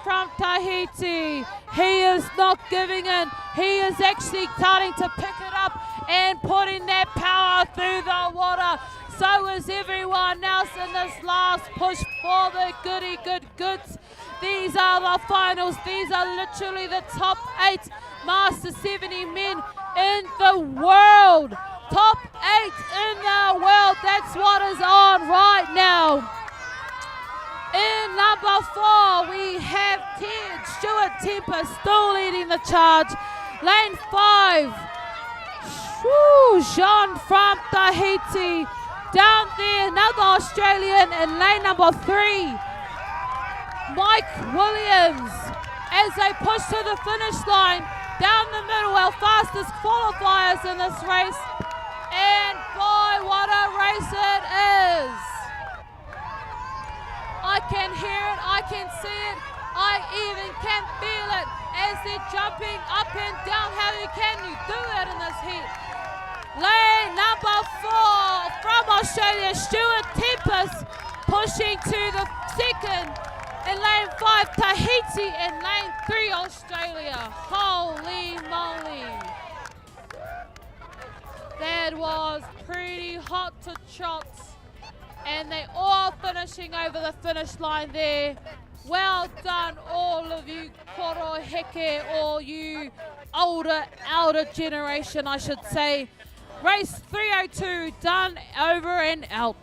from Tahiti. He is not giving in. He is actually starting to pick it up and putting that power through the water. So is everyone else in this last push for the goods. These are the finals. These are literally the top 8 Master 70 men in the world. Top 8 in the world. That's what is on right now. In number 4, we have Stuart Tempest still leading the charge. Lane 5, Jean from Tahiti. Down there, another Australian in lane number 3, Mike Williams. As they push to the finish line, down the middle, our fastest qualifiers in this race. And boy, what a race it is. I can hear it, I can see it, I even can feel it as they're jumping up and down. How can you do it in this heat? Lane number 4 from Australia, Stuart Tempest pushing to the second. In lane 5, Tahiti. In lane 3, Australia. Holy moly. That was pretty hot to trot. And they all finishing over the finish line there. Well done, all of you koro heke, or you older generation, I should say. Race 302 done, over and out.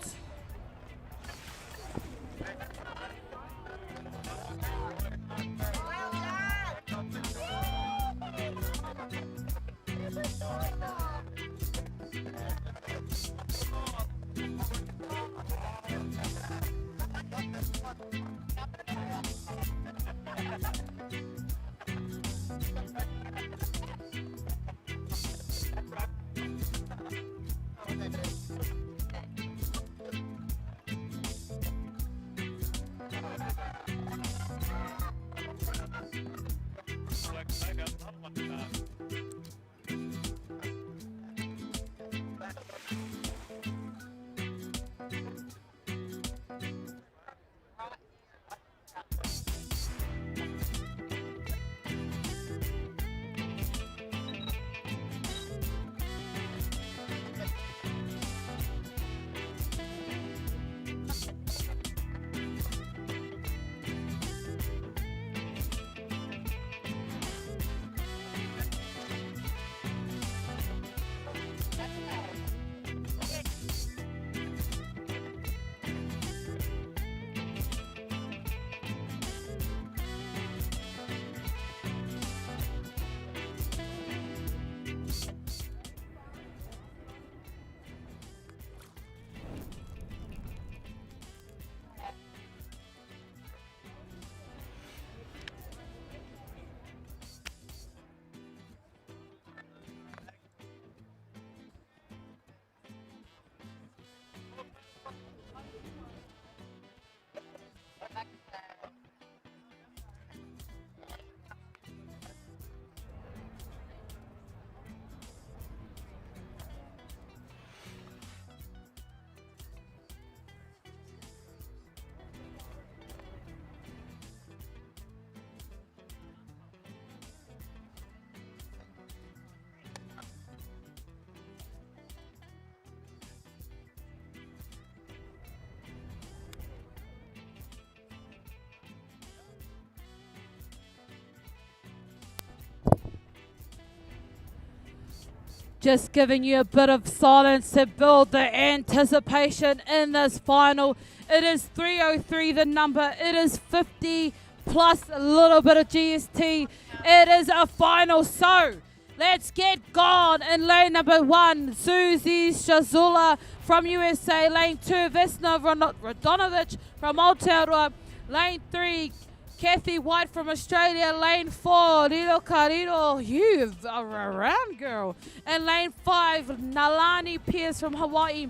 Just giving you a bit of silence to build the anticipation in this final. It is 303 the number. It is 50 plus a little bit of GST. It is a final. So let's get gone in lane number 1. Susie Shazula from USA. Lane 2, Vesna Radonovich from Aotearoa. Lane 3, Kathy White from Australia. Lane 4, Riro Kariro. You are around, girl. And lane 5, Nalani Pierce from Hawaii.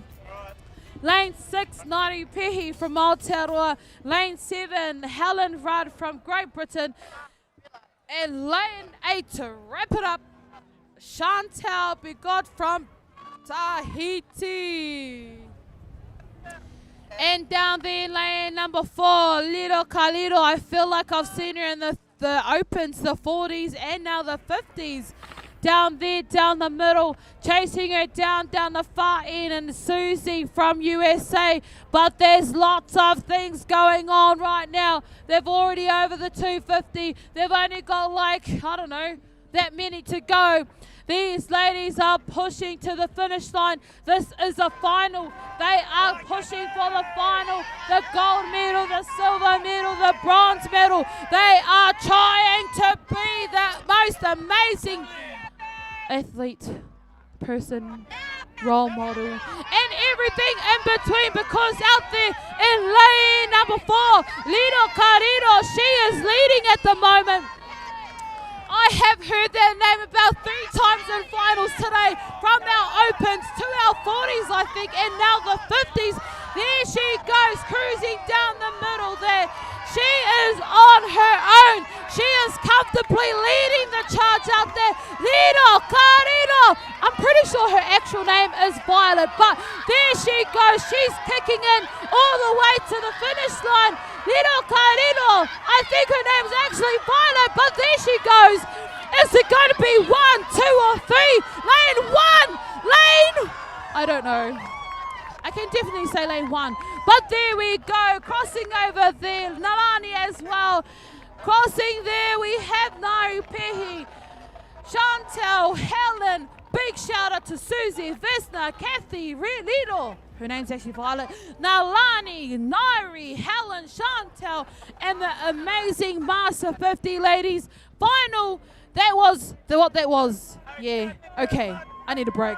Lane 6, Nari Pehi from Aotearoa. Lane 7, Helen Rudd from Great Britain. And lane 8, to wrap it up, Chantal Bigot from Tahiti. And down there, lane number 4, Liro Kaliro. I feel like I've seen her in the Opens, the 40s, and now the 50s. Down there, down the middle, chasing her down the far end, and Susie from USA. But there's lots of things going on right now. They've already over the 250. They've only got like, I don't know, that many to go. These ladies are pushing to the finish line. This is a final. They are pushing for the final. The gold medal, the silver medal, the bronze medal. They are trying to be the most amazing athlete, person, role model, and everything in between, because out there in lane number 4, Lido Carrero, she is leading at the moment. I have heard that name about 3 times in finals today, from our Opens to our 40s, I think, and now the 50s. There she goes, cruising down the middle there. She is on her own. She is comfortably leading the charge out there. Lido Carrero. I'm pretty sure her actual name is Violet, but there she goes. She's kicking in all the way to the finish line. Lido Carrero. I think her name's actually Violet, but there she goes. Is it going to be 1, 2, or 3? Lane 1. Lane. I don't know. I can definitely say lane 1. But there we go, crossing over there, Nalani as well. Crossing there, we have Nari Pehi, Chantal, Helen, big shout out to Susie, Vesna, Kathy, Lido, her name's actually Violet, Nalani, Nari, Helen, Chantal, and the amazing Master 50 ladies. Final, that was what that was. Yeah, okay, I need a break.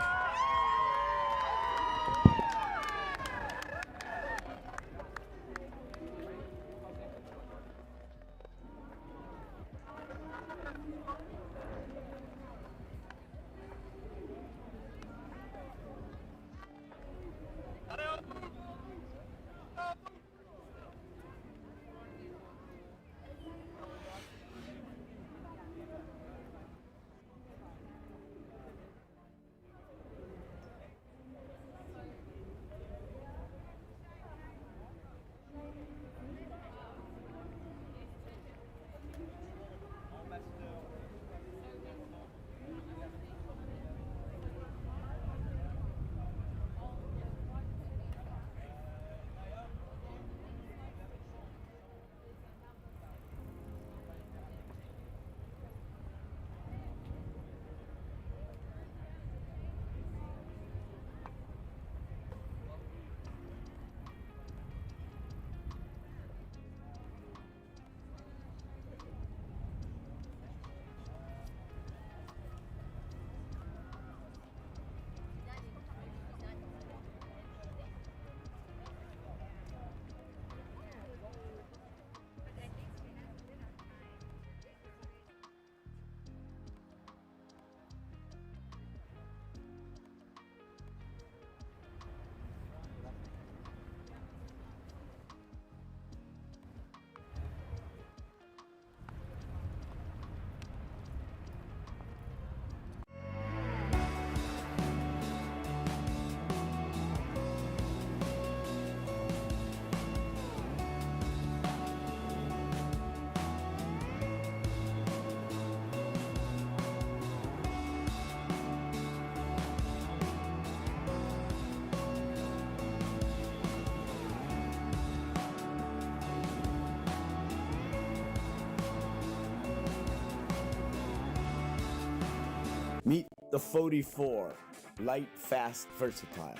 Meet The 44, light, fast, versatile.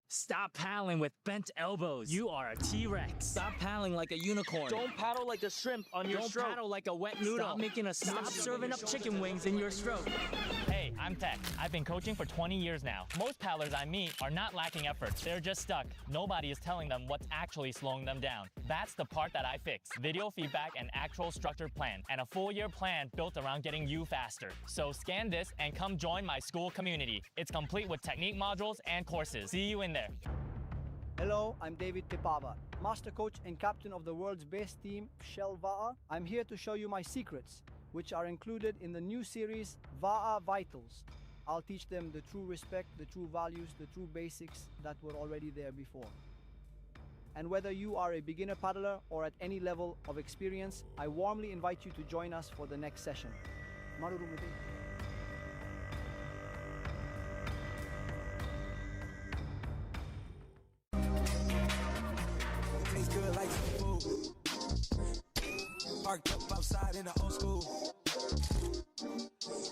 Stop paddling with bent elbows. You are a T-Rex. Stop paddling like a unicorn. Don't paddle like a shrimp on your Don't stroke. paddle like a wet noodle. Stop making a stop serving up chicken wings in your stroke. Hey, I'm Tech. I've been coaching for 20 years now. Most paddlers I meet are not lacking effort. They're just stuck. Nobody is telling them what's actually slowing them down. That's the part that I fix. Video feedback and actual structured plan. And a full-year plan built around getting you faster. So scan this and come join my school community. It's complete with technique modules and courses. See you in there. Hello, I'm David Tepava, Master Coach and Captain of the world's best team, Va'a. I'm here to show you my secrets, which are included in the new series, Va'a Vitals. I'll teach them the true respect, the true values, the true basics that were already there before. And whether you are a beginner paddler or at any level of experience, I warmly invite you to join us for the next session. Maruru mute. Tastes good like some food. Parked up outside in the old school.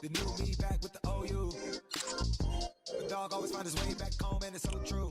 The new me back with the OU. The dog always find his way back home, and it's so true.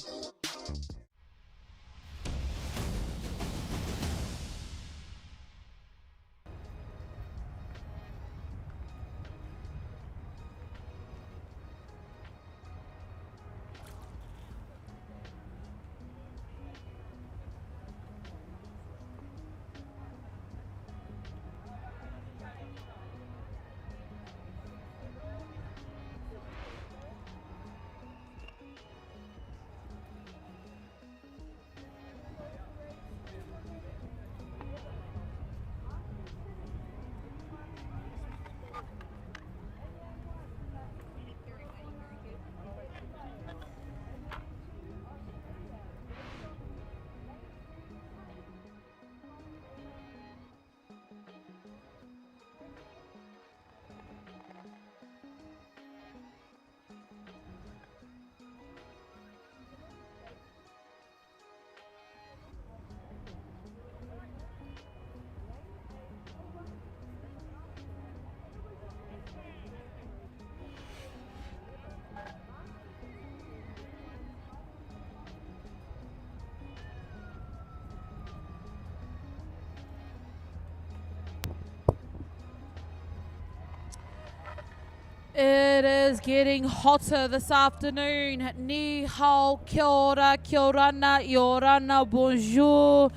It is getting hotter this afternoon. Ni hao, kia ora, na, yorana, bonjour,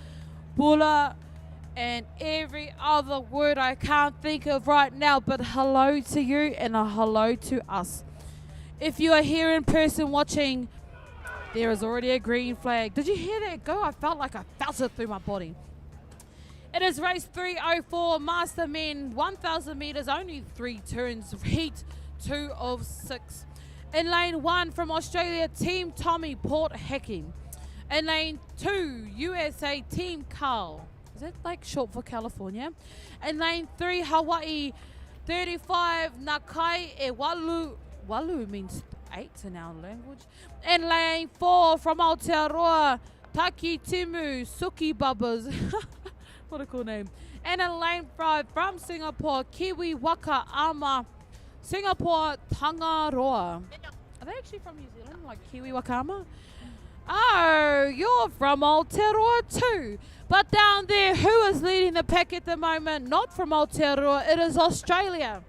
bula, and every other word I can't think of right now, but hello to you and a hello to us. If you are here in person watching, there is already a green flag. Did you hear that go? I felt like I felt it through my body. It is race 304, Master Men, 1,000 meters, only 3 turns, heat 2 of 6. In lane 1 from Australia, Team Tommy Port Hacking. In lane 2, USA Team Carl. Is that like short for California? In lane 3, Hawaii, 35 Nakai e Walu. Walu means 8 in our language. In lane 4 from Aotearoa, Taki Timu Suki Bubbas. What a cool name. And in lane 5 from Singapore, Kiwi Waka Ama, Singapore Tangaroa. Are they actually from New Zealand, like Kiwi Wakama? Oh, you're from Aotearoa too. But down there, who is leading the pack at the moment? Not from Aotearoa, it is Australia.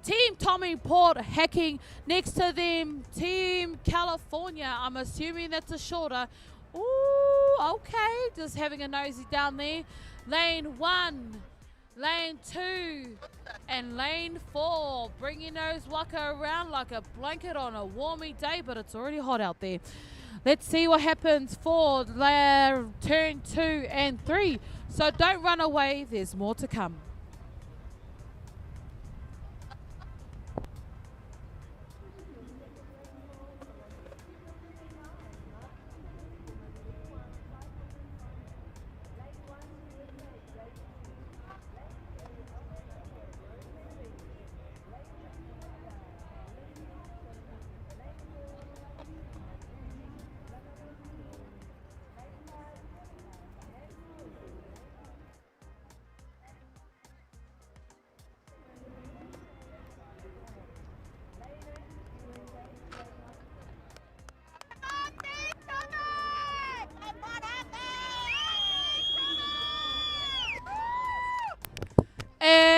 Team Tommy Port Hacking. Next to them, Team California. I'm assuming that's a shorter. Ooh, okay. Just having a nosy down there. Lane 1, lane 2, and lane 4. Bringing those waka around like a blanket on a warmy day, but it's already hot out there. Let's see what happens for turn 2 and 3. So don't run away. There's more to come.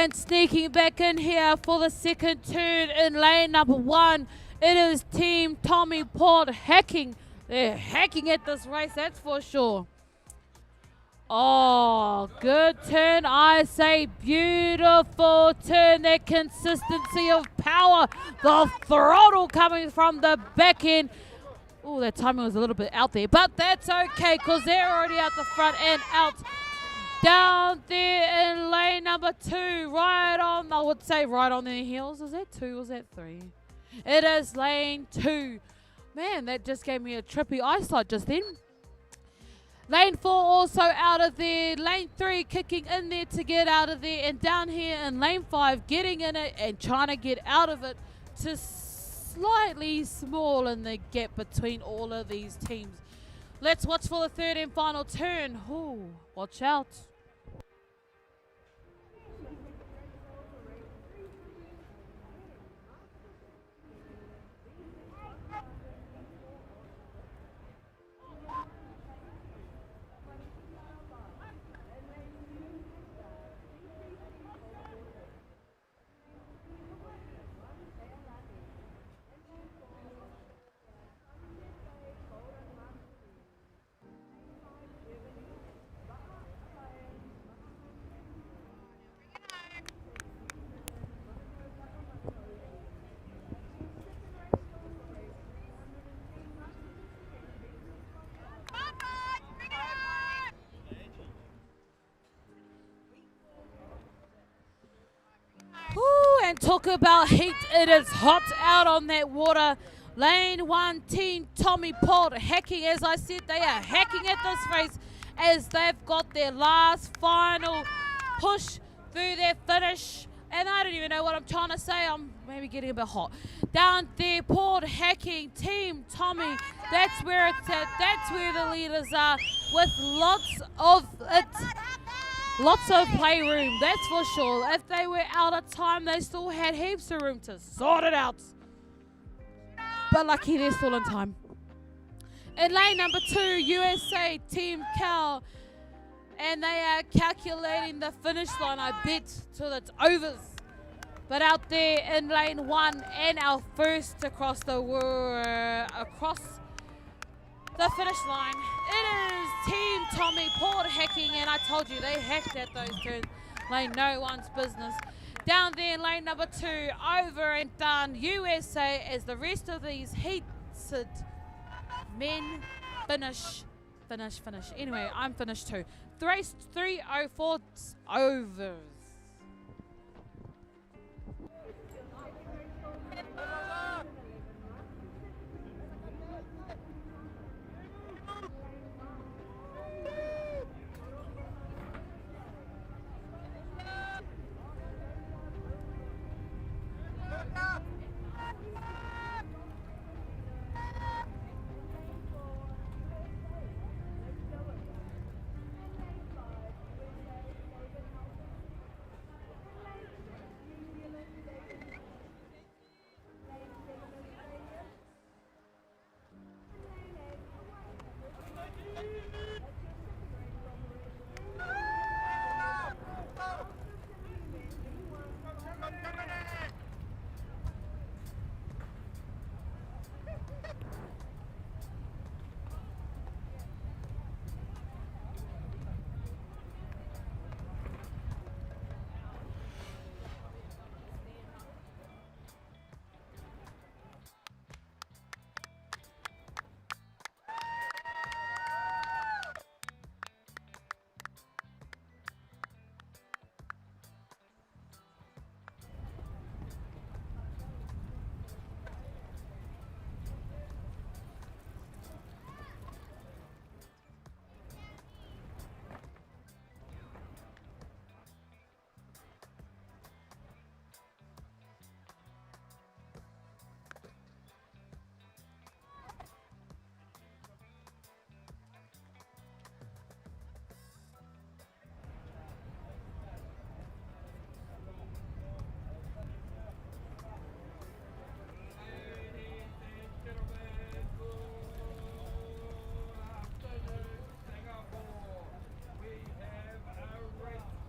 And sneaking back in here for the second turn in lane number 1. It is Team Tommy Port hacking. They're hacking at this race, that's for sure. Oh, good turn, I say. Beautiful turn. That consistency of power. The throttle coming from the back end. Oh, that timing was a little bit out there, but that's okay because they're already out the front and out. Down there in lane number 2, right on, I would say right on their heels. Is that 2 or is that 3? It is lane 2. Man, that just gave me a trippy eyesight just then. Lane 4 also out of there. Lane 3 kicking in there to get out of there. And down here in lane 5, getting in it and trying to get out of it to slightly small in the gap between all of these teams. Let's watch for the third and final turn. Ooh, watch out. And talk about heat, it is hot out on that water. Lane 1 team Tommy Port hacking. As I said, they are hacking at this race as they've got their last final push through their finish. And I don't even know what I'm trying to say. I'm maybe getting a bit hot. Down there, Port hacking, team Tommy. That's where it's at. That's where the leaders are with lots of it. Lots of playroom, that's for sure. If they were out of time, they still had heaps of room to sort it out. But lucky they're still in time. In lane number 2, USA Team Cal. And they are calculating the finish line, I bet, till it's overs. But out there in lane 1 and our first across the finish line, it is Team Tommy Port hacking, and I told you they hacked at those turns like no one's business. Down there in lane number 2, over and done, USA, as the rest of these heated men finish. Anyway, I'm finished too. Race 3:04 overs.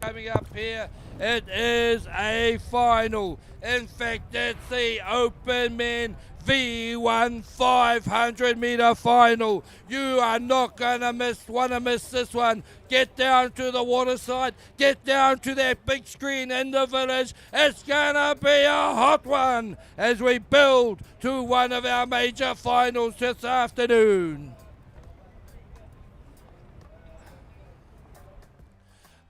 coming up here. It is a final. In fact, it's the Open Men V1 500 meter final. You are not gonna wanna miss this one. Get down to the waterside, get down to that big screen in the village. It's gonna be a hot one as we build to one of our major finals this afternoon.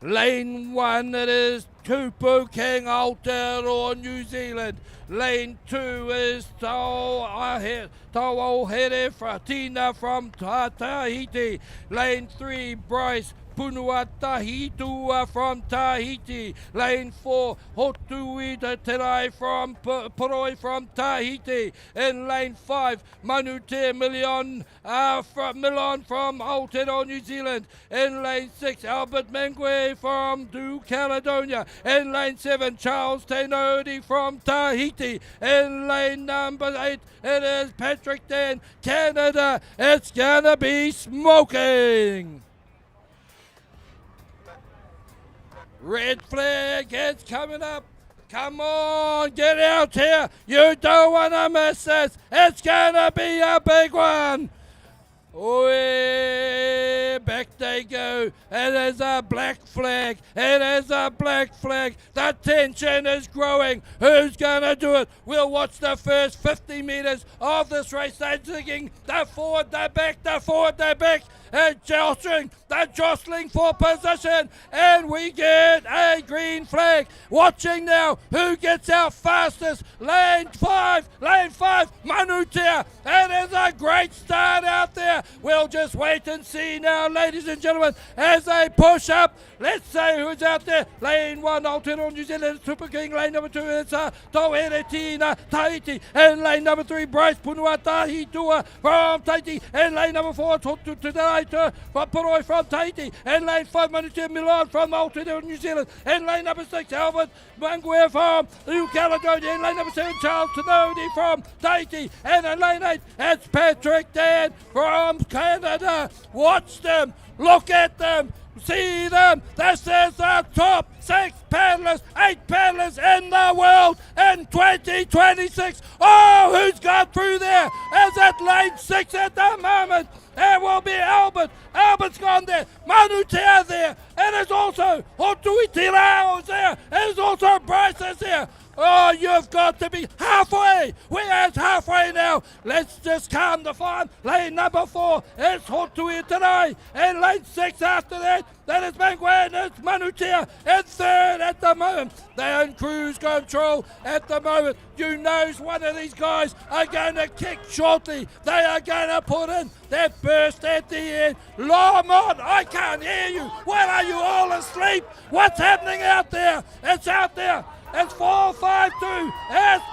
Lane 1, it is Tupu King Aotearoa, New Zealand. Lane 2 is Tauohere Fratina from Tahiti. Lane 3, Bryce Punua Tahitua from Tahiti. Lane 4, Hotui Terai from Poroi from Tahiti. In lane 5, Manute Milion from Aotearoa, New Zealand. In lane 6, Albert Mengue from New Caledonia. In lane 7, Charles Tenodi from Tahiti. In lane number 8, it is Patrick Dan, Canada. It's gonna be smoking. Red flag, it's coming up. Come on, get out here. You don't want to miss this. It's going to be a big one. Back they go. It is a black flag. It is a black flag. The tension is growing. Who's going to do it? We'll watch the first 50 meters of this race. They're digging. They're forward, they're back, they're forward, they're back. And they're jostling for position, and we get a green flag. Watching now, who gets out fastest? Lane 5, Manutea. It is a great start out there. We'll just wait and see now, ladies and gentlemen, as they push up. Let's say who's out there. Lane 1, Aotearoa, New Zealand, Super King. Lane number 2, it's Tauohere Tina, Tahiti. And lane number 3, Bryce Punua Tahitua from Tahiti. And lane number 4, Totu Tudai from Poroi from Tahiti. And lane 5, Manute Milan from Aotearoa, New Zealand. And lane number 6, Albert Mangue from New Caledonia. And lane number 7, Charles Tenodi from Tahiti. And in lane 8, it's Patrick Dan from Canada. Watch them, look at them, see them. This is the top 6 paddlers, 8 paddlers in the world in 2026. Oh, who's got through there? Is it lane 6 at the moment? It will be Albert. Albert's gone there. Manutea there. It is also Hotui Tirao there. It is also Bryce is there. Oh, you've got to be halfway. We're at halfway now. Let's just calm the farm. Lane number 4 is Hotui Tirao. And lane 6 after that is Mangue and it's Manutea. And 3rd at the moment. They're in cruise control at the moment. You know one of these guys are going to kick shortly. They are going to put in that burst at the end. Lormont, I can't hear you. What, are you all asleep? What's happening out there? It's out there. It's 4-5-2. It's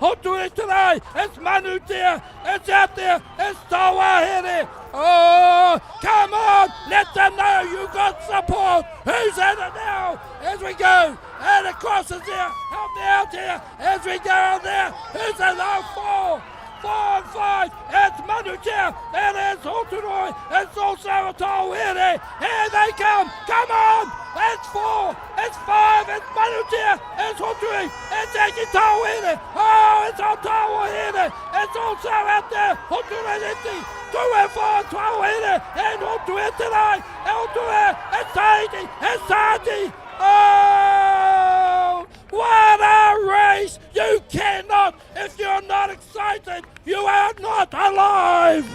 Hotui today. It's Manutea. It's out there. It's Tauohere. Oh, come on. Let them know you got support. Who's in it now? As we go. And it crosses there. Help me out here. As we go out there. Who's in the 4 and 5, it's Manutea, it is Hotui, it's also Tauohere, here they come on, it's 4, it's 5, it's Manutea, it's Hotui, it's actually Tauohere, oh, it's on Tauohere, it's also out there, Hotui, 2 and 4, Tauohere, and Hotui tonight, Hotui, it's Tahiti, it's Tahiti, oh, what a race! You cannot, if you're not excited, you are not alive!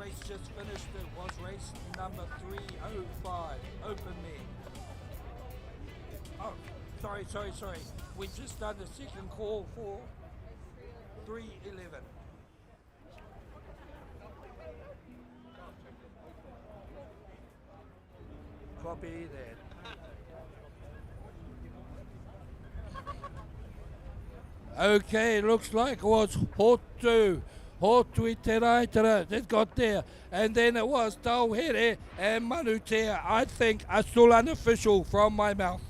race just finished. It was race number 305. Open me. Oh, sorry. We just done the second call for 311. Copy that. Okay, looks like it was Hotu Iteratera that got there. And then it was Tauhere and Manutea. I think are still unofficial from my mouth.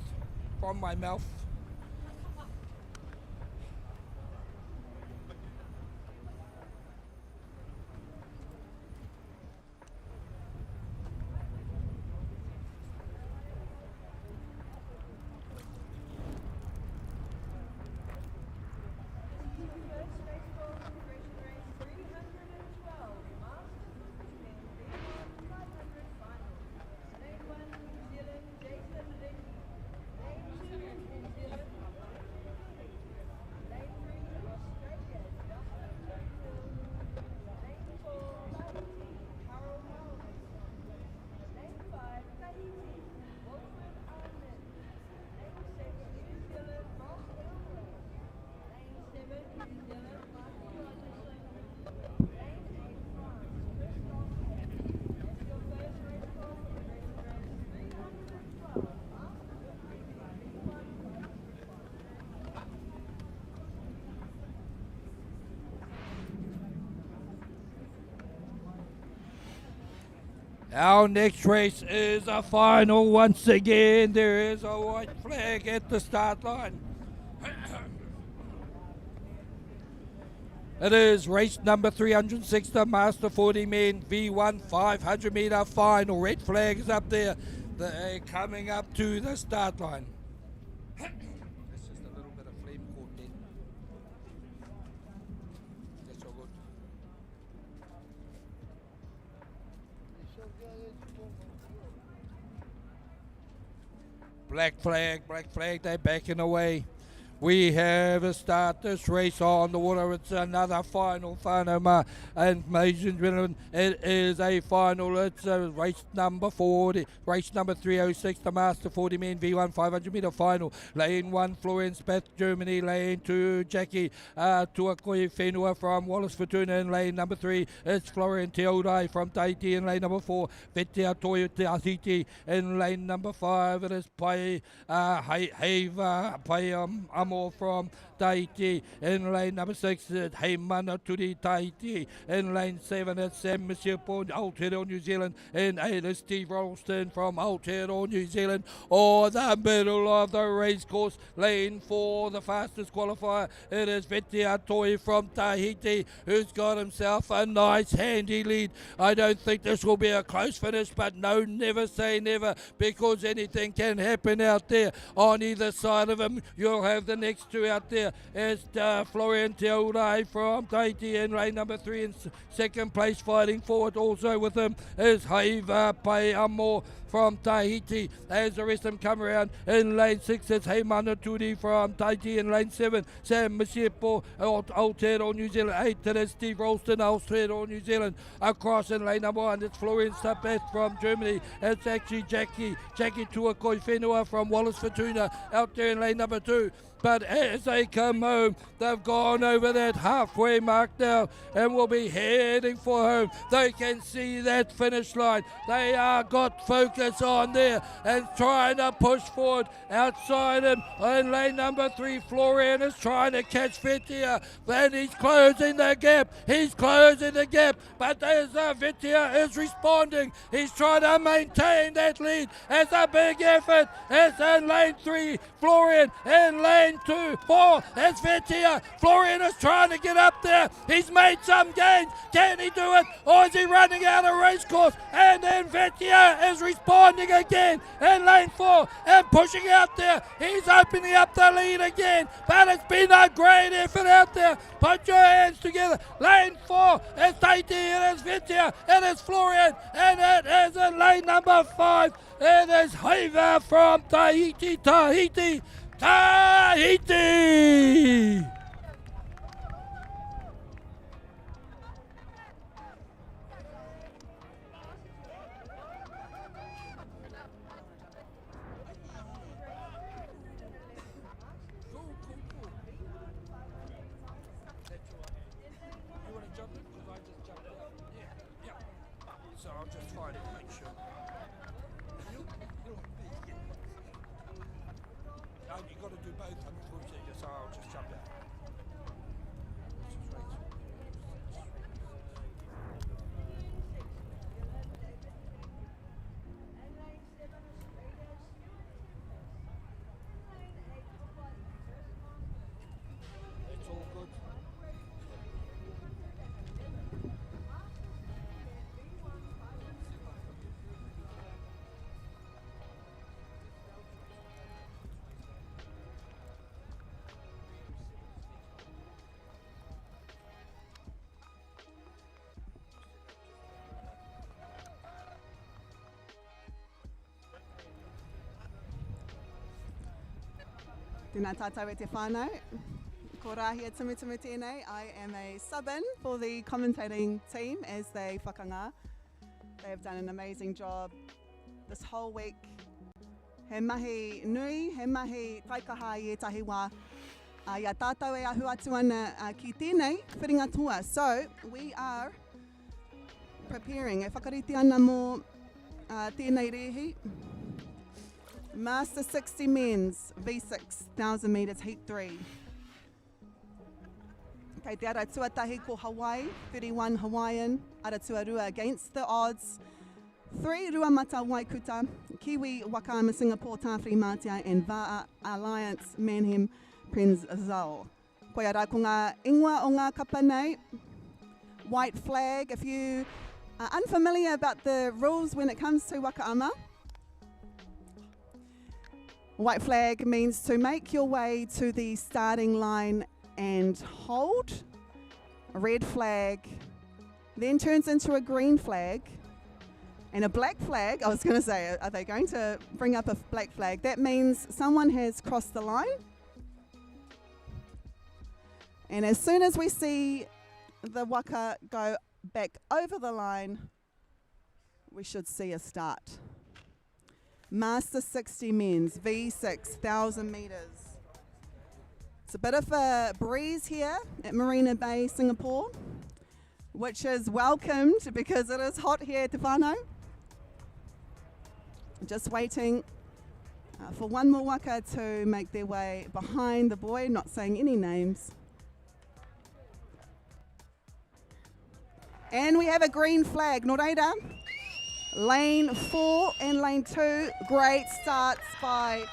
Our next race is a final once again. There is a white flag at the start line. It is race number 306, the Master 40 Men V1 500 meter final. Red flag is up there. They're coming up to the start line. That's just a little bit of flame caught there. That's all good. Black flag, they're backing away. We have a start this race on the water. It's another final, Whanama. And ladies and gentlemen, it is a final. It's race number 40, race number 306, the Master 40 Men V1 500 meter final. Lane 1, Florence Beth, Germany. Lane 2, Jackie Tuakoi Whenua from Wallace Fortuna. In lane number 3, it's Florian Teodai from Tahiti. In lane number 4, Vetia Toyo Tahiti. In lane number 5, it is Pai Heva Pai from Tahiti. In lane number 6, it's Heimana Turi Tahiti. In lane 7, it's Sam Monsieur from Aotearoa, New Zealand. In 8, it's Steve Ralston from Aotearoa, New Zealand. Or the middle of the race course, lane 4, the fastest qualifier. It is Vetia Toi from Tahiti, who's got himself a nice handy lead. I don't think this will be a close finish, but no, never say never, because anything can happen out there. On either side of him, you'll have the next two out there. It's Florian Teodai from Tahiti in lane number 3 in second place. Fighting forward also with him is Haiva Paiamo from Tahiti. As the rest of them come around, in lane 6 it's Heimana Turi from Tahiti. In lane 7, Sam Masiepo, Aotearoa, New Zealand. 8, it is Steve Ralston, Aotearoa, New Zealand. Across in lane number 1, it's Florian Sapeth from Germany. It's actually Jackie Tuakoi Whenua from Wallace Fortuna out there in lane number 2. But as they come home, they've gone over that halfway mark now and will be heading for home. They can see that finish line. They are got focus on there and trying to push forward. Outside him in lane number 3, Florian is trying to catch Vetia. Then he's closing the gap. But there's Vetia is responding. He's trying to maintain that lead. It's a big effort. It's in lane 3, Florian. In lane 2, 4, it's Vetia. Florian is trying to get up there. He's made some gains. Can he do it? Or is he running out of race course? And then Vetia is responding again in lane 4 and pushing out there. He's opening up the lead again. But it's been a great effort out there. Put your hands together. Lane 4 is Tahiti. It is Vetia. It is Florian. And it is in lane number 5. It is Haiva from Tahiti. I'll just try to make sure. No, you've got to do both, unfortunately, so I'll just jump out. It's all good. Tēnā tātou e te whānau. Ko Rahia Tumutumu tēnei. I am a sub-in for the commentating team as they whakanga. They have done an amazing job this whole week. He mahi nui, he mahi taikaha I etahi wā. Ia tātou e ahu atu ana ki tēnei whiringa tua. So, we are preparing. E whakariti ana mō tēnei rehi. Master 60 men's V6 1,000 metres heat 3. Kei te ara tuatahi ko Hawaii, 31 Hawaiian, ara tuarua against the odds. 3 Ruamata Waikuta, Kiwi Wakama Singapore Tāwhiri Mātia and Va'a Alliance Manhem Prinz Zal. Koe ara ko ngā ingoa o ngā kapa nei. White flag, if you are unfamiliar about the rules when it comes to wakaama, white flag means to make your way to the starting line and hold. A red flag then turns into a green flag. And a black flag, I was going to say, are they going to bring up a black flag? That means someone has crossed the line. And as soon as we see the waka go back over the line, we should see a start. Master 60 men's, V6, 1,000 metres. It's a bit of a breeze here at Marina Bay, Singapore, which is welcomed because it is hot here at Te Whānau. Just waiting for one more waka to make their way behind the boy, not saying any names. And we have a green flag, no reira. Lane 4 and lane 2, great starts by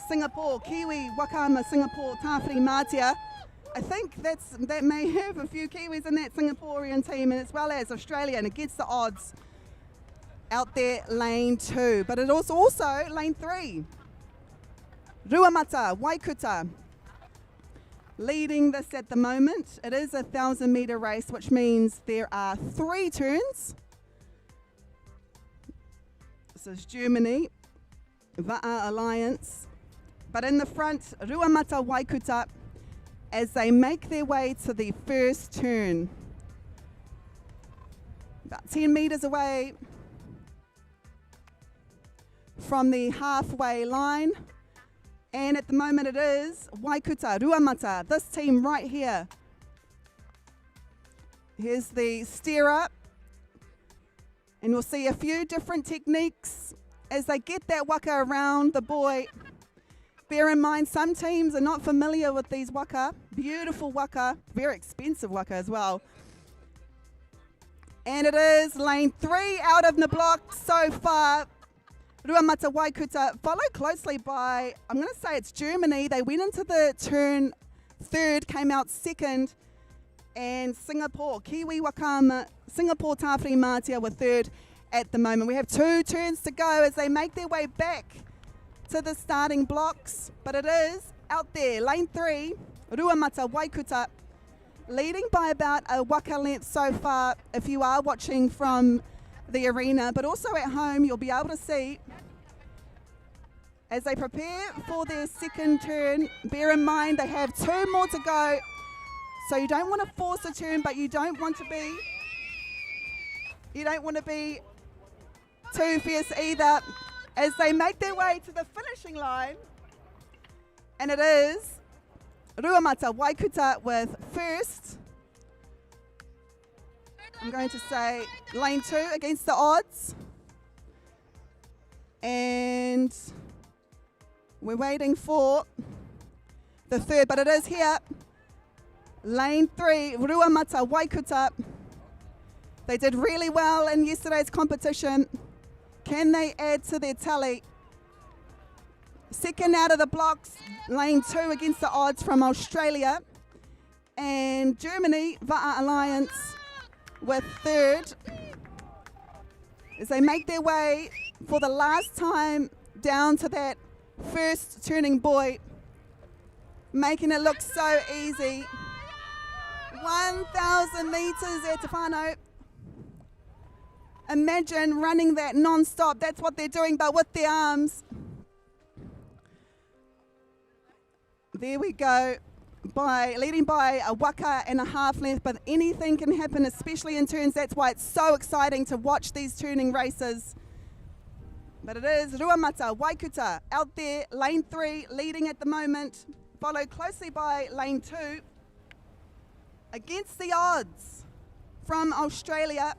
Singapore, Kiwi, Wakama, Singapore, Tāwhiri Mātia. I think that may have a few Kiwis in that Singaporean team, and as well as Australia, and against the odds out there, lane 2. But it was also lane 3. Ruamata, Waikuta, leading this at the moment. It is a 1,000 metre race, which means there are 3 turns. This is Germany, Va'a Alliance. But in the front, Ruamata Waikuta, as they make their way to the first turn. About 10 metres away from the halfway line. And at the moment it is Waikuta, Ruamata, this team right here. Here's the steer up. And we'll see a few different techniques as they get that waka around the boy. Bear in mind, some teams are not familiar with these waka. Beautiful waka, very expensive waka as well. And it is lane 3 out of the block so far. Ruamata Waikuta, followed closely by, I'm going to say it's Germany. They went into the turn third, came out second. And Singapore, Kiwi Wakama, Singapore Tāwhiri Mātia were third at the moment. We have 2 turns to go as they make their way back to the starting blocks. But it is out there, lane 3, Ruamata Waikuta, leading by about a waka length so far if you are watching from the arena. But also at home, you'll be able to see as they prepare for their second turn. Bear in mind, they have 2 more to go. So you don't want to force a turn, but you don't want to be too fierce either as they make their way to the finishing line. And it is Ruamata Waikuta with first. I'm going to say lane 2 against the odds. And we're waiting for the third, but it is here. Lane 3, Ruamata Waikuta. They did really well in yesterday's competition. Can they add to their tally? Second out of the blocks, lane 2 against the odds from Australia. And Germany, Va'a Alliance, with third. As they make their way for the last time down to that first turning buoy, making it look so easy. 1,000 meters at Tefano. Imagine running that non-stop. That's what they're doing, but with their arms. There we go. Leading by a waka and a half length, but anything can happen, especially in turns. That's why it's so exciting to watch these turning races. But it is Ruamata Waikuta out there, lane 3, leading at the moment, followed closely by lane 2. Against the odds from Australia.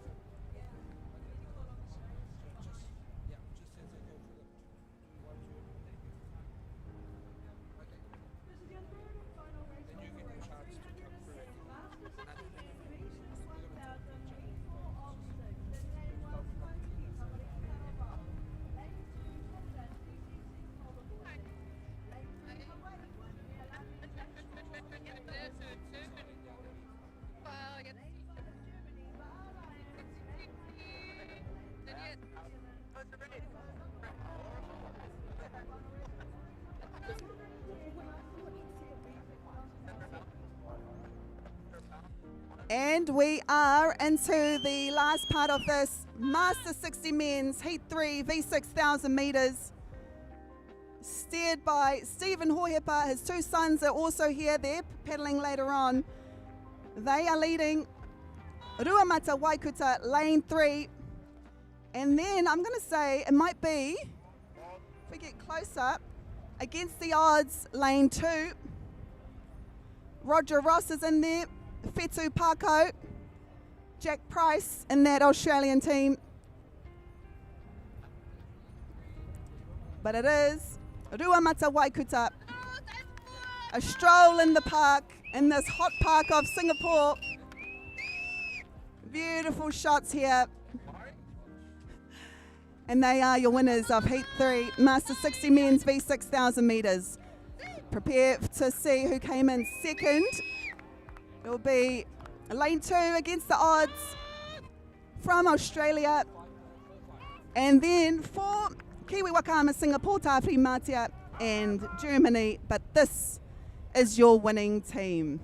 And we are into the last part of this Master 60 Men's Heat 3 V6000 meters. Steered by Stephen Hohepa. His 2 sons are also here. They're paddling later on. They are leading Ruamata Waikuta, lane 3. And then I'm going to say it might be, if we get closer, against the odds, lane 2. Roger Ross is in there. Fetu Parko, Jack Price in that Australian team. But it is Ruamata Waikuta. A stroll in the park, in this hot park of Singapore. Beautiful shots here. And they are your winners of Heat 3, Master 60 Men's V6000 meters. Prepare to see who came in second. It will be lane 2 against the odds from Australia. And then for Kiwi Wakama, Singapore, Tāwhiri Mātia and Germany. But this is your winning team.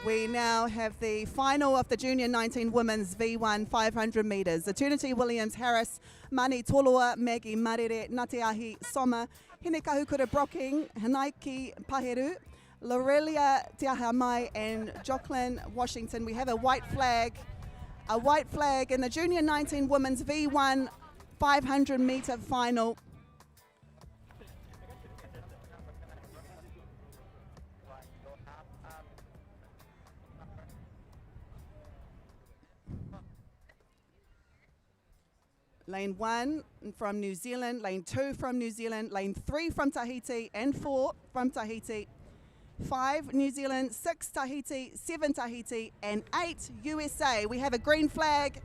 We now have the final of the Junior 19 Women's V1 500 metres. Eternity Williams Harris, Mani Toloa, Maggie Marire, Ngātiahi Soma, Hine Kahukura Brocking, Hanaiki Paheru, Lorelia Tiahamai and Jocelyn Washington. We have a white flag in the Junior 19 Women's V1 500 metre final. Lane 1 from New Zealand, lane 2 from New Zealand, lane 3 from Tahiti and 4 from Tahiti, 5 New Zealand, 6 Tahiti, 7 Tahiti and 8 USA. We have a green flag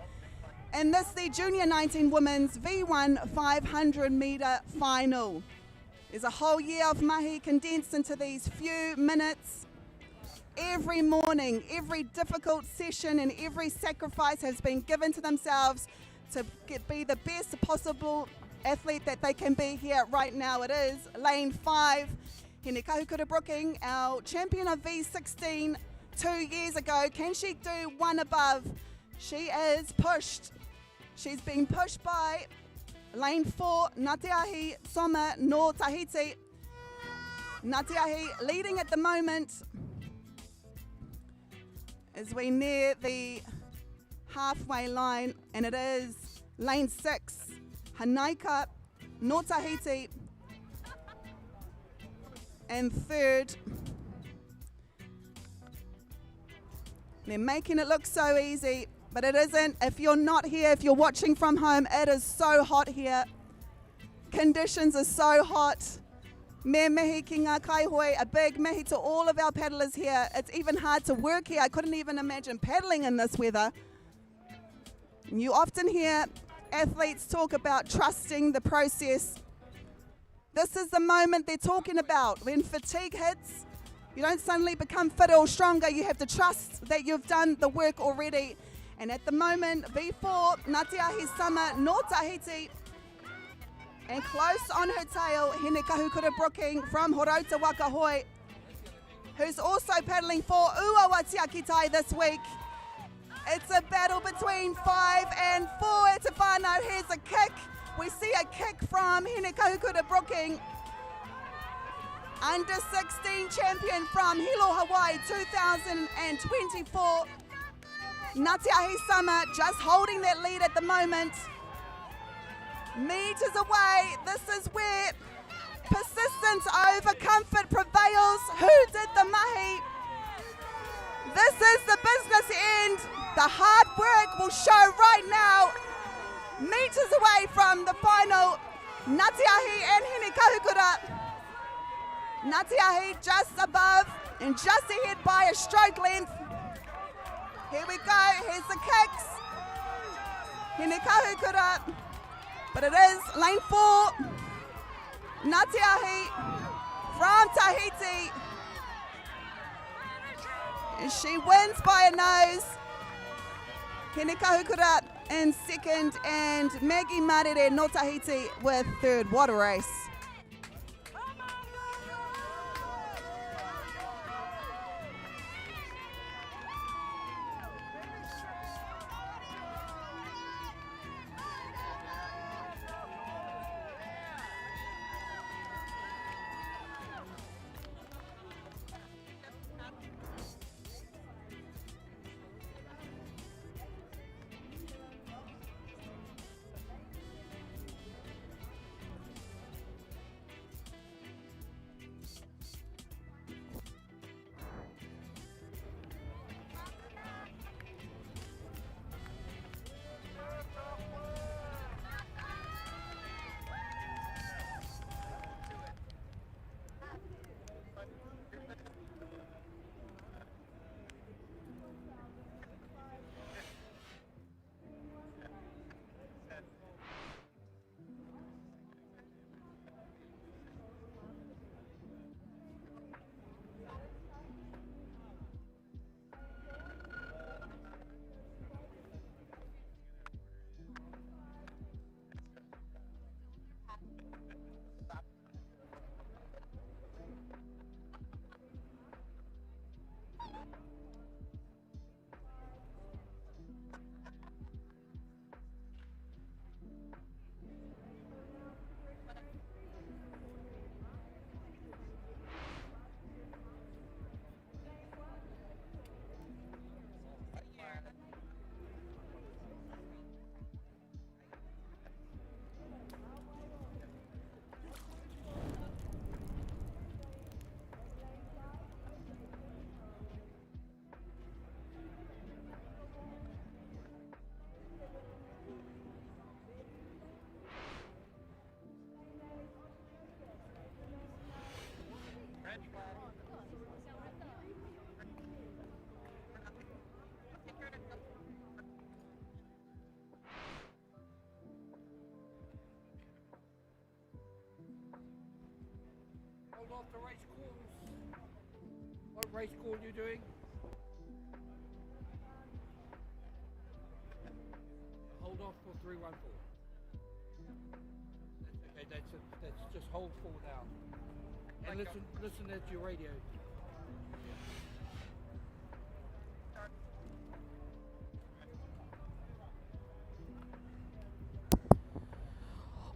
and this the Junior 19 Women's V1 500 metre final. There's a whole year of mahi condensed into these few minutes. Every morning, every difficult session and every sacrifice has been given to themselves to be the best possible athlete that they can be here right now. It is lane 5, Hine Kahukura Brooking, our champion of V16 2 years ago. Can she do one above? She is pushed. She's been pushed by lane 4, Ngātiahi Soma no Tahiti. Ngātiahi leading at the moment as we near the halfway line, and it is lane 6, Hanaika no Tahiti, and third. They're making it look so easy, but it isn't. If you're not here, if you're watching from home, it is so hot here. Conditions are so hot. Me mihi ki ngā kaihoi, a big mihi to all of our paddlers here. It's even hard to work here. I couldn't even imagine paddling in this weather. You often hear athletes talk about trusting the process. This is the moment they're talking about. When fatigue hits, you don't suddenly become fitter or stronger. You have to trust that you've done the work already. And at the moment, V4, Ngātiahi Soma no Tahiti. And close on her tail, Hine Kahukura Brooking from Horauta Wakahoi, who's also paddling for Uawa Tiakitai this week. It's a battle between 5 and 4 Tefano. Here's a kick. We see a kick from Hine Kahukura Brooking. Under 16 champion from Hilo, Hawaii 2024. Ngātiahi Soma just holding that lead at the moment. Meters away. This is where persistence over comfort prevails. Who did the mahi? This is the business end. The hard work will show right now. Meters away from the final, Ngātiahi and Hine Kahukura. Ngātiahi just above and just ahead by a stroke length. Here we go, here's the kicks. Hine Kahukura, but it is lane 4, Ngātiahi from Tahiti. And she wins by a nose. Hine Kahukura in second and Maggie Marire no Tahiti with third. What a race. off the race calls. What race call are you doing? Hold off for 314. Okay, that's it. That's just hold full now. And listen at your radio.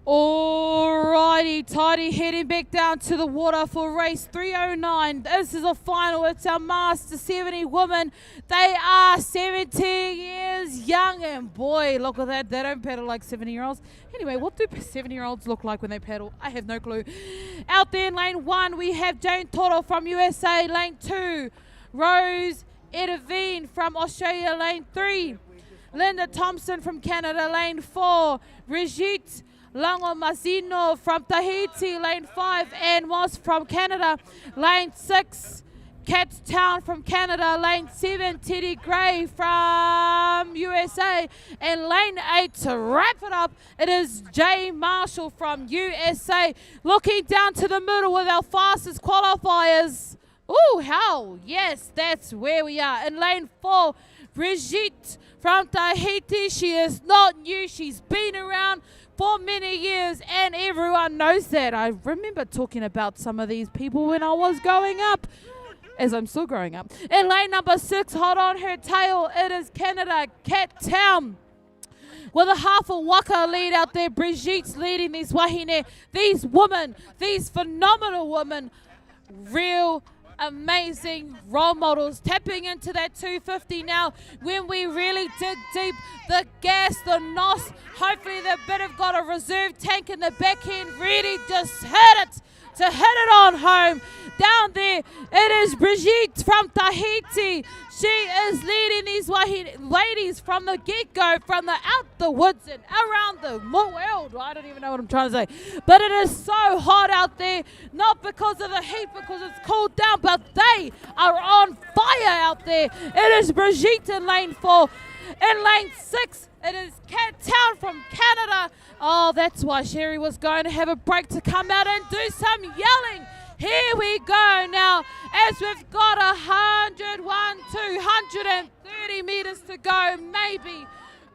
Alrighty, tidy, heading back down to the water for race 309. This is a final. It's our Master 70 women. They are 17 years young, and boy, look at that. They don't paddle like 70-year-olds. Anyway, what do 70-year-olds look like when they paddle? I have no clue. Out there in lane 1, we have Jane Toro from USA. Lane 2, Rose Edavine from Australia. Lane 3, Linda Thompson from Canada. Lane 4, Brigitte Lango Masino from Tahiti. Lane 5, Ann Moss from Canada. Lane 6, Cat Town from Canada. Lane 7, Teddy Gray from USA. And lane 8, to wrap it up, it is Jay Marshall from USA. Looking down to the middle with our fastest qualifiers. Ooh, hell, yes, that's where we are. In lane 4, Brigitte from Tahiti. She is not new. She's been around for many years, and everyone knows that. I remember talking about some of these people when I was growing up, as I'm still growing up. In lane number 6, hot on her tail, it is Canada, Cat Town. With a half a waka lead out there, Brigitte's leading these wahine. These women, these phenomenal women, real amazing role models, tapping into that 250 now. When we really dig deep, the gas, the nos, hopefully the bit have got a reserve tank in the back end, really just hit it to hit it on home. Down there, it is Brigitte from Tahiti. She is leading these ladies from the get-go, from the out the woods and around the world. I don't even know what I'm trying to say. But it is so hot out there, not because of the heat, because it's cooled down, but they are on fire out there. It is Brigitte in lane 4. In lane 6, it is Cat Town from Canada. Oh, that's why Sherry was going to have a break to come out and do some yelling. Here we go now, as we've got 230 meters to go, maybe.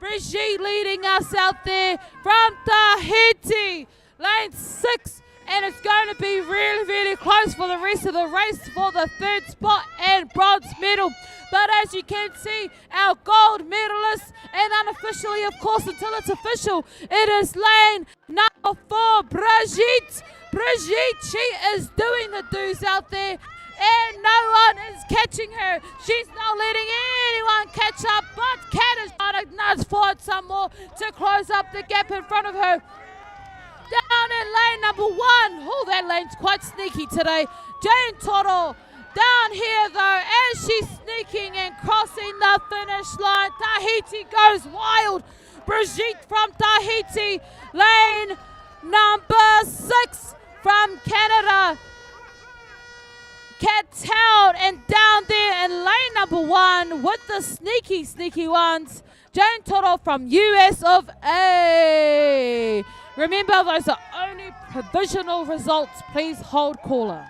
Brigitte leading us out there from Tahiti. Lane 6, and it's going to be really, really close for the rest of the race for the 3rd spot and bronze medal. But as you can see, our gold medalist, and unofficially, of course, until it's official, it is lane number 4, Brigitte. Brigitte, she is doing the do's out there, and no one is catching her. She's not letting anyone catch up, but Cat is trying to nudge forward some more to close up the gap in front of her. Down in lane number 1. Oh, that lane's quite sneaky today. Jane Toro. Down here, though, as she's sneaking and crossing the finish line, Tahiti goes wild. Brigitte from Tahiti, lane number 6 from Canada, Cat Town, and down there in lane number 1 with the sneaky ones, Jane Toro from US of A. Remember, those are only provisional results. Please hold caller.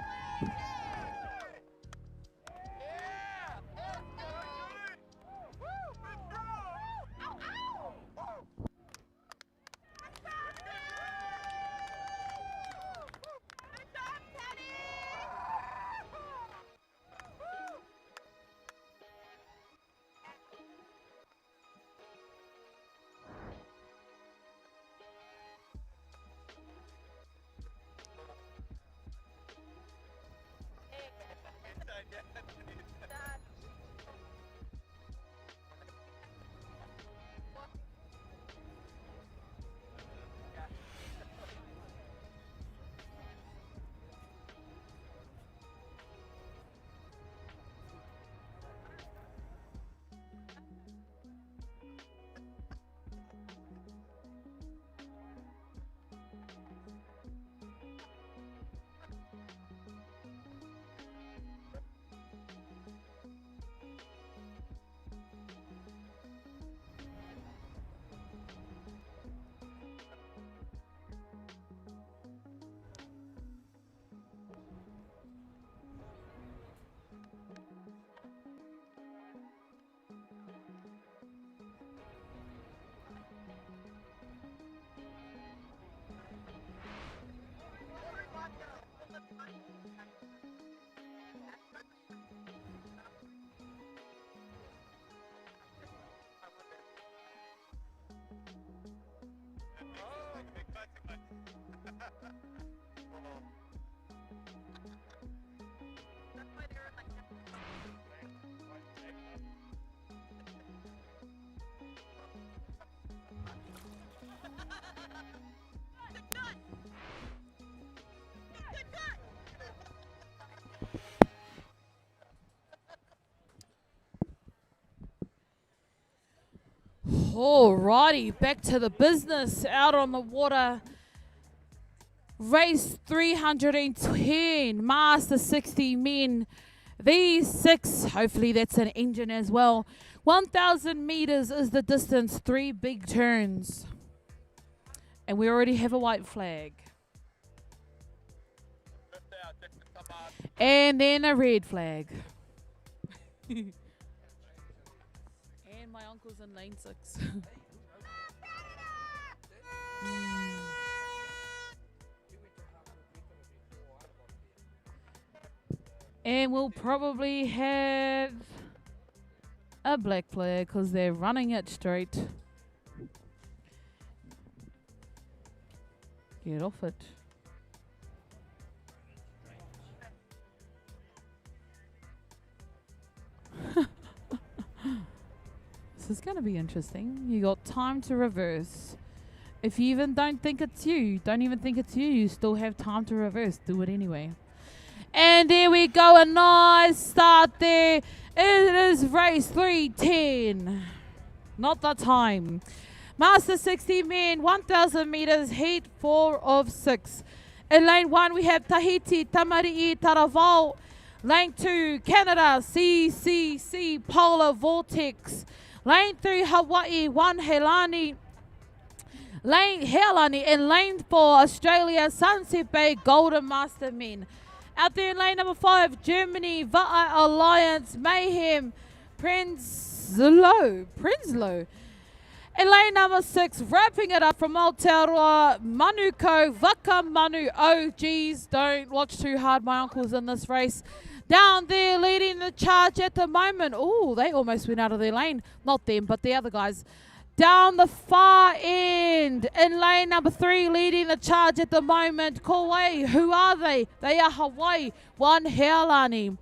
Alrighty, back to the business out on the water. Race 310, Master 60 men, V6. Hopefully that's an engine as well. 1,000 meters is the distance, 3 big turns. And we already have a white flag. And then a red flag. And my uncle's in lane 6. And we'll probably have a black flag because they're running it straight. Get off it. This is going to be interesting. You got time to reverse. If you even don't think it's you, you still have time to reverse. Do it anyway. And there we go, a nice start there. It is race 310. Not the time. Master 60 men, 1,000 meters, heat 4 of 6. In lane 1, we have Tahiti, Tamari'i, Taravao. Lane 2, Canada, CCC, Polar Vortex. Lane 3, Hawaii, 1, Helani. And lane 4, Australia, Sunset Bay, Golden Master men. Out there in lane number 5, Germany, Va'a Alliance, Mayhem, Prenzlau. In lane number 6, wrapping it up from Aotearoa, Manuko, Vaka Manu. Oh, geez, don't watch too hard. My uncle's in this race. Down there leading the charge at the moment. Oh, they almost went out of their lane. Not them, but the other guys. Down the far end, in lane number 3, leading the charge at the moment, Kauai. Who are they? They are Hawaii, 1 Healani.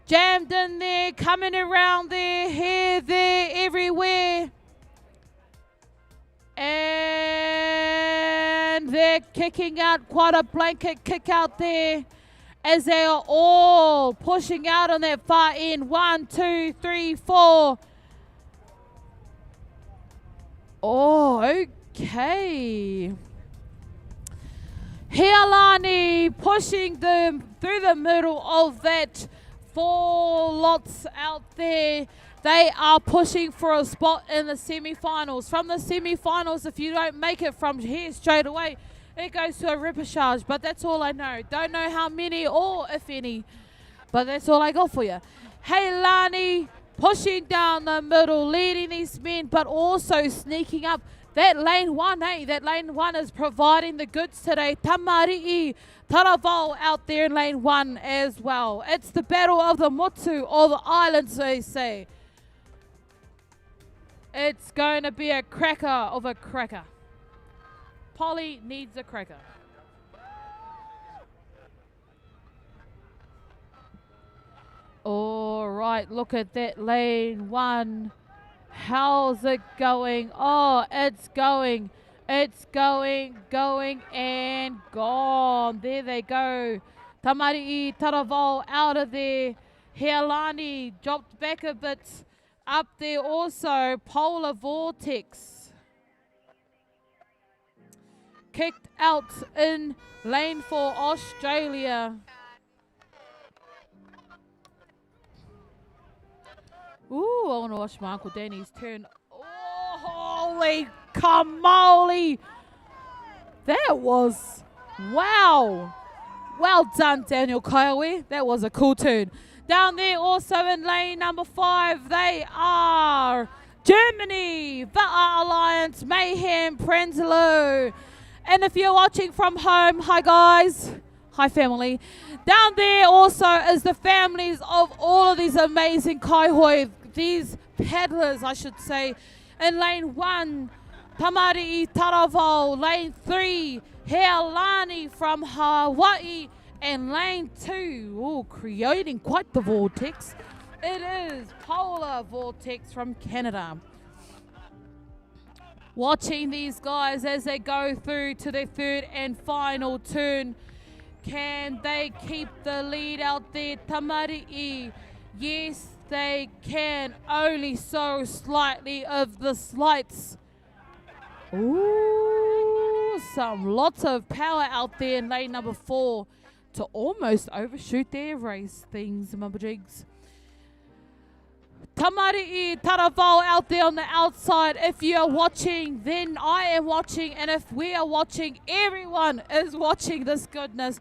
Jammed in there, coming around there, here, there, everywhere. And they're kicking out, quite a blanket kick out there, as they are all pushing out on that far end. 1, 2, 3, 4. Oh, okay. Healani pushing them through the middle of that 4 lots out there. They are pushing for a spot in the semi-finals. From the semi-finals, if you don't make it from here straight away, it goes to a repechage. But that's all I know. Don't know how many or if any. But that's all I got for you. Healani pushing down the middle, leading these men, but also sneaking up. That lane 1, that lane 1 is providing the goods today. Tamari'i, Taravao out there in lane 1 as well. It's the battle of the Motu, or the islands, they say. It's going to be a cracker of a cracker. Polly needs a cracker. All right, look at that lane 1. How's it going? Oh, it's going, and gone. There they go. Tamari'i, Taravao out of there. Healani dropped back a bit. Up there also, Polar Vortex. Kicked out in lane 4, Australia. Ooh, I want to watch my Uncle Danny's turn. Oh, holy camole. That was, wow. Well done, Daniel Kiowa. That was a cool turn. Down there also in lane number 5, they are Germany, Va'a Alliance, Mayhem, Prenzlau. And if you're watching from home, hi guys. Hi family. Down there also is the families of all of these amazing kaihoi, these paddlers I should say. In lane 1, Tamari'i, Taravao. Lane 3, Healani from Hawaii, and lane 2, creating quite the vortex. It is Polar Vortex from Canada. Watching these guys as they go through to their third and final turn. Can they keep the lead out there? Tamarii, yes they can, only so slightly of the slights. Ooh, lots of power out there in lane number 4 to almost overshoot their race things, Mumbajigs. Tamarii Taravao out there on the outside. If you are watching, then I am watching. And if we are watching, everyone is watching this goodness.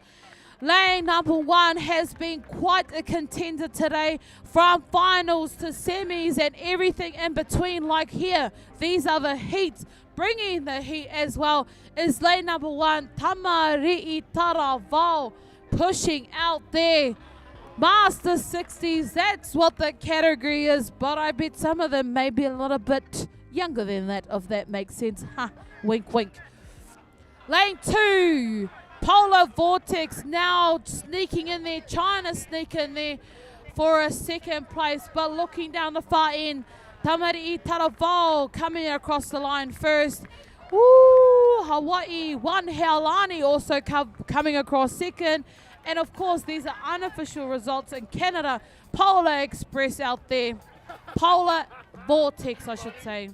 Lane number 1 has been quite a contender today, from finals to semis and everything in between. Like here, these are the heats. Bringing the heat as well is lane number 1, Tamarii Taravao, pushing out there. Master 60s, that's what the category is, but I bet some of them may be a little bit younger than that, if that makes sense. Ha, wink, wink. Lane 2, Polar Vortex now sneaking in there, trying to sneak in there for a second place, but looking down the far end, Tamarii Taravao coming across the line first. Ooh, Hawaii, 1 Healani also coming across second. And of course, these are unofficial results in Canada. Polar Express out there. Polar Vortex, I should say.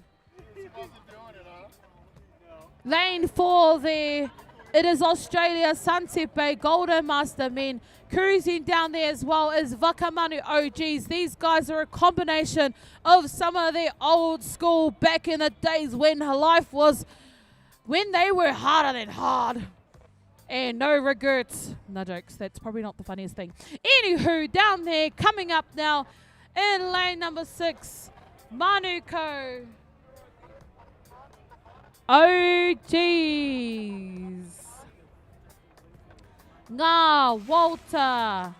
Lane 4 there. It is Australia, Sunset Bay, Golden Master men. Cruising down there as well as Vakamanu OGs. These guys are a combination of some of their old school back in the days when life was, when they were harder than hard. And no regrets. No jokes. That's probably not the funniest thing. Anywho, down there, coming up now in lane number 6, Manuko. OGs. Ngā Walter.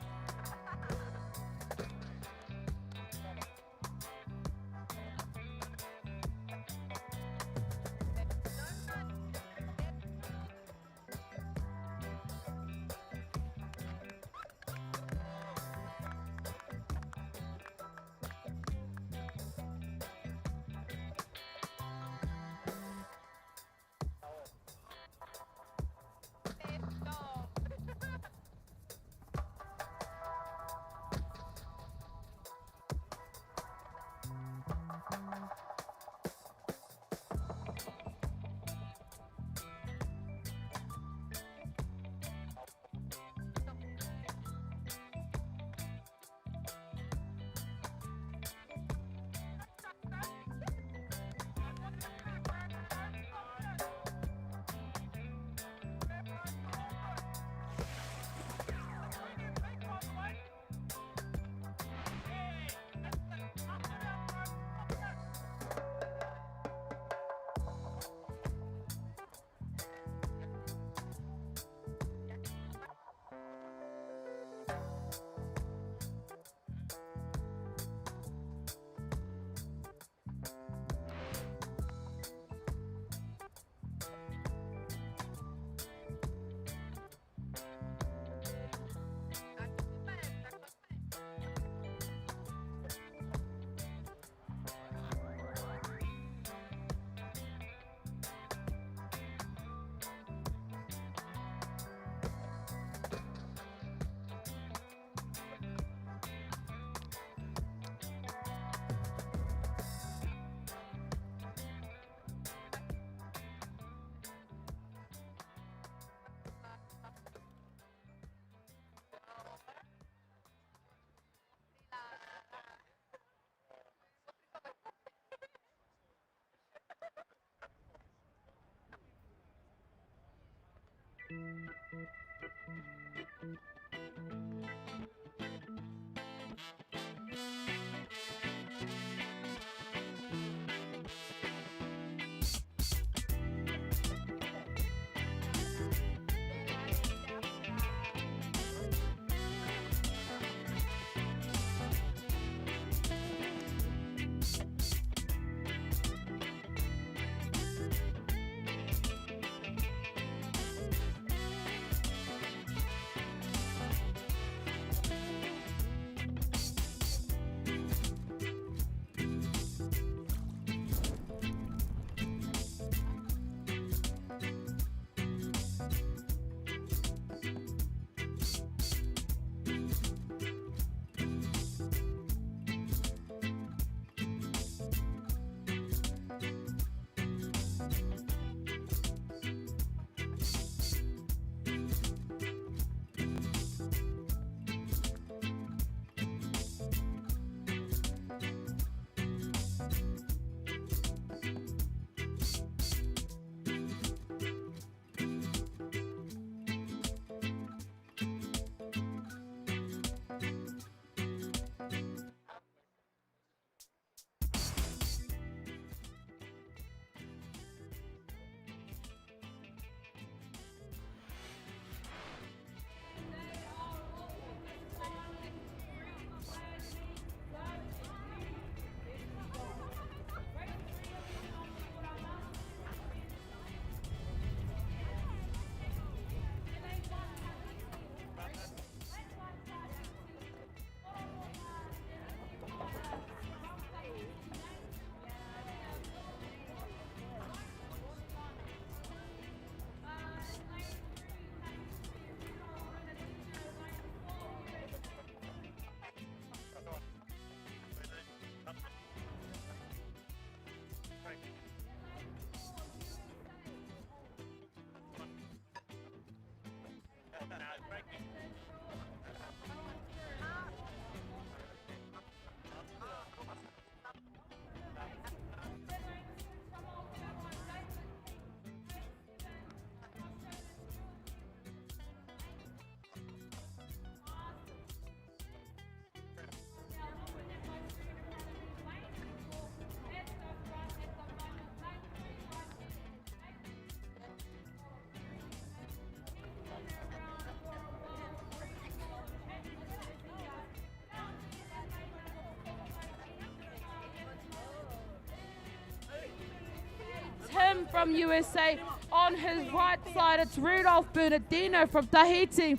from USA. On his right side, it's Rudolph Bernardino from Tahiti.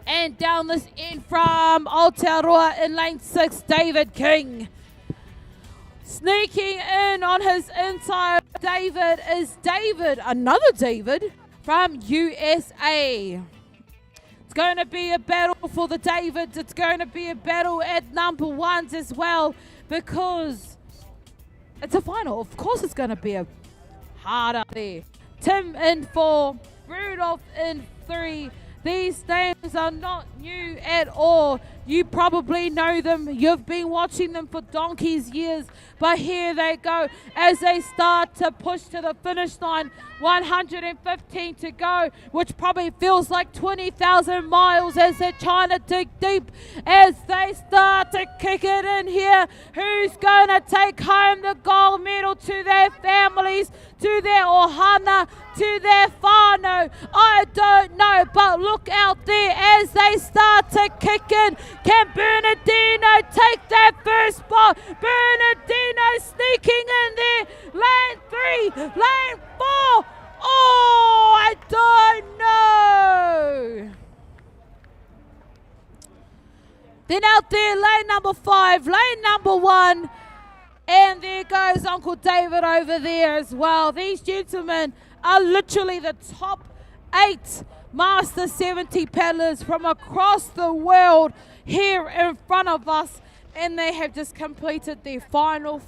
And down this end from Aotearoa in lane 6, David King. Sneaking in on his inside, David is another David from USA. It's going to be a battle for the Davids. It's going to be a battle at number ones as well because it's a final. Of course it's going to be a hard up there. Tim in 4, Rudolph in 3. These names are not new at all. You probably know them. You've been watching them for donkey's years. But here they go as they start to push to the finish line. 115 to go, which probably feels like 20,000 miles as they're trying to dig deep as they start to kick it in here. Who's going to take home the gold medal to their families, to their ohana, to their whānau? I don't know, but look out there as they start to kick in. Can Bernardino take that first spot? Bernardino sneaking in there. Lane 3, lane 4. Oh, I don't know. Then out there, lane number 5, lane number 1. And there goes Uncle David over there as well. These gentlemen are literally the top 8 Master 70 paddlers from across the world here in front of us. And they have just completed their final.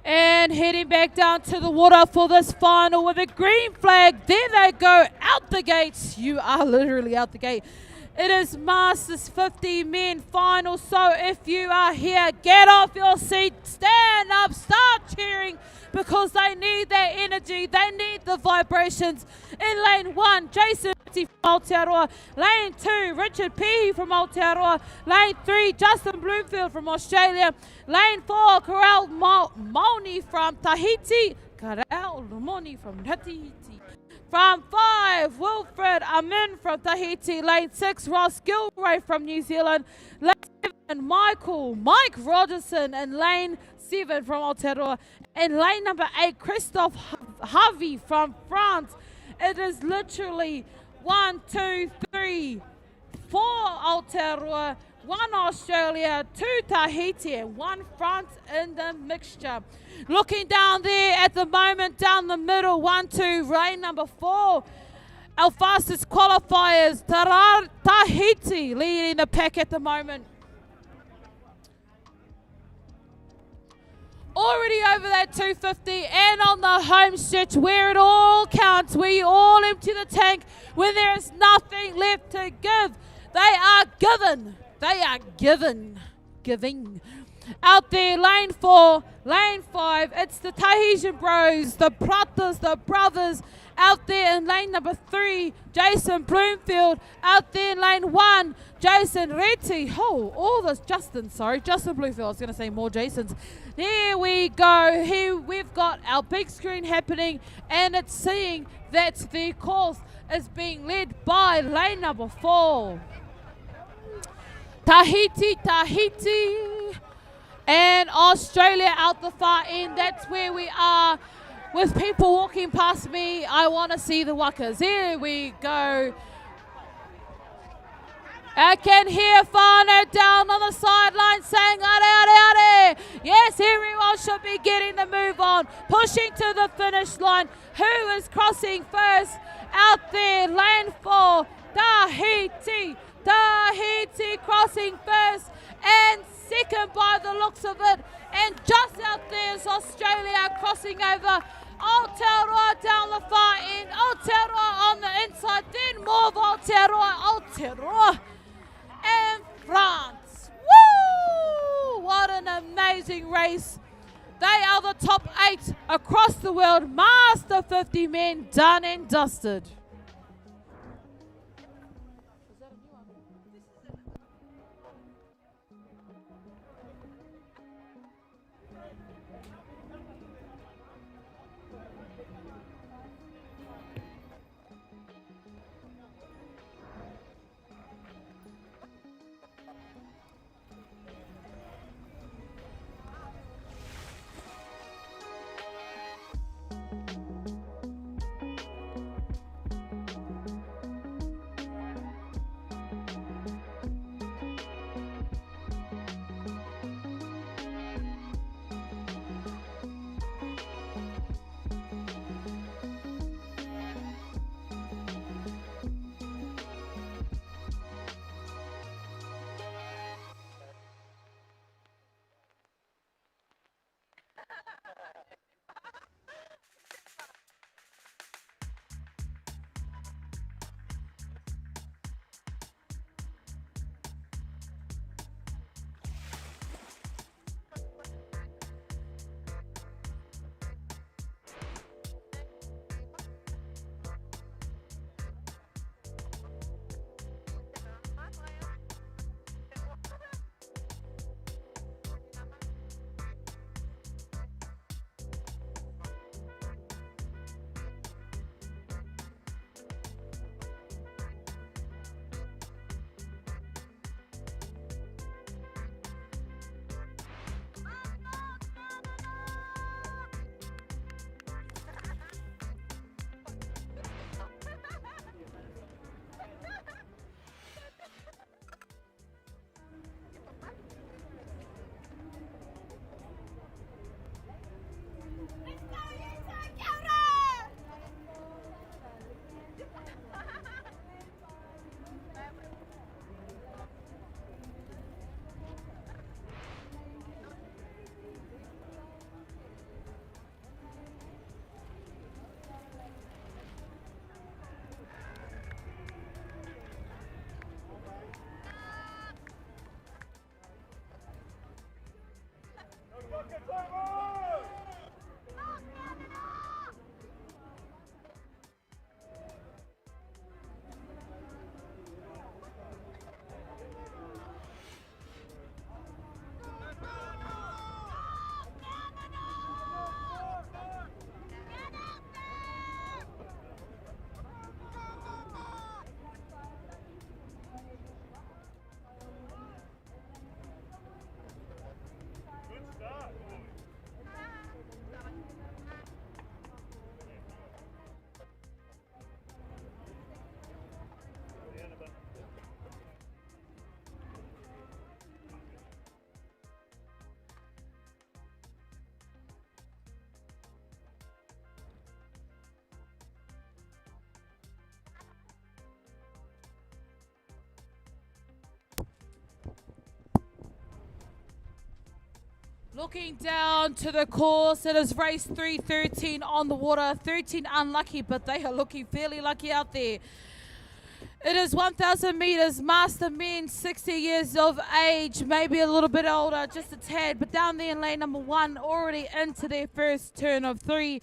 And heading back down to the water for this final with a green flag. There they go, out the gates. You are literally out the gate. It is Masters 50 men final. So if you are here, get off your seat, stand up, start cheering because they need that energy. They need the vibrations. In lane 1, Jason from Aotearoa. Lane 2, Richard Pehe from Aotearoa. Lane 3, Justin Bloomfield from Australia. Lane 4, Karel Mauni from Tahiti. From 5, Wilfred Amin from Tahiti. Lane 6, Ross Gilroy from New Zealand. Lane 7, and Mike Rogerson in lane 7 from Aotearoa. And lane number 8, Christophe Harvey from France. It is literally 1, 2, 3, 4 Aotearoa, 1 Australia, 2 Tahiti, and 1 France in the mixture. Looking down there at the moment, down the middle, 1, 2, lane number 4. Our fastest qualifiers, Tahiti, leading the pack at the moment. Already over that 250 and on the home stretch where it all counts, where you all empty the tank, where there is nothing left to give. They are given. They are giving. Out there, lane 4, lane 5, it's the Tahitian bros, the Pratas, the brothers. Out there in lane number 3, Jason Bloomfield. Out there in lane 1, Jason Reti. Justin Bloomfield. I was going to say more Jasons. Here we go. Here we've got our big screen happening, and it's seeing that the course is being led by lane number 4. Tahiti, and Australia out the far end. That's where we are. With people walking past me, I want to see the wakas. Here we go. I can hear Fano down on the sideline saying, "Are." Yes, everyone should be getting the move on, pushing to the finish line. Who is crossing first? Out there, lane 4, Tahiti crossing first and second by the looks of it. And just out there is Australia crossing over. Aotearoa down the far end, Aotearoa on the inside, then more of Aotearoa, and France. Woo! What an amazing race. They are the top 8 across the world. Master 50 men done and dusted. Looking down to the course, it is race 3:13 on the water. 13 unlucky, but they are looking fairly lucky out there. It is 1,000 meters, master men, 60 years of age, maybe a little bit older, just a tad, but down there in lane number 1, already into their first turn of 3.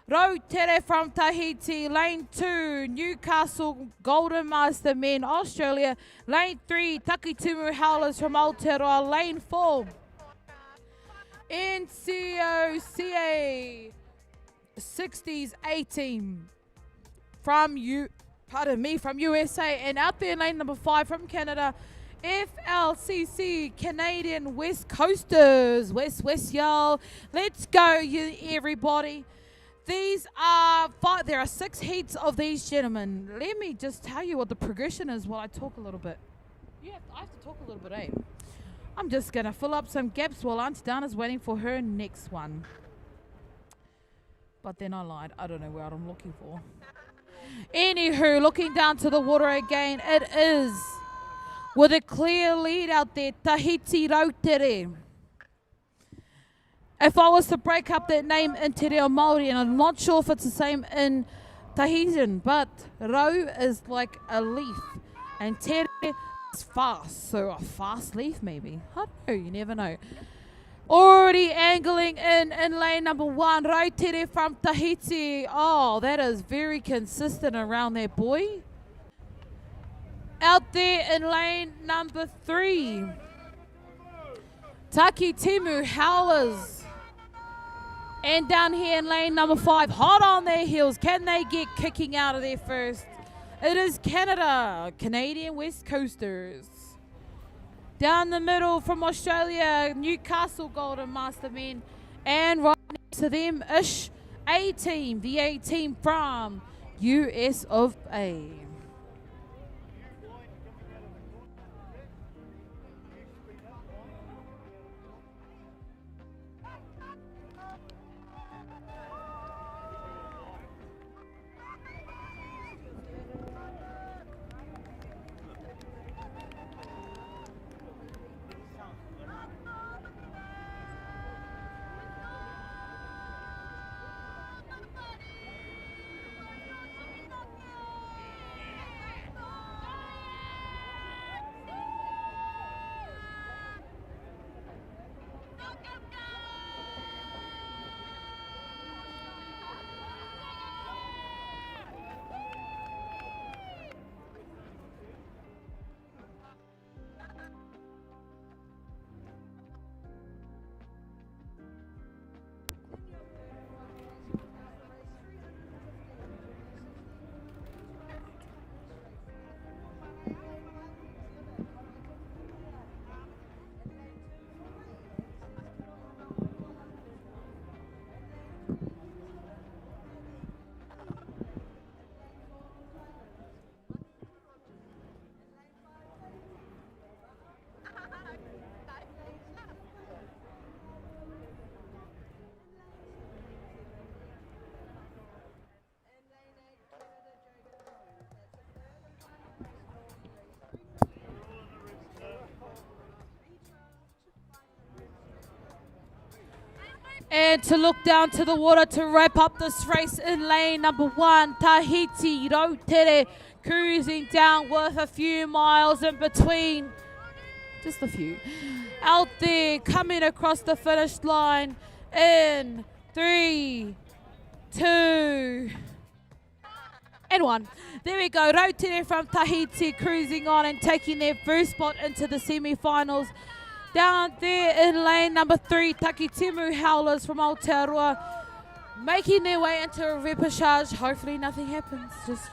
Rotere from Tahiti, lane 2, Newcastle Golden Master Men, Australia, lane 3, Takitimu Howlers from Aotearoa, lane 4, NCOCA 60s 18 from USA, and out there in lane number 5 from Canada, FLCC Canadian West Coasters, West y'all. Let's go, you everybody. These are there are 6 heats of these gentlemen. Let me just tell you what the progression is while I talk a little bit. I have to talk a little bit, eh? I'm just going to fill up some gaps while Auntie Dana's waiting for her next one. But then I lied. I don't know what I'm looking for. Anywho, looking down to the water again, it is with a clear lead out there, Tahiti Rotere. If I was to break up that name in Te Reo Māori, and I'm not sure if it's the same in Tahitian, but Rau is like a leaf, and Te Reo is fast, so a fast leaf maybe. I don't know, you never know. Already angling in lane number 1, Rotere from Tahiti. Oh, that is very consistent around there, boy. Out there in lane number 3, Takitimu Howlers. And down here in lane number 5, hot on their heels. Can they get kicking out of there first? It is Canada, Canadian West Coasters. Down the middle from Australia, Newcastle Golden Master Men. And right next to them, A-Team, the A-Team from US of A. And to look down to the water to wrap up this race in lane number 1, Tahiti Rotere, cruising down with a few miles in between. Just a few. Out there, coming across the finish line in 3, 2, and 1. There we go. Rotere from Tahiti cruising on and taking their first spot into the semi-finals. Down there in lane number 3, Takitimu Howlers from Aotearoa, making their way into a repechage. Hopefully nothing happens, just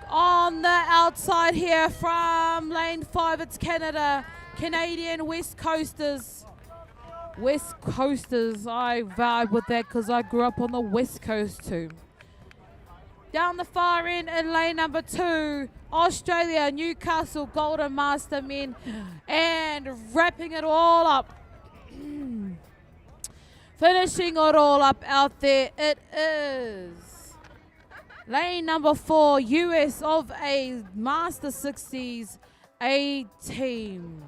on the outside here from lane 5, it's Canada, Canadian West Coasters. West Coasters, I vibe with that because I grew up on the West Coast too. Down the far end in lane number 2, Australia, Newcastle Golden Master Men, and wrapping it all up. Finishing it all up out there, it is lane number 4, US of A, Master 60s A-Team.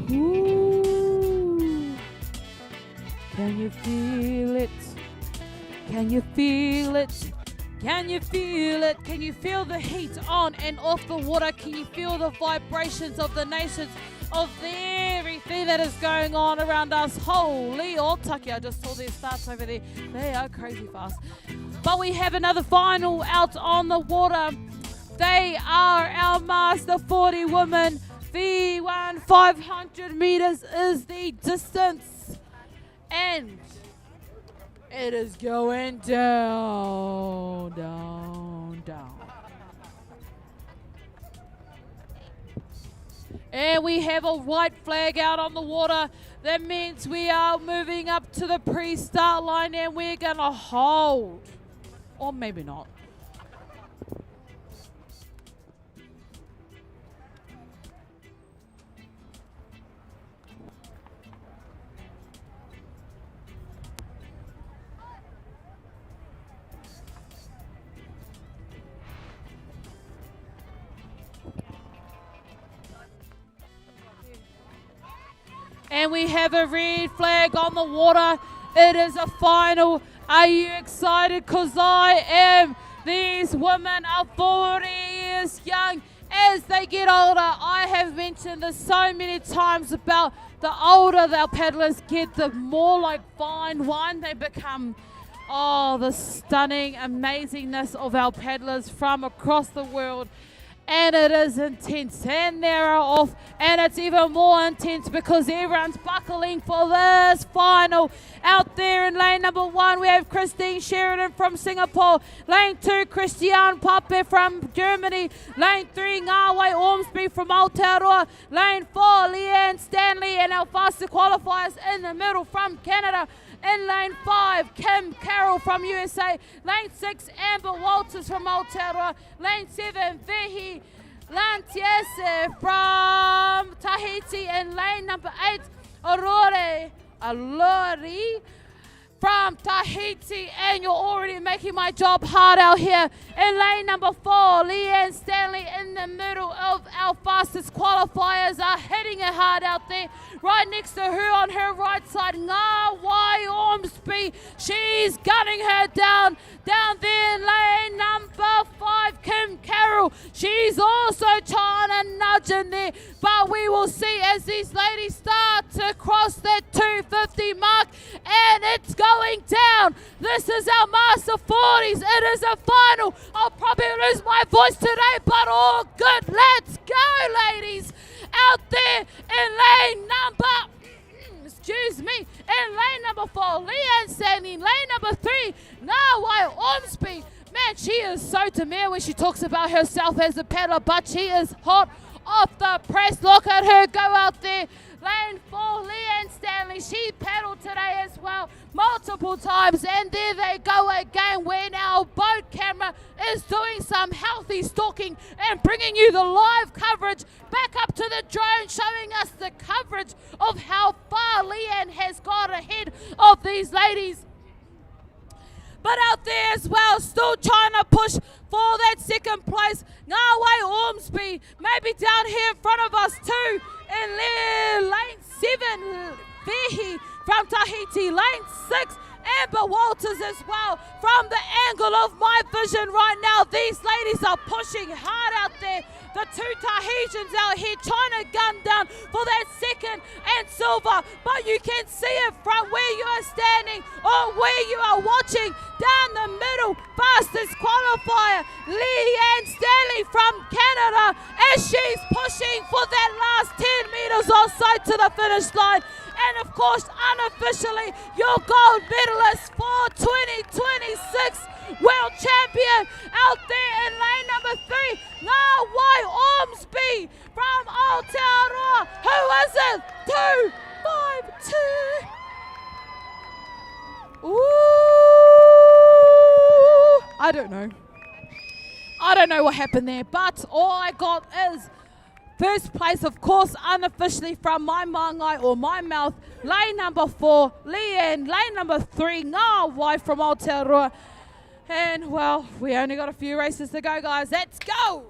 Ooh. Can you feel it? Can you feel it? Can you feel it? Can you feel the heat on and off the water? Can you feel the vibrations of the nations, of everything that is going on around us? Holy Otaki, I just saw their starts over there. They are crazy fast. But we have another final out on the water. They are our Master 40 women. V1 500 meters is the distance. And it is going down, down, down. And we have a white flag out on the water. That means we are moving up to the pre-start line and we're going to hold. Or maybe not. And we have a red flag on the water. It is a final. Are you excited? Because I am. These women are 40 years young. As they get older, I have mentioned this so many times about the older our paddlers get, the more like fine wine they become. Oh, the stunning amazingness of our paddlers from across the world. And it is intense, and they're off, and it's even more intense because everyone's buckling for this final. Out there in lane number 1, we have Christine Sheridan from Singapore. Lane 2, Christian Pape from Germany. Lane 3, Ngawai Ormsby from Aotearoa. Lane 4, Leanne Stanley and our faster qualifiers in the middle from Canada. In lane 5, Kim Carroll from USA. Lane 6, Amber Walters from Aotearoa. Lane 7, Vehi Lantiese from Tahiti. And lane number 8, Aurore Alori from Tahiti. And you're already making my job hard out here. In lane number 4, Leanne Stanley in the middle of our fastest qualifiers are hitting it hard out there. Right next to her on her right side, Ngawai Ormsby. She's gunning her down. Down there in lane number 5, Kim Carroll. She's also trying to nudge in there. But we will see as these ladies start to cross that 250 mark. And it's going down. This is our Master 40s. It is a final. I'll probably lose my voice today, but all good. Let's go, ladies. Out there in lane number, excuse me, in lane number 4, Leanne Stanley. In lane number 3, Ngawai Ormsby. Man, she is so demure when she talks about herself as a paddler, but she is hot off the press. Look at her go out there. Lane 4, Leanne Stanley. She paddled today as well, multiple times. And there they go again when our boat camera is doing some healthy stalking and bringing you the live coverage back up to the drone, showing us the coverage of how far Leanne has got ahead of these ladies. But out there as well, still trying to push for that second place. Ngawai Ormsby, maybe down here in front of us too. In lane 7, Vehi from Tahiti. Lane 6, Amber Walters as well. From the angle of my vision right now, these ladies are pushing hard out there. The two Tahitians out here trying to gun down for that second and silver. But you can see it from where you are standing or where you are watching. Down the middle, fastest qualifier, Leanne Stanley from Canada, as she's pushing for that last 10 meters or so to the finish line. And of course, unofficially, your gold medalist for 2026 world champion out there in lane number 3, Ngawai Ormsby from Aotearoa. Who is it? 252. Ooh, I don't know. I don't know what happened there, but all I got is First place, of course, unofficially from my mangai or my mouth, lane number 4, Leanne. Lane number 3, Ngā Wai from Aotearoa. And, well, we only got a few races to go, guys. Let's go!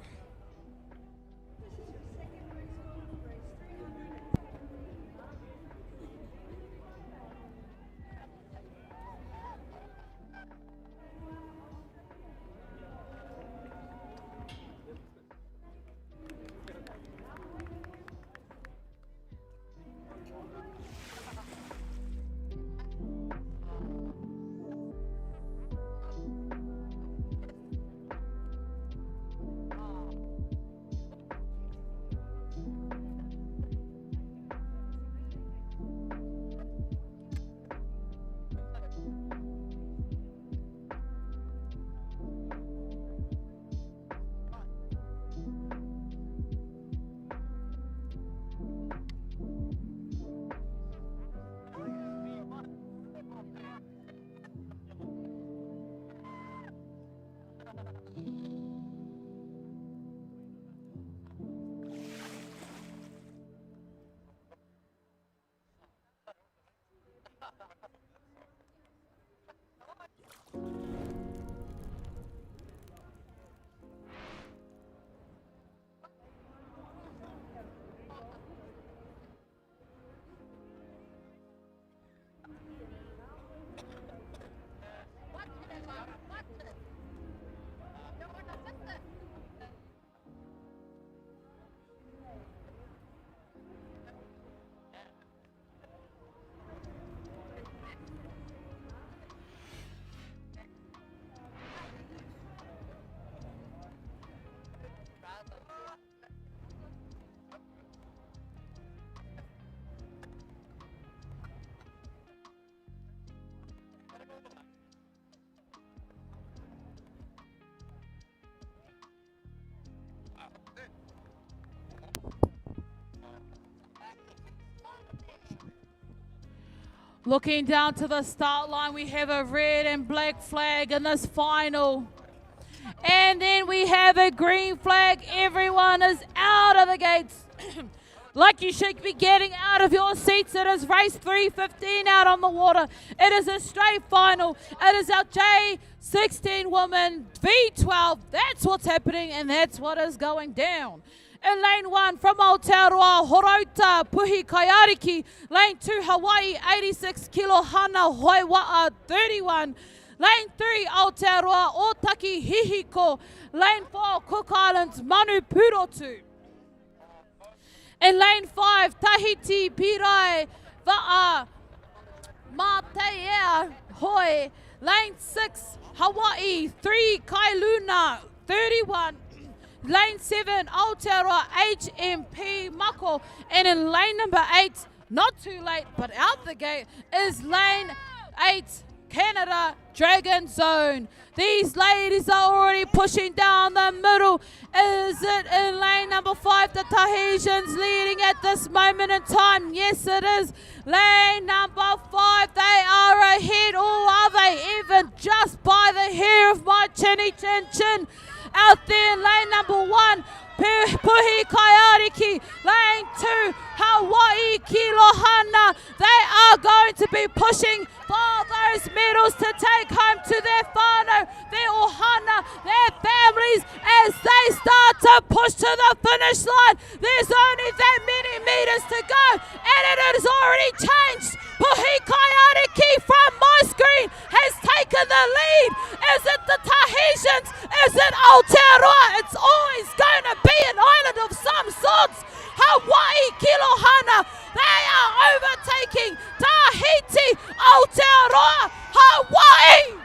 Looking down to the start line, we have a red and black flag in this final. And then we have a green flag. Everyone is out of the gates. Like you should be getting out of your seats. It is race 3:15 out on the water. It is a straight final. It is our J16 women V12. That's what's happening and that's what is going down. In lane 1 from Aotearoa, Horauta, Puhi Kaiariki. Lane 2, Hawaii, 86 kilo, Hana Hoiwa'a, 31. Lane 3, Aotearoa, Otaki Hihiko. Lane 4, Cook Islands, Manu Purotu. In lane 5, Tahiti, Pirai, Va'a, Mateea, Hoi. Lane 6, Hawaii, 3, Kailuna, 31. Lane 7, Aotearoa, HMP, Mako. And in lane number 8, not too late, but out the gate, is lane 8, Canada, Dragon Zone. These ladies are already pushing down the middle. Is it in lane number 5, the Tahitians leading at this moment in time? Yes, it is. Lane number 5, they are ahead. Or are they even just by the hair of my chinny chin chin? Out there in lane number 1, Puhi Kaiariki. Lane 2, Hawaii Kilohana. They are going to be pushing for those medals to take home to their whānau, their ohana, their families as they start to push to the finish line. There's only that many meters to go and it has already changed. Puhi Kaiariki from my screen has taken the lead. Is it the Tahitians? Is it Aotearoa? It's always going to be an island of some sorts. Hawaii Kilohana, they are overtaking Tahiti, Aotearoa, Hawaii.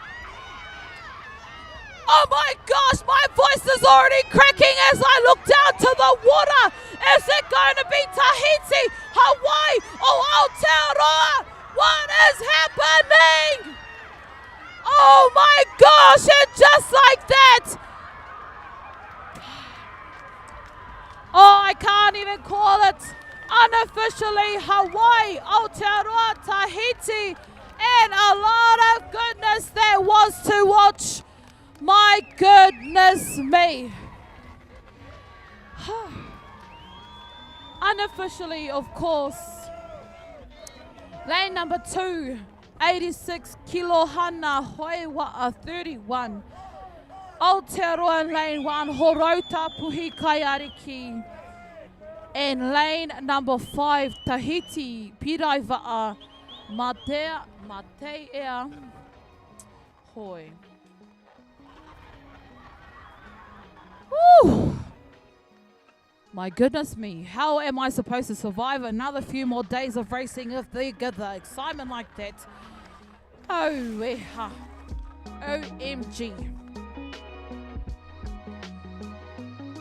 Oh my gosh, my voice is already cracking as I look down to the water. Is it going to be Tahiti, Hawaii, or Aotearoa? What is happening? Oh my gosh, and just like that. Oh, I can't even call it. Unofficially, Hawaii, Aotearoa, Tahiti, and a lot of goodness there was to watch. My goodness me. Unofficially, of course, lane number 2, 86 Kilohana Hoiwa 31. Aotearoa lane 1, Horota Puhi Kaiariki. And lane number 5, Tahiti Piraiva'a Matea Hoi. Woo! My goodness me, how am I supposed to survive another few more days of racing if they get the excitement like that? Oh, eha. OMG.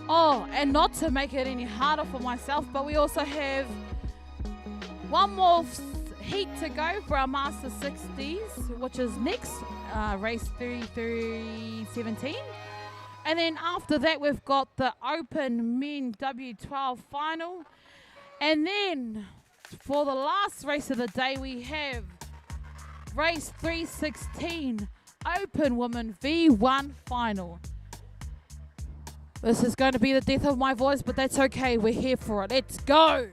Oh, and not to make it any harder for myself, but we also have one more heat to go for our Master 60s, which is next, race 3317. And then after that, we've got the Open Men W12 final. And then for the last race of the day, we have race 316, Open Women V1 final. This is going to be the death of my voice, but that's okay. We're here for it. Let's go.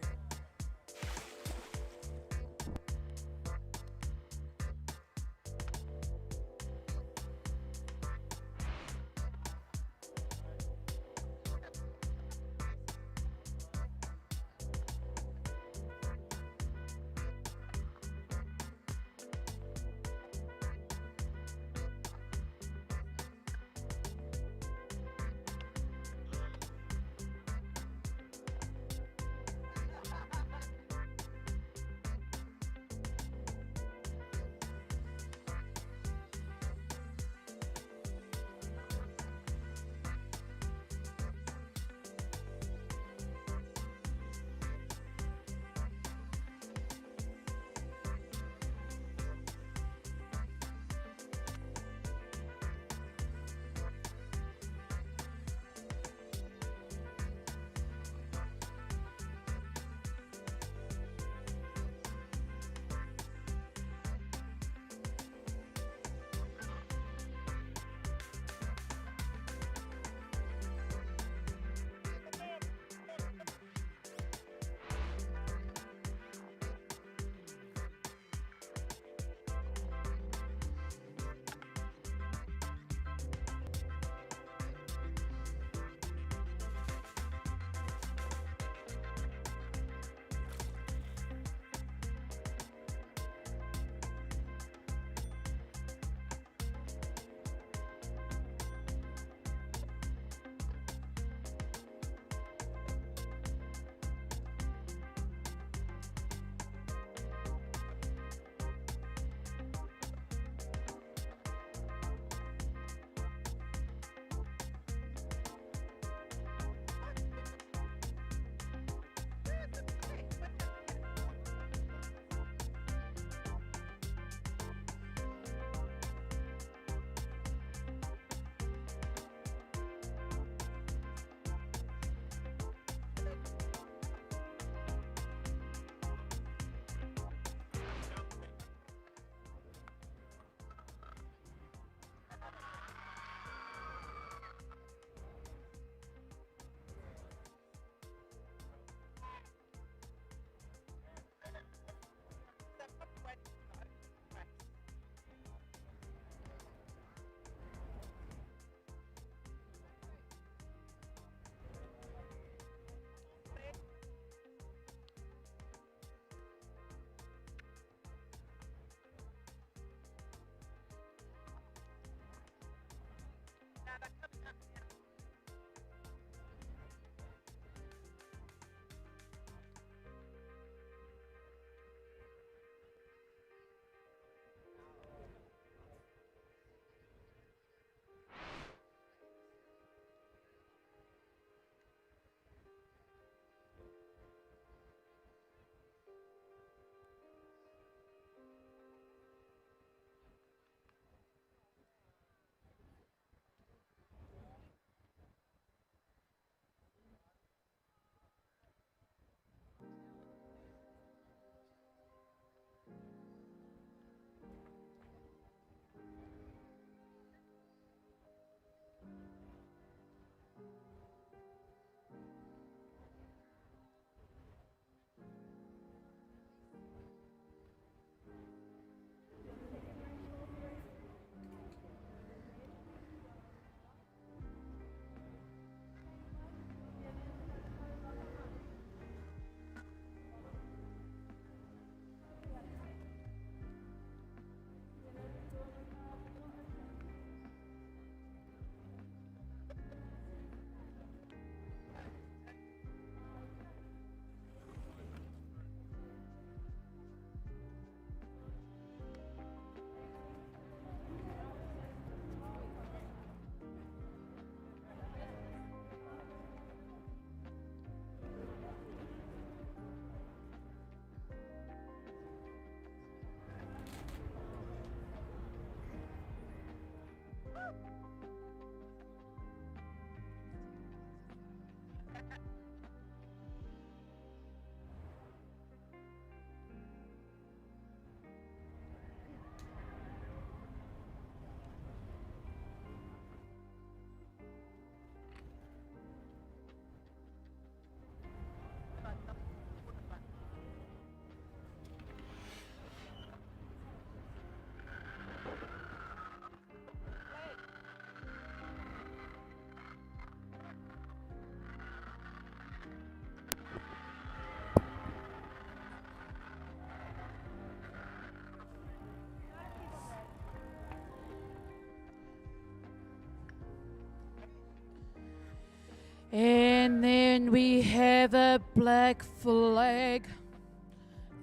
And then we have a black flag.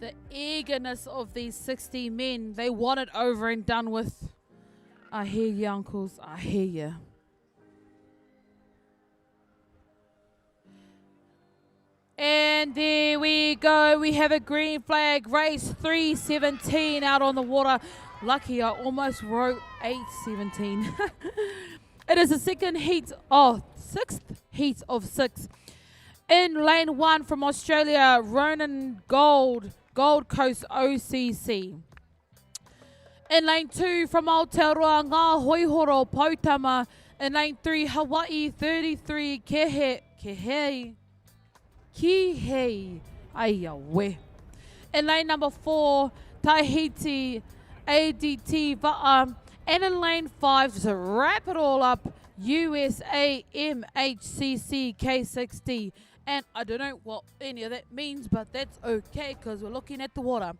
The eagerness of these 60 men. They want it over and done with. I hear you, uncles. I hear you. And there we go. We have a green flag race. 3:17 out on the water. Lucky I almost wrote 8:17. It is the sixth heat of 6. In lane 1 from Australia, Ronan Gold Coast OCC. In lane 2 from Aotearoa, Ngā Hoihoro Pautama. In lane 3, Hawaii 33, Kihei. Aia we. In lane number 4, Tahiti ADT Va'a. And in lane 5, to wrap it all up, USA MHCC K6D. And I don't know what any of that means, but that's okay because we're looking at the water.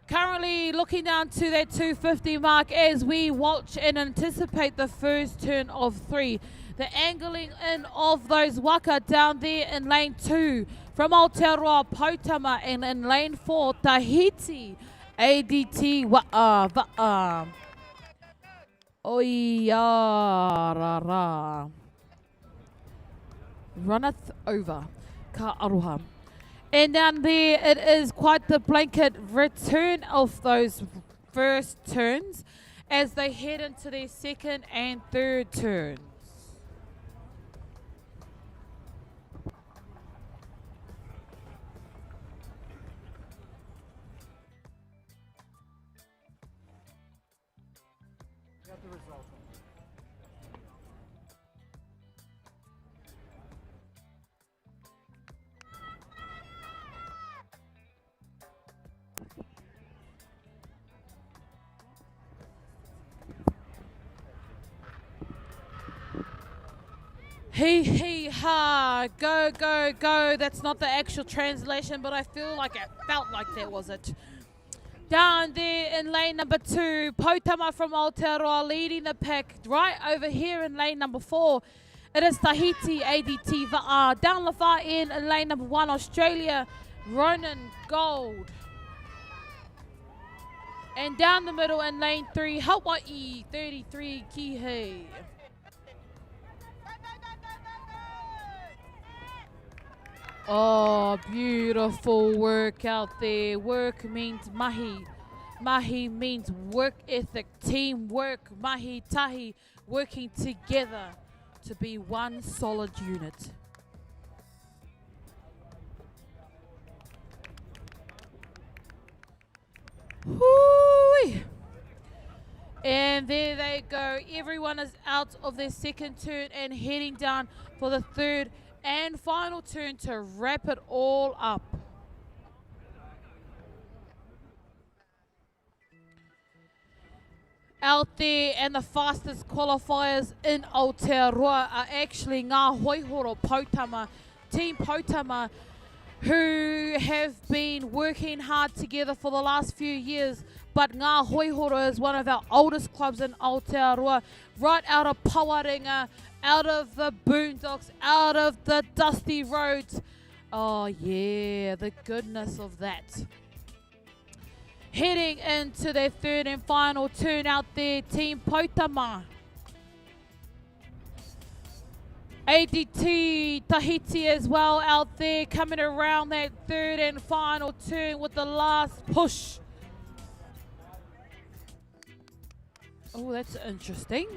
Currently looking down to that 250 mark as we watch and anticipate the first turn of 3. The angling in of those waka down there in lane 2 from Aotearoa Pautama, and in lane 4 Tahiti ADT Va'a. Oiarara. Runneth over. Ka aroha. And down there it is quite the blanket return of those first turns as they head into their second and third turns. He ha, go, go, go. That's not the actual translation, but I feel like it felt like that was it. Down there in lane number 2, Pautama from Aotearoa leading the pack. Right over here in lane number 4, it is Tahiti ADT Va'a. Down the far end in lane number 1, Australia, Ronan Gold. And down the middle in lane 3, Hawaii 33 Kihei. Oh, beautiful work out there. Work means mahi. Mahi means work ethic, teamwork, mahi tahi, working together to be one solid unit. Whoo-wee. And there they go. Everyone is out of their second turn and heading down for the third and final turn to wrap it all up. Out there, and the fastest qualifiers in Aotearoa are actually Ngā Hoihoro Pautama, Team Pautama, who have been working hard together for the last few years. But Ngā Hoihoro is one of our oldest clubs in Aotearoa, right out of Pawarenga, out of the boondocks, out of the dusty roads. Oh yeah, the goodness of that. Heading into their third and final turn out there, Team Pautama. ADT Tahiti as well out there, coming around that third and final turn with the last push. Oh, that's interesting.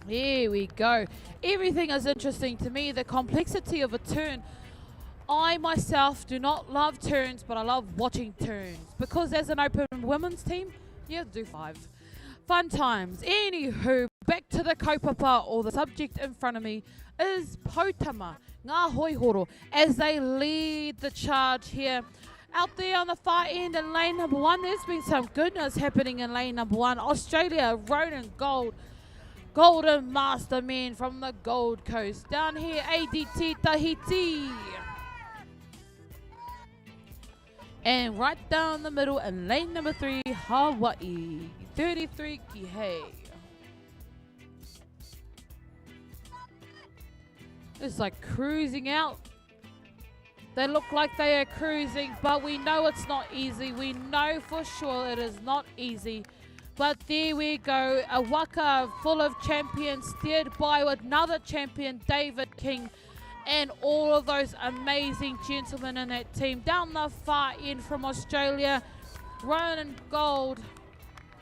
Here we go. Everything is interesting to me. The complexity of a turn. I myself do not love turns, but I love watching turns. Because as an open women's team, you have to do 5. Fun times. Anywho, back to the kaupapa, or the subject in front of me is Pautama, Ngā Hoihoro, as they lead the charge here. Out there on the far end in lane number 1, there's been some goodness happening in lane number 1. Australia, Ronan Gold, Golden Master Men from the Gold Coast. Down here, ADT Tahiti. And right down the middle in lane number 3, Hawaii, 33 Kihei. It's like cruising out. They look like they are cruising, but we know it's not easy. We know for sure it is not easy. But there we go, a waka full of champions, steered by another champion, David King, and all of those amazing gentlemen in that team. Down the far end from Australia, Ronan Gold.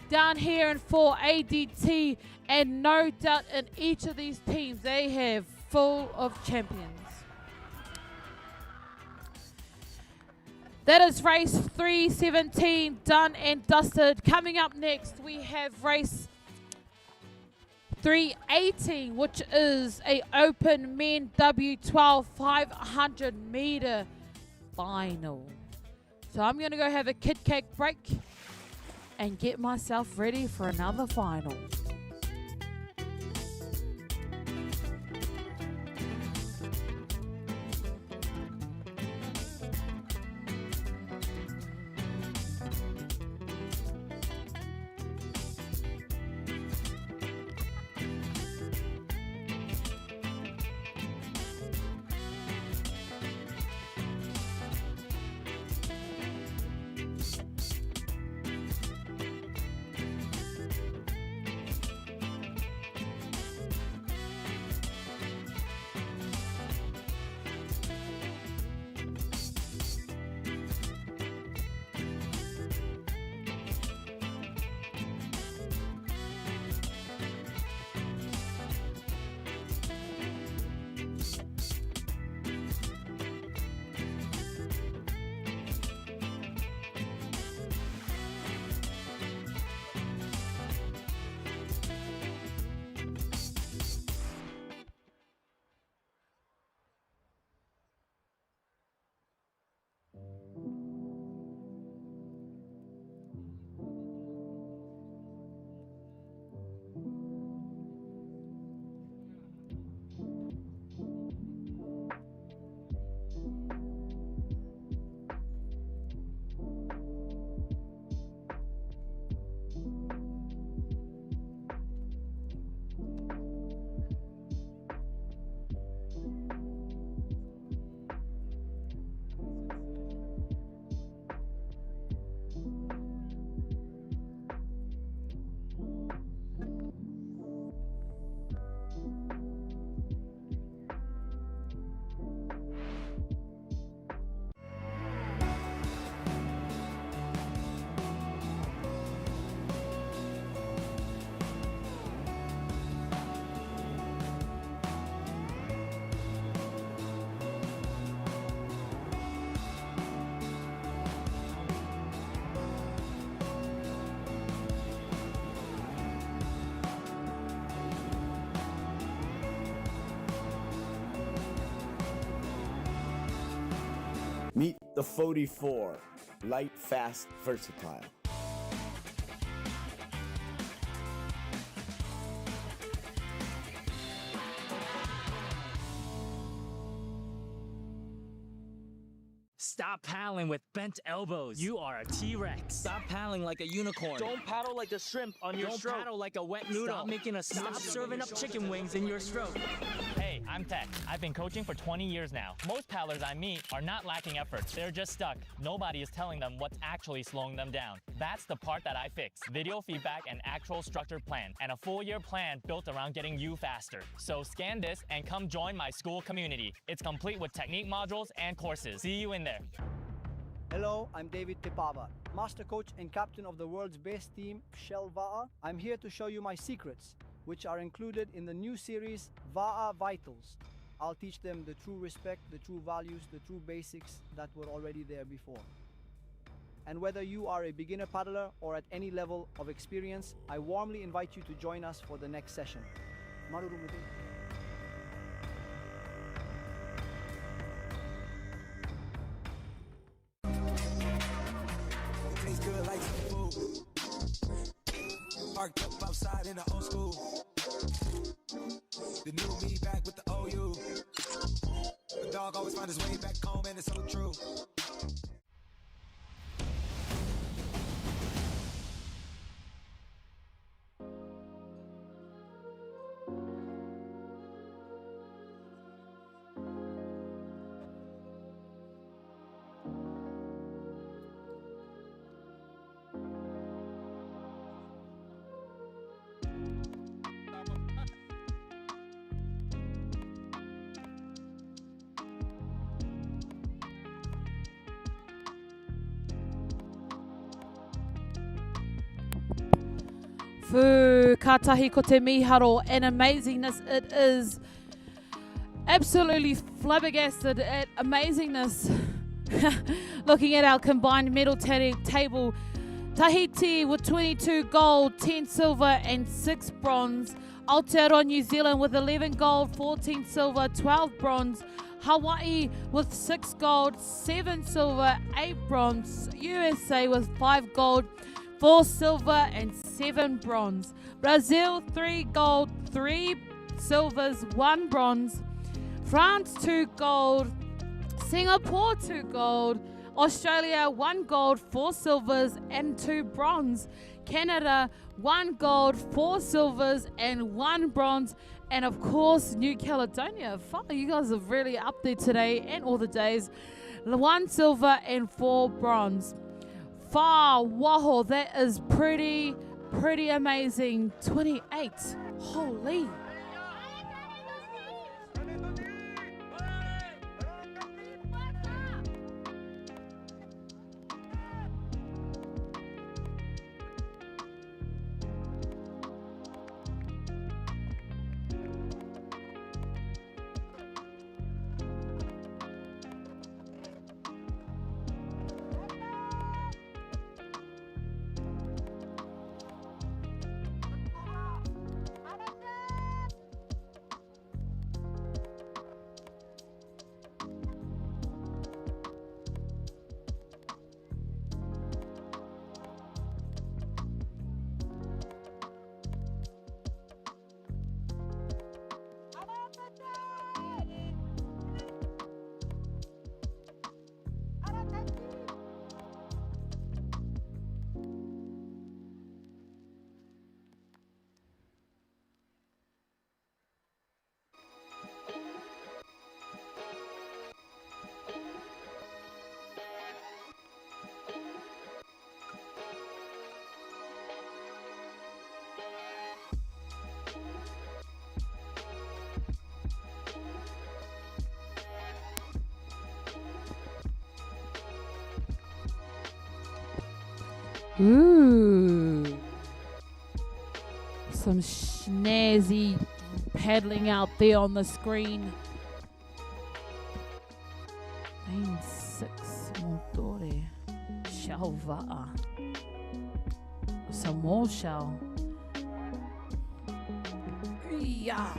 Down here in 4 ADT, and no doubt in each of these teams, they have full of champions. That is race 317 done and dusted. Coming up next, we have race 318, which is a open men W12 500 meter final. So I'm going to go have a Kit Kat break and get myself ready for another final. Meet the 44, light, fast, versatile. Stop paddling with bent elbows. You are a T-Rex. Stop paddling like a unicorn. Don't paddle like a shrimp on your Don't stroke. paddle like a wet noodle. Stop making a stop serving up chicken wings in your stroke. Hey, I'm Tech. I've been coaching for 20 years now. Most paddlers I meet are not lacking effort. They're just stuck. Nobody is telling them what's actually slowing them down. That's the part that I fix. Video feedback and actual structured plan. And a full-year plan built around getting you faster. So scan this and come join my school community. It's complete with technique modules and courses. See you in there. Hello, I'm David Tepava, Master Coach and Captain of the world's best team, Va'a. I'm here to show you my secrets, which are included in the new series, Va'a Vitals. I'll teach them the true respect, the true values, the true basics that were already there before. And whether you are a beginner paddler or at any level of experience, I warmly invite you to join us for the next session. Marurumutu. Tastes good like some food. Parked up outside in the old school. The new me back with the OU. The dog always find his way back home, and it's so true. Fu katahi ko te miharo and amazingness it is. Absolutely flabbergasted at amazingness. Looking at our combined medal table, Tahiti with 22 gold, 10 silver and 6 bronze. Aotearoa New Zealand with 11 gold, 14 silver, 12 bronze. Hawaii with 6 gold, 7 silver, 8 bronze. USA with 5 gold, 4 silver and 7 bronze. Brazil 3 gold, 3 silvers, 1 bronze. France 2 gold, Singapore 2 gold, Australia 1 gold, 4 silvers and 2 bronze. Canada 1 gold, 4 silvers and 1 bronze. And of course New Caledonia. Fuck, you guys are really up there today and all the days. 1 silver and 4 bronze. Far waho, that is pretty amazing. 28. Holy. Ooh. Some snazzy paddling out there on the screen. Lane 6, Motore. Shell Va'a. Some more shell. Yeah.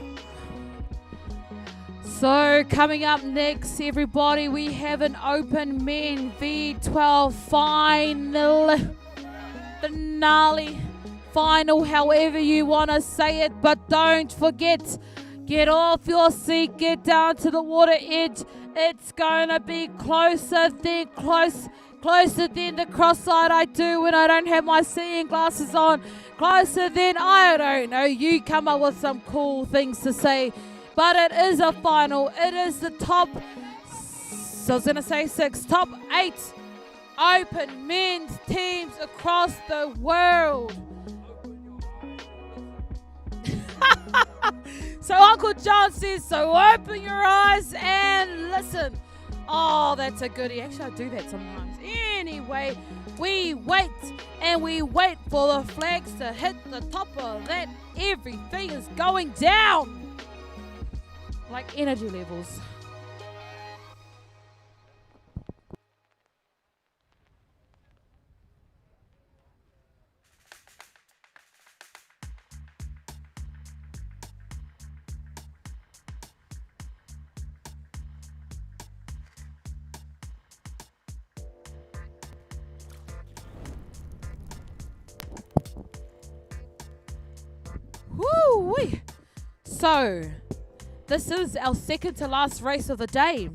So coming up next, everybody, we have an open men V12 final. Finale, final, however you want to say it, but don't forget, get off your seat, get down to the water edge. It's going to be closer than the cross-side I do when I don't have my seeing glasses on, closer than, I don't know, you come up with some cool things to say, but it is a final. It is the top, so I was going to say 6, top 8 open men's teams across the world. So Uncle John says, so open your eyes and listen. Oh, that's a goodie. Actually, I do that sometimes. Anyway, we wait and we wait for the flags to hit the top of that. Everything is going down like energy levels. Woo-wee. So, this is our second to last race of the day.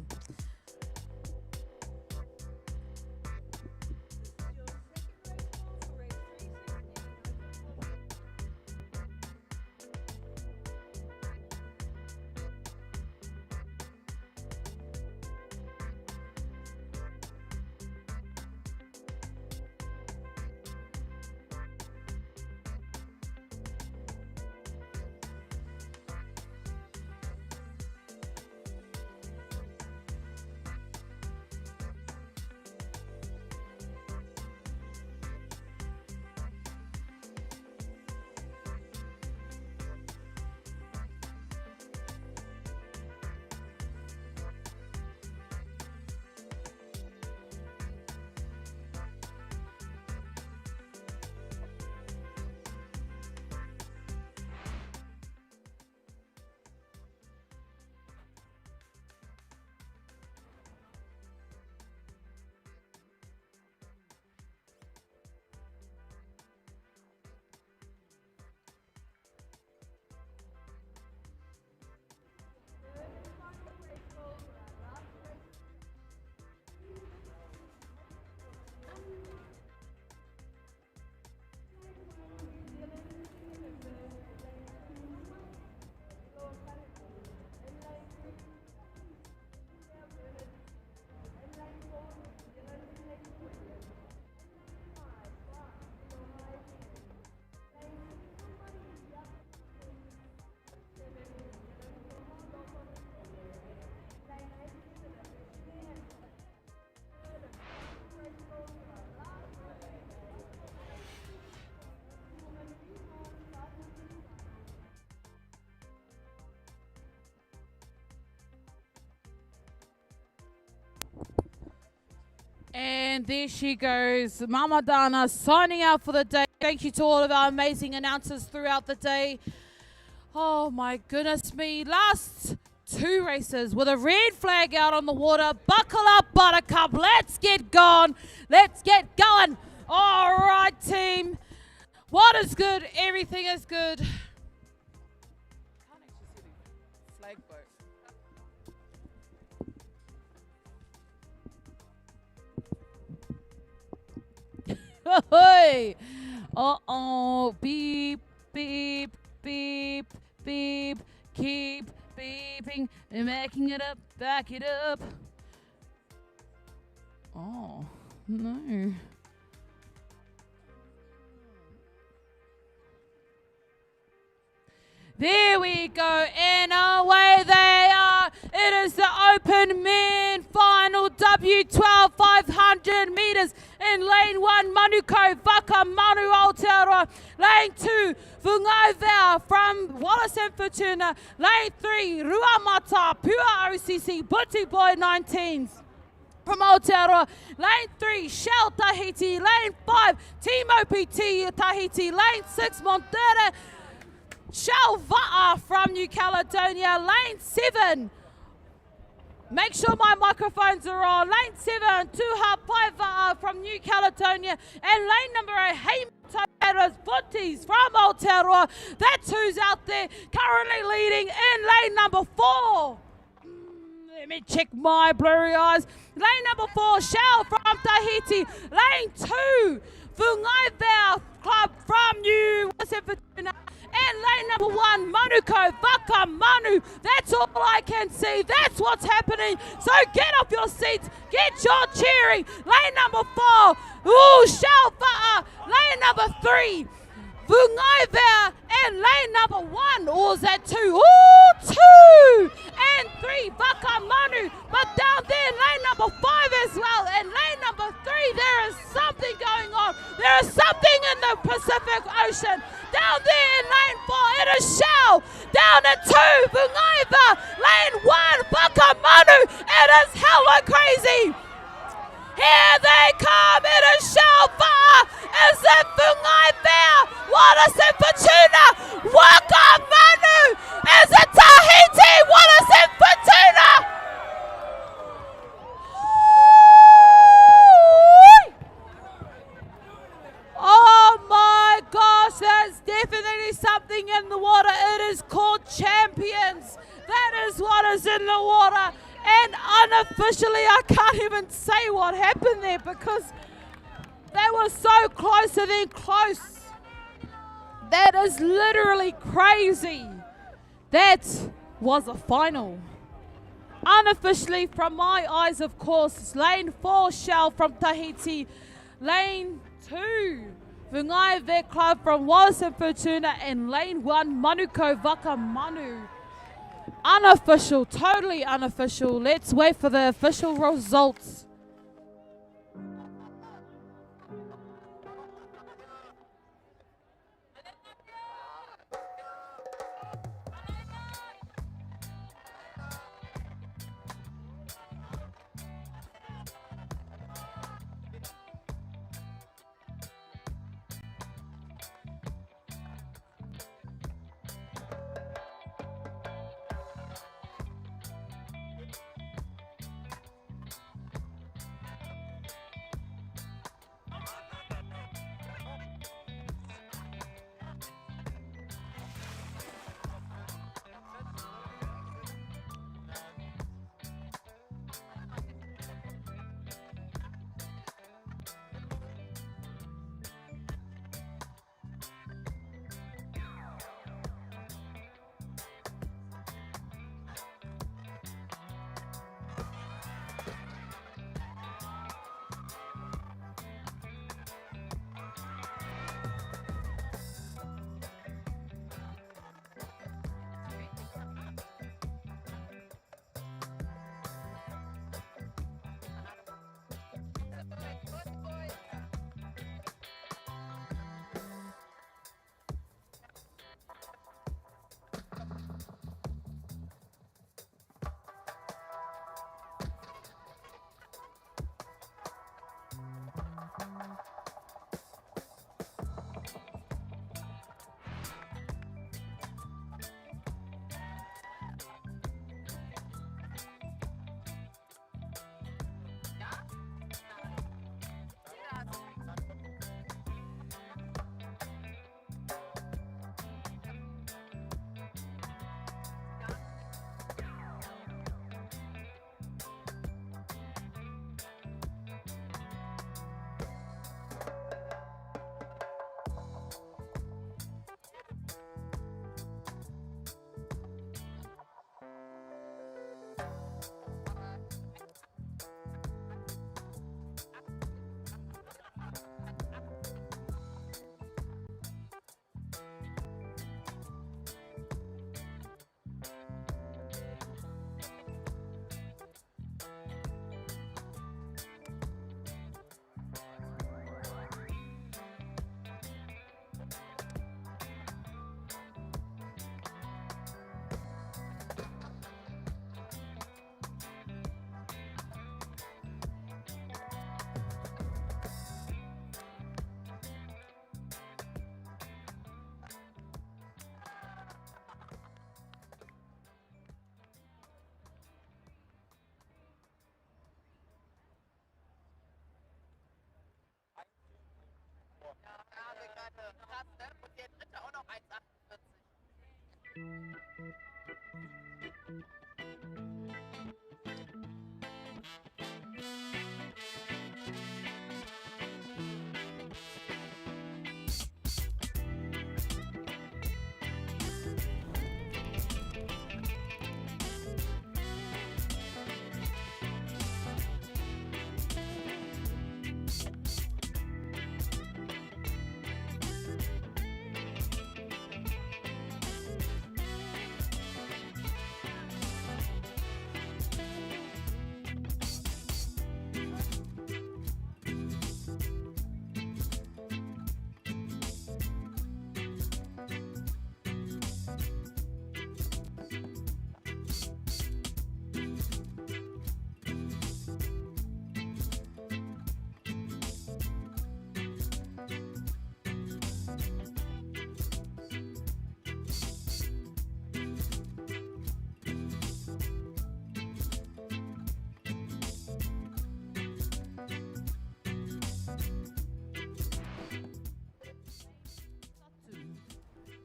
And there she goes, Mama Dana signing out for the day. Thank you to all of our amazing announcers throughout the day. Oh my goodness me. Last 2 races with a red flag out on the water. Buckle up, Buttercup. Let's get going. Let's get going. All right, team. What is good? Everything is good. Hey! Uh-oh. Beep, beep, beep, beep. Keep beeping and backing it up. Back it up. Oh, no. There we go, and away they are. It is the Open Men Final W12 500 meters in lane 1, Manuko Vaka Manu Aotearoa. Lane 2, Vungaivau from Wallace and Fortuna. Lane 3, Ruamata Pua OCC Butty Boy 19s. From Aotearoa. Lane 3, Shell Tahiti. Lane 5, Team OPT Tahiti. Lane 6, Montera Shalva'a from New Caledonia. Lane 7. Make sure my microphones are on. Lane 7, Tuha Paiva'a from New Caledonia. And lane number 8, Heimata's Footies from Aotearoa. That's who's out there currently leading in lane number 4. Let me check my blurry eyes. Lane number 4, Shell from Tahiti. Lane 2, Fungaivau Club from New Fortuna. And lane number 1, Manuko Vaka Manu. That's all I can see. That's what's happening. So get off your seats. Get your cheering. Lane number 4, ooh, Shalva'a. Lane number 3, Fungaivau. And lane number 1, or is that 2? Ooh, 2 and 3, Vaka Manu. But down there, lane number 5 as well. And lane number 3, there is something going on. There is something in the Pacific Ocean. Down there in lane 4, it is Shell. Down in 2, Fungaivau. Lane 1, Vaka Manu. It is hella crazy. Here they come. It is Shalva'a. Is it Fungaivau? Wallace and Fortuna. Vaka Manu. Is it Tahiti? Wallace and Fortuna. Oh my gosh, there's definitely something in the water. It is called champions. That is what is in the water. And unofficially, I can't even say what happened there because they were so close and then close. That is literally crazy. That was a final. Unofficially, from my eyes, of course, lane 4, Shell from Tahiti. Lane 2, Fungaivau Club from Wallace and Fortuna. And lane 1, Manuko Vaka Manu. Unofficial, totally unofficial. Let's wait for the official results.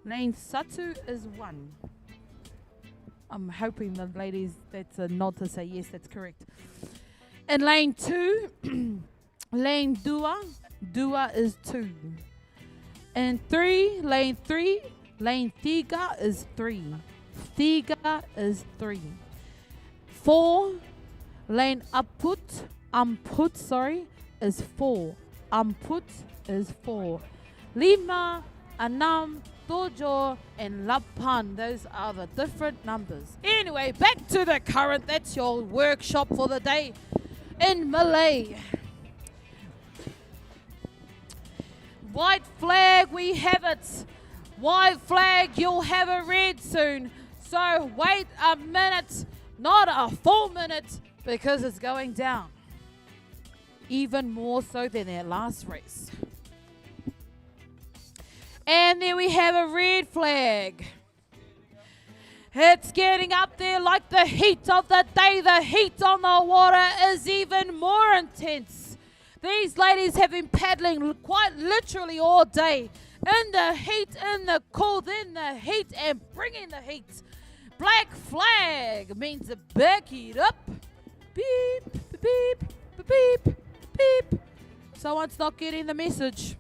Lane Satu is 1. I'm hoping the ladies, that's a nod to say yes, that's correct. In lane 2, lane Dua is 2. In 3, lane 3, lane Thiga is 3. Thiga is 3. 4, lane Amput is 4. Amput is 4. Lima, Anam, Tojo, and Lapan, those are the different numbers. Anyway, back to the current. That's your workshop for the day in Malay. White flag, we have it. White flag, you'll have a red soon. So wait a minute, not a full minute, because it's going down. Even more so than their last race. And then we have a red flag. It's getting up there like the heat of the day. The heat on the water is even more intense. These ladies have been paddling quite literally all day. In the heat, in the cold, in the heat, and bringing the heat. Black flag means to back it up. Beep, beep, beep, beep. Someone's not getting the message.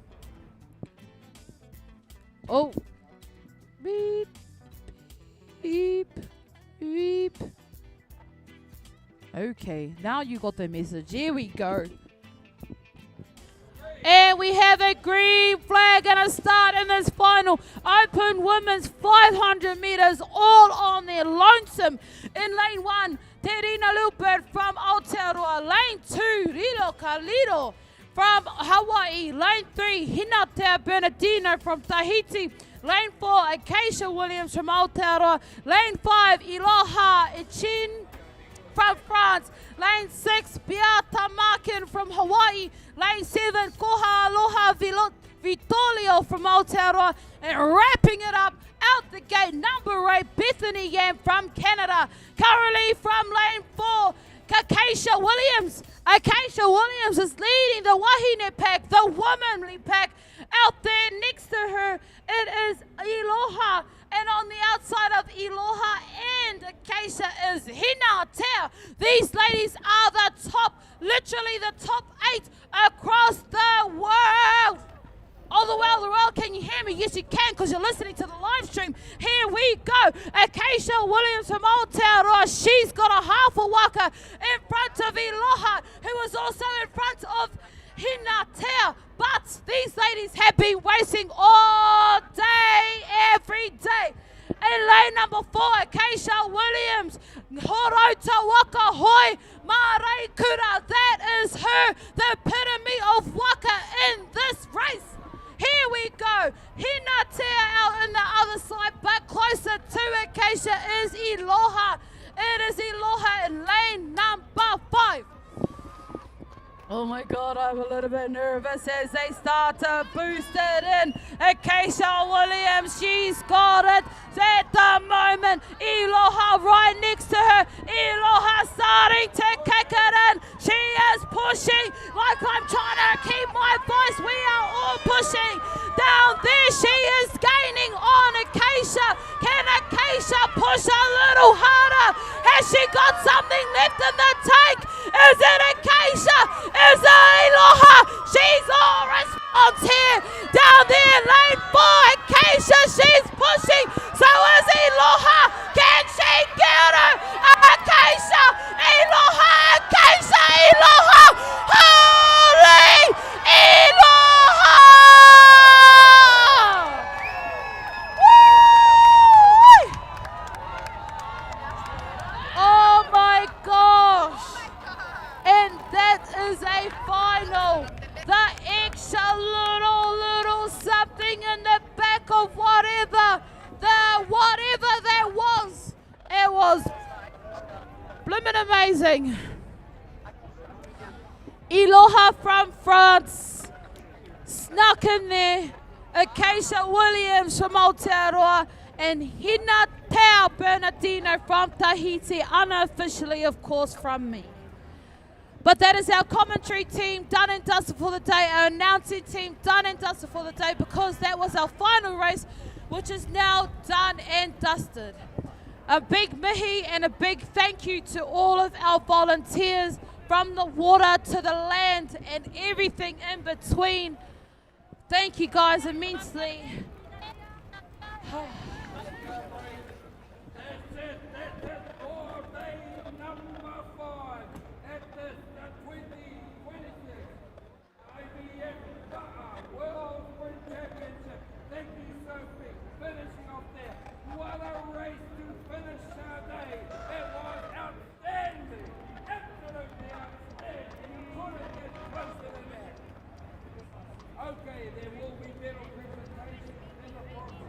Oh. Beep, beep, beep. Okay, now you got the message. Here we go. And we have a green flag and a start in this final open women's 500 meters, all on their lonesome. In lane 1, Terina Lupert from Aotearoa. Lane 2, Rilo Kalido from Hawaii. Lane 3, Hinatea Bernardino from Tahiti. Lane 4, Acacia Williams from Aotearoa. Lane 5, Iloha Ichin from France. Lane 6, Beata Markin from Hawaii. Lane 7, Koha Aloha Vitolio from Aotearoa. And wrapping it up, out the gate, number 8, Bethany Yam from Canada. Currently from lane 4, Acacia Williams. Acacia Williams is leading the Wahine pack, the womanly pack. Out there next to her, it is Iloha. And on the outside of Iloha and Acacia is Hinatea. These ladies are the top, literally the top 8 across the world. All the world, can you hear me? Yes, you can, because you're listening to the live stream. Here we go. Acacia Williams from Aotearoa. She's got a half a waka in front of Iloha, who was also in front of Hinatea. But these ladies have been racing all day, every day. In lane number 4, Acacia Williams. Horota Waka Hoi Marae Kura. That is her, the epitome of waka in this race. Here we go. Hinatea out on the other side, but closer to Acacia is Iloha. It is Iloha in lane number 5. Oh my God, I'm a little bit nervous as they start to boost it in. Acacia Williams, she's got it at the moment. Iloha right next to her. Iloha starting to kick it in. She is pushing like I'm trying to keep my voice. We are all pushing. Down there she is gaining on Acacia. Can Acacia push a little harder? Has she got something left in the tank? Is it Acacia? Is it Aloha? She's all response here. Down there, lane 4, Acacia, she's pushing. So is Aloha. Can she get her? Acacia, Aloha, Acacia, Aloha. Holy Aloha! Woo! Oh my gosh! And that is a final. The extra little something in the back of whatever that was. It was blimmin' amazing. Aloha from France snuck in there. Acacia Williams from Aotearoa and Hina Teo Bernardino from Tahiti, unofficially of course from me. But that is our commentary team done and dusted for the day, our announcing team done and dusted for the day, because that was our final race, which is now done and dusted. A big mihi and a big thank you to all of our volunteers, from the water to the land and everything in between. Thank you guys immensely. Okay, there will be medal presentations in the process.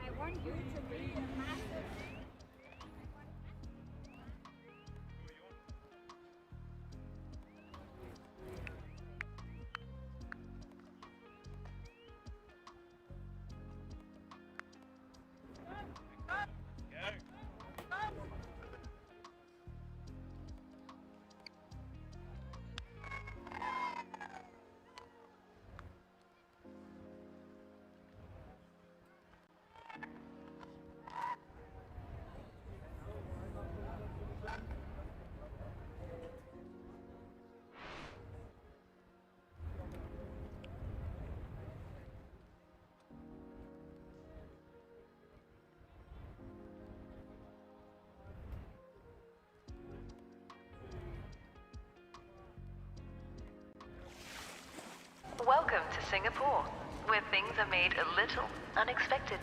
I want you to be a massive. Welcome to Singapore, where things are made a little unexpected.